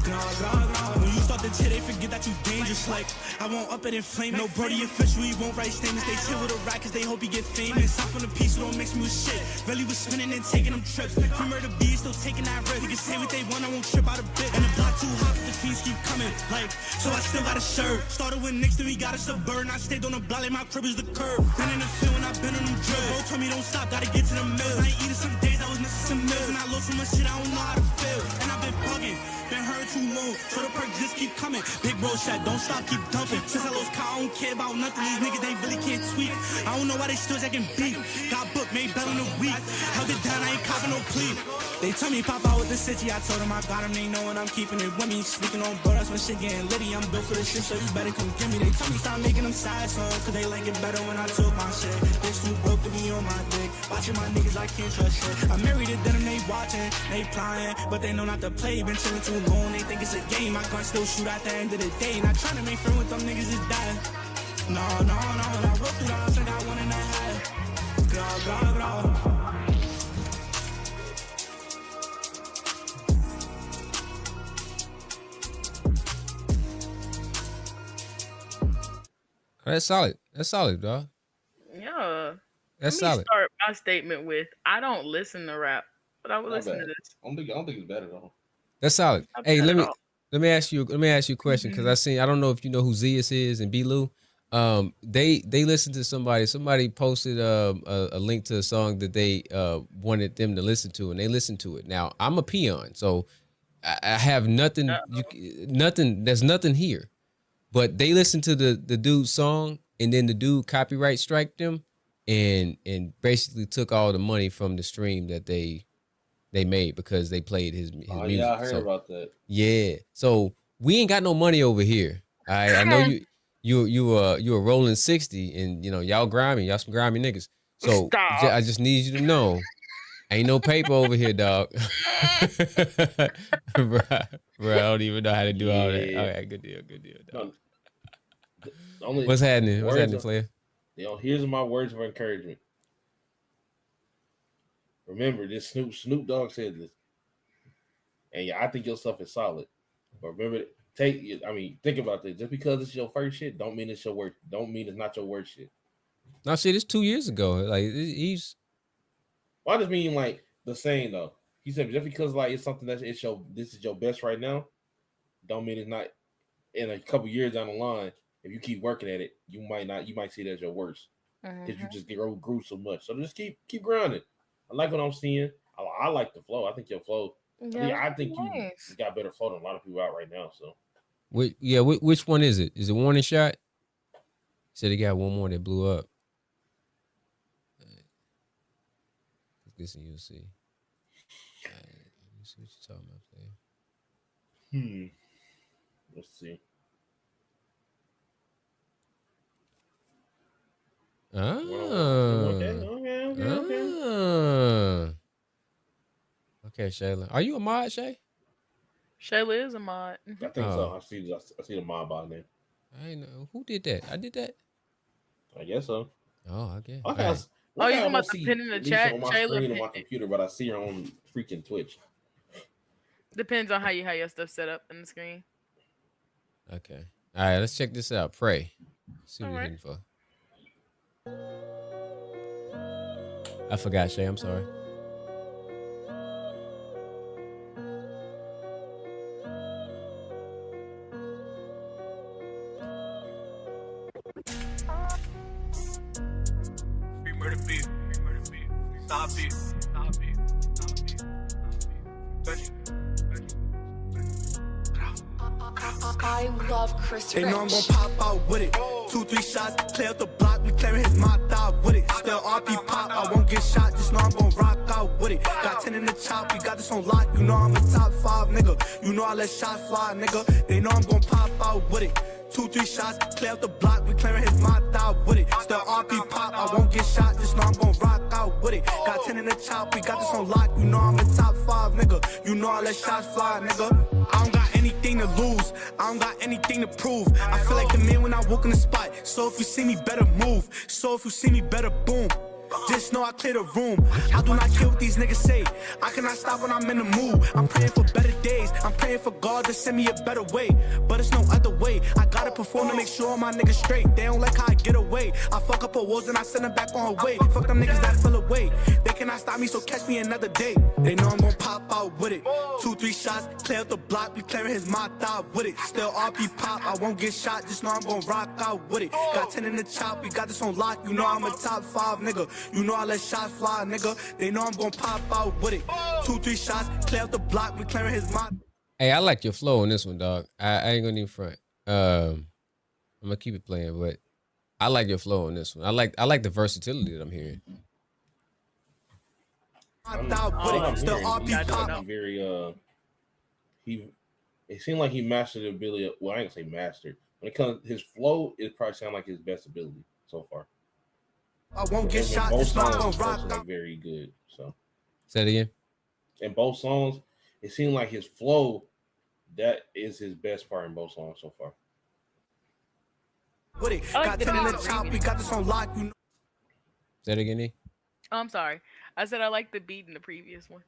When you start to chill, they forget that you dangerous. Like, I won't up it in flame. No Brody official, he won't write statements. They chill with a rat cause they hope he get famous. Stop from the piece, so don't mix me with shit. Really was spinning and taking them trips. From murder B, still taking that risk. They can say what they want, I won't trip out a bit. And the block too hot, the fiends keep coming. Like, so I still got a shirt. Started with Knicks, then we got a suburban. I stayed on the block like my crib is the curb. Been in the field when I've been on them drills. Bro told me don't stop, gotta get to the mills. I ain't eating some days, I was missing some meals. And I lost so much shit, I don't know how to feel. And I've been bugging, been hurt too long. So the perks just keep coming. Big bro shot, don't stop, keep dumping. Since I lost Kyle, I don't care about nothing. These niggas, they really can't tweak. I don't know why they still acting beef. Got booked, made better in a week. Held it down, I ain't copping no plea. They tell me pop out with the city, I told them I got them, they knowin' I'm keeping it with me. Speaking on board, that's when shit getting litty. I'm built for this shit, so you better come get me. They tell me stop making them side songs, cause they like it better when I took my shit. Bitch too broke to be on my dick. Watching my niggas, I can't trust shit. I'm married to them, they watching, they plying, but they know not to play. Been chillin' too long, they think it's a game. My gun still shoot at the end of the day. Not trying to make friends with them niggas is dead. No, no, no, when I roll through the house, I got one in the head. Go, go, go. That's solid. That's solid, dog. Yeah. That's Let me solid. start my statement with I don't listen to rap, but I would listen to this. I don't think it's better though. That's solid. Not Hey, bad let at me all. let me ask you a question because I don't know if you know who Zeus is and B Lou. They listened to somebody posted a link to a song that they wanted them to listen to, and they listened to it. Now I'm a peon, so I have nothing. There's nothing here, but they listened to the dude's song, and then the dude copyright striked them, and basically took all the money from the stream that they made because they played his music. Yeah, I heard about that. Yeah, so we ain't got no money over here. I know you a rolling 60, and you know y'all grimy, y'all some grimy niggas. So Stop. I just need you to know, ain't no paper over here, dog. Bro, I don't even know how to do all that. Okay, good deal, dog. What's happening? What's happening, player? Here's my words of encouragement. Remember, this Snoop Dogg said this, and yeah, I think your stuff is solid. But remember, think about this. Just because it's your first shit, don't mean it's your worst. Don't mean it's not your worst shit. No shit, it's 2 years ago. Like he's. Well, I just mean like the saying though. He said just because like it's something that this is your best right now, don't mean it's not. In a couple years down the line, if you keep working at it, you might see it as your worst because you just grew so much. So just keep grinding. I like what I'm seeing. I like the flow. I think your flow. I think you got better flow than a lot of people out right now. So, which one is it? Is it Warning Shot? Said he got one more that blew up. Listen, you'll see. Let's see what you're talking about, player. Let's see. Okay, Shayla. Are you a mod, Shay? Shayla is a mod. I think so. I see the mod by name. I know who did that. I did that. I guess so. Oh, I guess. You talking about the pin in the chat? On my screen on my computer, but I see her on freaking Twitch. Depends on how your stuff set up in the screen. Okay. All right, let's check this out. Pray. See what you're looking for. I forgot, Shay. I'm sorry. I love Chris They know I'm Rich. gon' pop out with it. 2-3 shots, clear up the block, we clearing his mouth out with it. Still RP pop, I won't get shot, just know I'm gon' rock out with it. Got 10 in the chop, we got this on lock, you know I'm a top 5 nigga. You know I let shots fly, nigga. They know I'm gon' pop out with it. 2-3 shots, clear up the block, we clearing his mouth out with it. Still RP pop, I won't get shot, just know I'm gon' rock out with it. Got 10 in the chop, we got this on lock, you know I'm a top 5, nigga. You know I let shots fly, nigga. I don't got anything to lose, I don't got anything to prove. I feel like the man when I walk in the spot, so if you see me, better move. So if you see me, better boom. Just know I clear the room. I do not care what these niggas say. I cannot stop when I'm in the mood. I'm praying for better days. I'm praying for God to send me a better way. But it's no other way. I gotta perform to make sure my niggas straight. They don't like how I get away. I fuck up her walls and I send her back on her way. Fuck them niggas that fell away. They cannot stop me, so catch me another day. They know I'm gon' pop out with it. 2-3 shots, clear up the block. We clearing his mouth out with it. Still RP pop. I won't get shot. Just know I'm gon' rock out with it. Got 10 in the chop. We got this on lock. You know I'm a top 5, nigga. You know I let shots fly, nigga. They know I'm gon' pop out with it. 2-3 shots, clear up the block, we clearing his mind. Hey, I like your flow on this one, dog. I ain't gonna even front. I'm gonna keep it playing, but I like your flow on this one. I like the versatility that I'm hearing. It seemed like he mastered the ability. Well, I ain't gonna say mastered. When it comes, his flow, it probably sound like his best ability so far. I won't get shot. Both songs like very good. So say it again. In both songs, it seemed like his flow, that is his best part in both songs so far. Got 10 in the chop, we got this on lock. You know. Say it again, E? I'm sorry. I said I like the beat in the previous one.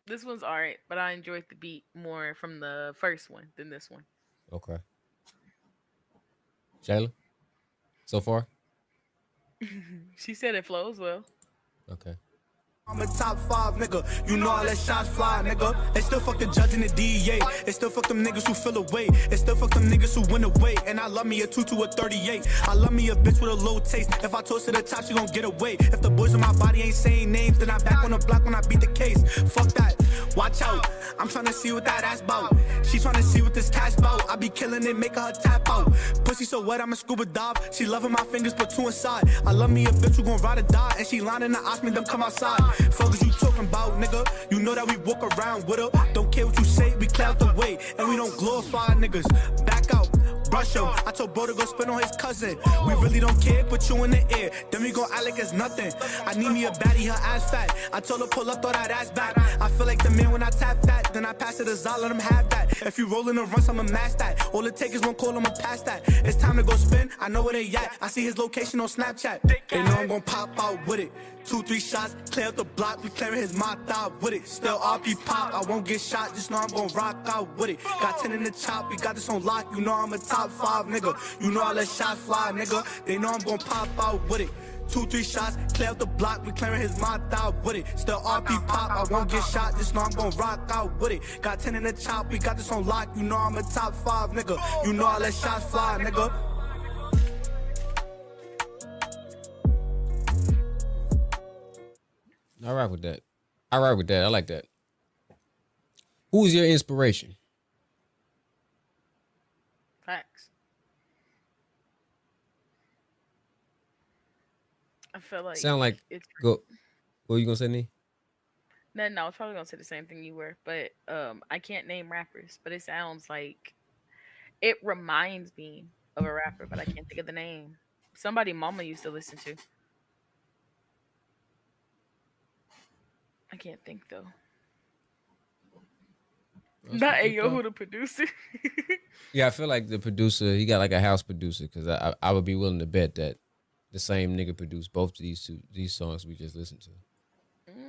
This one's alright, but I enjoyed the beat more from the first one than this one. Okay. Shayla? So far? She said it flows well. Okay. I'm a top 5, nigga. You know I let shots fly, nigga. They still fuck the judge and the DEA. They still fuck them niggas who feel away. They still fuck them niggas who win away. And I love me a 2 to a 38. I love me a bitch with a low taste. If I toast to the top, she gon' get away. If the boys in my body ain't saying names, then I'm back on the block when I beat the case. Fuck that. Watch out. I'm tryna see what that ass bout. She tryna see what this cash bout. I be killing it, making her tap out. Pussy so wet, I'm a scuba dive. She loving my fingers, put 2 inside. I love me a bitch who gon' ride or die. And she lining to ask me them come outside. Fuck is you talking about, nigga? You know that we walk around with her. Don't care what you say, we clear out the way. And we don't glorify niggas. Back out, brush him. I told bro to go spin on his cousin. We really don't care, put you in the air. Then we gon' act like it's nothing. I need me a baddie, her ass fat. I told her pull up, throw that ass back. I feel like the man when I tap that. Then I pass it to Zal, let him have that. If you rollin' the runs, I'ma mash that. All it take is one call, I'ma pass that. It's time to go spin, I know where they at. I see his location on Snapchat. They know I'm gon' pop out with it. 2-3 shots, clear up the block, we clearing his mouth out with it. Still RP pop, I won't get shot, just know I'm gon' rock out with it. Got 10 in the chop, we got this on lock, you know I'm a top 5, nigga. You know I let shots fly, nigga. They know I'm gon' pop out with it. 2-3 shots, clear up the block, we clearing his mouth out with it. Still RP pop, I won't get shot, just know I'm gon' rock out with it. Got 10 in the chop, we got this on lock, you know I'm a top 5, nigga. You know I let shots fly, nigga. I rock with that. I rock with that. I like that. Who's your inspiration? Facts. I feel like Sound like it's go. What are you gonna say, Nee? No, I was probably gonna say the same thing you were, but I can't name rappers, but it sounds like it reminds me of a rapper, but I can't think of the name. Somebody mama used to listen to. I can't think though. Not Ayo, who the producer. Yeah, I feel like the producer, he got like a house producer, because I would be willing to bet that the same nigga produced both of these songs we just listened to.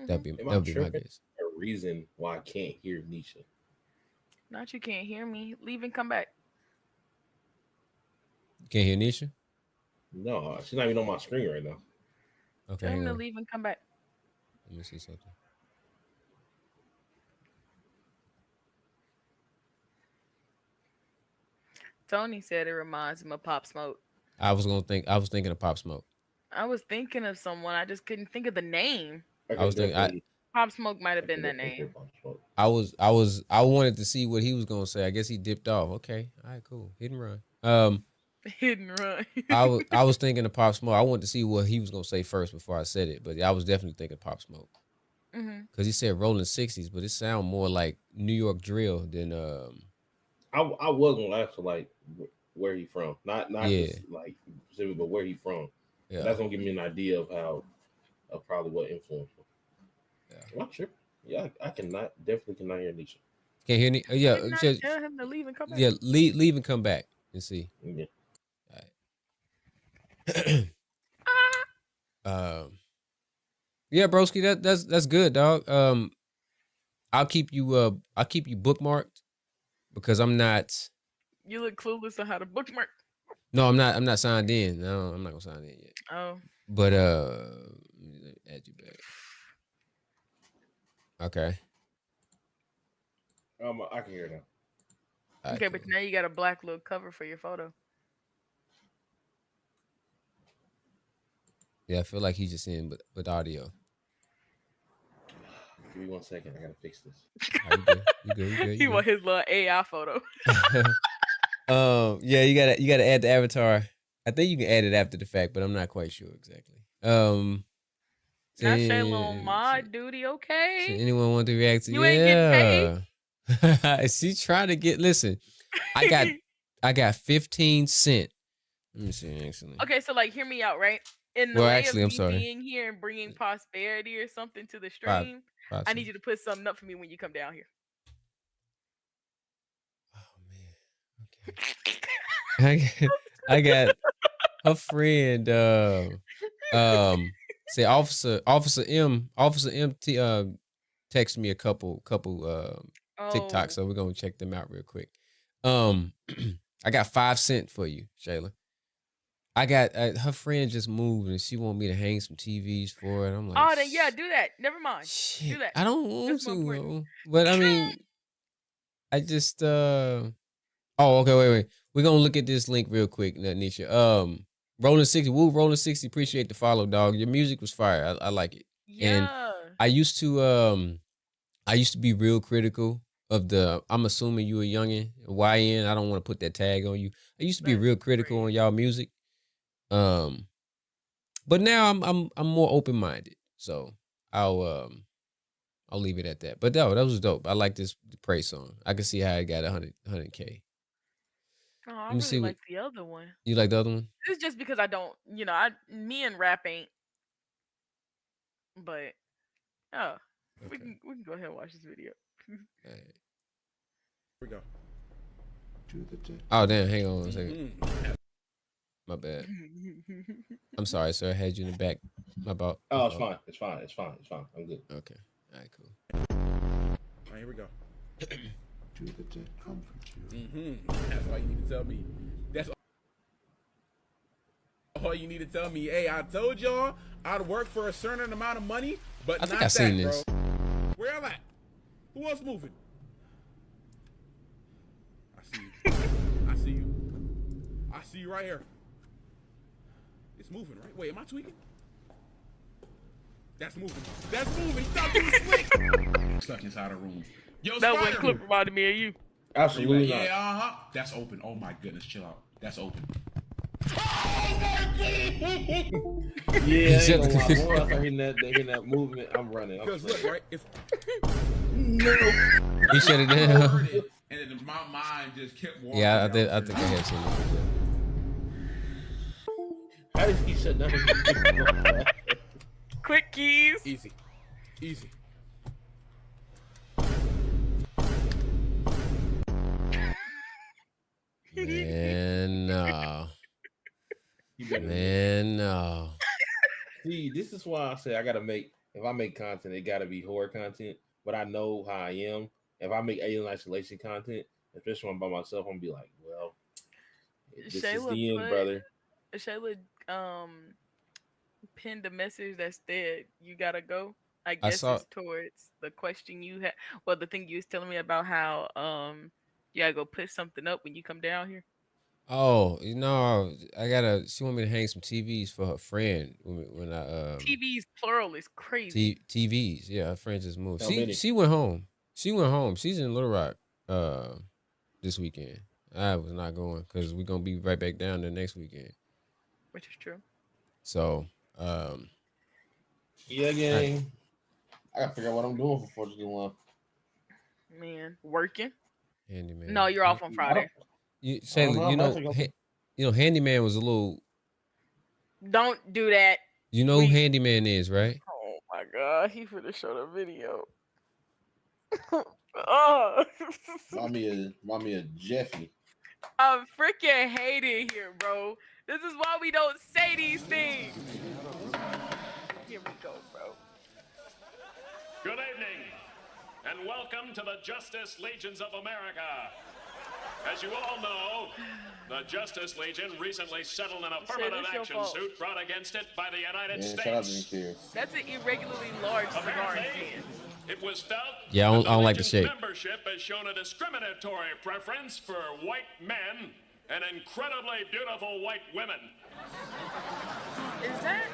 That'd be my guess. A reason why I can't hear Nisha. Not you can't hear me. Leave and come back. You can't hear Nisha? No, she's not even on my screen right now. Okay. Tell him to leave and come back. Let me see something. Tony said it reminds him of Pop Smoke. I was thinking of Pop Smoke. I was thinking of someone. I just couldn't think of the name. I was thinking Pop Smoke might have been that name. I wanted to see what he was gonna say. I guess he dipped off. Okay. All right, cool. Hit and run. Hit and run. I was thinking of Pop Smoke. I wanted to see what he was gonna say first before I said it, but I was definitely thinking Pop Smoke. Because he said rolling 60s, but it sounded more like New York drill than I was gonna ask for like where he from. Not Yeah. just like specific, but where he from. Yeah. That's gonna give me an idea of probably what influenced him. Yeah. I'm sure. Yeah, I definitely cannot hear Nisha. Can't hear me. Yeah, Didn't I just, tell him to leave and come back? yeah. Leave and come back and see. Yeah. All right. Yeah, broski, that's good, dog. I'll keep you bookmarked because I'm not. You look clueless on how to bookmark. No, I'm not signed in. No, I'm not gonna sign in yet. Oh. But add you back. Okay. I can hear now. All right, Okay, cool. but now you got a black little cover for your photo. Yeah, I feel like he's just in with audio. Give me 1 second. I gotta fix this. Oh, you good. He want his little AI photo. Yeah, you gotta add the avatar. I think you can add it after the fact, but I'm not quite sure exactly. Not Shayla on my duty, okay? So anyone want to react to? You ain't getting paid. She trying to get. Listen, I got 15 cents. Let me see. Actually. Okay, so like, hear me out, right? In the way of me being here and bringing prosperity or something to the stream, I need you to put something up for me when you come down here. I got her friend. Say Officer M text me a couple TikToks, so we're gonna check them out real quick. I got 5 cents for you, Shayla. I got her friend just moved and she want me to hang some TVs for it. I'm like, oh, then yeah, do that. Never mind. Shit, do that. I don't want to, but I mean, I just oh, okay, wait. We're gonna look at this link real quick, Nisha. Rolling 60, woo, Rolling 60. Appreciate the follow, dog. Your music was fire. I like it. Yeah. And I used to be real critical of the. I'm assuming you a youngin, YN. I don't want to put that tag on you. I used to be real critical on y'all music. But now I'm more open minded. So I'll leave it at that. But no, that was dope. I like this praise song. I can see how it got 100K. Oh, I really like the other one. You like the other one? It's just because I don't, me and rap ain't. But we can go ahead and watch this video. All right. Here we go. Oh damn! Hang on a second. My bad. I'm sorry, sir. I had you in the back. My fault. Oh, it's fine. It's fine. I'm good. Okay. All right. Cool. All right, here we go. That's all you need to tell me. That's all you need to tell me. Hey, I told y'all I'd work for a certain amount of money, but I think I seen this. Bro. Where am I? Who else moving? I see you right here. It's moving, right? Wait, am I tweaking? That's moving. He thought you was slick. Stuck inside a room. Yo, that one clip reminded me of you. Absolutely. Yeah, That's open. Oh my goodness, chill out. That's open. Yeah, I ain't gonna lie. More after hearing that movement, I'm running. Because look, right? If He shut it down. And then my mind just kept walking. Yeah, I think I have seen it. How did he shut down? Quick keys. Easy. Man, no. Man, no. See, this is why I say I gotta make. If I make content, it gotta be horror content. But I know how I am. If I make alien isolation content, especially when I'm by myself, I'm gonna be like, well, this is the end, brother. Shayla pinned a message that said you gotta go. I guess it's towards the question you had. Well, the thing you was telling me about how you gotta go put something up when you come down here. Oh, she want me to hang some TVs for her friend when I TVs plural is crazy. TVs, yeah, her friend just moved. How many? She went home. She's in Little Rock this weekend. I was not going because we're gonna be right back down there next weekend. Which is true. So yeah, gang. I gotta figure out what I'm doing for 4th of July. Man, working. Handyman. No, you're off on Friday. You say Handyman was a little. Don't do that. You know who Handyman is, right? Oh my god, he finna show the video. Oh. Mommy a Jeffy. I'm freaking hating here, bro. This is why we don't say these things. Here we go, bro. Good evening, and welcome to the Justice Legions of America. As you all know, the Justice Legion recently settled an affirmative action suit brought against it by the United States. That's an irregularly large cigar in can. It was felt Yeah, I don't like the shape. membership has shown a discriminatory preference for white men and incredibly beautiful white women. Is that?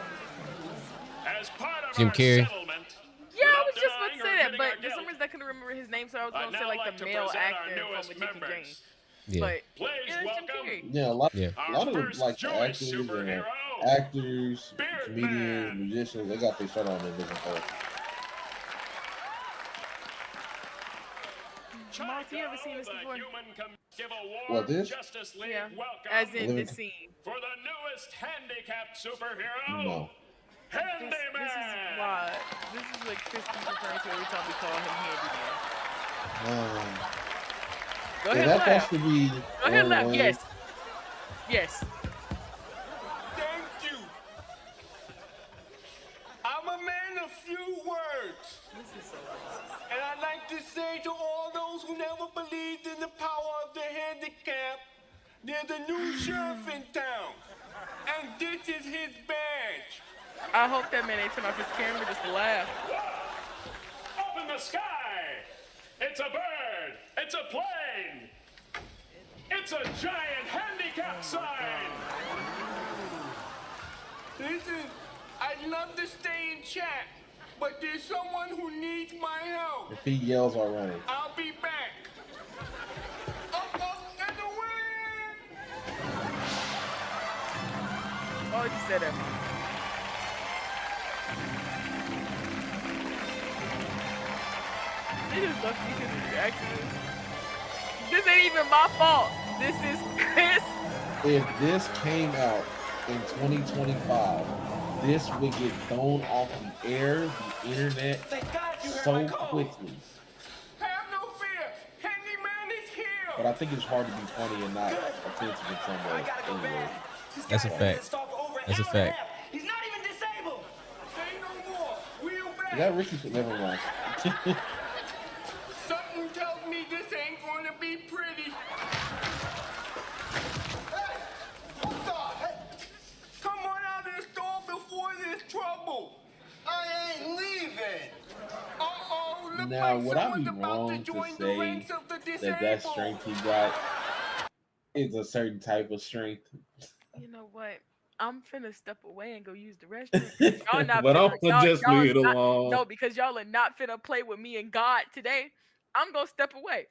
As part of Jim our Carrey? settlement, Yeah, I was just about to say that, but for some reason I couldn't remember his name, so I was going to say like the male actor from with Jackie Jane. Yeah. But please Jim welcome Carrey. Yeah, a lot our of first like Jewish actors superhero, comedians, musicians, they got their shirt on in different colors. Monty, you ever seen this before? What, this? Justice League Yeah, welcome as in this scene. for the newest handicapped superhero, No. Handyman. This is why. This is what Chris keeps referring to every time we call him Handyman. Go ahead, that laugh. has to be. Go ahead, laugh. Yes. Yes. Thank you. I'm a man of few words. This is so And I'd like to say to all those who never believed in the power of the handicap, there's a new sheriff in town. And this is his badge. I hope that man ain't turn off his camera just to laugh. Up in the sky. It's a bird. It's a plane. It's a giant handicap sign. Listen, I'd love to stay in chat, but there's someone who needs my help. If he yells already. I'll be back. Up, and away! Oh, you said that. They just left me because of the accidents. This ain't even my fault. This is Chris. If this came out in 2025, this would get thrown off the air, the internet, so quickly. Have no fear. Handyman is here. But I think it's hard to be funny and not offensive in some way. Anyway. That's a fact. That's a fact. He's not even disabled. Say no more. We'll back. Is that Ricky? Never mind. Something tells me this ain't going to be pretty. Hey! What the heck? Come on out of the store before there's trouble. I ain't leaving. Uh-oh, look Now, like would I someone's be about to wrong to join the say ranks of the that disabled. strength he got is a certain type of strength? You know what? I'm finna step away and go use the restroom. Y'all not But I'm finna, gonna just leave it not- alone. No, because y'all are not finna play with me and God today. I'm gonna step away.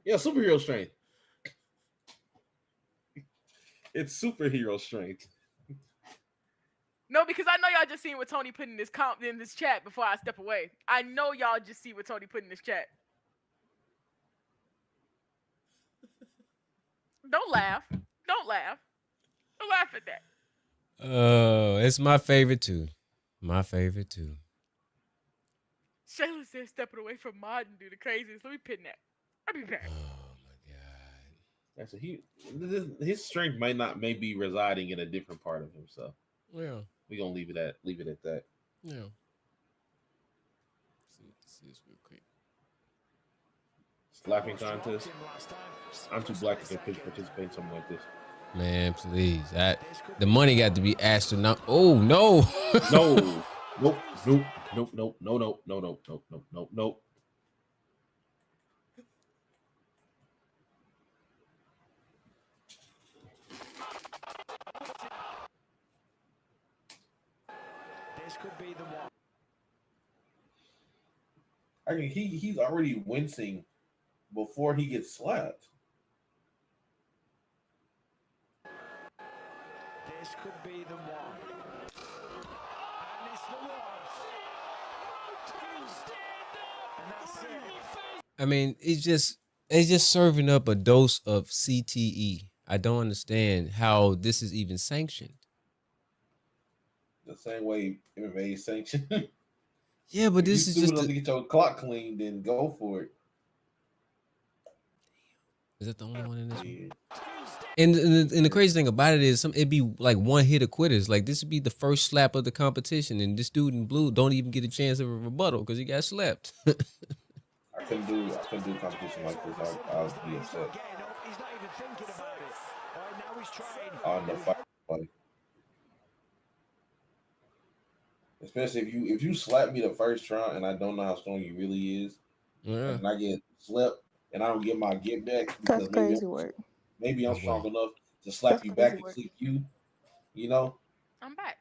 Yeah, superhero strength. It's superhero strength. No, because I know y'all just seen what Tony put in this in this chat before I step away. I know y'all just see what Tony put in this chat. Don't laugh. Don't laugh. Don't laugh at that. Oh, it's my favorite too. My favorite too. Shayla said stepping away from mod and do the craziest. Let me pin that. I'll be back. That's his strength may be residing in a different part of him. So Yeah. we're gonna leave it at that. Yeah. See this real quick. Slapping contest. I'm too black to participate in something like this. Man, please. The money got to be astronaut. Oh no. No. Nope. This could be the one. I mean, he's already wincing before he gets slapped. This could be the one. And it's the one. And that's it. I mean, it's just They just serving up a dose of CTE. I don't understand how this is even sanctioned. The same way MMA is sanctioned. Yeah, but if this you is stupid just enough to get your clock clean, then go for it. Is that the only one in this one? And the crazy thing about it is, it'd be like one hit of quitters. Like this would be the first slap of the competition, and this dude in blue don't even get a chance of a rebuttal because he got slapped. I couldn't do competition like this. I would be upset. On the fight. Especially if you slap me the first round and I don't know how strong you really is, and I get slept and I don't get my get back That's because crazy work. maybe I'm That's strong wild. enough to slap That's you crazy back and work. clip you. You know, I'm back.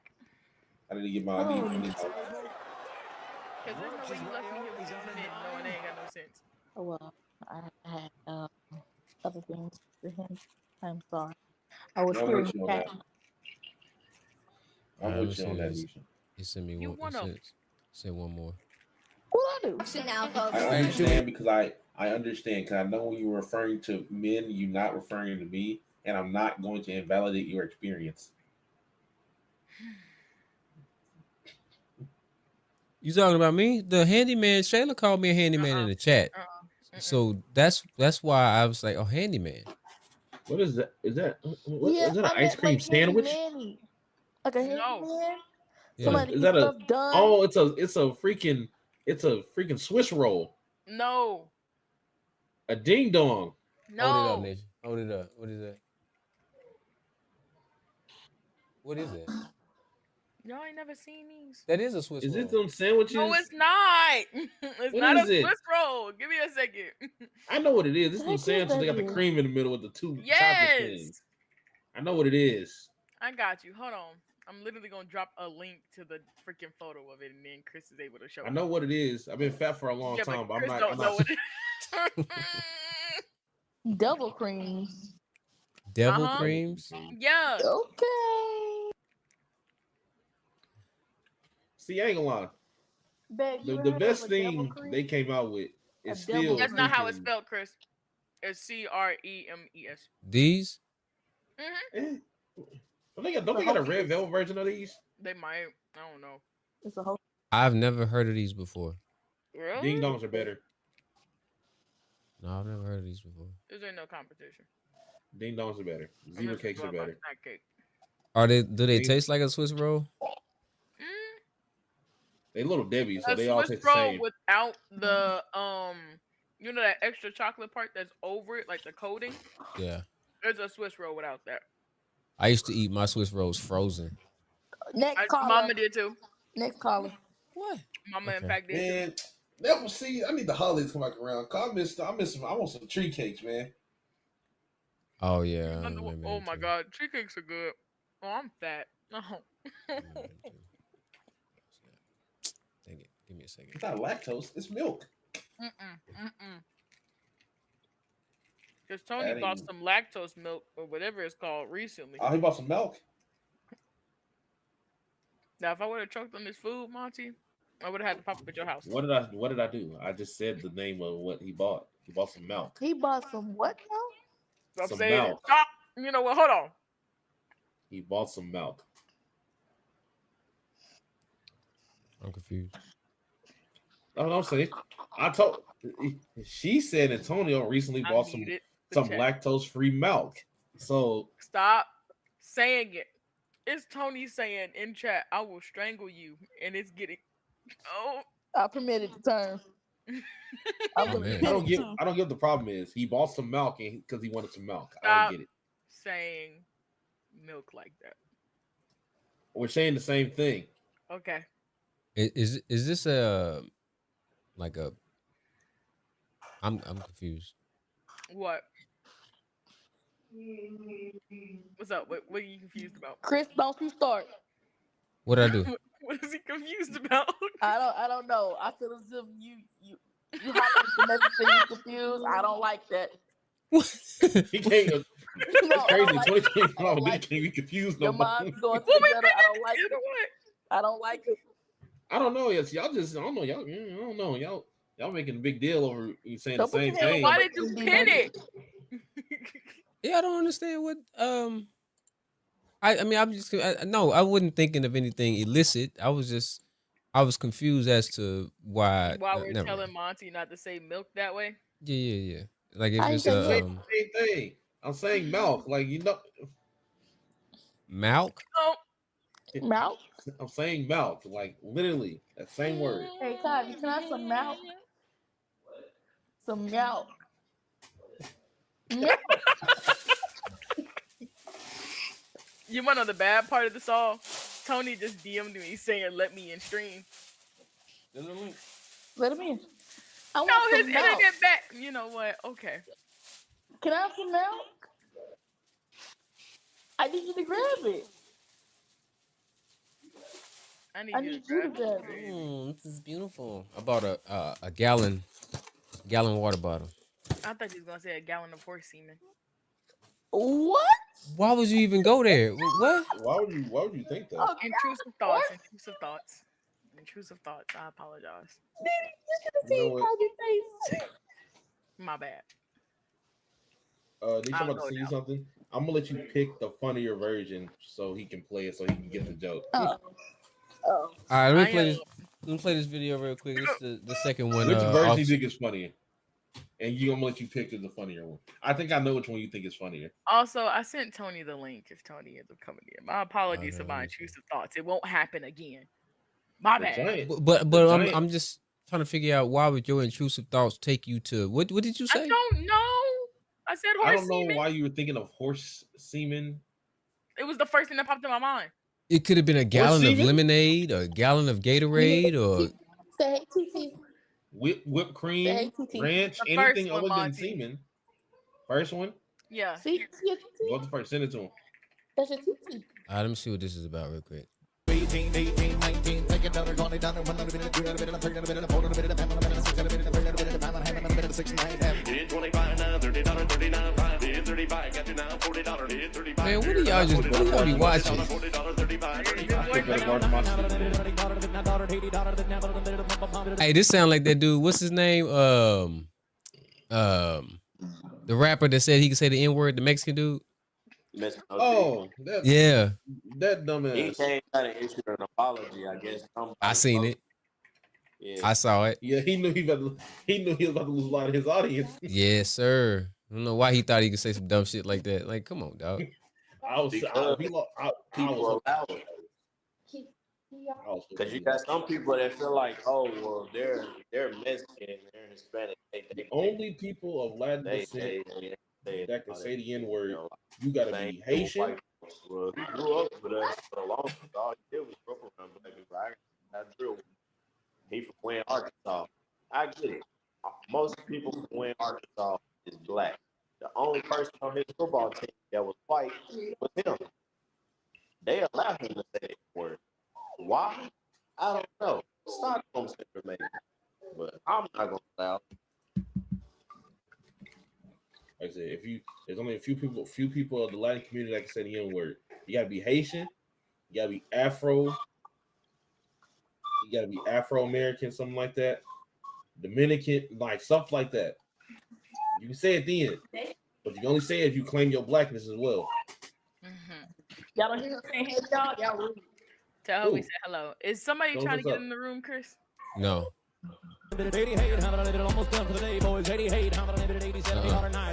I need to get my. Oh. I need my Because there's no way you left me here with these men knowing they ain't got no sense. Oh, well, I had other things for him. I'm sorry. I was I'm here in with you on chat. that. I'm with you on that, Nisha. He sent me You one. wanna- Said one more. What I do? I understand because I understand because I know when you're referring to men, you're not referring to me, and I'm not going to invalidate your experience. You talking about me? The handyman, Shayla called me a handyman in the chat. So that's why I was like, oh, handyman. What is that? Is that Yeah, is that an I ice meant cream like sandwich? handyman. Like a handyman? Yeah. Somebody Is get that a? stuff done. Oh, it's a freaking Swiss roll. No. A ding dong. No. Hold it up, Nation. Hold it up. What is that? What is it? Y'all ain't never seen these. That is a Swiss Is roll. it some sandwiches? No, it's not. It's What not is a it? Swiss roll. Give me a second. I know what it is. It's some Heck is sandwiches. that They got the here? cream in the middle with the two chocolate Yes. things. I know what it is. I got you. Hold on. I'm literally gonna drop a link to the freaking photo of it, and then Chris is able to show. I know what it is. I've been fat for a long Yeah, time, but I'm Chris not. don't I'm know not. what it is. Double creams. Devil creams? Yeah. Okay. See, I ain't gonna lie. Babe, you The ever heard best of a double thing cream? they came out with is double still. That's not how it's freaking- spelled, Chris. It's CREMES. These? Don't they got a red velvet version of these? They might. I don't know. It's a whole. I've never heard of these before. Really? Ding dongs are better. No, I've never heard of these before. This ain't no competition. Ding dongs are better. I'm Zebra just cakes are doing my better. snack cake. Do they taste like a Swiss roll? They little Debbie, so A they all Swiss taste the roll same. without the you know that extra chocolate part that's over it, like the coating. Yeah. There's a Swiss roll without that. I used to eat my Swiss rolls frozen. Next caller. Mama did too. Next caller. What? Mama in Okay. fact did Man, too. that was see. I need the holidays to come back around. 'Cause I miss some. I want some tree cakes, man. Oh yeah. I Oh remember my that god, tree cakes are good. Oh, I'm fat. Oh. Dang it. Give me a second. It's not lactose. It's milk. Because Tony bought some lactose milk or whatever it's called recently. Oh, he bought some milk. Now, if I would have choked on this food, Monty, I would have had to pop up at your house. What did I do? I just said the name of what he bought. He bought some milk. He bought some what now? Stop Some saying it. milk. Stop. You know what? Hold on. He bought some milk. I'm confused. That's what I'm saying. I told. She said Antonio recently bought some muted the chat. lactose-free milk. So Stop saying it. It's Tony saying in chat, I will strangle you. And it's getting. Oh. I permitted the term. I don't get what the problem is. He bought some milk because he wanted some milk. I Stop don't get it. saying milk like that. We're saying the same thing. Okay. Is this a like a? I'm confused. What? What's up? What are you confused about? Chris, don't you start. What'd I do? What is he confused about? I don't know. I feel as if you highlight the message and you confused. I don't like that. He can't. No, It's I don't crazy. like 2020 I don't he like can't be confused no Your more. mind's going to the gutter. I don't like it. I don't like it. I don't know. Yes, y'all just. I don't know. Y'all. I don't know. Y'all. Y'all making a big deal over you saying Don't the put same your hand on thing. my Why did you pin it? Yeah, I don't understand what. I mean, I'm just no. I wasn't thinking of anything illicit. I was confused as to why. Why we're Never telling mind. Monty not to say milk that way? Yeah. Like if I ain't it's say I'm saying milk. the same thing. I'm saying milk. Like you know, milk. Oh, Milk. I'm saying milk. Like literally that same word. Hey, Cotton, can I have some milk? Some milk. Milk. you want to know the bad part of the song? Tony just DM'd me saying, "Let me in stream." Let him in. I No, want his some milk. internet back. You know what? Okay. Can I have some milk? I need you to grab it. I need I you to need you to grab grab it. it. This is beautiful. I bought a gallon water bottle. I thought you was gonna say a gallon of horse semen. What? Why would you even go there? What? Why would you think that? Intrusive thoughts. Intrusive thoughts. Intrusive thoughts. I apologize. You should have You know seen what? Bobby's face. My bad. Nisha, I'll I'm about to go see you now. something. I'm gonna let you pick the funnier version so he can play it, so he can get the joke. Oh. All right, let I me play this. Let me play this video real quick. This is the second one. Which version you think is funnier? And I'm gonna let you pick the funnier one. I think I know which one you think is funnier. Also, I sent Tony the link if Tony ends up coming in. My apologies for my intrusive thoughts. It won't happen again. My bad. But I'm just trying to figure out why would your intrusive thoughts take you to what did you say? I don't know. I said I horse don't know semen. why you were thinking of horse semen. It was the first thing that popped in my mind. It could have been a gallon of semen? lemonade or a gallon of Gatorade or Say hey, TT. Whipped cream, Say hey, TT. ranch, The anything first one, other than Monty. semen. First one? Yeah. See, Go to the first. Send it to him. That's your TT. all right, let me see what this is about real quick. 18, 18, 19, take it down, going down, 1 minute, 2 minute, 3 minute, 4 minute, 5 minute, 6 minute, 5 minute, 6 minute, 25 now, $30, 39, 5, 35, got you now, $40, Man, what are y'all be watching? Hey, this sound like that dude. What's his name? The rapper that said he could say the N-word, the Mexican dude. Oh, Yeah. That He dumbass. came out and issued an apology, I guess. I seen it. Yeah. I saw it. Yeah, he knew he was about to lose a lot of his audience. Yes, sir. I don't know why he thought he could say some dumb shit like that. Like, come on, dog. Because you got some people that feel like, oh, well, they're Mexican, they're Hispanic. The only people of Latin descent that can say the N-word, you gotta be Haitian. Well, he grew up with us for a long time. All he did was grow up around black people. I drew. He from Wayne, Arkansas. I get it. Most people from Wayne, Arkansas is black. The only person on his football team that was white was him. They allowed him to say that word. Why? I don't know. Stockholm syndrome, maybe. But I'm not gonna allow. Like I said, there's only a few people of the Latin community that can say the N-word. You gotta be Haitian, you gotta be Afro, you gotta be Afro-American, something like that. Dominican, like stuff like that. You can say it then, but you can only say it if you claim your blackness as well. Y'all don't hear him saying hey, y'all rude. Tell her we said hello. Is somebody Go trying to look get up. in the room, Chris? No. almost done for the day, boys. 88,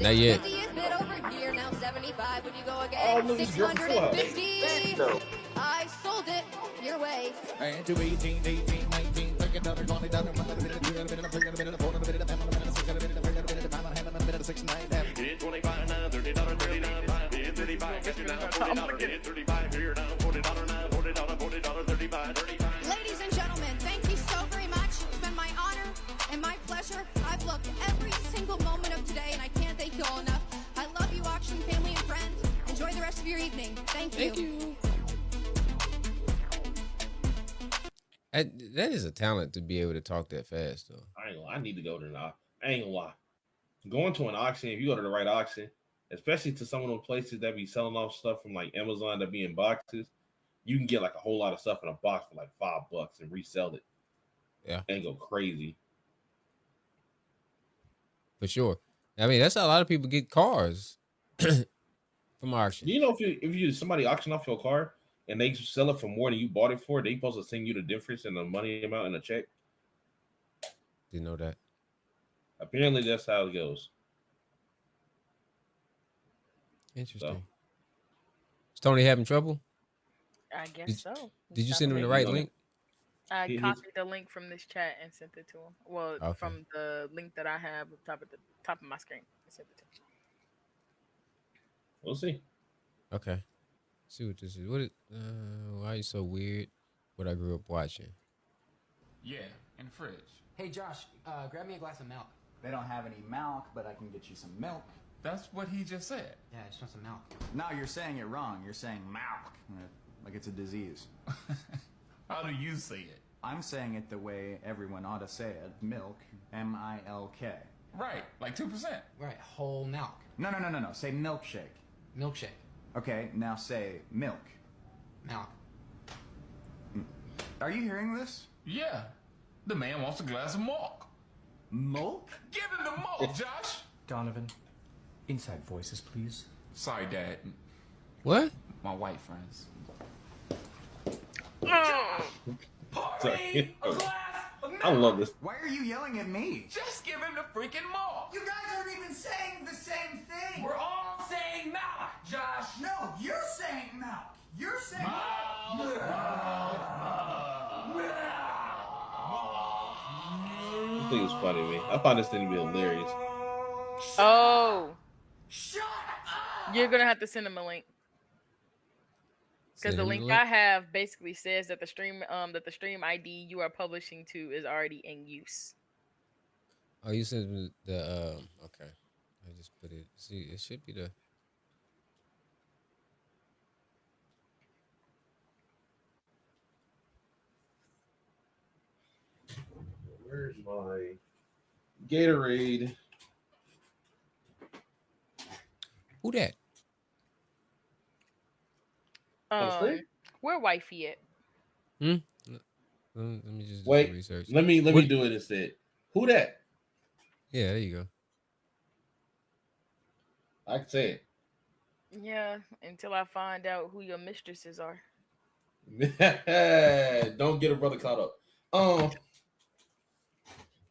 Not yet. 50 is bit over here, now 75. Would you go Oh, again? look, he's drunk as fuck. 650. I sold it your way. And to 18, 18, 19, take it down, going down, 1 minute, 2 minute, 3 minute, 4 minute, 5 minute, 6 minute, 5 minute, 6 minute, 25 now, $30, 39, 5, 35, get you now, $40, 35 here now, $40 now, $40, 35, 35. Ladies and gentlemen, thank you so very much. It's been my honor and my pleasure. I've loved every single moment of today, and I can't thank you all enough. I love you, auction family and friends. Enjoy the rest of your evening. Thank you. That is a talent to be able to talk that fast, though. I need to go to I ain't gonna lie. Going to an auction, if you go to the right auction, especially to some of those places that be selling off stuff from like Amazon that be in boxes, you can get like a whole lot of stuff in a box for like $5 and resell it. Yeah. And go crazy. for sure. I mean, that's how a lot of people get cars from auction. Do you know if you somebody auction off your car and they sell it for more than you bought it for, they supposed to send you the difference in the money amount in a check? Didn't know that. Apparently, that's how it goes. Interesting. Is Tony having trouble? I guess Did, so. did you send him the right link? I copied the link from this chat and sent it to him. Well, Okay. from the link that I have at the top of my screen, I sent it to him. We'll see. Okay. See what this is. What is? Why are you so weird? What I grew up watching. Yeah, in the fridge. Hey, Josh, grab me a glass of milk. They don't have any milk, but I can get you some milk. That's what he just said. Yeah, I just want some milk. No, you're saying it wrong. You're saying milk, like it's a disease. How do you say it? I'm saying it the way everyone ought to say it. Milk, M-I-L-K. Right, like 2%. Right, whole milk. No. Say milkshake. Milkshake. Okay, now say milk. Milk. Are you hearing this? Yeah. The man wants a glass of milk. Milk? Give him the milk, Josh. Donovan, inside voices, please. Sorry, Dad. What? My white friends. Sorry. I love this. Why are you yelling at me? Just give him the freaking milk. You guys aren't even saying the same thing. We're all saying milk, Josh. No, you're saying milk. You're saying milk. This thing is funny to me. I find this thing to be hilarious. Oh. Shut up. You're gonna have to send him a link. Because the link I have basically says that the stream ID you are publishing to is already in use. Oh, you sent me the okay. I just put it. See, it should be the. Where's my Gatorade? Who that? Where wifey at? Let me just wait. Do some research. Let me do it instead. Who that? Yeah, there you go. I can say it. Yeah, until I find out who your mistresses are. Don't get a brother caught up.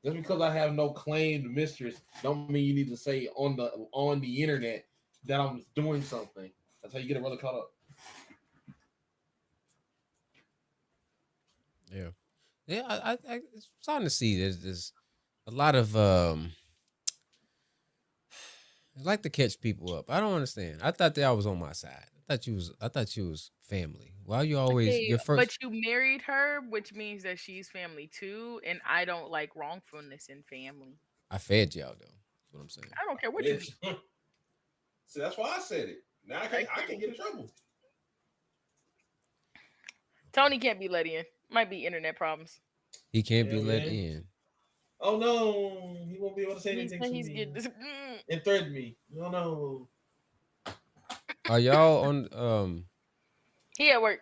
Just because I have no claimed mistress, don't mean you need to say on the internet that I'm doing something. That's how you get a brother caught up. Yeah. I it's starting to see there's a lot of I like to catch people up. I don't understand. I thought that I was on my side. I thought you was family. Why are you always your first? But you married her, which means that she's family too, and I don't like wrongfulness in family. I fed y'all though. That's what I'm saying. I don't care what you do. See, that's why I said it. Now I can't get in trouble. Tony can't be let in. Might be internet problems. He can't be let in. Oh no, he won't be able to say anything to me. And threaten me. Oh no. Are y'all on He at work.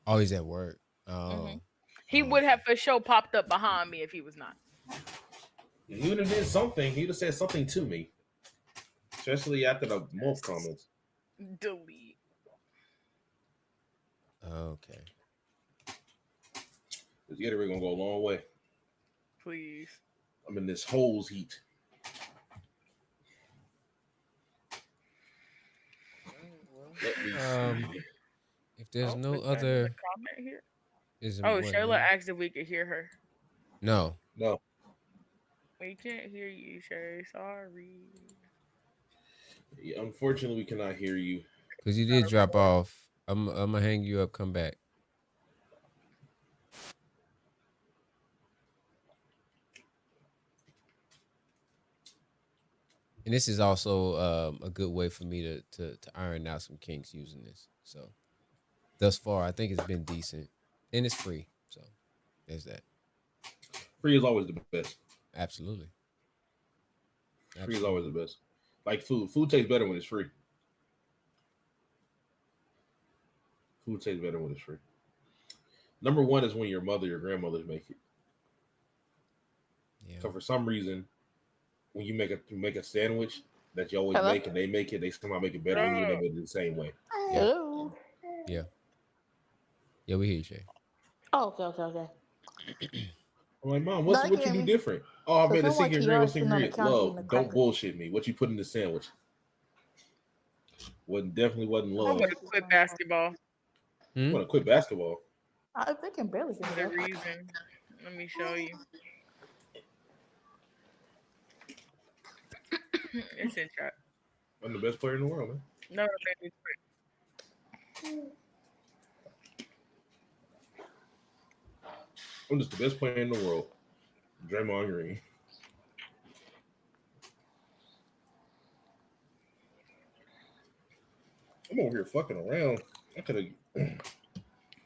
Oh, he's at work. Oh. He would have for sure popped up behind me if he was not. He would have did something. He would have said something to me. Especially after the most comments. Delete. Okay. This Gatorade gonna go a long way. Please. I'm in this hose heat. Let me see. If there's no other comment here. Oh, Shayla asked if we could hear her. No. We can't hear you, Shay. Sorry. Yeah, unfortunately, we cannot hear you. Because you did drop off. I'm gonna hang you up. Come back. And this is also a good way for me to iron out some kinks using this. So thus far, I think it's been decent, and it's free. So there's that. Free is always the best. Absolutely. Free is always the best. Like food. Food tastes better when it's free. Food tastes better when it's free. Number one is when your mother, your grandmothers make it. Yeah. So for some reason, when you make a sandwich that you always Hello? make and they make it, they somehow make it better than you and they make it the same way. Hello. Yeah. Yeah, we hear you, Shay. Oh, okay. I'm like, Mom, No, what I you can hear do me. different? Oh, I So made a someone secret TR ingredient. is sitting on the counter Love, eating a don't cracker. bullshit me. What you put in the sandwich? Definitely wasn't I'm love. gonna quit basketball. I'm gonna quit basketball. They can barely get The it up. reason. Let me show you. It's in chat. I'm the best player in the world, man. No, let me quit. I'm just the best player in the world. Draymond Green. I'm over here fucking around. I could have.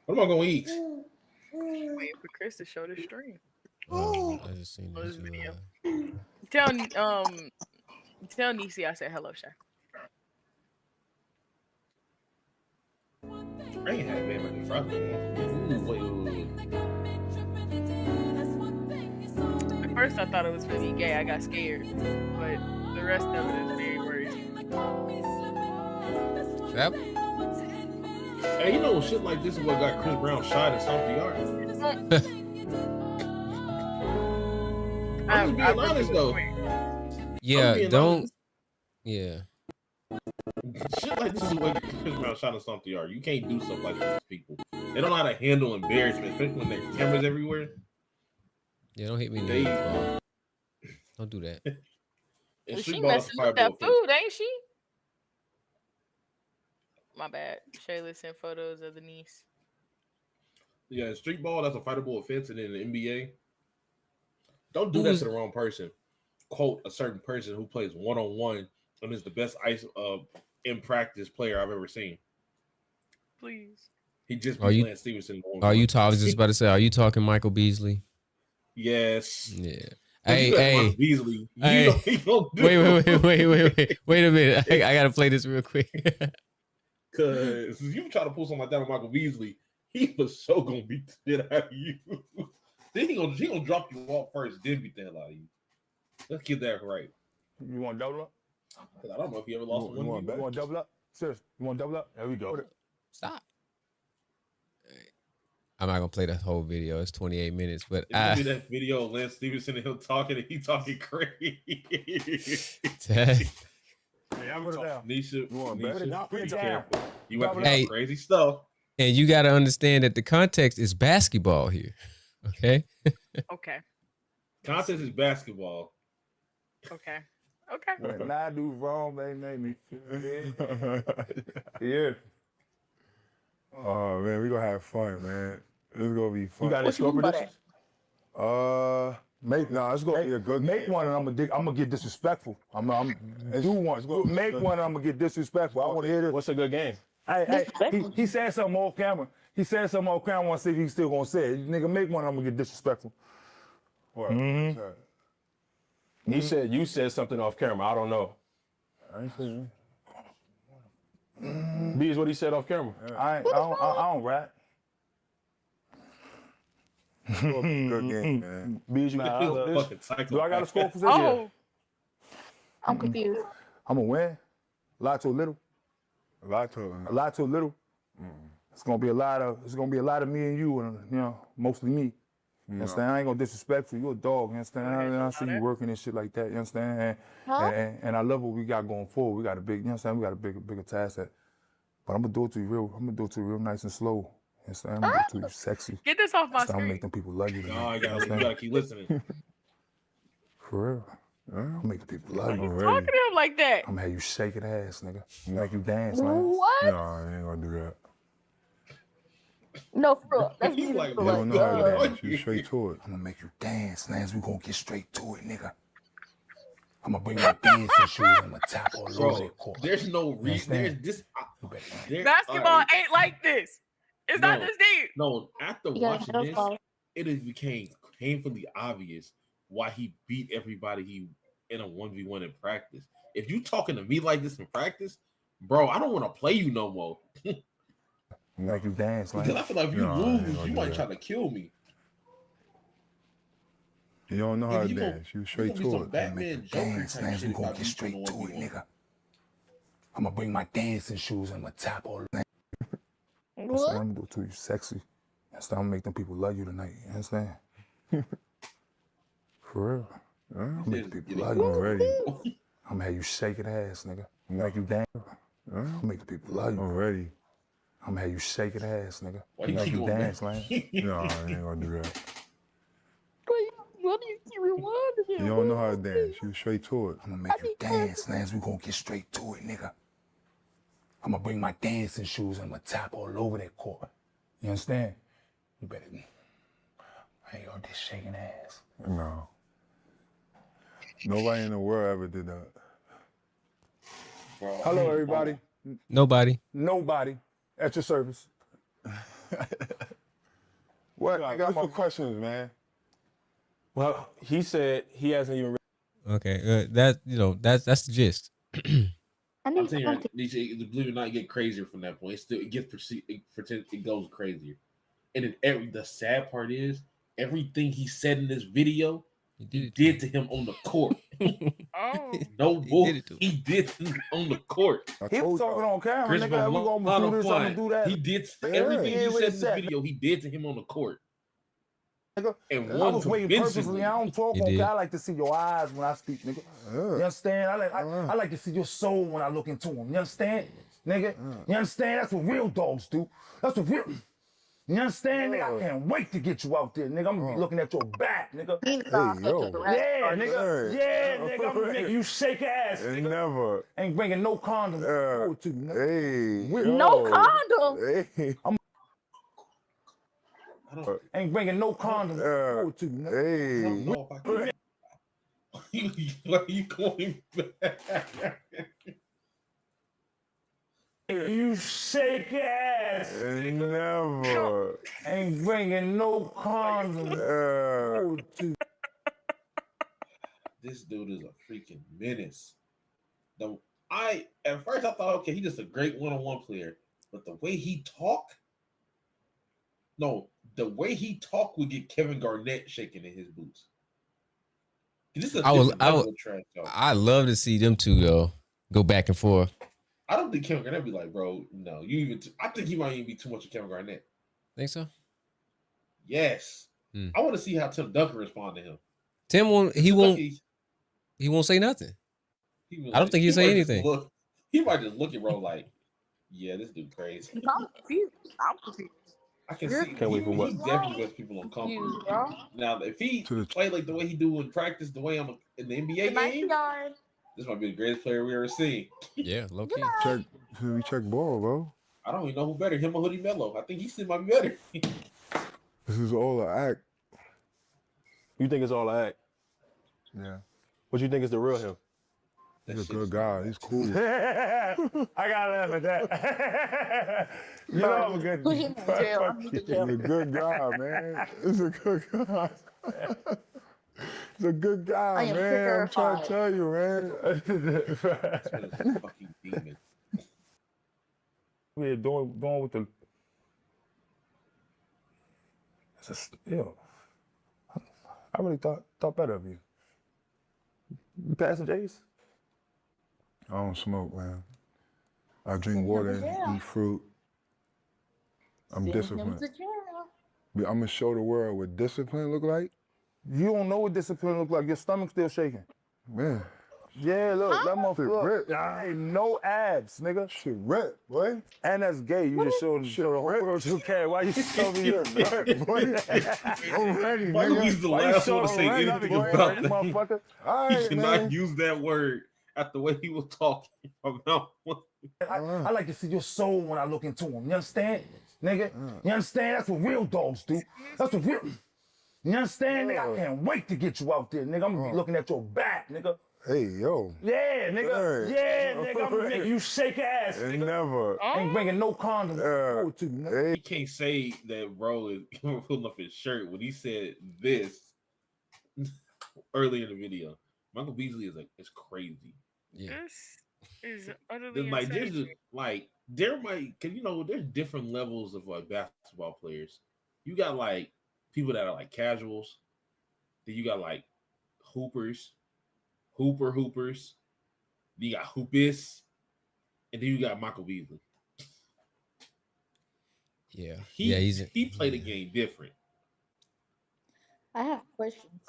What am I gonna eat? Waiting for Chris to show the stream. I just seen this this video. Tell Nisi I said hello, Shay. I ain't had man making fries before. Wait. At first I thought it was really gay. I got scared, but the rest of it is very worrisome. Yep. Hey, you know shit like this is what got Chris Brown shot and stomped the yard. I'm just being honest though. Yeah, don't. Yeah. Shit like this is what Chris Brown shot and stomped the yard. You can't do stuff like this to people. They don't know how to handle embarrassment, especially when there's cameras everywhere. Yeah, don't hit me in the head. Don't do that. Well, she messing with that food, ain't she? My bad. Shayla sent photos of the niece. Yeah, in street ball, that's a fightable offense, and in the NBA, don't do that to the wrong person. Quote a certain person who plays one-on-one and is the best ice in practice player I've ever seen. Please. He just beat Lance Stevenson. Are you talking? I was just about to say, are you talking Michael Beasley? Yes. Yeah. Hey, Beasley. Wait a minute. I gotta play this real quick. Cause you try to pull something like that on Michael Beasley, he was so gonna beat the shit out of you. Then he gonna drop you off first, then beat the hell out of you. Let's get that right. You want to double up? I don't know if he ever lost You want to double up? Serious? You want to double up? There we go. Stop. I'm not gonna play the whole video. It's 28 minutes, but it's gonna be that video of Lance Stevenson and him talking, and he talking crazy. Hey, I'm put it down. Nisha, Put it down. You want to hear crazy stuff. And you got to understand that the context is basketball here. Okay. Okay. Context is basketball. Okay. When I do wrong, they make me yeah. Oh man, we gonna have fun, man. It's gonna be fun. You got any score predictions? It's gonna be a good. Make one, and I'm gonna get disrespectful. I'm do one. Make one, and I'm gonna get disrespectful. I want to hear this. What's a good game? He said something off camera. I want to see if he's still gonna say it. Nigga, make one, I'm gonna get disrespectful. What? You said something off camera. I don't know. I ain't saying. B is what he said off camera. I don't rap. Good game, man. B, do I got a score for this? Oh, I'm confused. I'm gonna win. A lot to a little. A lot to a little. It's gonna be a lot of me and you, and mostly me. You understand? I ain't gonna disrespect you. You a dog. You understand? I see you working and shit like that. You understand? And I love what we got going forward. We got a big. You understand? We got a bigger task. But I'm gonna do it to you real. I'm gonna do it to you real nice and slow. You understand? I'm gonna do it to you sexy. Get this off my I'm screen. gonna make them people love you. No, you gotta keep listening. For real. I'm make the people love you. Talking to him like that. I'm gonna have you shaking ass, nigga. I'm gonna make you dance, man. What? No, I ain't gonna do that. No, for real. That's You like, You don't know how to dance. You straight to it. I'm gonna make you dance, Lance. We gonna get straight to it, nigga. I'm gonna bring my dancing shoes. I'm gonna tap all over that court. There's no reason. There's this. Basketball ain't like this. It's not this deep. No, after watching this, it became painfully obvious why he beat everybody in a 1v1 in practice. If you talking to me like this in practice, bro, I don't want to play you no more. Make you dance, because I feel like if you lose, you might try to kill me. You don't know how If to you gonna, dance. You you straight gonna be to some it. Batman Joker Dance, type man. shit We if gonna I get beat you straight in to a it, 1v1. nigga. I'm gonna bring my dancing shoes and I'm gonna tap all the What? I'm gonna do it to you sexy. You understand? I'm gonna make them people love you tonight. You understand? For real. I'm gonna make the people love you already. I'm gonna have you shaking ass, nigga. Make you dance. I'm gonna make the people love you already. I'm gonna have you shaking ass, nigga. Why you Make keep you going dance, back? man. No, I ain't gonna do that. What do you keep rewinding You him? don't know how to dance. You straight to it. I'm gonna make you dance, Lance. We gonna get straight to it, nigga. I'm gonna bring my dancing shoes and I'm gonna tap all over that court. You understand? You better. I ain't heard this shaking ass. No. Nobody in the world ever did that. Bro, Hello, everybody. Nobody. Nobody at your service. What? I got my questions, man. Well, he said he hasn't even. Okay, that's the gist. I'm telling you, right, believe it or not, it get crazier from that point. It goes crazier. And then the sad part is, everything he said in this video, he did to him on the court. Oh. No bull, he did to him on the court. He was talking on camera, Chris nigga. We gonna do this, I'm gonna do that. He did Yeah. everything Yeah, he what said he in this said. video, he did to him on the court. Nigga, And I one was waiting purposely. convincingly. I don't talk You on did. camera. I like to see your eyes when I speak, nigga. You understand? I like to see your soul when I look into them. You understand, nigga? You understand? That's what real dogs do. That's what real. You understand, nigga? I can't wait to get you out there, nigga. I'm gonna be looking at your back, nigga. Hey, yo. Yeah, nigga. Yeah, nigga. I'm gonna make you shake ass, nigga. Never. Ain't bringing no condom forward to you, nigga. Hey. No condom. Hey. Ain't bringing no condom forward to you, nigga. I don't know if I can. Why are you going back? You shake ass. Never. Ain't bringing no condom forward to you. This dude is a freaking menace. At first I thought, okay, he's just a great one-on-one player, but the way he talk would get Kevin Garnett shaking in his boots. This is a different level of trash talk. I love to see them two though go back and forth. I don't think Kevin Garnett be like, bro, no, I think he might even be too much of Kevin Garnett. Think so? Yes. I want to see how Tim Duncan respond to him. Tim won't. He won't say nothing. I don't think he'll say anything. He might just look at bro like, yeah, this dude crazy. I'm confused. I can see. Can't wait for what? He definitely gets people uncomfortable. Now, if he play like the way he do in practice, the way I'm in the NBA game, this might be the greatest player we ever seen. Yeah, low key. We check ball, bro. I don't even know who better, him or Hoodie Mello. I think he still might be better. This is all an act. You think it's all an act? Yeah. What you think is the real him? He's a good guy. He's cool. I gotta laugh at that. You know I'm a good Put him in jail. I'm in He's jail. a good guy, man. He's a good guy. He's a good I guy, am man. I'm trying to terrified. tell you, man. Fucking demon. We're doing with the. It's just, I really thought better of you. You passing J's? I don't smoke, man. I drink water and eat fruit. I'm disciplined. I'm gonna show the world what discipline look like. You don't know what discipline look like. Your stomach's still shaking. Man. Yeah, look, that motherfucker. Look, ain't no abs, nigga. Shit rip, boy. And that's gay. You just showed the whole world you care. Why you show me your rip, boy? I'm ready, Why nigga. he's the Why you last show one to say already, anything boy? about that? Motherfucker. All He right, cannot man. use that word at the way he was talking about. I like to see your soul when I look into him. You understand, nigga? You understand? That's what real dogs do. That's what real. You understand, nigga? I can't wait to get you out there, nigga. I'm gonna be looking at your back, nigga. Hey, yo. Yeah, nigga. Hey. Yeah, nigga. I'm gonna make you shake ass, nigga. Never. Ain't bringing no condom forward to you, nigga. He can't say that bro is pulling up his shirt when he said this earlier in the video. Michael Beasley is crazy. Yeah. This is utterly Like insane. there's different levels of like basketball players. You got like people that are like casuals. Then you got like hoopers, hoopers. Then you got hoopis, and then you got Michael Beasley. Yeah, He played the game different. I have questions.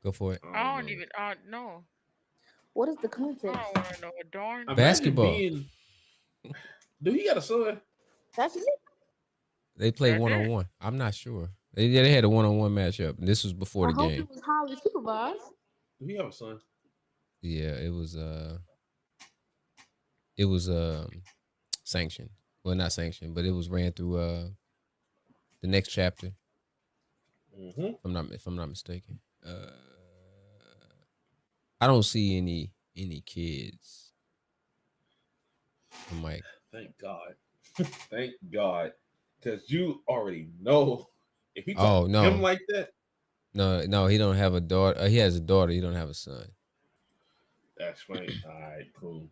Go for it. I don't even. I don't know. What is the I context? don't want to know a darn. Imagine Basketball. Do he got a son? That's it. They play That's it. 1-on-1. I'm not sure. They had a 1-on-1 matchup, and this was before I the hope game. it was highly supervised. Do he have a son? Yeah, it was sanctioned. Well, not sanctioned, but it was ran through the next chapter. If I'm not mistaken. I don't see any kids. I'm like, Thank God. Thank God. Because you already know if he talk to him like that. No, he don't have a daughter. He has a daughter. He don't have a son. That's fine. All right, cool.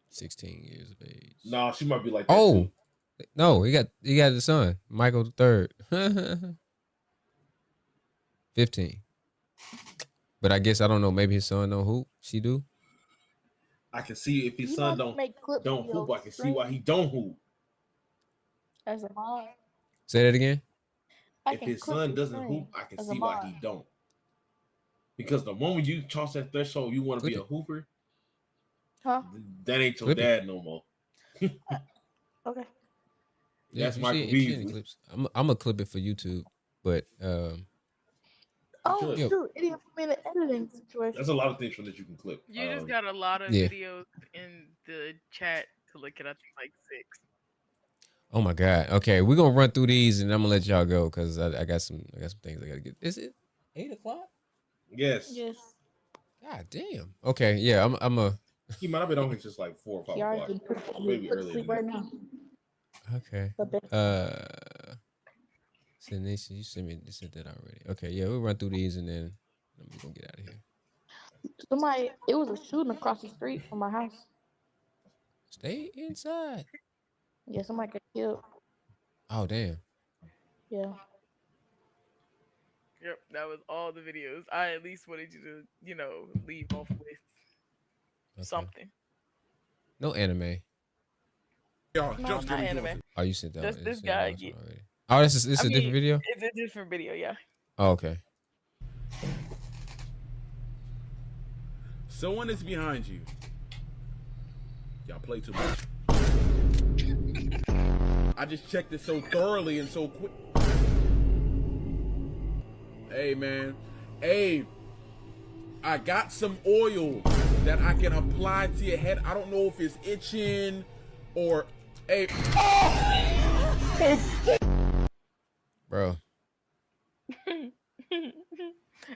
16 years of age. No, she might be like that too. No, he got the son, Michael the 3rd. 15. But I guess I don't know. Maybe his son don't hoop. She do. I can see if his son don't hoop. I can see why he don't hoop. As a mom. Say that again. If his son doesn't hoop, I can see why he don't. Because the moment you cross that threshold, you want to be a hooper. Huh? That ain't your dad no more. Okay. That's Michael Beasley. Beasley. Clips. I'm gonna clip it for YouTube, but Oh shoot! Idiot for me in the editing situation. There's a lot of things from that you can clip. You just got a lot of yeah. videos in the chat to look at. I think like 6. Oh my God. Okay, we're gonna run through these, and I'm gonna let y'all go because I got some things I gotta get. Is it 8:00? Yes. Yes. God damn. Okay. Yeah. I'm a. He might have been on here just like 4 or 5 o'clock. Maybe earlier. Right now. Okay. Nisha, you sent that already. Okay. Yeah, we'll run through these, and then we're gonna get out of here. It was a shooting across the street from my house. Stay inside. Yeah, somebody got killed. Oh damn. Yeah. Yep, that was all the videos. I at least wanted you to, leave off with something. No anime. Y'all, No, just not anime. Oh, you sent that. Just one. this You sent guy. that one already. Oh, this is a different video. It's a different video, yeah. Oh, okay. Someone is behind you. Y'all play too much. I just checked it so thoroughly and so quick. Hey, man. Hey, I got some oil that I can apply to your head. I don't know if it's itching or... Hey. Bro. I think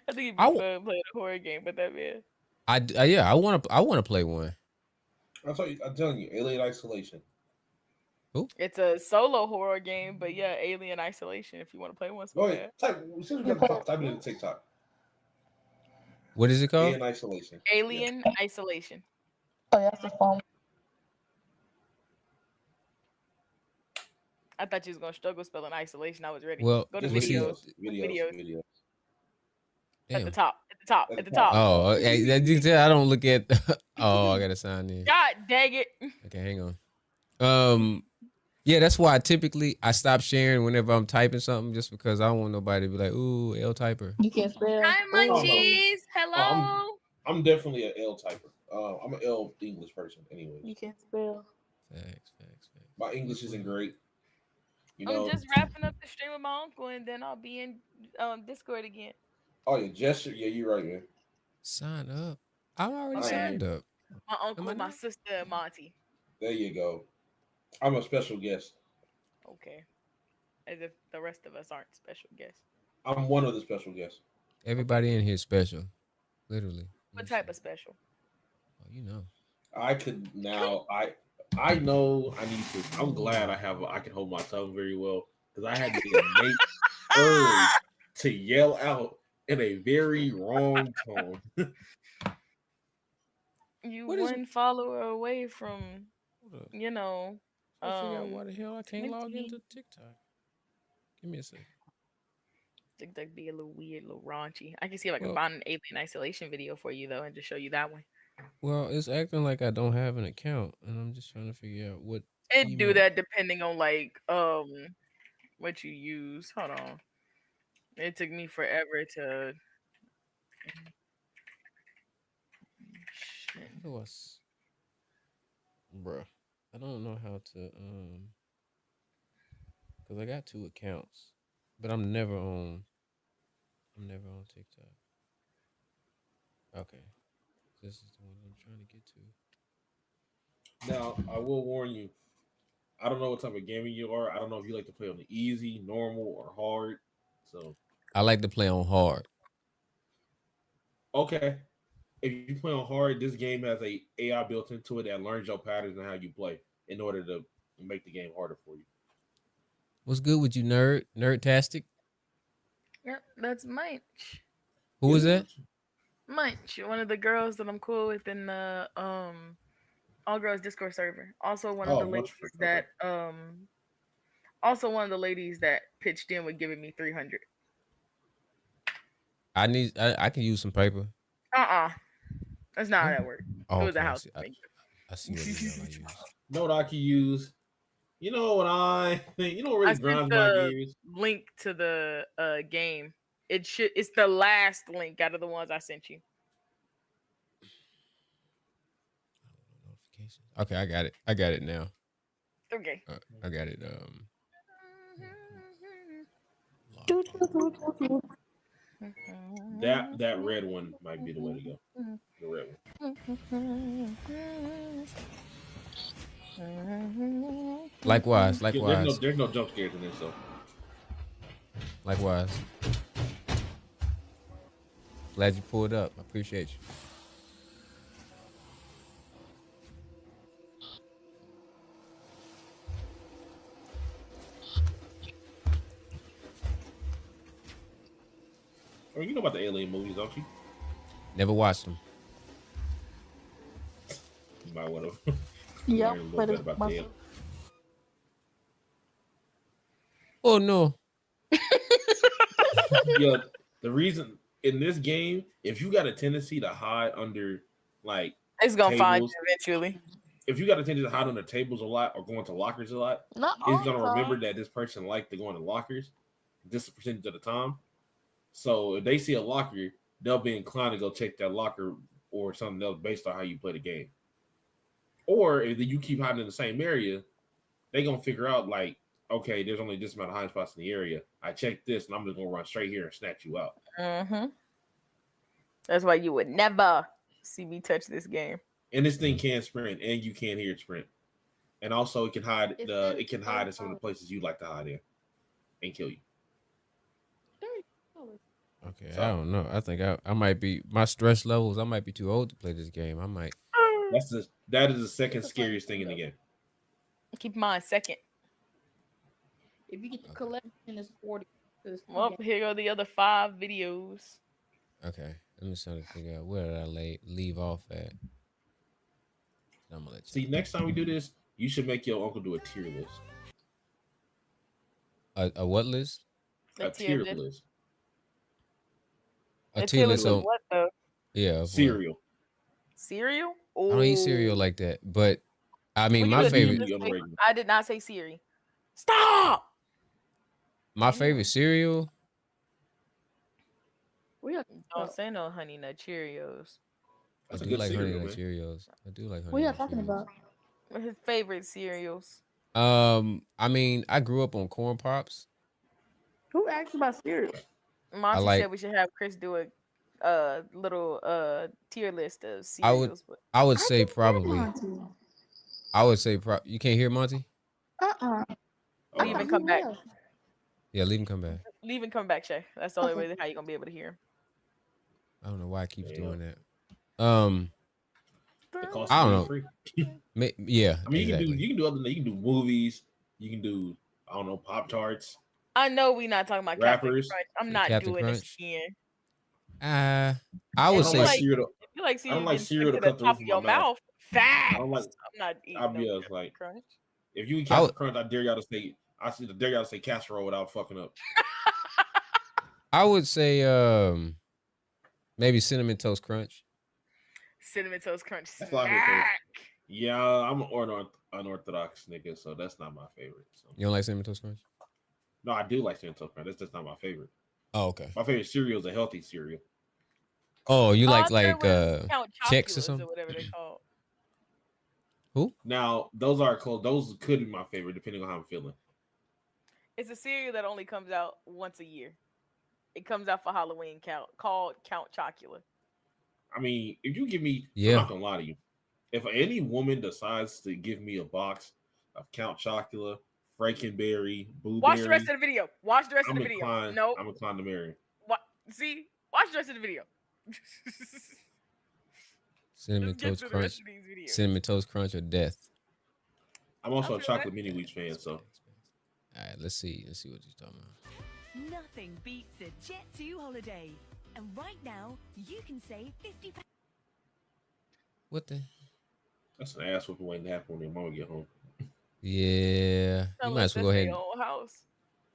it'd be fun playing a horror game, but that man. I want to play one. I'm telling you, Alien Isolation. Who? It's a solo horror game, but yeah, Alien Isolation. If you want to play one, so bad. Type it in TikTok. What is it called? Alien Isolation. Alien Isolation. Oh, that's the phone. I thought you was gonna struggle spelling isolation. I was ready. Well, go to videos. At the top. Oh, I don't look at. Oh, I gotta sign in. God dang it. Okay, hang on. Yeah, that's why I stop sharing whenever I'm typing something, just because I don't want nobody to be like, "Ooh, L typer." You can't spell. Hi, Munchies. Hello. I'm definitely an L typer. I'm an L English person, anyway. You can't spell. Facts. My English isn't great. I'm just wrapping up the stream with my uncle, and then I'll be in Discord again. Oh yeah, gesture. Yeah, you're right, man. Sign up. I'm already signed up. My uncle, my sister, and Monty. There you go. I'm a special guest. Okay. As if the rest of us aren't special guests. I'm one of the special guests. Everybody in here is special, literally. What type of special? Oh, you know. I could now. I know I need to. I'm glad I can hold my tongue very well because I had the innate urge to yell out in a very wrong tone. You one follower away from, I figure out why the hell I can't log into TikTok. Give me a second. think that'd be a little weird, a little raunchy. I can see if I can Well, find an alien isolation video for you though, and just show you that one. well, it's acting like I don't have an account, and I'm just trying to figure out what It do email. that depending on like what you use. Hold on. It took me forever to. Shit. How do bruh? I don't know how to because I got 2 accounts, but I'm never on. I'm never on TikTok. Okay, this is the one I'm trying to get to. Now, I will warn you. I don't know what type of gamer you are. I don't know if you like to play on the easy, normal, or hard. So I like to play on hard. okay, if you play on hard, this game has a AI built into it that learns your patterns and how you play in order to make the game harder for you. What's good with you, Nerdtastic? Yep, that's Munch. Who is that? Munch, one of the girls that I'm cool with in the all girls Discord server. Also one of the ladies that also one of the ladies that pitched in with giving me 300. I can use some paper. That's not how that works. Oh, It was a okay, house. I see what email I use. You know what I can use? You know what I think? You know what I really sent grinds my the gears? link to the game. It's the last link out of the ones I sent you. Notifications. Okay, I got it. I got it now. Okay. I got it. That red one might be the way to go. The red one. Likewise. There's no jump scares in this, so. Likewise. Glad you pulled up. I appreciate you. Oh, you know about the alien movies, don't you? Never watched them. You might want to Yep, learn a little but bit it's about my- the alien. Oh no. Yeah, the reason in this game, if you got a tendency to hide under like It's gonna find tables, you eventually. if you got a tendency to hide under tables a lot or go into lockers a lot, Not it's all gonna the remember time. that this person liked to go into lockers this percentage of the time. So if they see a locker, they'll be inclined to go check that locker or something else based on how you play the game. Or if you keep hiding in the same area, they're gonna figure out like, okay, there's only this amount of hiding spots in the area. I checked this, and I'm just gonna run straight here and snatch you out. That's why you would never see me touch this game. And this thing can sprint, and you can't hear it sprint. And also, it can hide. It can hide in some of the places you like to hide in, and kill you. Okay, I don't know. I think I might be my stress levels. I might be too old to play this game. I might. That is the second scariest thing in the game. Keep mine second. If you get the collection, it's 40. Well, here go the other 5 videos. Okay, let me try to figure out where did I leave off at. I'm gonna let See, next time we do this, you should make your uncle do a tier list. A what list? A tier list. A tier list on what though? Yeah, cereal. Cereal? I don't eat cereal like that, but I mean Well, my favorite. I did not say Siri. Stop. My favorite cereal. Don't say no Honey Nut Cheerios. I do like Honey Nut Cheerios. I do like Honey What are you Nut talking Cheerios. about? His favorite cereals. I mean, I grew up on corn pops. Who asked about cereal? Monty like- said we should have Chris do a little tier list of cereals. I would say probably. You can't hear Monty? Leave and come back. Yeah, leave him come back. Leave and come back, Shay. That's the only way how you're gonna be able to hear him. I don't know why it keeps doing that. It costs I don't you know. free. Yeah, I mean, exactly. you can do other than you can do movies. You can do I don't know Pop-Tarts. I know we're not talking about Rappers. Captain Crunch. I'm not Captain doing Crunch. this again. I would don't say like cereal. If you like I don't like cereal cereal to to the cut the top roof of of your my mouth. mouth, fast. I don't like. I'm not eating I'll be no honest, like Crunch. if you eat Captain Crunch, I dare y'all to say casserole without fucking up. I would say maybe cinnamon toast crunch. Cinnamon toast crunch That's my favorite. snack. Yeah, I'm an unorthodox nigga, so that's not my favorite. So. You don't like cinnamon toast crunch? No, I do like cinnamon toast crunch. That's just not my favorite. Oh, okay. My favorite cereal is a healthy cereal. Oh, you like Count Chex or Chocula's something? or whatever they call. Who? Now those are close. Those could be my favorite depending on how I'm feeling. It's a cereal that only comes out once a year. It comes out for Halloween called Count Chocula. I mean, if you give me, Yeah. I'm not gonna lie to you. If any woman decides to give me a box of Count Chocula, Frankenberry, Blueberry, Watch the rest of the video. Watch the rest of the video. Inclined, No. I'm inclined to marry. See? Watch the rest of the video. Cinnamon Just get toast through the rest crunch. of these videos. Cinnamon toast crunch or death. I'm also a chocolate mini wheats fan, so. All right, let's see. Let's see what you're talking about. Nothing beats a Jet2 holiday. And right now, you can save £50. What the? That's an ass whooping waiting to happen when your mama get home. Yeah, you might as well go ahead.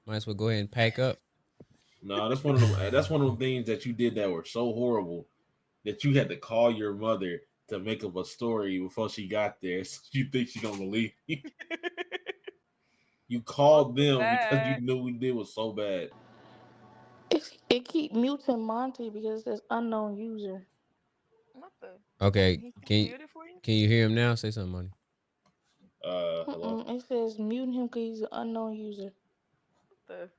Might as well go ahead and pack up. No, that's one of them. That's one of the things that you did that were so horrible that you had to call your mother to make up a story before she got there. So you think she gonna believe you? You called them because you knew what we did was so bad. It keep muting Monty because it says unknown user. What the? Okay, can you hear him now? Say something, Money. Hello. It says muting him because he's an unknown user. What the?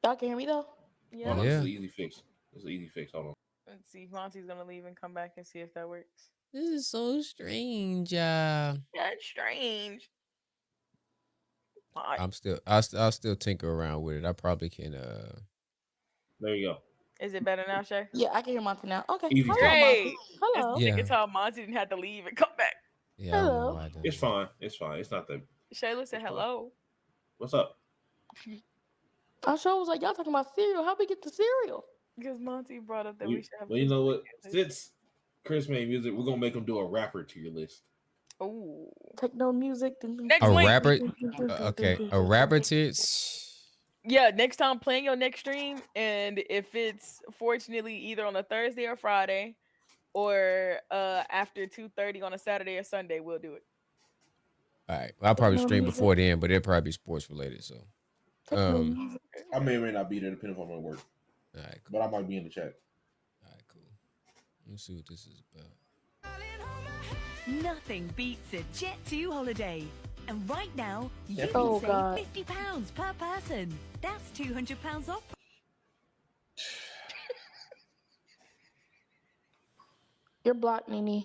Y'all can hear me though? Yeah. Hold on, it's an easy fix. It's an easy fix. Hold on. Let's see. Monty's gonna leave and come back and see if that works. This is so strange. That's strange. I'll still tinker around with it. I probably can. There you go. Is it better now, Shay? Yeah, I can hear Monty now. Okay. Easy Hello, Great. Monty. Hello. It's the time Monty didn't have to leave and come back. Yeah, I don't know why I It's fine. It's fine. It's not that. Shayla said hello. What's up? I sure was like, y'all talking about cereal. How we get to cereal? Because Monty brought up that we should have. Well, you know what? Since Chris made music, we're gonna make him do a rapper to your list. Oh, techno music. A rapper. Okay, a rapper to. Yeah, next time playing your next stream, and if it's fortunately either on a Thursday or Friday, or after 2:30 on a Saturday or Sunday, we'll do it. All right, I'll probably stream before then, but it'll probably be sports related. So, I may or may not be there depending on my work. All right, cool. But I might be in the chat. All right, cool. Let's see what this is about. Nothing beats a Jet2 holiday. And right now, you can Oh, save God. £50 per person. That's £200 off. You're blocked, Nene.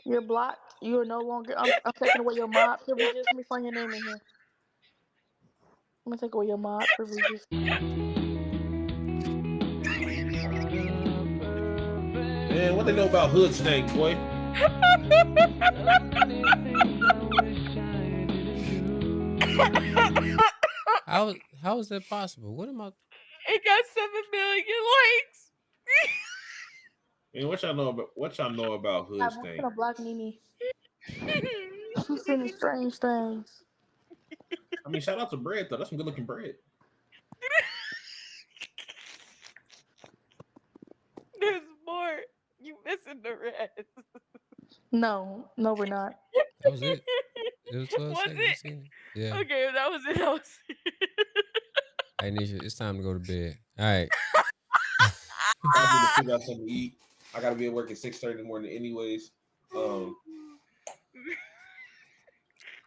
You're blocked. You are no longer. I'm taking away your mod privileges. Let me find your name in here. I'm gonna take away your mod privileges. Man, what they know about hood snake, boy? How is that possible? What am I? It got 7 million likes. Man, what y'all know about hood I'm snake? gonna block Nene. She's sending strange things. I mean, shout out to Bread though. That's some good looking bread. There's more. You missing the rest. No, we're not. That was it. It was 12 Was seconds. it? You seen it? Yeah. Okay, that was it. That was it. Hey, Nisha, it's time to go to bed. All right. I need to figure out something to eat. I gotta be at work at 6:30 in the morning, anyways. All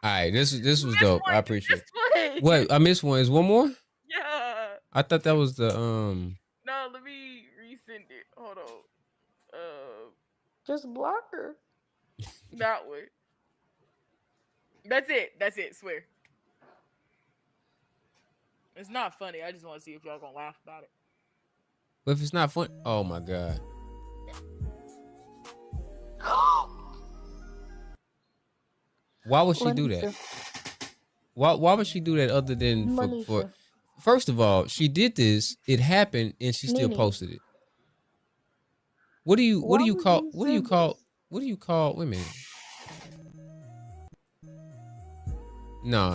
right. This was dope. I appreciate it. What? I missed one. Is one more? Yeah. I thought that was the No, let me resend it. Hold on. Just block her. That way. That's it. Swear. It's not funny. I just want to see if y'all gonna laugh about it. But if it's not fun, oh my god. Why would she do that? Why would she do that other than for first of all, she did this, it happened, and she still posted it. What do you call wait a minute. No.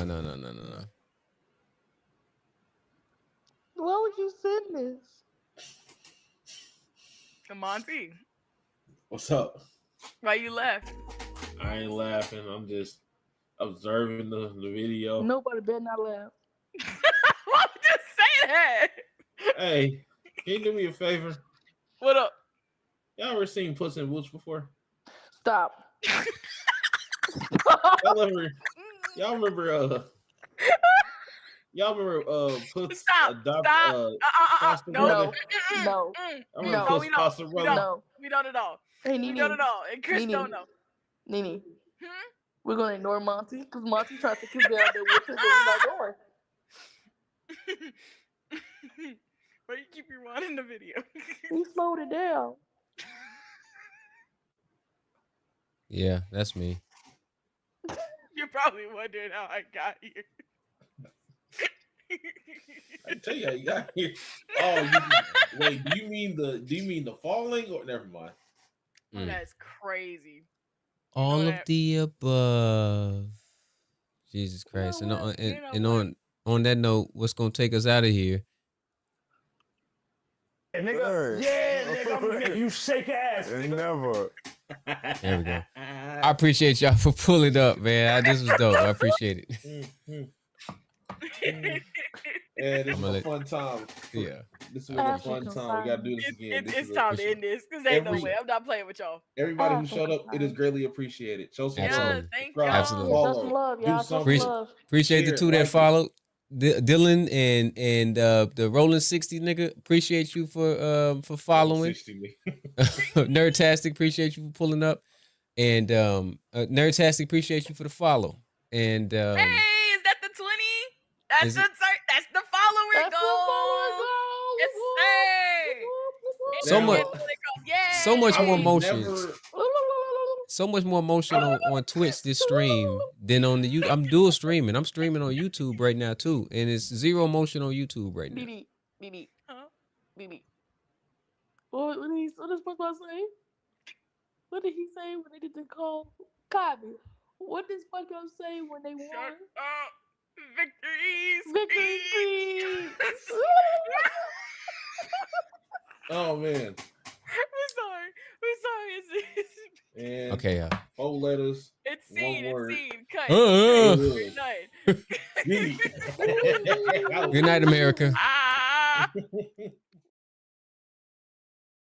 would you send this? Monty, What's up? why you laughing? I ain't laughing. I'm just observing the video. Nobody better not laugh. Why would you say that? Hey, can you do me a favor? What up? Y'all ever seen Puss in Boots before? Stop. Y'all remember Puss adopt foster brother? No. No, we don't. Foster We brother? don't. We don't at all. Hey, We Nene. don't at all. And Chris Nene. don't know. Nene. We're gonna ignore Monty because Monty tries to kick down there with us, but we're not going. Why you keep rewinding the video? He slowed it down. Yeah, that's me. You're probably wondering how I got here. I tell you how you got here. Oh, wait. Do you mean the falling or never mind? Oh, that's crazy. All of the above. Jesus Christ. On that note, what's gonna take us out of here? Hey, nigga. Yeah, nigga. You shake ass. Nigga. Never. There we go. I appreciate y'all for pulling up, man. This was dope. I appreciate it. Yeah, this was a fun time. Yeah. This was a fun time. We gotta do this again. It's time to end this because ain't no way. I'm not playing with y'all. Everybody who showed up, it is greatly appreciated. Show some love. Thank Subscribe, Absolutely. follow, Show some love, do y'all. Show some something. love. Appreciate the Share, two that like it. followed. Dylan and the Rolling 60 nigga. Appreciate you for following. 60 Nerdtastic, appreciate you for pulling up. And Nerdtastic, appreciate you for the follow. And Hey, is that the 20? That's the follower goal. Yes, sir. so much more motion. So much more motion on Twitch this stream than on the YouTube. I'm dual streaming. I'm streaming on YouTube right now too, and it's zero motion on YouTube right now. BB. Huh? BB. What did SpongeBob say? What did he say when they did the call? Copy. What did SpongeBob say when they won? Victories. Oh man. We're sorry. And Okay, 4 letters. It's one seen. word. Cut. Good. Good night. Good night, America. Ah.